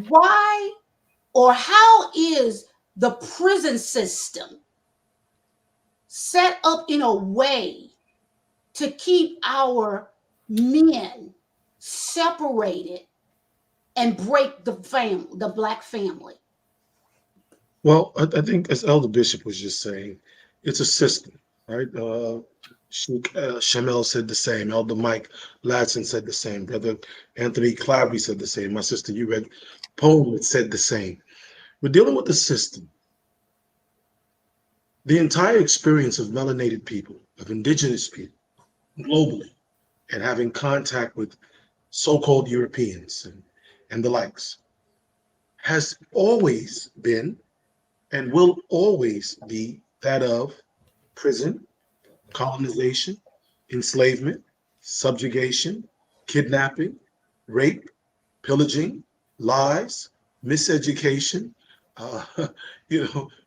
[SPEAKER 1] why or how is the prison system set up in a way to keep our men separated and break the Black family?
[SPEAKER 24] Well, I think as Elder Bishop was just saying, it's a system, right? Sheikh Shamel said the same. Elder Mike Ladson said the same. Brother Anthony Clavey said the same. My sister, you read poem that said the same. We're dealing with the system. The entire experience of melanated people, of indigenous people, globally, and having contact with so-called Europeans and the likes, has always been and will always be that of prison, colonization, enslavement, subjugation, kidnapping, rape, pillaging, lies, miseducation,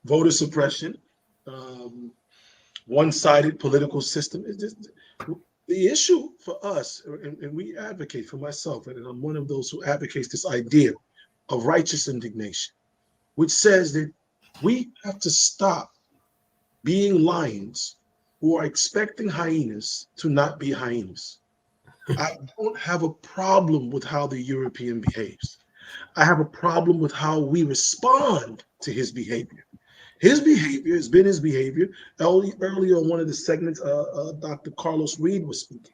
[SPEAKER 24] voter suppression, one-sided political system. It's just, the issue for us, and we advocate, for myself, and I'm one of those who advocates this idea of righteous indignation, which says that we have to stop being lions who are expecting hyenas to not be hyenas. I don't have a problem with how the European behaves. I have a problem with how we respond to his behavior. His behavior has been his behavior. Earlier on one of the segments, Dr. Carlos Reed was speaking,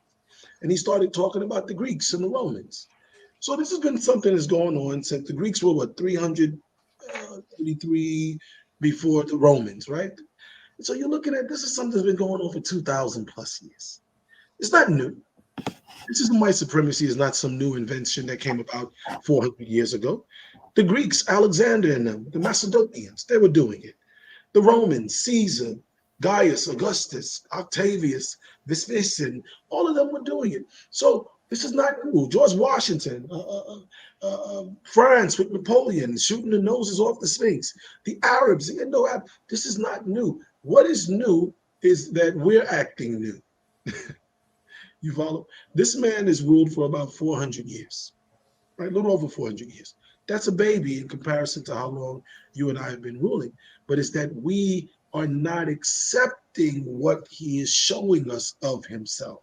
[SPEAKER 24] and he started talking about the Greeks and the Romans. So this has been something that's going on since the Greeks were, 333 before the Romans, right? And so you're looking at, this is something that's been going on for 2,000 plus years. It's not new. This is white supremacy is not some new invention that came about 400 years ago. The Greeks, Alexander and them, the Macedonians, they were doing it. The Romans, Caesar, Gaius, Augustus, Octavius, Vespasian, all of them were doing it. So this is not new. George Washington, France with Napoleon, shooting the noses off the Sphinx. The Arabs, this is not new. What is new is that we're acting new. You follow? This man is ruled for about 400 years, right? A little over 400 years. That's a baby in comparison to how long you and I have been ruling. But it's that we are not accepting what he is showing us of himself.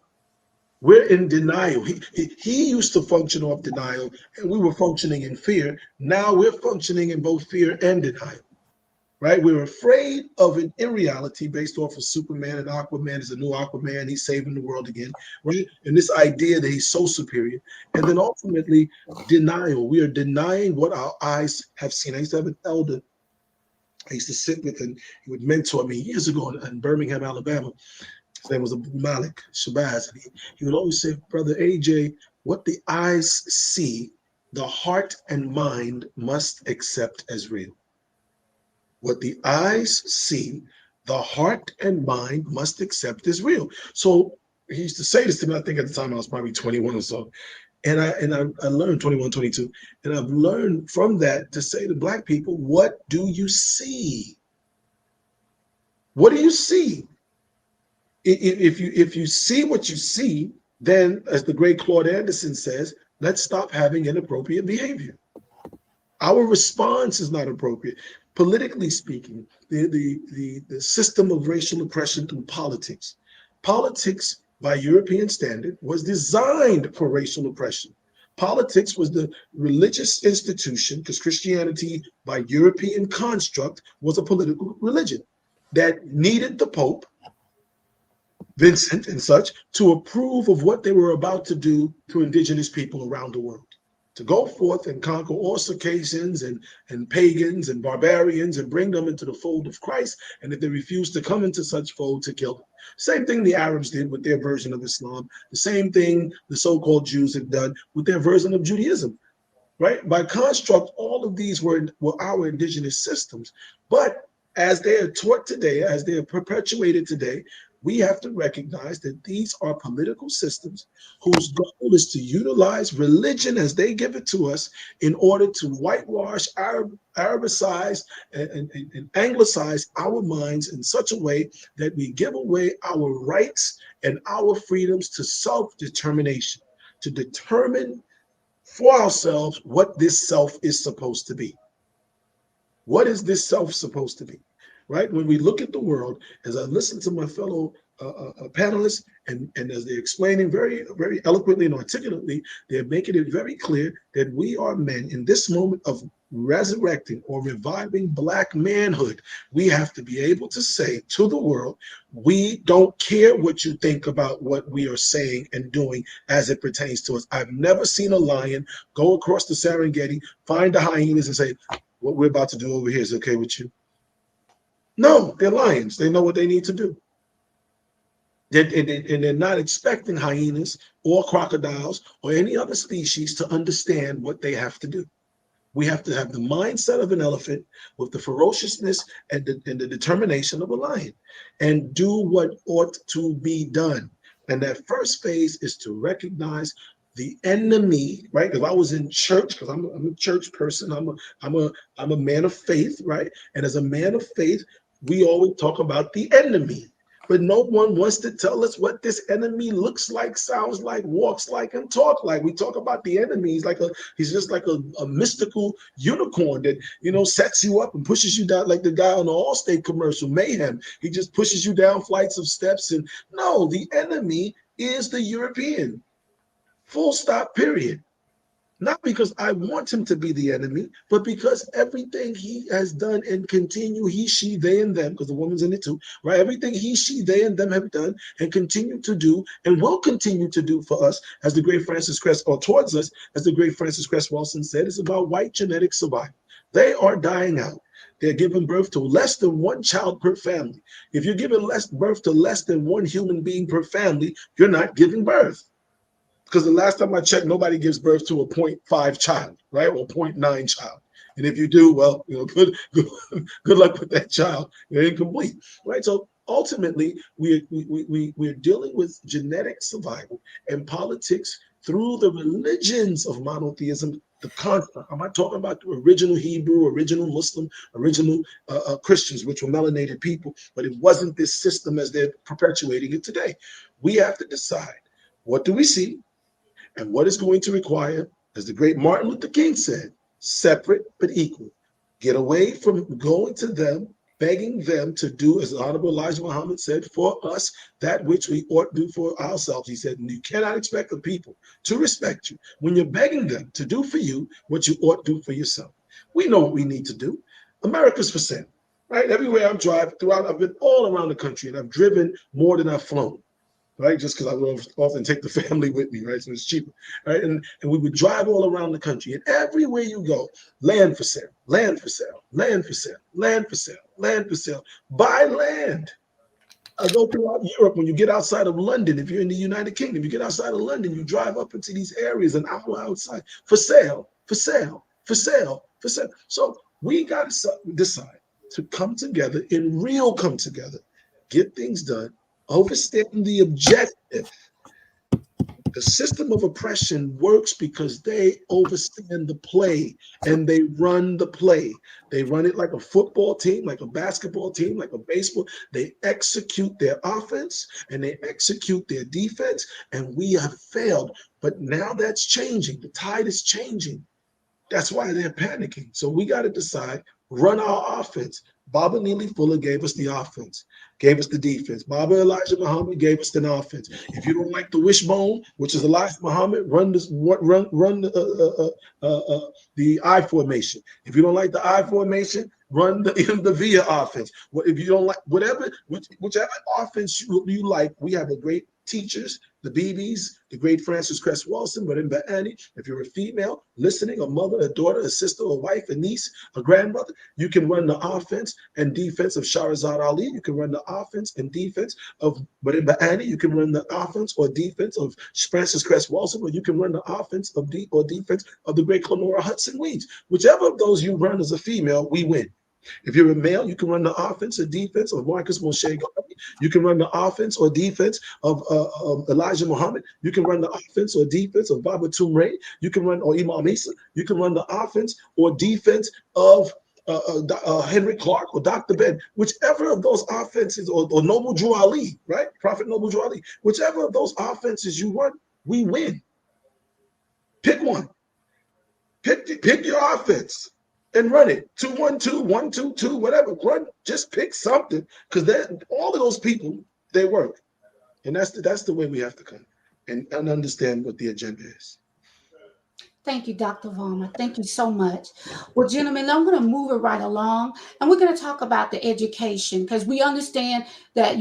[SPEAKER 24] We're in denial. He used to function off denial, and we were functioning in fear. Now we're functioning in both fear and denial.
[SPEAKER 6] right? We're afraid of an irreality based off of Superman, and Aquaman is a new Aquaman. He's saving the world again, right? And this idea that he's so superior. And then ultimately, denial. We are denying what our eyes have seen. I used to have an elder I used to sit with, and he would mentor me years ago in Birmingham, Alabama. His name was Abu Malik Shabazz. And he would always say, Brother AJ, what the eyes see, the heart and mind must accept as real. What the eyes see, the heart and mind must accept as real. So he used to say this to me, I think at the time I was probably 21 or so. And I learned 21, 22. And I've learned from that to say to Black people, what do you see? What do you see? If you see what you see, then as the great Claude Anderson says, let's stop having inappropriate behavior. Our response is not appropriate. Politically speaking, the system of racial oppression through politics. Politics, by European standard, was designed for racial oppression. Politics was the religious institution, because Christianity, by European construct, was a political religion that needed the Pope, Vincent and such, to approve of what they were about to do to indigenous people around the world. To go forth and conquer all Circassians and pagans and barbarians and bring them into the fold of Christ. And if they refuse to come into such fold, to kill them. Same thing the Arabs did with their version of Islam. The same thing the so-called Jews have done with their version of Judaism. Right? By construct, all of these were our indigenous systems. But as they are taught today, as they are perpetuated today, we have to recognize that these are political systems whose goal is to utilize religion as they give it to us in order to whitewash, Arabicize, and Anglicize our minds in such a way that we give away our rights and our freedoms to self-determination, to determine for ourselves what this self is supposed to be. What is this self supposed to be? Right? When we look at the world, as I listen to my fellow panelists, and as they're explaining very, very eloquently and articulately, they're making it very clear that we are men in this moment of resurrecting or reviving Black manhood. We have to be able to say to the world, we don't care what you think about what we are saying and doing as it pertains to us. I've never seen a lion go across the Serengeti, find the hyenas and say, what we're about to do over here is okay with you. No, they're lions. They know what they need to do. And they're not expecting hyenas or crocodiles or any other species to understand what they have to do. We have to have the mindset of an elephant with the ferociousness and the determination of a lion, and do what ought to be done. And that first phase is to recognize the enemy, right? Because I was in church, because I'm a church person. I'm a man of faith, right? And as a man of faith, we always talk about the enemy. But no one wants to tell us what this enemy looks like, sounds like, walks like, and talk like. We talk about the enemy. He's just like a mystical unicorn that, sets you up and pushes you down, like the guy on the Allstate commercial, Mayhem. He just pushes you down flights of steps. And no, the enemy is the European. Full stop, period. Not because I want him to be the enemy, but because everything he has done and continue, he, she, they, and them, because the woman's in it too, right? Everything he, she, they, and them have done and continue to do and will continue to do for us, as the great Francis Cress, or towards us, as the great Francis Cress Welsing said, it's about white genetic survival. They are dying out. They're giving birth to less than one child per family. If you're giving birth to less than one human being per family, you're not giving birth. Because the last time I checked, nobody gives birth to a 0.5 child, right? Or 0.9 child. And if you do, well, good luck with that child. You're incomplete, right? So ultimately, we're dealing with genetic survival and politics through the religions of monotheism, the construct. I'm not talking about the original Hebrew, original Muslim, original Christians, which were melanated people, but it wasn't this system as they're perpetuating it today. We have to decide, what do we see? And what is going to require, as the great Martin Luther King said, separate but equal. Get away from going to them, begging them to do, as the Honorable Elijah Muhammad said, for us that which we ought to do for ourselves. He said, you cannot expect the people to respect you when you're begging them to do for you what you ought to do for yourself. We know what we need to do. America's for sale. right? Everywhere I'm driving throughout, I've been all around the country, and I've driven more than I've flown, right? Just because I would often take the family with me, right? So it's cheaper, right? And we would drive all around the country, and everywhere you go, land for sale, land for sale, land for sale, land for sale, land for sale. Buy land. I go throughout Europe. When you get outside of London, if you're in the United Kingdom, you get outside of London, you drive up into these areas an hour outside, for sale, for sale, for sale, for sale. So we got to decide to come together in real come together, get things done, understand the objective. The system of oppression works because they understand the play and they run the play. They run it like a football team, like a basketball team, like a baseball. They execute their offense and they execute their defense, and we have failed. But now that's changing. The tide is changing. That's why they're panicking. So we got to decide, run our offense. Baba Neely Fuller gave us the offense, gave us the defense. Baba Elijah Muhammad gave us the offense. If you don't like the wishbone, which is Elijah Muhammad, run the I formation. If you don't like the I formation, run the via offense. If you don't like whichever offense you like, we have a great teachers, the BBs, the great Francis Cress Wilson, Marimba Annie. If you're a female listening, a mother, a daughter, a sister, a wife, a niece, a grandmother, you can run the offense and defense of Shahrazad Ali. You can run the offense and defense of Marimba Annie. You can run the offense or defense of Francis Cress Wilson, or you can run the offense of defense of the great Clamora Hudson Weeds. Whichever of those you run as a female, we win. If you're a male, you can run the offense or defense of Marcus Moshe Garvey. You can run the offense or defense of Elijah Muhammad. You can run the offense or defense of Baba Tumray. You can run, or Imam Isa. You can run the offense or defense of Henry Clark or Dr. Ben. Whichever of those offenses, or Noble Drew Ali, right? Prophet Noble Drew Ali. Whichever of those offenses you run, we win. Pick one. Pick your offense and run it. 2-1-2, 1-2-2, whatever. Run, just pick something, because all of those people, they work. And that's the way we have to come and understand what the agenda is.
[SPEAKER 1] Thank you, Dr. Varma. Thank you so much. Well, gentlemen, I'm going to move it right along, and we're going to talk about the education, because we understand that,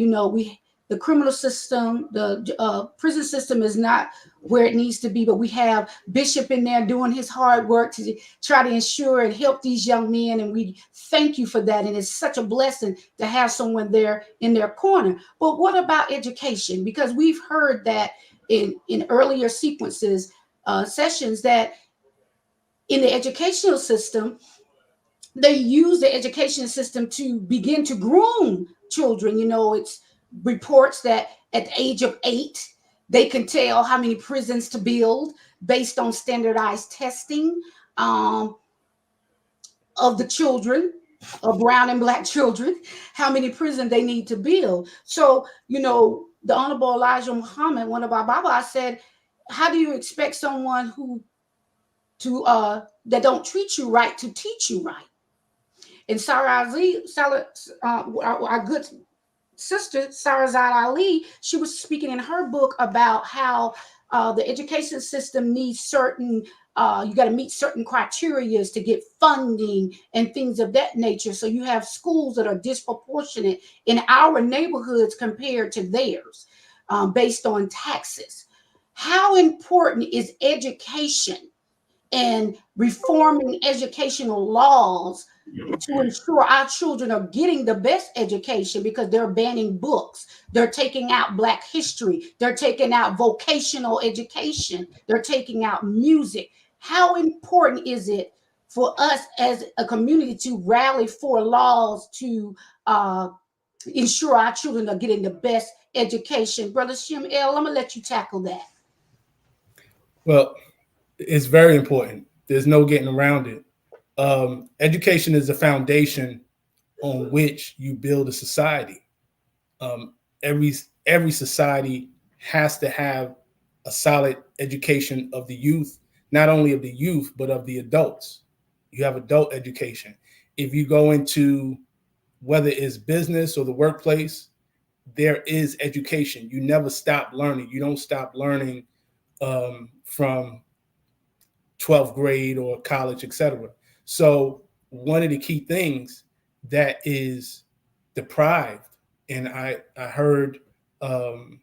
[SPEAKER 1] the criminal system, the prison system is not where it needs to be, but we have Bishop in there doing his hard work to try to ensure and help these young men, and we thank you for that. And it's such a blessing to have someone there in their corner. But what about education? Because we've heard that in earlier sequences, sessions, that in the educational system, they use the education system to begin to groom children. It's reports that at the age of 8, they can tell how many prisons to build based on standardized testing of the children, of brown and black children, how many prisons they need to build. So, the Honorable Elijah Muhammad, one of our Babas, said, how do you expect someone that don't treat you right to teach you right? And our good sister, Shahrazad Ali, she was speaking in her book about how the education system needs certain, you got to meet certain criteria to get funding and things of that nature. So you have schools that are disproportionate in our neighborhoods compared to theirs, based on taxes. How important is education and reforming educational laws to ensure our children are getting the best education? Because they're banning books, they're taking out Black history, they're taking out vocational education, they're taking out music. How important is it for us as a community to rally for laws to ensure our children are getting the best education? Brother Shem El, I'm gonna let you tackle that.
[SPEAKER 2] Well, it's very important. There's no getting around it. Education is the foundation on which you build a society. Every society has to have a solid education of the youth, not only of the youth, but of the adults. You have adult education. If you go into whether it's business or the workplace, there is education. You never stop learning. You don't stop learning from 12th grade or college, etc. So one of the key things that is deprived. And I heard the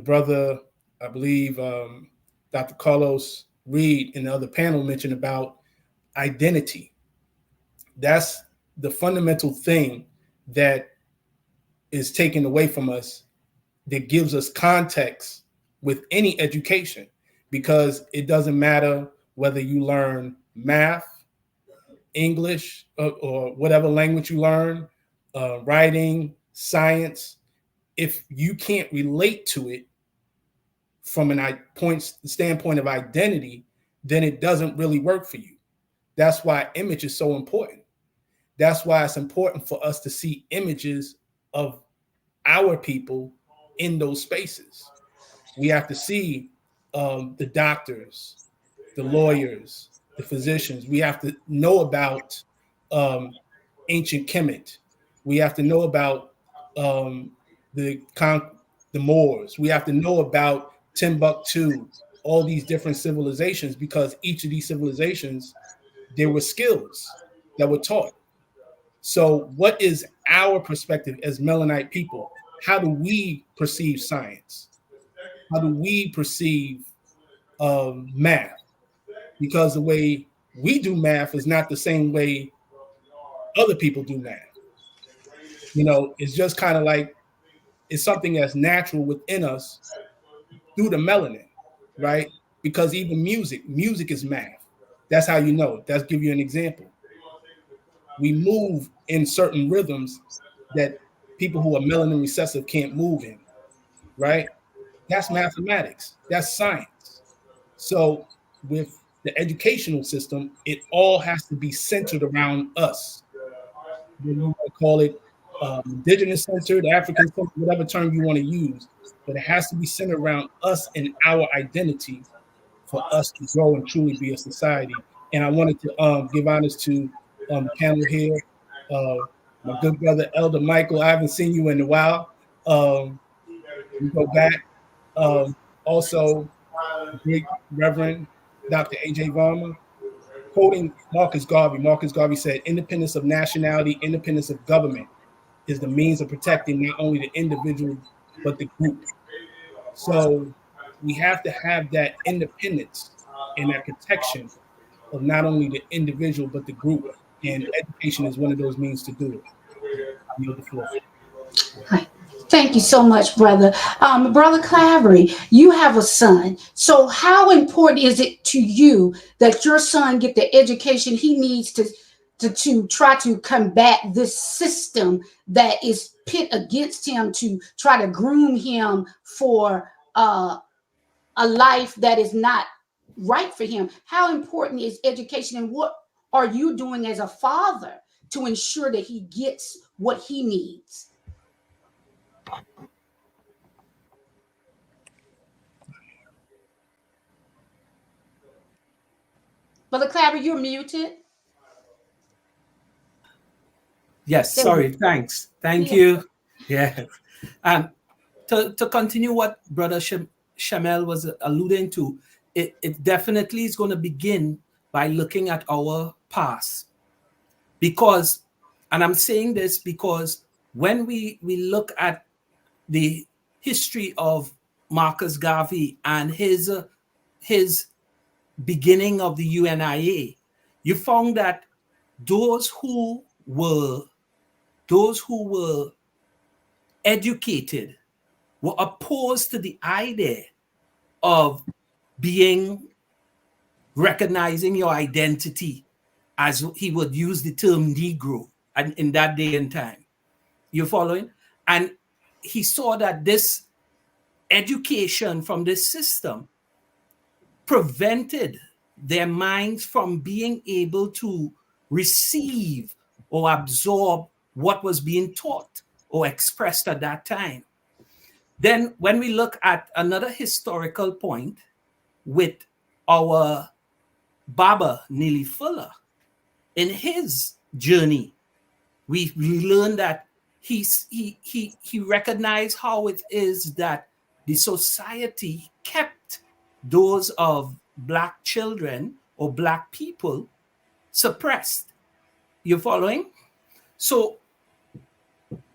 [SPEAKER 2] brother, I believe Dr. Carlos Reed in the other panel mentioned about identity. That's the fundamental thing that is taken away from us, that gives us context with any education, because it doesn't matter whether you learn math, English, or whatever language you learn, writing, science. If you can't relate to it from an standpoint of identity, then it doesn't really work for you. That's why image is so important. That's why it's important for us to see images of our people in those spaces. We have to see the doctors, the lawyers, the physicians. We have to know about ancient Kemet. We have to know about the Moors. We have to know about Timbuktu, all these different civilizations, because each of these civilizations, there were skills that were taught. So what is our perspective as Melanite people? How do we perceive science? How do we perceive math? Because the way we do math is not the same way other people do math. You know, it's just kind of like, it's something that's natural within us through the melanin, right? Because even music is math. That's how you know. That's give you an example. We move in certain rhythms that people who are melanin recessive can't move in, right? That's mathematics. That's science. So with the educational system, it all has to be centered around us. You want to call it indigenous centered, African centered, whatever term you want to use, but it has to be centered around us and our identity for us to grow and truly be a society. And I wanted to give honors to the panel here. My good brother, Elder Michael, I haven't seen you in a while. We go back. Also, great Reverend Dr. A.J. Varma, quoting Marcus Garvey. Marcus Garvey said, independence of nationality, independence of government is the means of protecting not only the individual, but the group. So we have to have that independence and that protection of not only the individual, but the group. And education is one of those means to do it. I yield the floor.
[SPEAKER 1] Thank you so much, brother. Brother Clavery, you have a son. So how important is it to you that your son get the education he needs to try to combat this system that is pit against him, to try to groom him for a life that is not right for him? How important is education, and what are you doing as a father to ensure that he gets what he needs? Brother Claver, you're muted.
[SPEAKER 3] Yes, sorry, thanks. Thank you. Yeah. To continue what Brother Shamel was alluding to, it definitely is going to begin by looking at our past. Because, and I'm saying this because when we look at the history of Marcus Garvey and his beginning of the UNIA, you found that those who were educated were opposed to the idea of recognizing your identity, as he would use the term Negro in that day and time. You following? And he saw that this education from this system prevented their minds from being able to receive or absorb what was being taught or expressed at that time. Then when we look at another historical point with our Baba Neely Fuller, in his journey, we learned that he recognized how it is that the society kept those of Black children or Black people suppressed. You following? So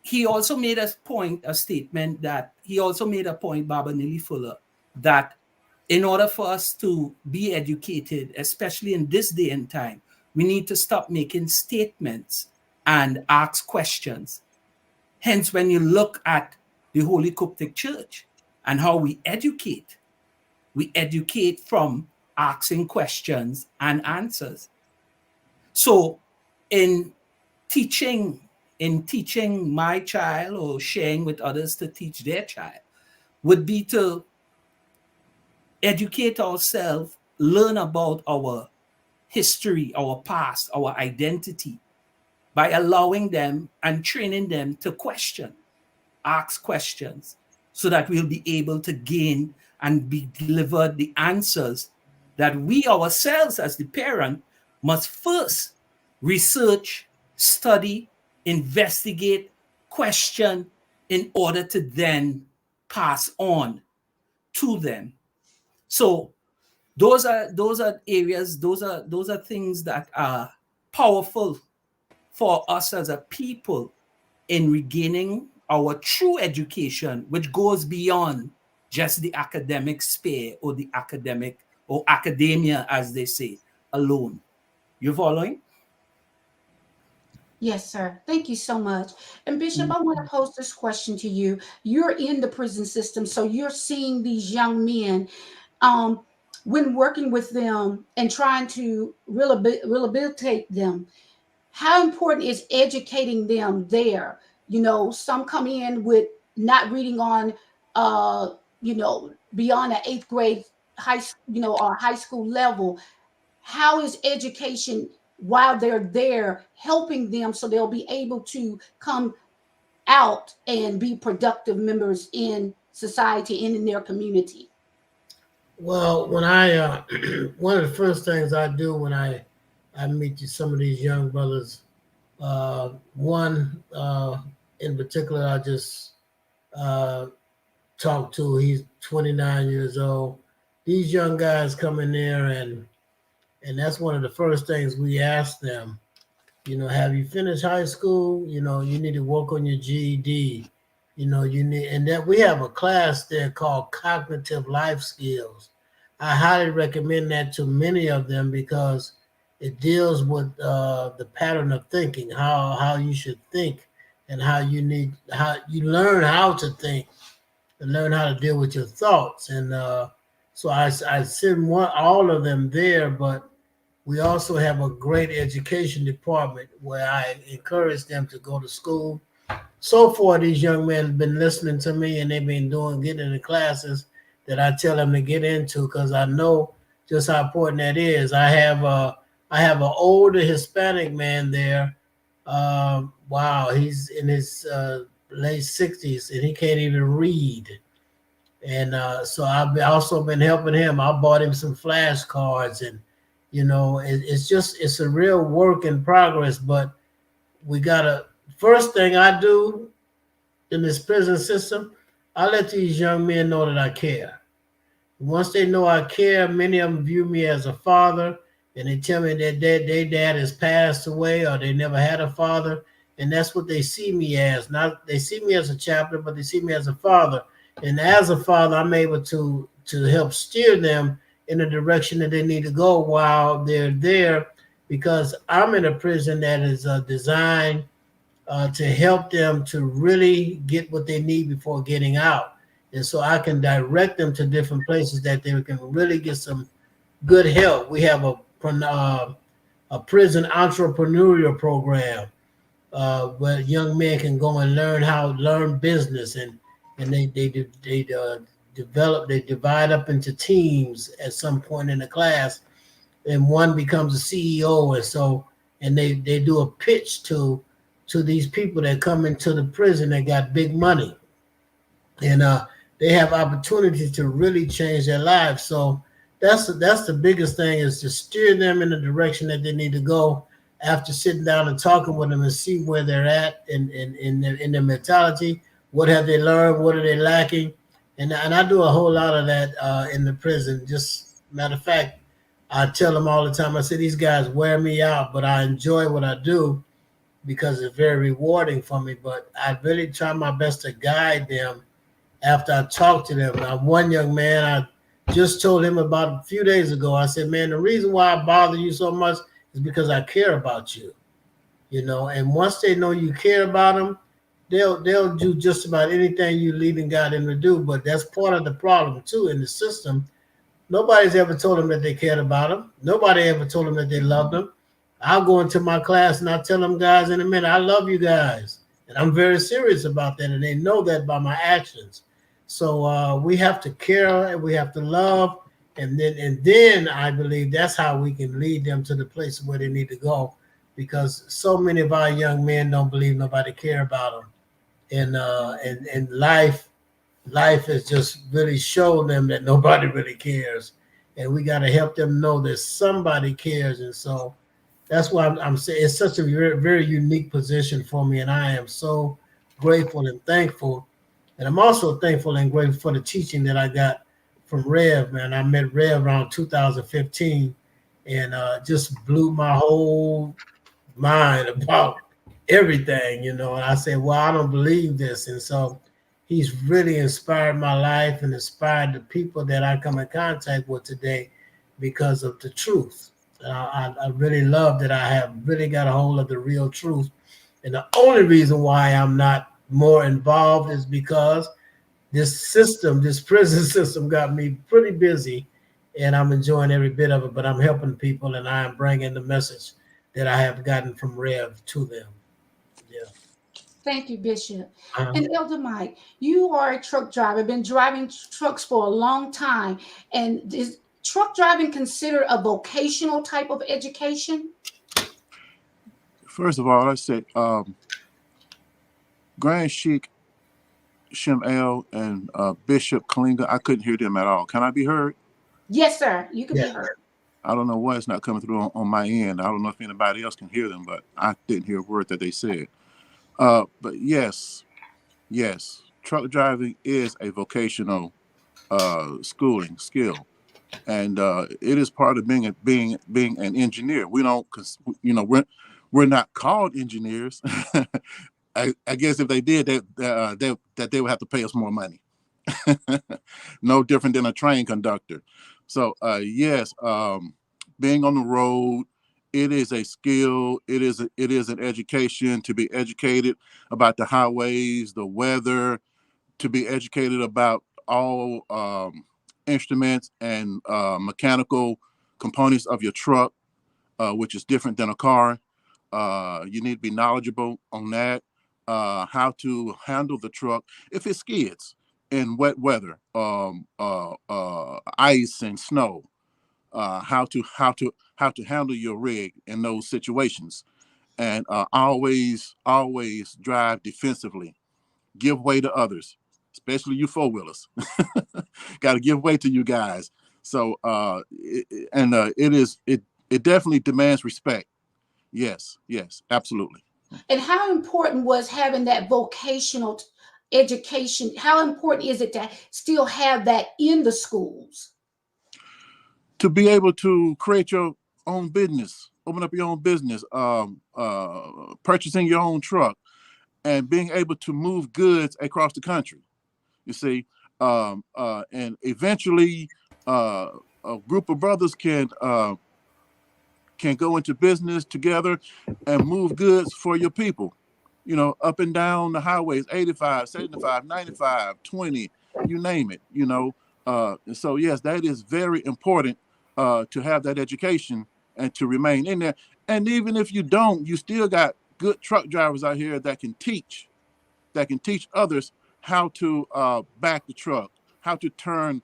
[SPEAKER 3] he also made a statement that he also made a point, Baba Nili Fuller, that in order for us to be educated, especially in this day and time, we need to stop making statements and ask questions. Hence, when you look at the Holy Qubtic-Church and how we educate from asking questions and answers. So in teaching my child or sharing with others to teach their child would be to educate ourselves, learn about our history, our past, our identity, by allowing them and training them to ask questions, so that we'll be able to gain and be delivered the answers that we ourselves as the parent must first research, study, investigate, question, in order to then pass on to them. So those are areas, those are things that are powerful for us as a people in regaining our true education, which goes beyond just the academic sphere or the academic or academia, as they say, alone. You following?
[SPEAKER 1] Yes, sir. Thank you so much. And Bishop, I want to pose this question to you. You're in the prison system, so you're seeing these young men. When working with them and trying to rehabilitate them, how important is educating them there? Some come in with not reading on, beyond an eighth grade or high school level. How is education while they're there helping them so they'll be able to come out and be productive members in society and in their community?
[SPEAKER 5] Well, when I one of the first things I do when I meet some of these young brothers, one in particular I just talked to. He's 29 years old. These young guys come in there, and that's one of the first things we ask them. Have you finished high school? You need to work on your GED. You need, and that we have a class there called Cognitive Life Skills. I highly recommend that to many of them because it deals with the pattern of thinking, how you should think, and how you learn how to think and learn how to deal with your thoughts. And so I send all of them there, but we also have a great education department where I encourage them to go to school. So far, these young men have been listening to me, and they've been getting in the classes that I tell them to get into, because I know just how important that is. I have an older Hispanic man there. Wow, he's in his late 60s, and he can't even read. And so I've also been helping him. I bought him some flashcards, and it's a real work in progress. But first thing I do in this prison system, I let these young men know that I care. Once they know I care, many of them view me as a father, and they tell me that their dad has passed away or they never had a father, and that's what they see me as. Not they see me as a chaplain, but they see me as a father. And as a father, I'm able to help steer them in the direction that they need to go while they're there, because I'm in a prison that is designed to help them to really get what they need before getting out. And so I can direct them to different places that they can really get some good help. We have a prison entrepreneurial program where young men can go and learn business, and they divide up into teams at some point in the class, and one becomes a CEO, and they do a pitch to these people that come into the prison that got big money, and they have opportunities to really change their lives. So that's the biggest thing, is to steer them in the direction that they need to go after sitting down and talking with them, and see where they're at in their mentality. What have they learned? What are they lacking? And I do a whole lot of that in the prison. Just matter of fact, I tell them all the time, I say, these guys wear me out, but I enjoy what I do. because it's very rewarding for me. But I really try my best to guide them after I talk to them. Now, one young man, I just told him about a few days ago, I said, man, the reason why I bother you so much is because I care about you, you know, and once they know you care about them, they'll do just about anything you lead and guide them to do. But that's part of the problem too in the system. Nobody's ever told them that they cared about them. Nobody ever told them that they loved them. I'll go into my class and I'll tell them guys in a minute, I love you guys. And I'm very serious about that. And they know that by my actions. So we have to care and we have to love. And then I believe that's how we can lead them to the place where they need to go. Because so many of our young men don't believe nobody care about them. And life has just really shown them that nobody really cares. And we got to help them know that somebody cares. And so that's why I'm saying it's such a very, very unique position for me. And I am so grateful and thankful. And I'm also thankful and grateful for the teaching that I got from Rev, man. I met Rev around 2015 and just blew my whole mind about everything, you know. And I said, well, I don't believe this. And so he's really inspired my life and inspired the people that I come in contact with today because of the truth. I really love that I have really got a hold of the real truth. And the only reason why I'm not more involved is because this system, this prison system got me pretty busy and I'm enjoying every bit of it, but I'm helping people and I am bringing the message that I have gotten from Rev to them. Yeah.
[SPEAKER 1] Thank you, Bishop. And Elder Mike, you are a truck driver, been driving trucks for a long time. And is truck driving considered a vocational type of education?
[SPEAKER 4] First of all, I say Grand Sheik Shemel and Bishop Kalinga, I couldn't hear them at all. Can I be heard?
[SPEAKER 1] Yes, sir. You can be heard.
[SPEAKER 4] I don't know why it's not coming through on my end. I don't know if anybody else can hear them, but I didn't hear a word that they said. But yes, truck driving is a vocational schooling skill, and it is part of being an engineer. We don't, we're not called engineers. I guess if they did, that they would have to pay us more money. No different than a train conductor. So yes, being on the road, it is a skill. It is an education to be educated about the highways, the weather, to be educated about all instruments and mechanical components of your truck, which is different than a car. You need to be knowledgeable on that. How to handle the truck if it skids in wet weather, ice and snow. How to handle your rig in those situations, and always drive defensively. Give way to others, especially you four-wheelers. Got to give way to you guys. So it definitely demands respect. Yes, absolutely.
[SPEAKER 1] And how important was having that vocational education? How important is it to still have that in the schools?
[SPEAKER 4] To be able to create your own business, open up your own business, purchasing your own truck, and being able to move goods across the country. You see, and eventually, a group of brothers can go into business together and move goods for your people. You know, up and down the highways, 85, 75, 95, 20, you name it. You know, so yes, that is very important to have that education and to remain in there. And even if you don't, you still got good truck drivers out here that can teach others how to back the truck, how to turn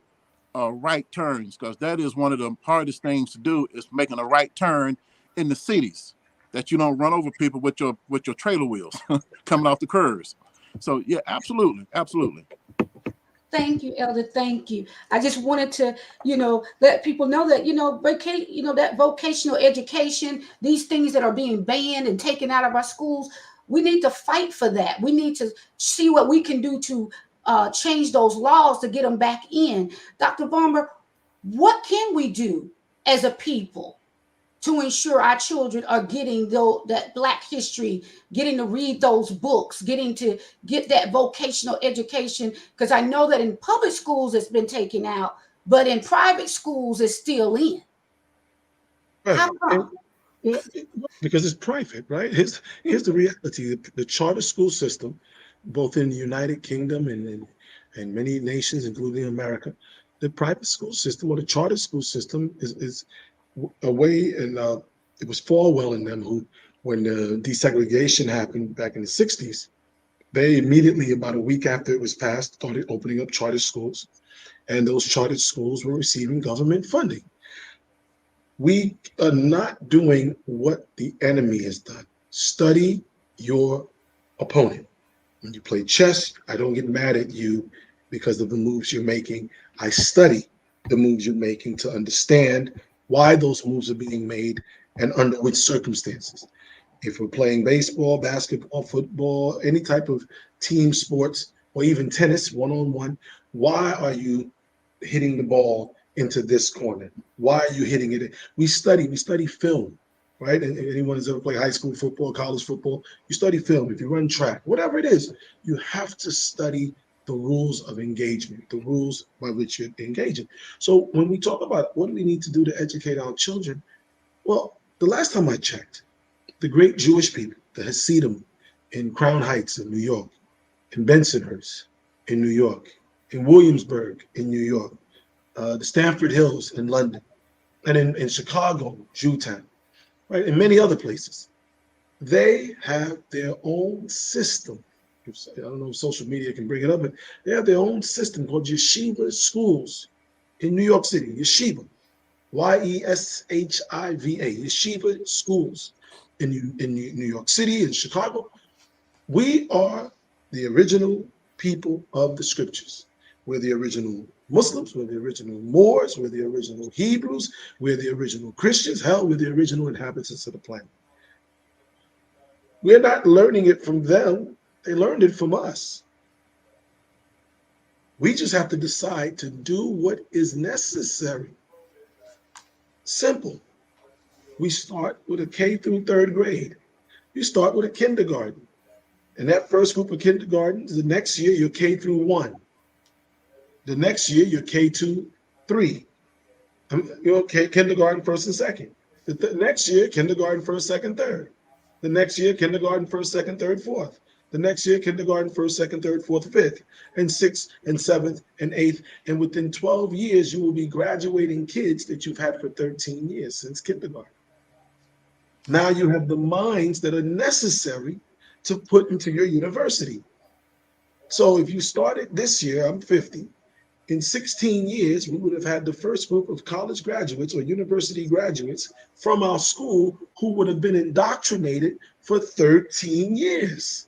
[SPEAKER 4] right turns, because that is one of the hardest things to do, is making a right turn in the cities, that you don't run over people with your trailer wheels coming off the curves. So yeah, absolutely.
[SPEAKER 1] Thank you, Elder. Thank you. I just wanted to, let people know that, that vocational education, these things that are being banned and taken out of our schools, we need to fight for that. We need to see what we can do to change those laws to get them back in. Dr. Varmer, what can we do as a people to ensure our children are getting that Black history, getting to read those books, getting to get that vocational education? Because I know that in public schools it's been taken out, but in private schools it's still in.
[SPEAKER 6] Right.
[SPEAKER 1] How come?
[SPEAKER 6] Because it's private, right? Here's the reality. The charter school system, both in the United Kingdom and many nations, including America, the private school system or the charter school system is a way, and it was Falwell and them who, when the desegregation happened back in the 60s, they immediately, about a week after it was passed, started opening up charter schools, and those charter schools were receiving government funding. We are not doing what the enemy has done. Study your opponent. When you play chess, I don't get mad at you because of the moves you're making. I study the moves you're making to understand why those moves are being made and under which circumstances. If we're playing baseball, basketball, football, any type of team sports, or even tennis, one-on-one, why are you hitting the ball into this corner? Why are you hitting it? We study film, right? And anyone who's ever played high school football, college football, you study film. If you run track, whatever it is, you have to study the rules of engagement, the rules by which you're engaging. So when we talk about what do we need to do to educate our children, well, the last time I checked, the great Jewish people, the Hasidim in Crown Heights in New York, in Bensonhurst in New York, in Williamsburg in New York, the Stamford Hills in London, and in Chicago, Jewtown, right, and many other places. They have their own system. I don't know if social media can bring it up, but they have their own system called yeshiva schools in New York City, yeshiva, Yeshiva, yeshiva schools in New York City, in Chicago. We are the original people of the scriptures. We're the original Muslims, we're the original Moors, we're the original Hebrews, we're the original Christians, hell, we're the original inhabitants of the planet. We're not learning it from them, they learned it from us. We just have to decide to do what is necessary. Simple. We start with a K through third grade. You start with a kindergarten. And that first group of kindergartens, the next year you're K through 1. The next year you're K2, 3. You're kindergarten first and second. The next year, kindergarten first, second, third. The next year, kindergarten first, second, third, fourth. The next year, kindergarten first, second, third, fourth, fifth, and sixth, and seventh, and eighth. And within 12 years, you will be graduating kids that you've had for 13 years since kindergarten. Now you have the minds that are necessary to put into your university. So if you started this year, I'm 50, in 16 years, we would have had the first group of college graduates or university graduates from our school who would have been indoctrinated for 13 years,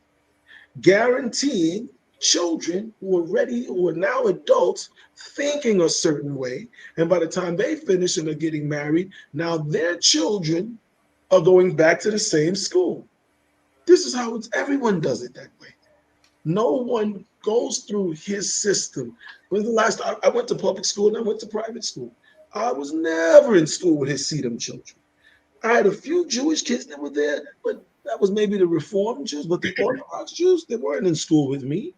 [SPEAKER 6] guaranteeing children who are ready, who are now adults, thinking a certain way. And by the time they finish and are getting married, now their children are going back to the same school. This is how everyone does it that way. No one goes through his system. When the last I went to public school and I went to private school. I was never in school with Hasidim children. I had a few Jewish kids that were there, but that was maybe the Reformed Jews, but the Orthodox Jews, they weren't in school with me.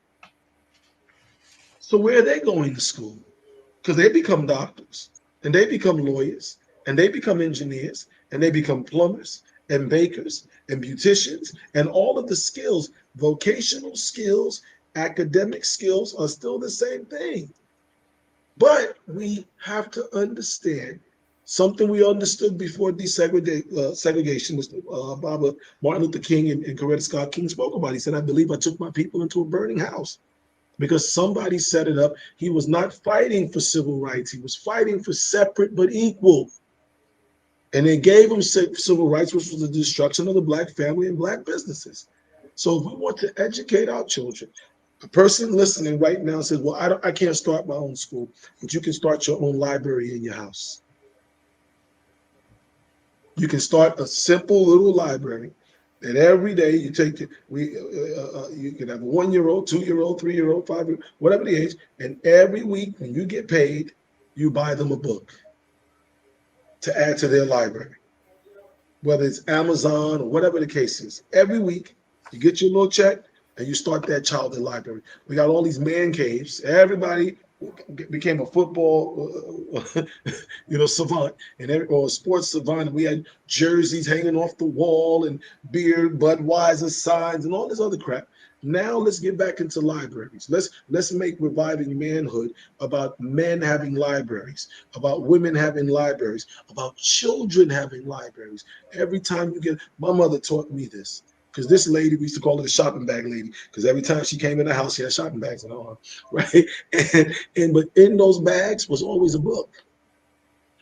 [SPEAKER 6] So where are they going to school? Because they become doctors, and they become lawyers, and they become engineers, and they become plumbers, and bakers, and beauticians, and all of the skills, vocational skills, academic skills are still the same thing. But we have to understand something we understood before segregation was Baba Martin Luther King and Coretta Scott King spoke about. He said, I believe I took my people into a burning house because somebody set it up. He was not fighting for civil rights. He was fighting for separate but equal. And they gave him civil rights, which was the destruction of the Black family and Black businesses. So if we want to educate our children, a person listening right now says, well, I can't start my own school, but you can start your own library in your house. You can start a simple little library that every day you take it. You can have a 1-year-old, 2-year-old, 3-year-old, 5-year-old, whatever the age, and every week when you get paid, you buy them a book to add to their library. whether it's Amazon or whatever the case is. Every week, you get your little check and you start that child in library. We got all these man caves. Everybody became a football, savant or a sports savant. We had jerseys hanging off the wall and beer, Budweiser signs, and all this other crap. Now let's get back into libraries. Let's make reviving manhood about men having libraries, about women having libraries, about children having libraries. Every time you get, my mother taught me this. Because this lady, we used to call her the shopping bag lady, because every time she came in the house, she had shopping bags in her arm, right? But in those bags was always a book.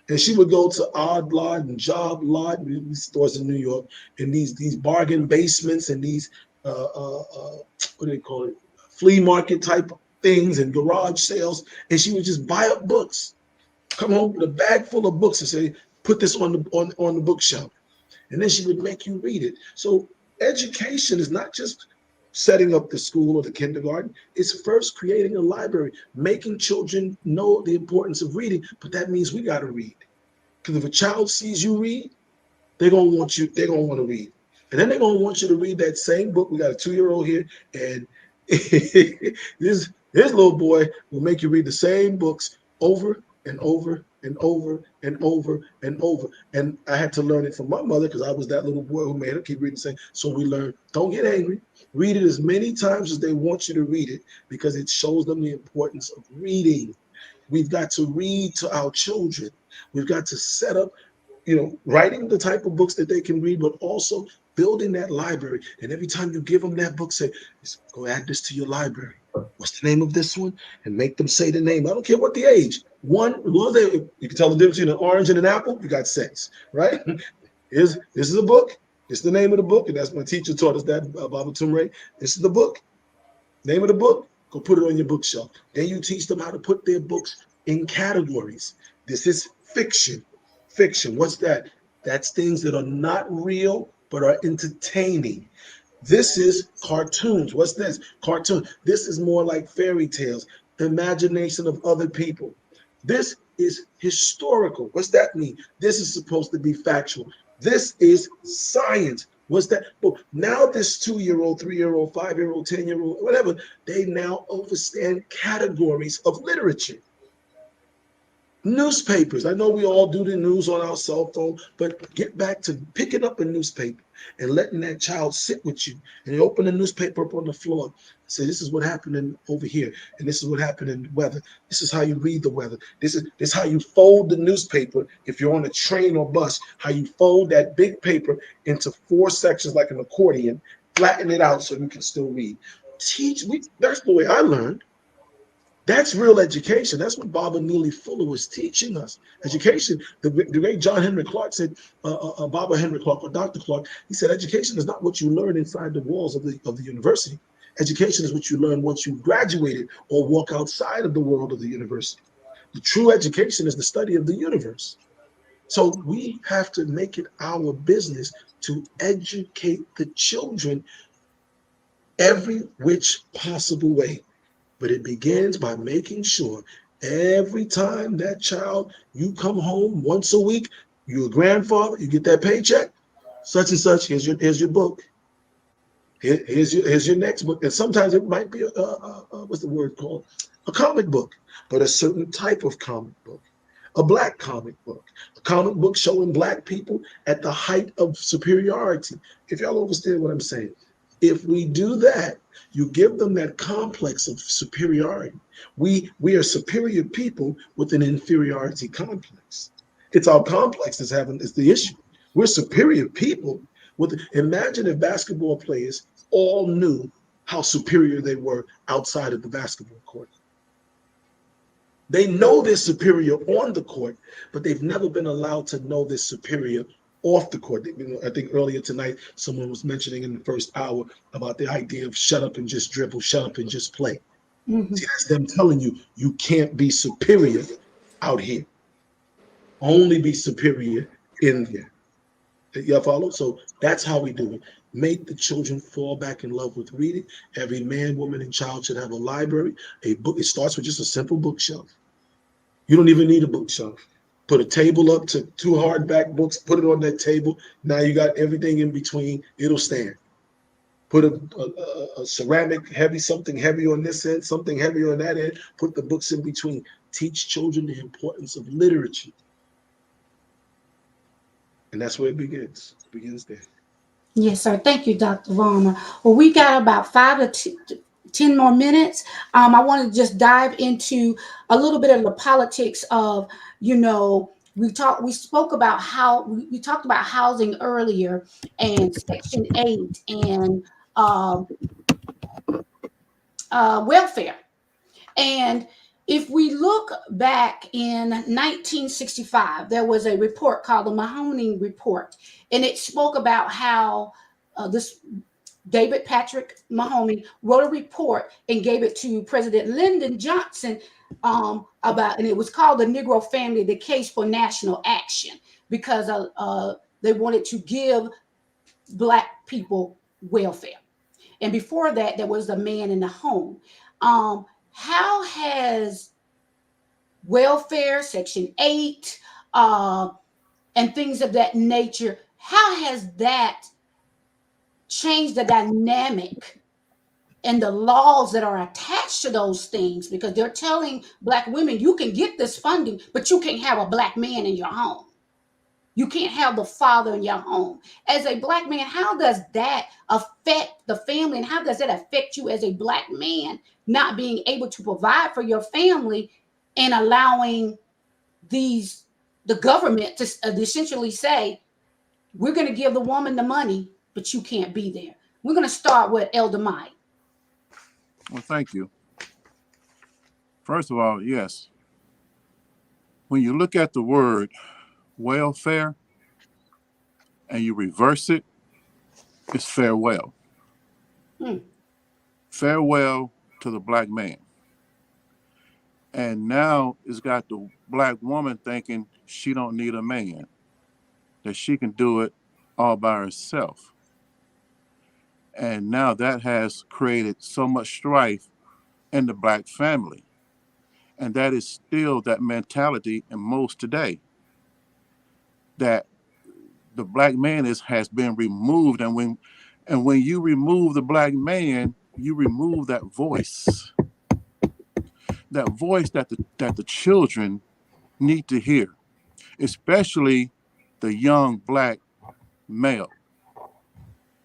[SPEAKER 6] And she would go to Odd Lot and Job Lot, these stores in New York, and these bargain basements and these what do they call it, flea market type things and garage sales, and she would just buy up books, come home with a bag full of books and say, put this on the bookshelf. And then she would make you read it. So education is not just setting up the school or the kindergarten. It's first creating a library, making children know the importance of reading. But that means we got to read. Because if a child sees you read, they're going to want to read. And then they're going to want you to read that same book. We got a 2-year-old here, and this little boy will make you read the same books over and over and over and over and over. And I had to learn it from my mother because I was that little boy who made her keep reading the same. So we learned, don't get angry. Read it as many times as they want you to read it because it shows them the importance of reading. We've got to read to our children. We've got to set up, writing the type of books that they can read, but also building that library. And every time you give them that book, say, go add this to your library. What's the name of this one? And make them say the name. I don't care what the age. You can tell the difference between an orange and an apple. You got sense, right? This is a book. It's the name of the book. And that's my teacher taught us that, Baba Tumre. This is the book. Name of the book. Go put it on your bookshelf. Then you teach them how to put their books in categories. This is fiction. Fiction. What's that? That's things that are not real, but are entertaining. This is cartoons. What's this? Cartoon. This is more like fairy tales, imagination of other people. This is historical. What's that mean? This is supposed to be factual. This is science. What's that? But now this 2-year-old, 3-year-old, 5-year-old, 10-year-old, whatever, they now understand categories of literature. Newspapers. I know we all do the news on our cell phone, but get back to picking up a newspaper and letting that child sit with you. And you open the newspaper up on the floor. Say, this is what happened over here, and this is what happened in the weather. This is how you read the weather. This is how you fold the newspaper. If you're on a train or bus, how you fold that big paper into 4 sections like an accordion, flatten it out so you can still read. That's the way I learned. That's real education. That's what Baba Neely Fuller was teaching us. Education, the great John Henry Clark said, Baba Henry Clark or Dr. Clark, he said, education is not what you learn inside the walls of the university. Education is what you learn once you graduated or walk outside of the world of the university. The true education is the study of the universe. So we have to make it our business to educate the children every which possible way. But it begins by making sure every time that child, you come home once a week, you're a grandfather, you get that paycheck, such and such, here's your book. Here's your next book. And sometimes it might be what's the word called? A comic book, but a certain type of comic book. A black comic book. A comic book showing black people at the height of superiority. If y'all understand what I'm saying. If we do that, you give them that complex of superiority. We are superior people with an inferiority complex. It's our complex is the issue. We're superior people. Imagine if basketball players all knew how superior they were outside of the basketball court. They know they're superior on the court, but they've never been allowed to know they're superior off the court. I think earlier tonight, someone was mentioning in the first hour about the idea of shut up and just dribble, shut up and just play. Mm-hmm. See, that's them telling you, you can't be superior out here. Only be superior in there. You follow? So that's how we do it. Make the children fall back in love with reading. Every man, woman, and child should have a library, a book. It starts with just a simple bookshelf. You don't even need a bookshelf. Put a table up to 2 hardback books, put it on that table. Now you got everything in between. It'll stand. Put a ceramic heavy, something heavy on this end, something heavy on that end. Put the books in between. Teach children the importance of literature. And that's where it begins. It begins there.
[SPEAKER 1] Yes, sir. Thank you, Dr. Varner. Well, we got about 5 to 10 more minutes. I want to just dive into a little bit of the politics of, we spoke about how we talked about housing earlier and Section 8 and welfare. And if we look back in 1965, there was a report called the Manhood Report, and it spoke about how this David Patrick Mahoney wrote a report and gave it to President Lyndon Johnson about, and it was called the Negro Family, the Case for National Action, because they wanted to give Black people welfare. And before that, there was a man in the home. How has welfare, Section 8, and things of that nature, how has that changed the dynamic and the laws that are attached to those things? Because they're telling Black women, you can get this funding, but you can't have a Black man in your home. You can't have the father in your home. As a Black man, how does that affect the family? And how does that affect you as a Black man, not being able to provide for your family and allowing the government to essentially say, we're going to give the woman the money, but you can't be there? We're going to start with Elder Mike.
[SPEAKER 4] Well, thank you. First of all, yes. When you look at the word welfare and you reverse it, it's farewell. Farewell to the Black man. And now it's got the Black woman thinking she don't need a man, that she can do it all by herself. And now that has created so much strife in the Black family. And that is still that mentality in most today, that the Black man has been removed. And when you remove the Black man, you remove that voice that the children need to hear, especially the young Black male,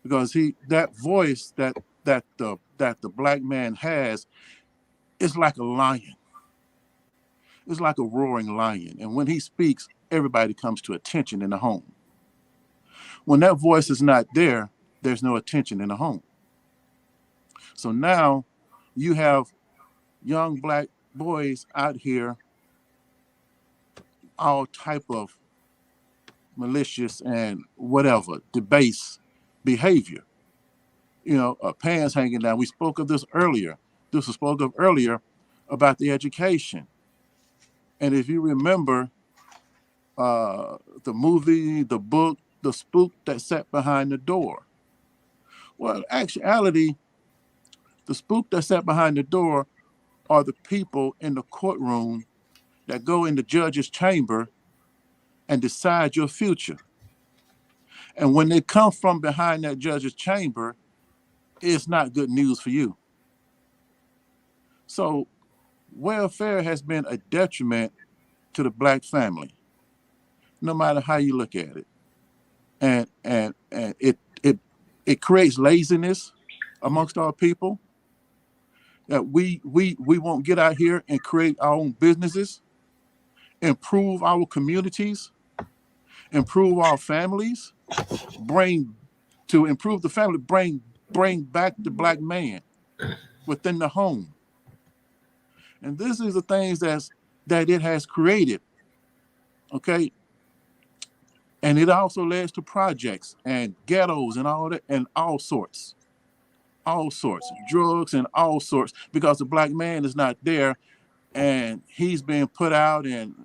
[SPEAKER 4] because that voice that the Black man has is like a lion. It's like a roaring lion, and when he speaks, everybody comes to attention in the home. When that voice is not there, there's no attention in the home. So now you have young Black boys out here, all type of malicious and whatever, debased behavior. Pants hanging down. We spoke of this earlier. This was spoke of earlier about the education. And if you remember the movie, the book, The Spook That Sat Behind the Door. Well, in actuality, the spook that sat behind the door are the people in the courtroom that go in the judge's chamber and decide your future. And when they come from behind that judge's chamber, it's not good news for you. So welfare has been a detriment to the Black family, no matter how you look at it. And it creates laziness amongst our people, that we won't get out here and create our own businesses, improve our communities, improve our families, improve the family, bring back the Black man within the home. And this is the things that it has created, okay? And it also leads to projects and ghettos and all that, and all sorts, drugs and all sorts, because the Black man is not there, and he's being put out, and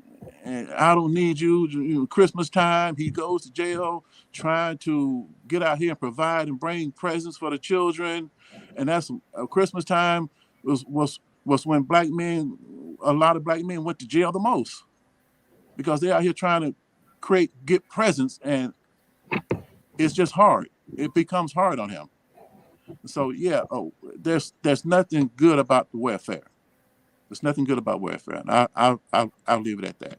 [SPEAKER 4] I don't need you. Christmas time, he goes to jail trying to get out here and provide and bring presents for the children. And that's Christmas time was when a lot of Black men went to jail the most. because they're out here trying to get presents, and it's just hard. It becomes hard on him. So yeah, there's nothing good about the welfare. There's nothing good about welfare, and I'll leave it at that.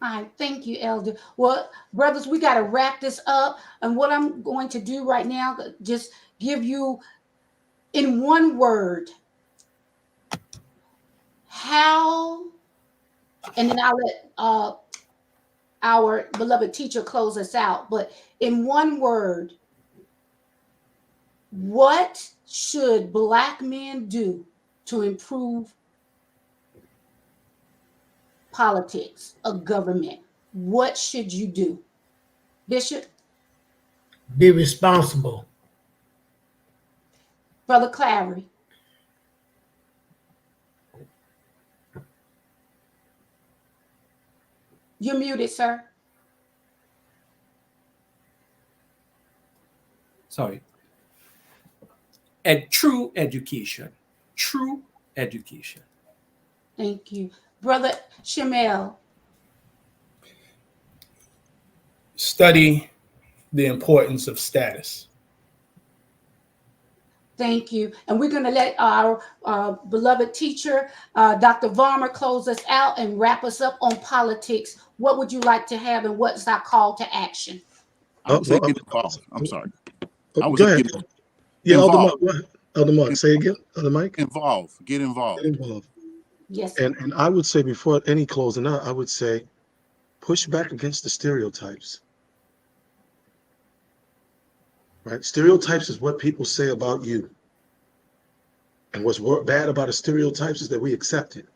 [SPEAKER 1] All right, thank you, Elder. Well, brothers, we got to wrap this up. And what I'm going to do right now, just give you in one word how, and then I'll let our beloved teacher close us out. But in one word, what should Black men do to improve politics of government? What should you do? Bishop?
[SPEAKER 5] Be responsible.
[SPEAKER 1] Brother Clary? You're muted, sir.
[SPEAKER 3] Sorry. True education. True education.
[SPEAKER 1] Thank you. Brother Shamel?
[SPEAKER 2] Study the importance of status.
[SPEAKER 1] Thank you. And we're going to let our beloved teacher, Dr. Varmer, close us out and wrap us up on politics. What would you like to have, and what's our call to action?
[SPEAKER 4] I would say get involved. I'm sorry. I would
[SPEAKER 6] Go
[SPEAKER 4] say
[SPEAKER 6] ahead.
[SPEAKER 4] get
[SPEAKER 6] Yeah, Elder
[SPEAKER 4] involved.
[SPEAKER 6] Mark, Elder Mark, say again, Elder Mike.
[SPEAKER 4] Involved. Get involved.
[SPEAKER 6] Get involved.
[SPEAKER 1] Yes.
[SPEAKER 6] And I would say, before any closing out, I would say push back against the stereotypes. Right? Stereotypes is what people say about you. And what's bad about a stereotypes is that we accept it.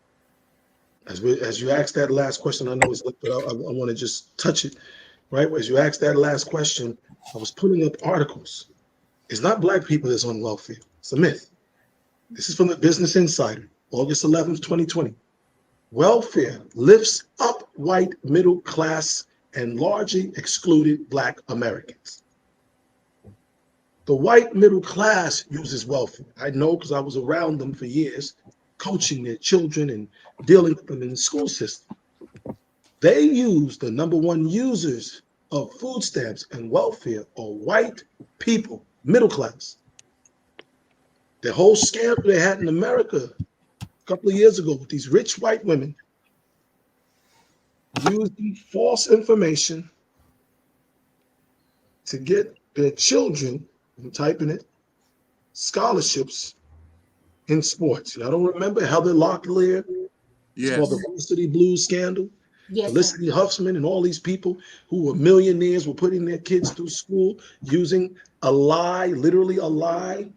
[SPEAKER 6] As you asked that last question, I know it's late, but I want to just touch it. Right? As you asked that last question, I was putting up articles. It's not Black people that's on welfare. It's a myth. This is from the Business Insider, August 11th, 2020. Welfare lifts up white middle class and largely excluded Black Americans. The white middle class uses welfare. I know because I was around them for years, coaching their children and dealing with them in the school system. They use the number one users of food stamps and welfare are white people, middle class. The whole scam they had in America a couple of years ago with these rich white women using false information to get their children, I'm typing it, scholarships in sports. I don't remember Heather Locklear. It's called the Varsity Blues scandal.
[SPEAKER 1] Yes,
[SPEAKER 6] Felicity Huffman and all these people who were millionaires were putting their kids through school using a lie, literally a lie,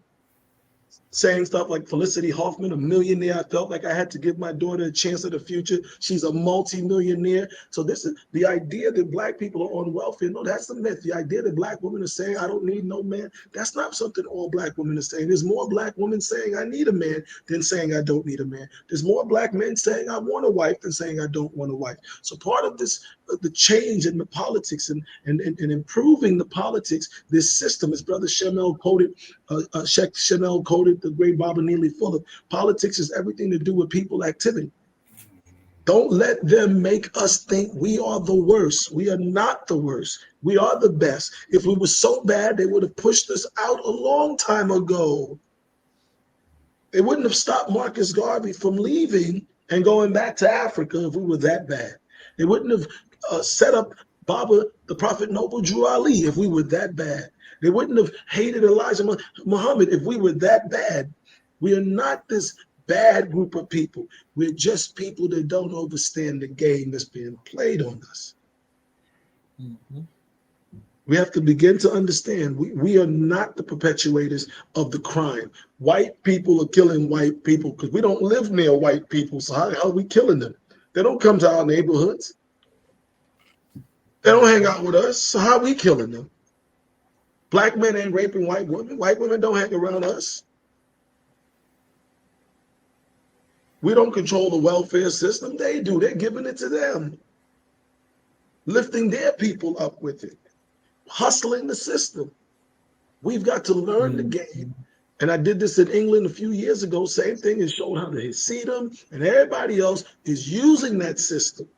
[SPEAKER 6] saying stuff like Felicity Huffman, a millionaire. I felt like I had to give my daughter a chance at the future. She's a multi-millionaire. So this is the idea that Black people are on welfare. No, that's the myth. The idea that Black women are saying, I don't need no man. That's not something all Black women are saying. There's more Black women saying I need a man than saying I don't need a man. There's more Black men saying I want a wife than saying I don't want a wife. So part of this, the change in the politics and improving the politics, this system, as Brother Shamel quoted, Chanel quoted the great Baba Neely Fuller, politics is everything to do with people activity. Don't let them make us think we are the worst. We are not the worst. We are the best. If we were so bad, they would have pushed us out a long time ago. They wouldn't have stopped Marcus Garvey from leaving and going back to Africa if we were that bad. They wouldn't have set up Baba, the Prophet Noble Drew Ali, if we were that bad. They wouldn't have hated Elijah Muhammad if we were that bad. We are not this bad group of people. We're just people that don't understand the game that's being played on us. Mm-hmm. We have to begin to understand we are not the perpetuators of the crime. White people are killing white people because we don't live near white people. So how are we killing them? They don't come to our neighborhoods. They don't hang out with us. So how are we killing them? Black men ain't raping white women. White women don't hang around us. We don't control the welfare system. They do. They're giving it to them. Lifting their people up with it. Hustling the system. We've got to learn the game. And I did this in England a few years ago. Same thing, and showed how the Hasidim and everybody else is using that system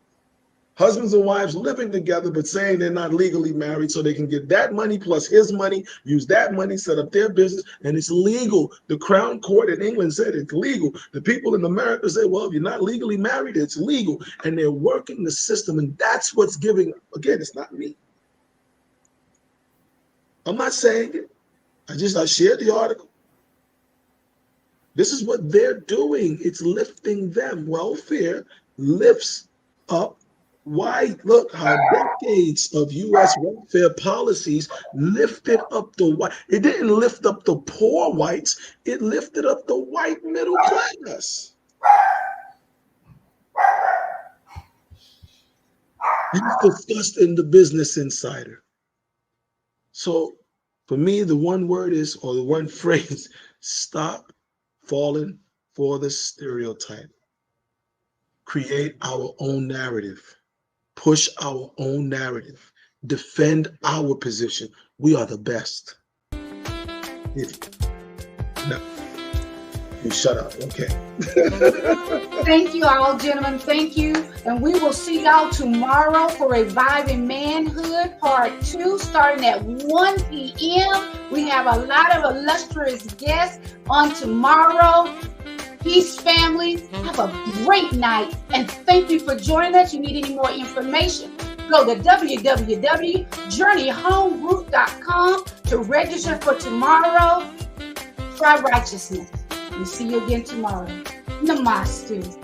[SPEAKER 6] Husbands and wives living together, but saying they're not legally married so they can get that money plus his money, use that money, set up their business, and it's legal. The Crown Court in England said it's legal. The people in America say, well, if you're not legally married, it's legal. And they're working the system, and that's what's giving, again, it's not me. I'm not saying it. I shared the article. This is what they're doing. It's lifting them. Welfare lifts up white. Look how decades of U.S. welfare policies lifted up the white. It didn't lift up the poor whites. It lifted up the white middle class. It's discussed in the Business Insider. So for me, the one word is, or the one phrase, stop falling for the stereotype. Create our own narrative. Push our own narrative. Defend our position. We are the best. No. You shut up. Okay.
[SPEAKER 1] Thank you all, gentlemen. Thank you. And we will see y'all tomorrow for Reviving Manhood Part 2, starting at 1 p.m. We have a lot of illustrious guests on tomorrow. Peace, family. Have a great night. And thank you for joining us. You need any more information, go to www.journeyhomegroup.com to register for tomorrow. Try righteousness. We'll see you again tomorrow. Namaste.